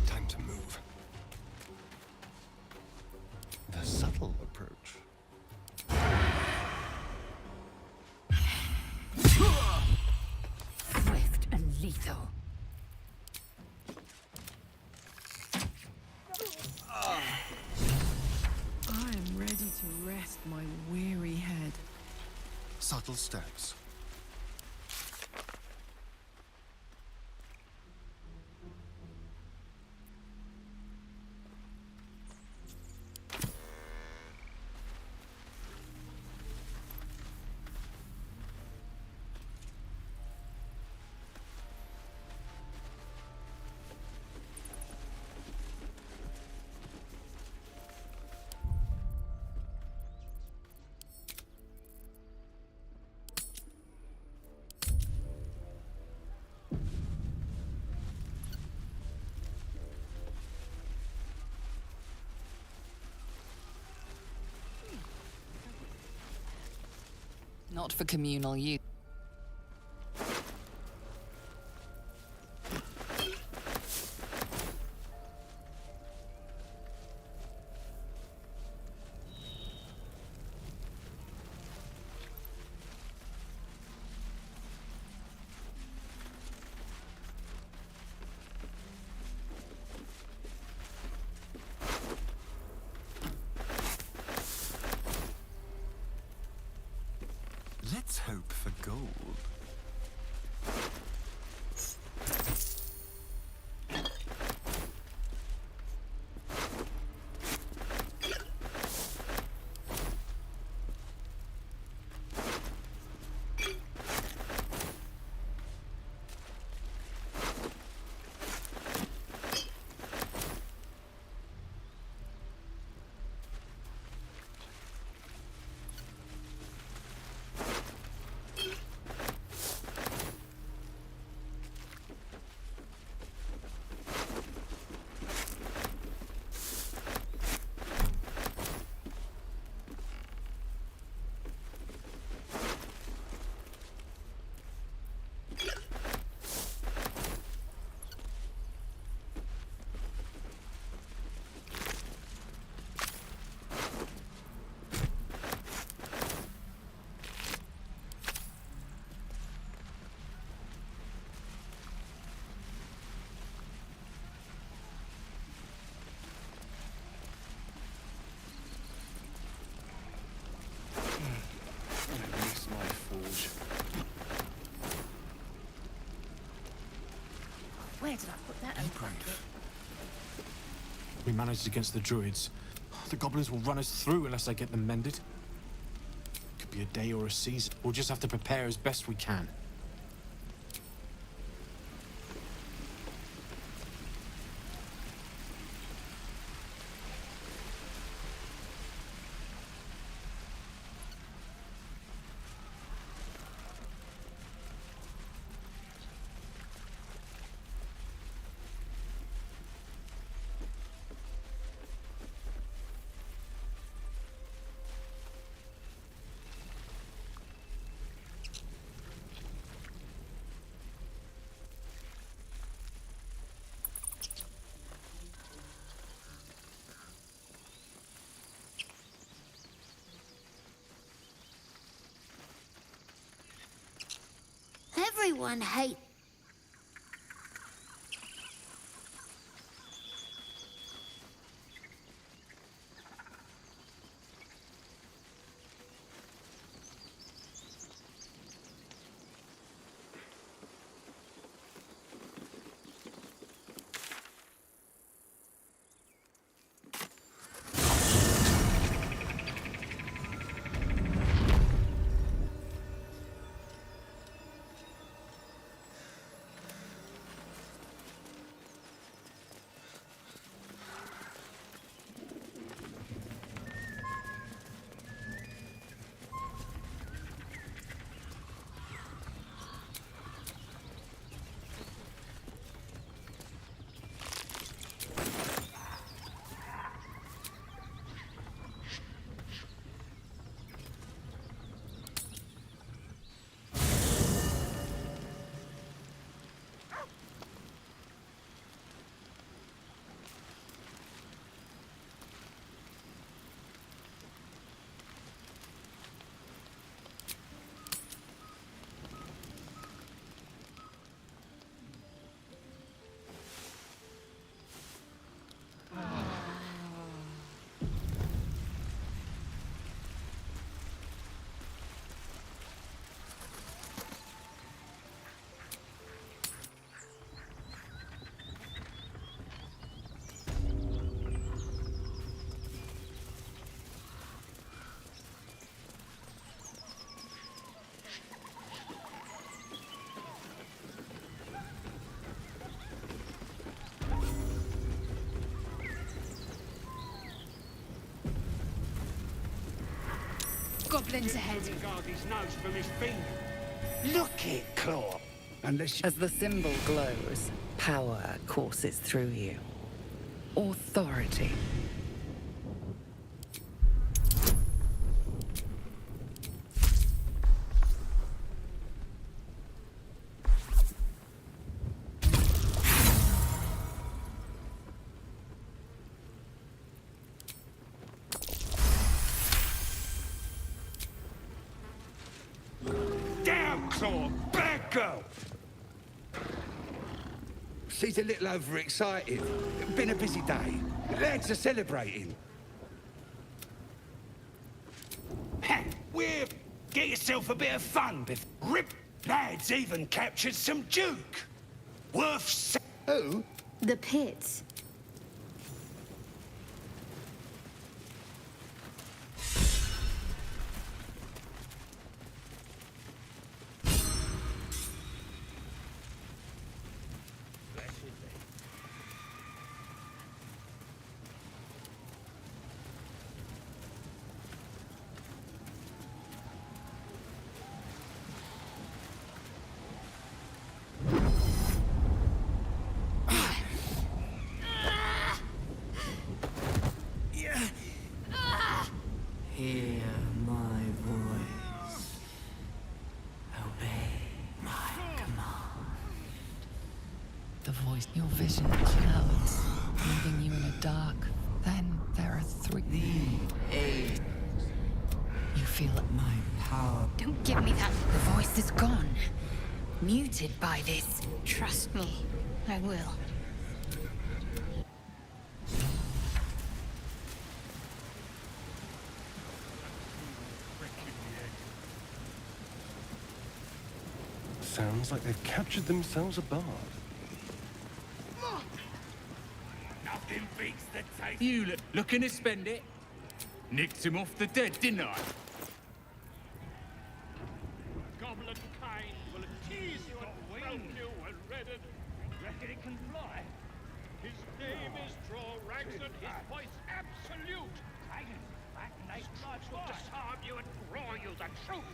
Time to move. The subtle approach. Swift and lethal. I am ready to rest my weary head. Subtle steps. Not for communal use. Let's hope for gold. Where did I put that old bucket? We managed against the druids. The goblins will run us through unless I get them mended. Could be a day or a season. We'll just have to prepare as best we can. Everyone hates... Goblins ahead. Guard his nose from his finger. Look it, Claw. Unless you... As the symbol glows, power courses through you. Authority. Claw, back go! She's a little overexcited. Been a busy day. Lads are celebrating. We're... Get yourself a bit of fun, Biff. Rip lads even captured some Duke. Worth... Who? The pits. Hear my voice. Obey my command. The voice, your vision clouds, leaving you in a dark. Then there are three. The eight. You feel it. My power. Don't give me that. The voice is gone. Muted by this. Trust me, I will. Sounds like they've captured themselves a bard. Nothing beats the taste. You looking to spend it? Nicked him off the dead, didn't I? Goblin kind will tease you and throat you and redden. Reckon it can fly. His name is Droraxon, his voice absolute. His troops will disarm you and draw you the truth.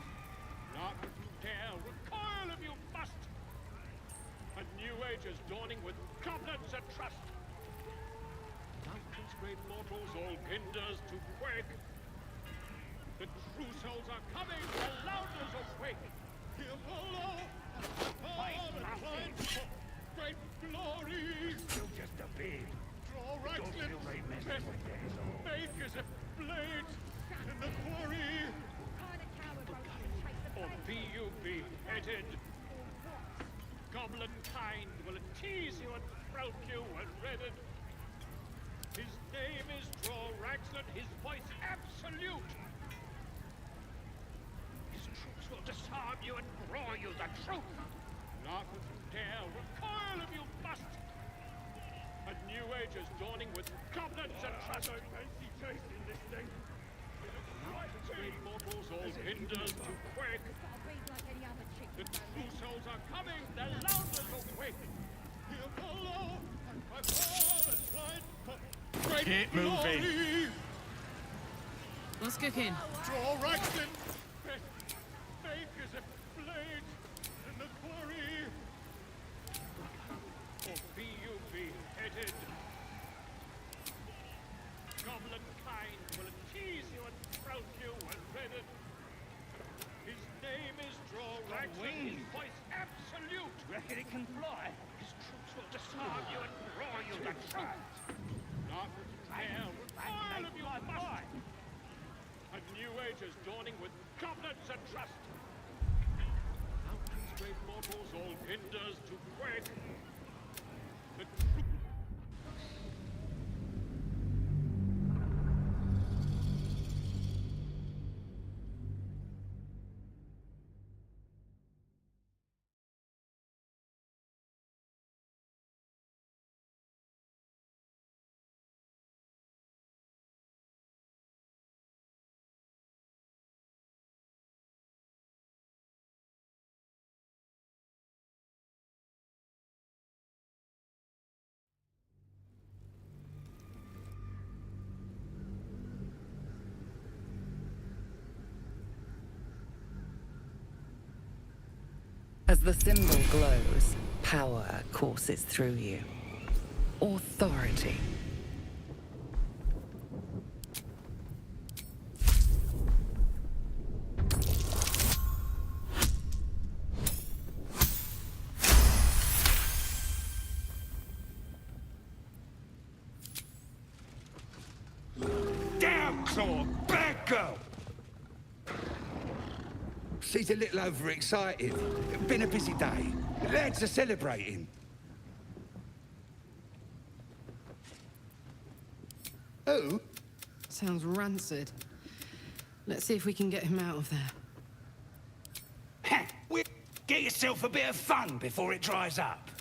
Not if you dare, recoil if you must. A new age is dawning with goblins and trust. Mountains, great mortals, all hinders to quake. The true souls are coming, the louders awake. Hear Apollo, great glory. Still just a bit. Draw Raxlin, make as a blade in the quarry. Or be you beheaded. Goblin kind will tease you and throat you and redden. His name is Droraxon, his voice absolute. His troops will disarm you and draw you the truth. Laugh if you dare, recoil if you must. A new age is dawning with goblins and trust. Fancy taste in this thing. Mountains, great mortals, all hinders to quake. The true souls are coming, the louders awake. Hear Apollo, my father tried. Keep moving. Let's kick in. Draw Raxlin, make as a blade in the quarry. Or be you beheaded. Goblin kind will tease you and throat you and redden. His name is Droraxon, his voice absolute. Reckon it can fly. His troops will disarm you and draw you the truth. Not dare, recoil if you must. A new age is dawning with goblins and trust. Mountains, great mortals, all hinders to quake. The As the symbol glows, power courses through you. Authority. Down, Claw! Bad girl! She's a little overexcited. Been a busy day. Lads are celebrating. Who? Sounds rancid. Let's see if we can get him out of there. Get yourself a bit of fun before it dries up.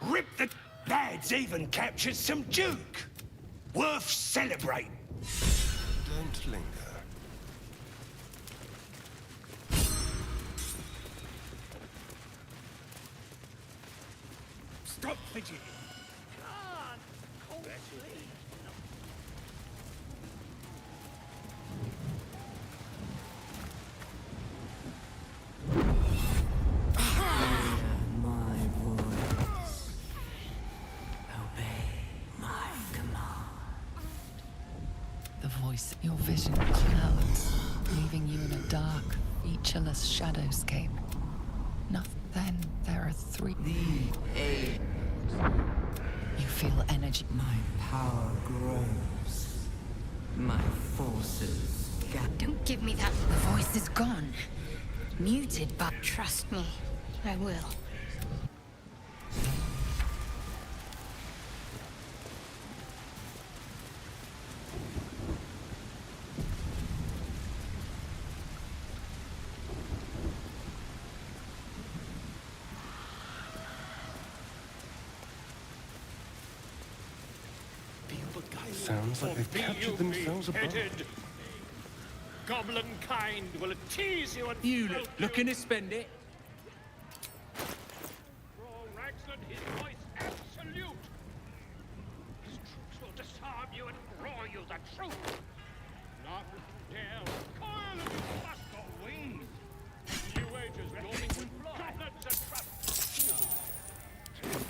Rip the lads even captured some Duke. Worth celebrating. Don't linger. Stop fidgeting. Your vision clouds, leaving you in a dark, featureless shadowscape. Then there are three. You feel energy. My power grows. My forces Don't give me that. The voice is gone. Muted, but Trust me, I will. Sounds like they've captured themselves a boat. Goblin kind will tease you and You looking to spend it? Raxland, his voice absolute. His troops will disarm you and roar you the truth. Not dare recoil of your muscle wings. New ages dawning with goblins and traps.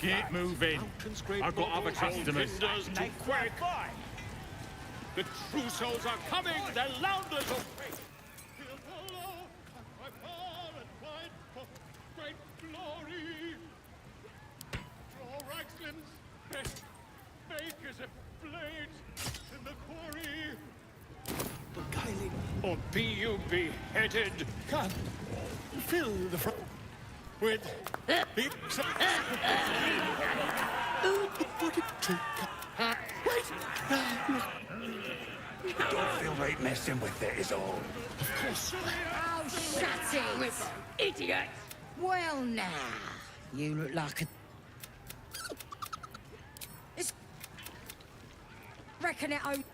Get moving. I've got other customers. To quake. The true souls are coming. Their louders will quake. Feel the law. I fall and fight for great glory. Draw Raxlands. Bakers of blades in the quarry. Beguiling. Or be you beheaded. God, fill the front with Don't feel right messing with it, is all. Of course. Oh, shut it! Idiot! Well, now, you look like a... Reckon it own...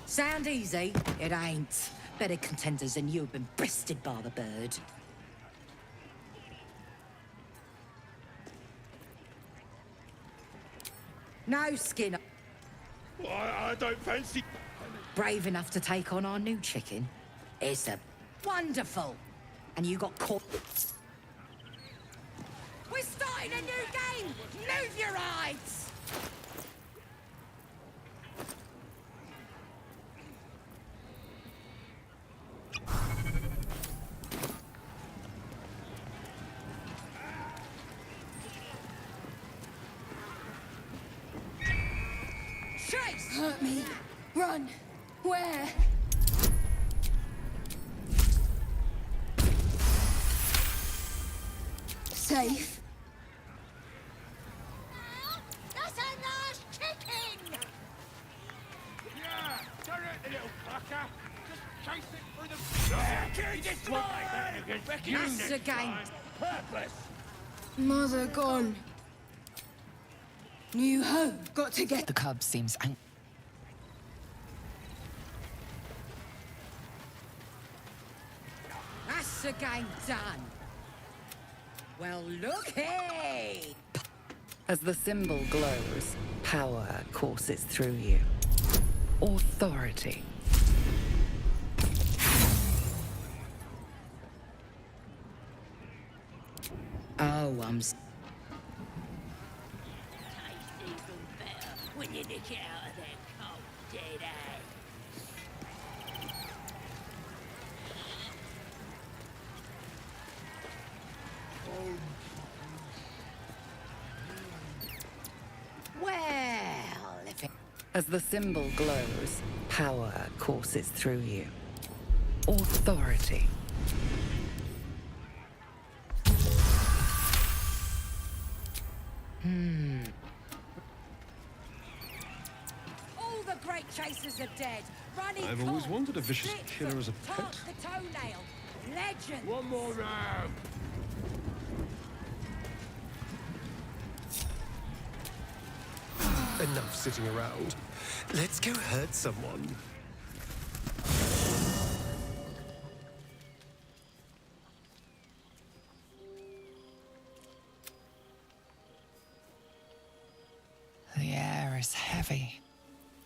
Sound easy? It ain't. Better contenders than you have been bested by the bird. No skin. I don't fancy... Brave enough to take on our new chicken? It's a wonderful. And you got caught. We're starting a new game! Move your eyes! Chase! Hurt me. Run. Where? Safe. That's a nice chicken! Yeah, turn it, the little fucker. Just chase it through the... That's the game. Purpose. Mother gone. New home. Got to get... The cub seems That's the game done. Well, looky! As the symbol glows, power courses through you. Authority. Oh, When you nick it out of their cold dead eyes. Well, if it... As the symbol glows, power courses through you. Authority. All the great chasers are dead. Running I've always cold. wanted a vicious Slit killer as a foot, pet. tart the toenail. Legend. One more round. Enough sitting around. Let's go hurt someone. The air is heavy.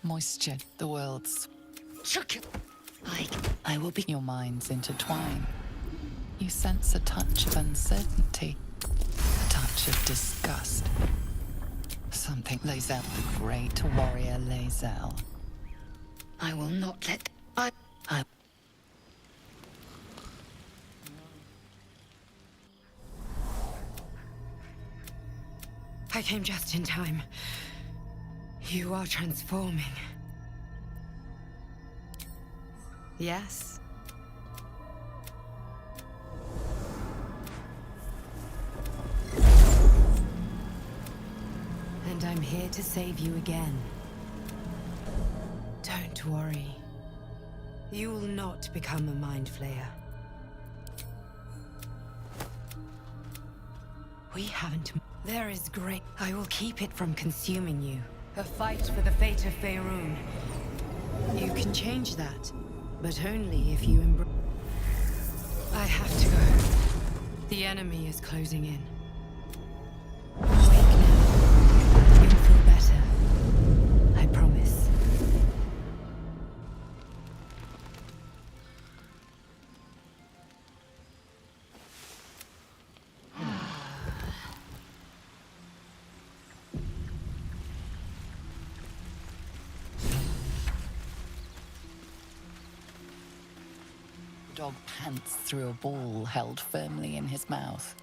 Moisture, the world's... I will be... Your minds intertwine. You sense a touch of uncertainty. A touch of disgust. Something Lae'zel, the great warrior Lae'zel. I will not let... I... I came just in time. You are transforming. Yes. And I'm here to save you again. Don't worry. You will not become a mind flayer. We haven't... There is great... I will keep it from consuming you, A fight for the fate of Faerun. You can change that, but only if you embrace. I have to go. The enemy is closing in. Wake now. You'll feel better. I promise. Dog pants through a ball held firmly in his mouth.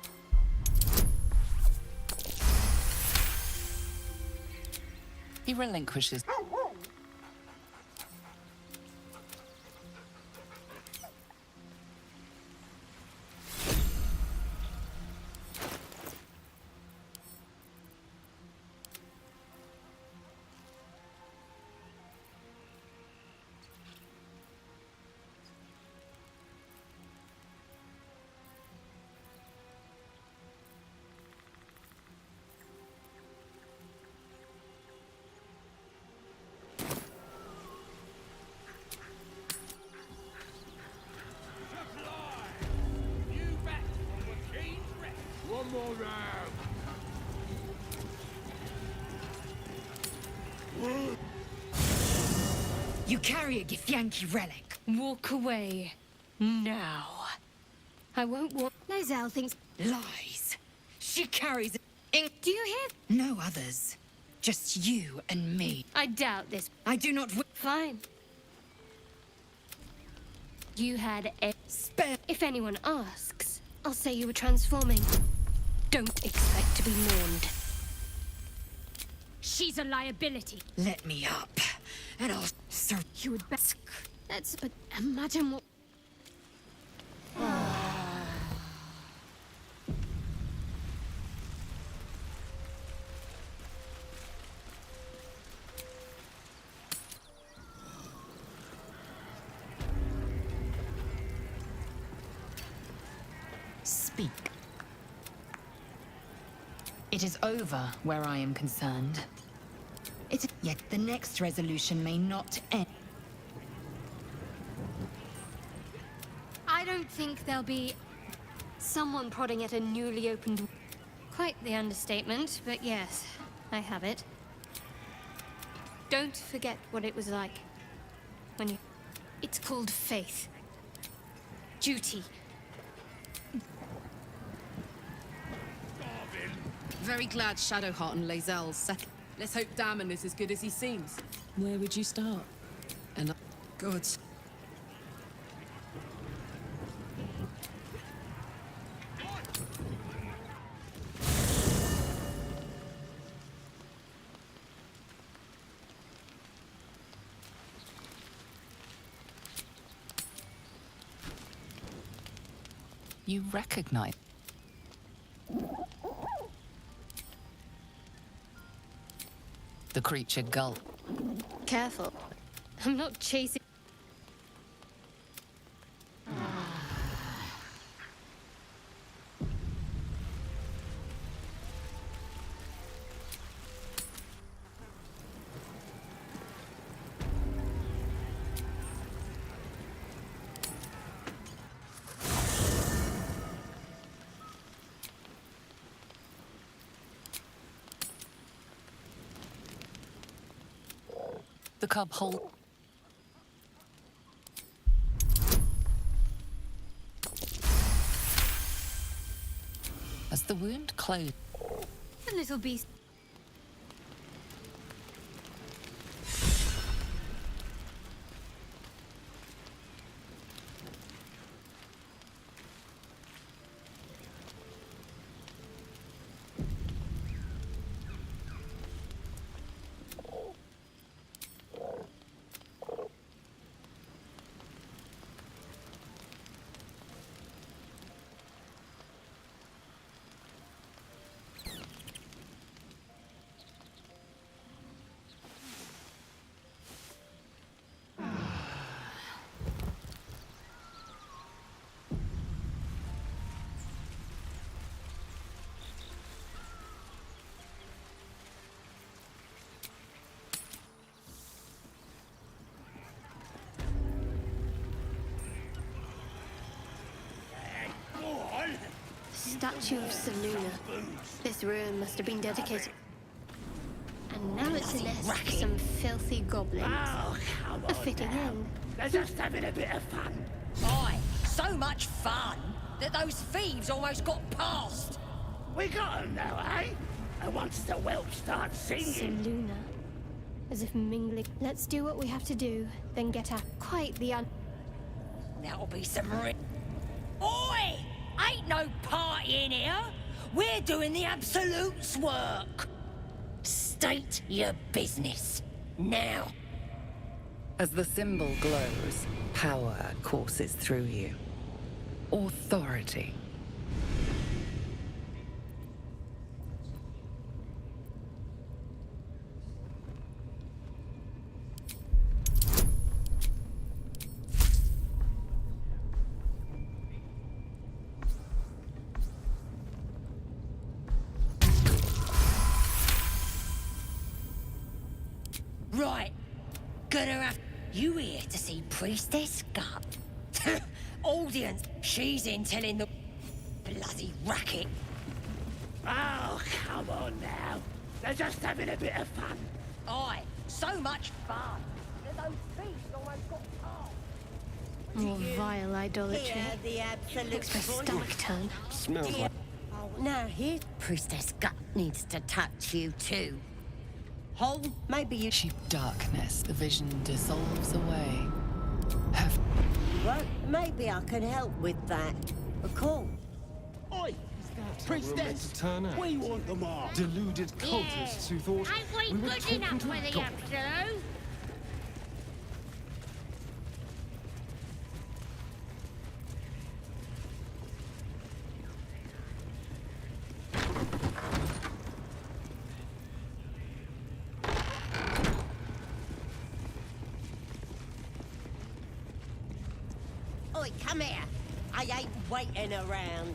He relinquishes. One more round. You carry a Githyanki relic. Walk away. Now. I won't walk. Lae'zel thinks. Lies. She carries ink. Do you hear? No others. Just you and me. I doubt this. I do not. Fine. You had a spare. If anyone asks, I'll say you were transforming. Don't expect to be mourned. She's a liability. Let me up, and I'll. Sir, You would best. That's. But imagine what. Speak. It is over where I am concerned. Yet the next resolution may not end. I don't think there'll be someone prodding at a newly opened. Quite the understatement, but yes, I have it. Don't forget what it was like when you. It's called faith, duty. Very glad Shadowheart and Lae'zel's settled. Let's hope Damon is as good as he seems. Where would you start? And good. You recognize. The creature gulped. Careful. I'm not chasing. The cub hold. As the wound closed. The little beast. statue of Seluna. This ruin must have been dedicated. And now it's a nest for some filthy goblins. Oh, come on A fitting now. end. They're just having a bit of fun. Aye, so much fun that those thieves almost got past. We got 'em now, eh? And once the whelp starts singing... Seluna. As if mingling. Let's do what we have to do, then get out. Quite the That'll be some Oi! Ain't no party in here. We're doing the Absolute's work. State your business. Now. As the symbol glows, power courses through you. Authority. Right. Gonna have you here to see Priestess Gut. Audience, she's in telling the bloody racket. Oh, come on now. They're just having a bit of fun. Aye, so much fun that those thieves almost got past. more vile idolatry. Here, the absolute Makes my stomach turn. Smells like... Oh, now here, Priestess Gut needs to touch you too. Hold, maybe you... Cheap darkness, the vision dissolves away. Well, maybe I can help with that. Of course. Oi! Priestess! Turn out. We want them all. Deluded cultists who thought we were talking to a god. Absolute. Oi, come here. I ain't waiting around.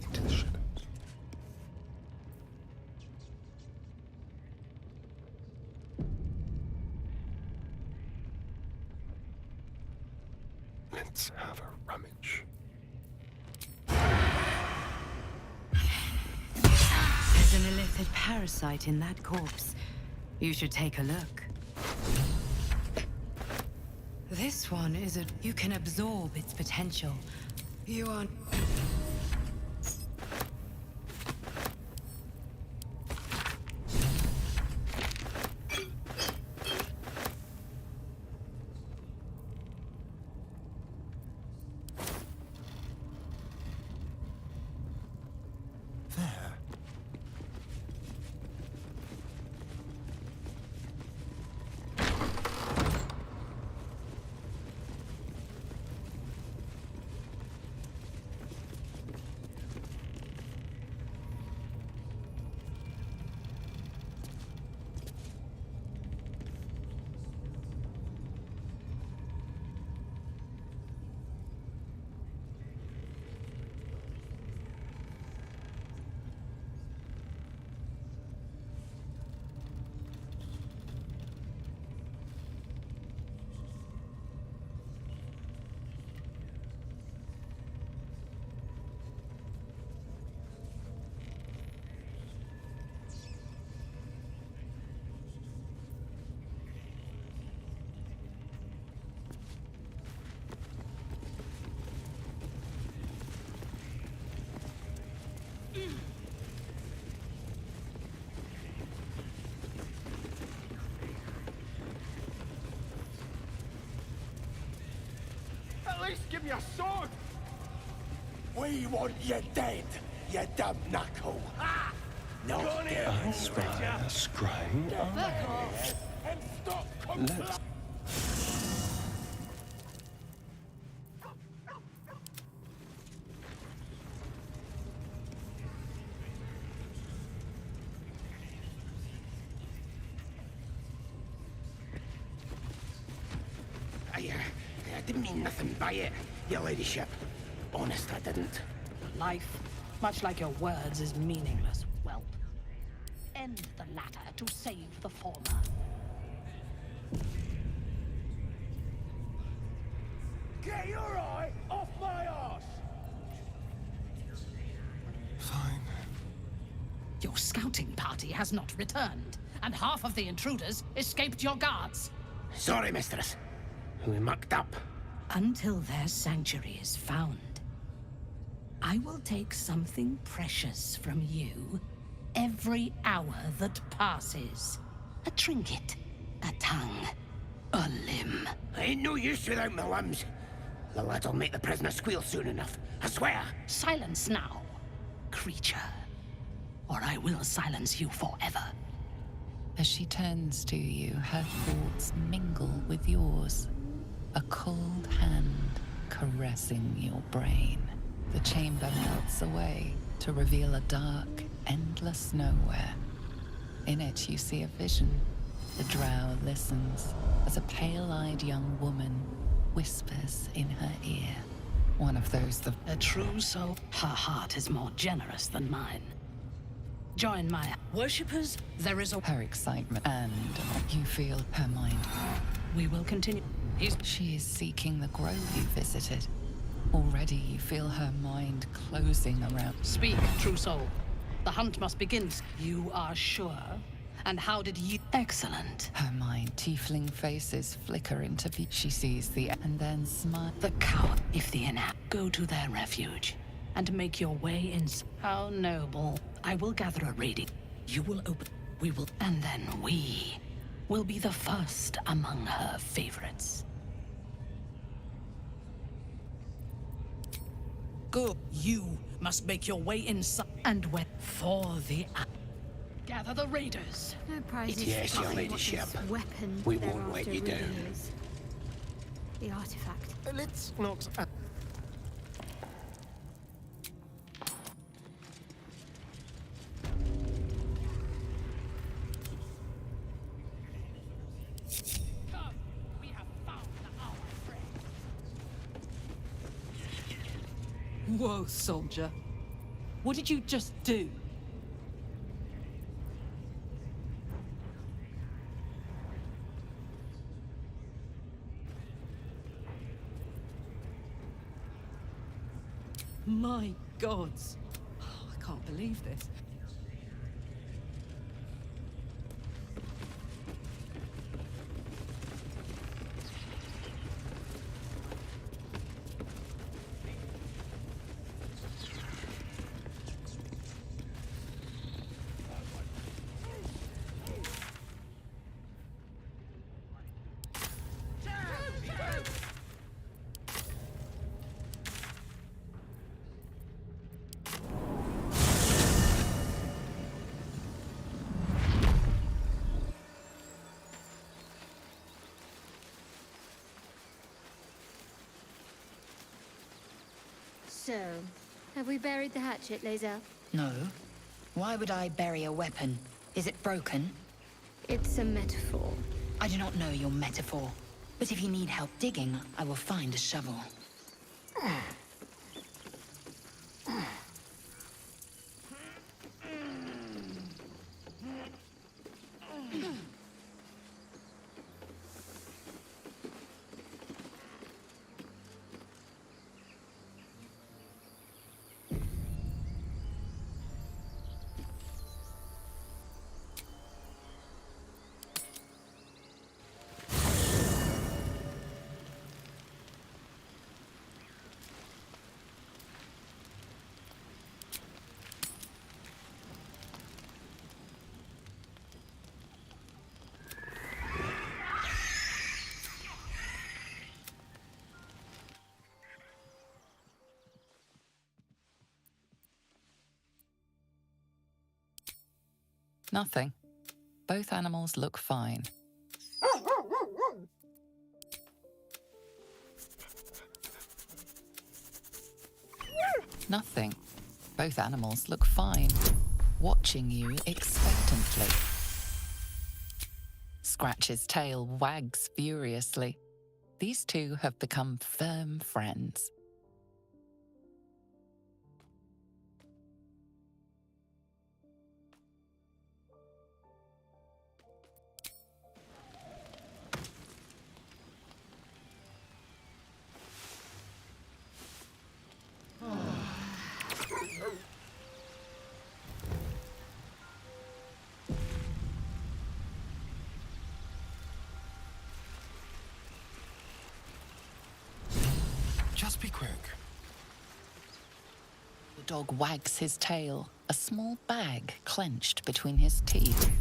Into the shadows. Let's have a rummage. There's an illithid parasite in that corpse. You should take a look. This one is a... You can absorb its potential. You are... There. At least give me a sword! We want you dead, you dumb knuckle. Ha! Not dead. I spy a scrying eye. And stop Let's... I didn't mean nothing by it, your ladyship. Honest, I didn't. Life, much like your words, is meaningless, whelp. End the latter to save the former. Get your eye off my arse! Fine. Your scouting party has not returned, and half of the intruders escaped your guards. Sorry, mistress. We mucked up. Until their sanctuary is found, I will take something precious from you every hour that passes. A trinket, a tongue, a limb. Ain't no use without my limbs. The lad'll make the prisoner squeal soon enough, I swear. Silence now, creature, or I will silence you forever. As she turns to you, her thoughts mingle with yours. A cold hand caressing your brain. The chamber melts away to reveal a dark, endless nowhere. In it you see a vision. The drow listens as a pale-eyed young woman whispers in her ear. One of those A true soul. Her heart is more generous than mine. Join my worshippers. There is a... Her excitement, and you feel her mind. We will continue. She is seeking the grove you visited. Already you feel her mind closing around. Speak, true soul. The hunt must begin. You are sure? And how did you... Excellent. Her mind, tiefling faces flicker into view. She sees the... and then smile. The coward. If the go to their refuge and make your way in... How noble. I will gather a raiding. You will open... We will... And then we will be the first among her favorites. Go. You must make your way inside and wait for the... Gather the raiders. No prizes. Yes, for your what ladyship. this weapon We won't let thereafter you really down. is. The artifact. Let's not... Whoa, soldier. What did you just do? My gods. Oh, I can't believe this. So, have we buried the hatchet, Lae'zel? No. Why would I bury a weapon? Is it broken? It's a metaphor. I do not know your metaphor. But if you need help digging, I will find a shovel. Nothing. Both animals look fine. Nothing. Both animals look fine, watching you expectantly. Scratch's tail wags furiously. These two have become firm friends. Just be quick. The dog wags his tail, a small bag clenched between his teeth.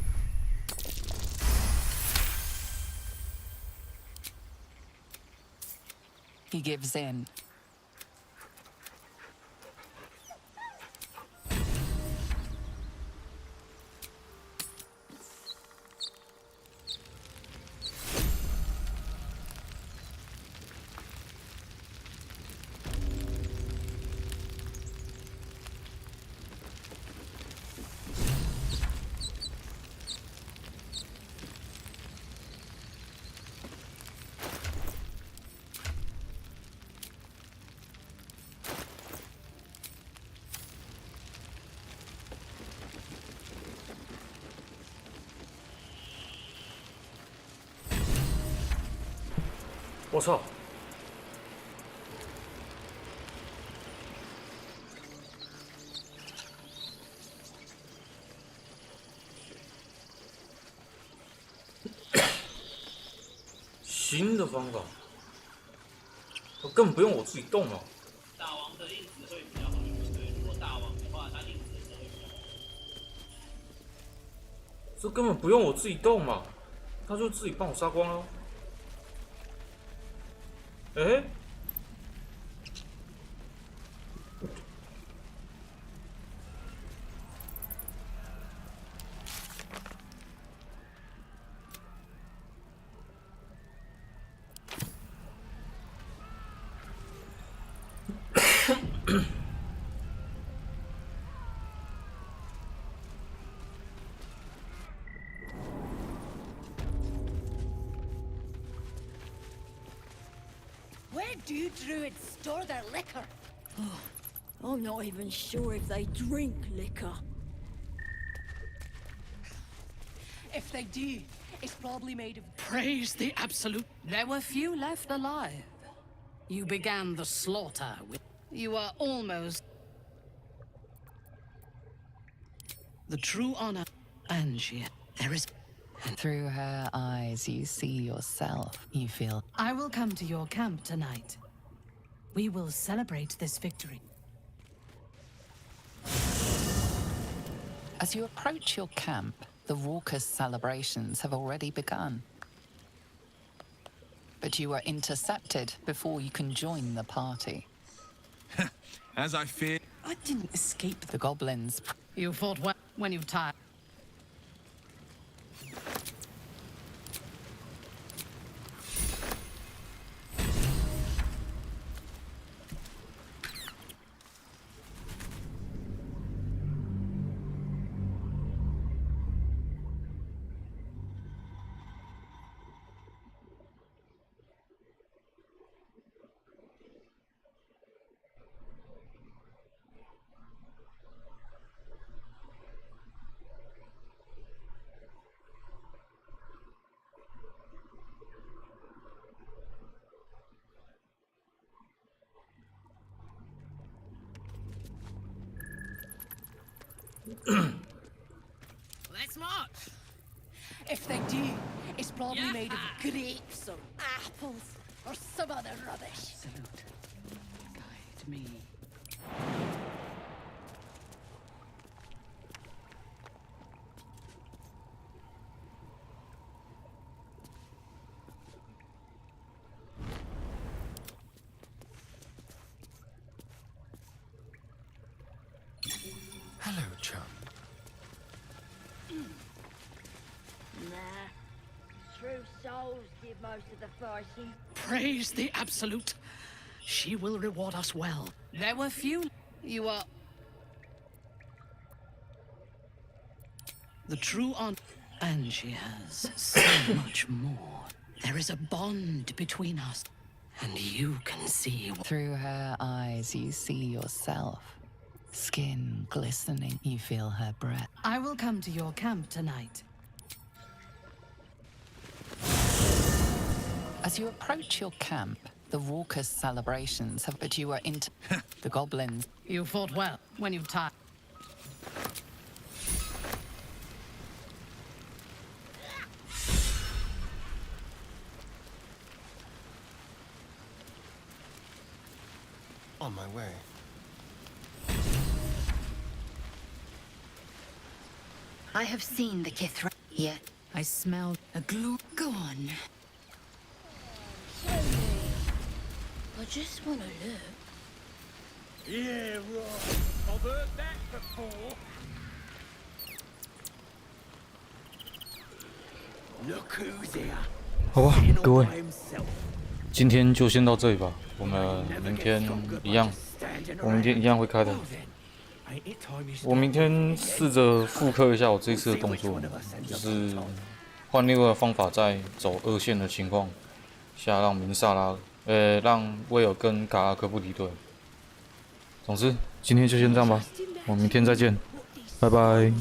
He gives in.我操！新的方法，我根本不用我自己动嘛。大王的令子会比较好应对，如果大王的话，他令子的时候会比较好。这根本不用我自己动嘛，他就自己帮我杀光了。哎，Where do druids store their liquor? Oh, I'm not even sure if they drink liquor. If they do, it's probably made of... Praise the absolute. There were few left alive. You began the slaughter with... You are almost... The true honor... Angie, there is... Through her eyes, you see yourself. You feel... I will come to your camp tonight. We will celebrate this victory. As you approach your camp, the raucous celebrations have already begun. But you are intercepted before you can join the party. As I feared... I didn't escape the goblins. You fought well when you've tired. Let's march! If they do, it's probably made of grapes or apples or some other rubbish. Salute. Guide me. Hello, chum. true souls did most of the fighting. Praise the Absolute. She will reward us well. There were few. You are. The true honor. And she has so much more. There is a bond between us. And you can see. Through her eyes, you see yourself. Skin glistening, you feel her breath. I will come to your camp tonight. As you approach your camp, the raucous celebrations have put you into the goblins. You fought well when you tied. On my way. I have seen the Kithra. Yet I smell a glow. Gone. I just want to look. Yeah, right. I've heard that before. Look who's here. 好吧，各位，今天就先到这里吧。我们明天一样，会开的。我明天试着复刻一下我这次的动作，就是换另外的方法，在走2线的情况下，让明萨拉，让威尔跟卡拉科布敌对。总之，今天就先这样吧，我们明天再见，拜拜。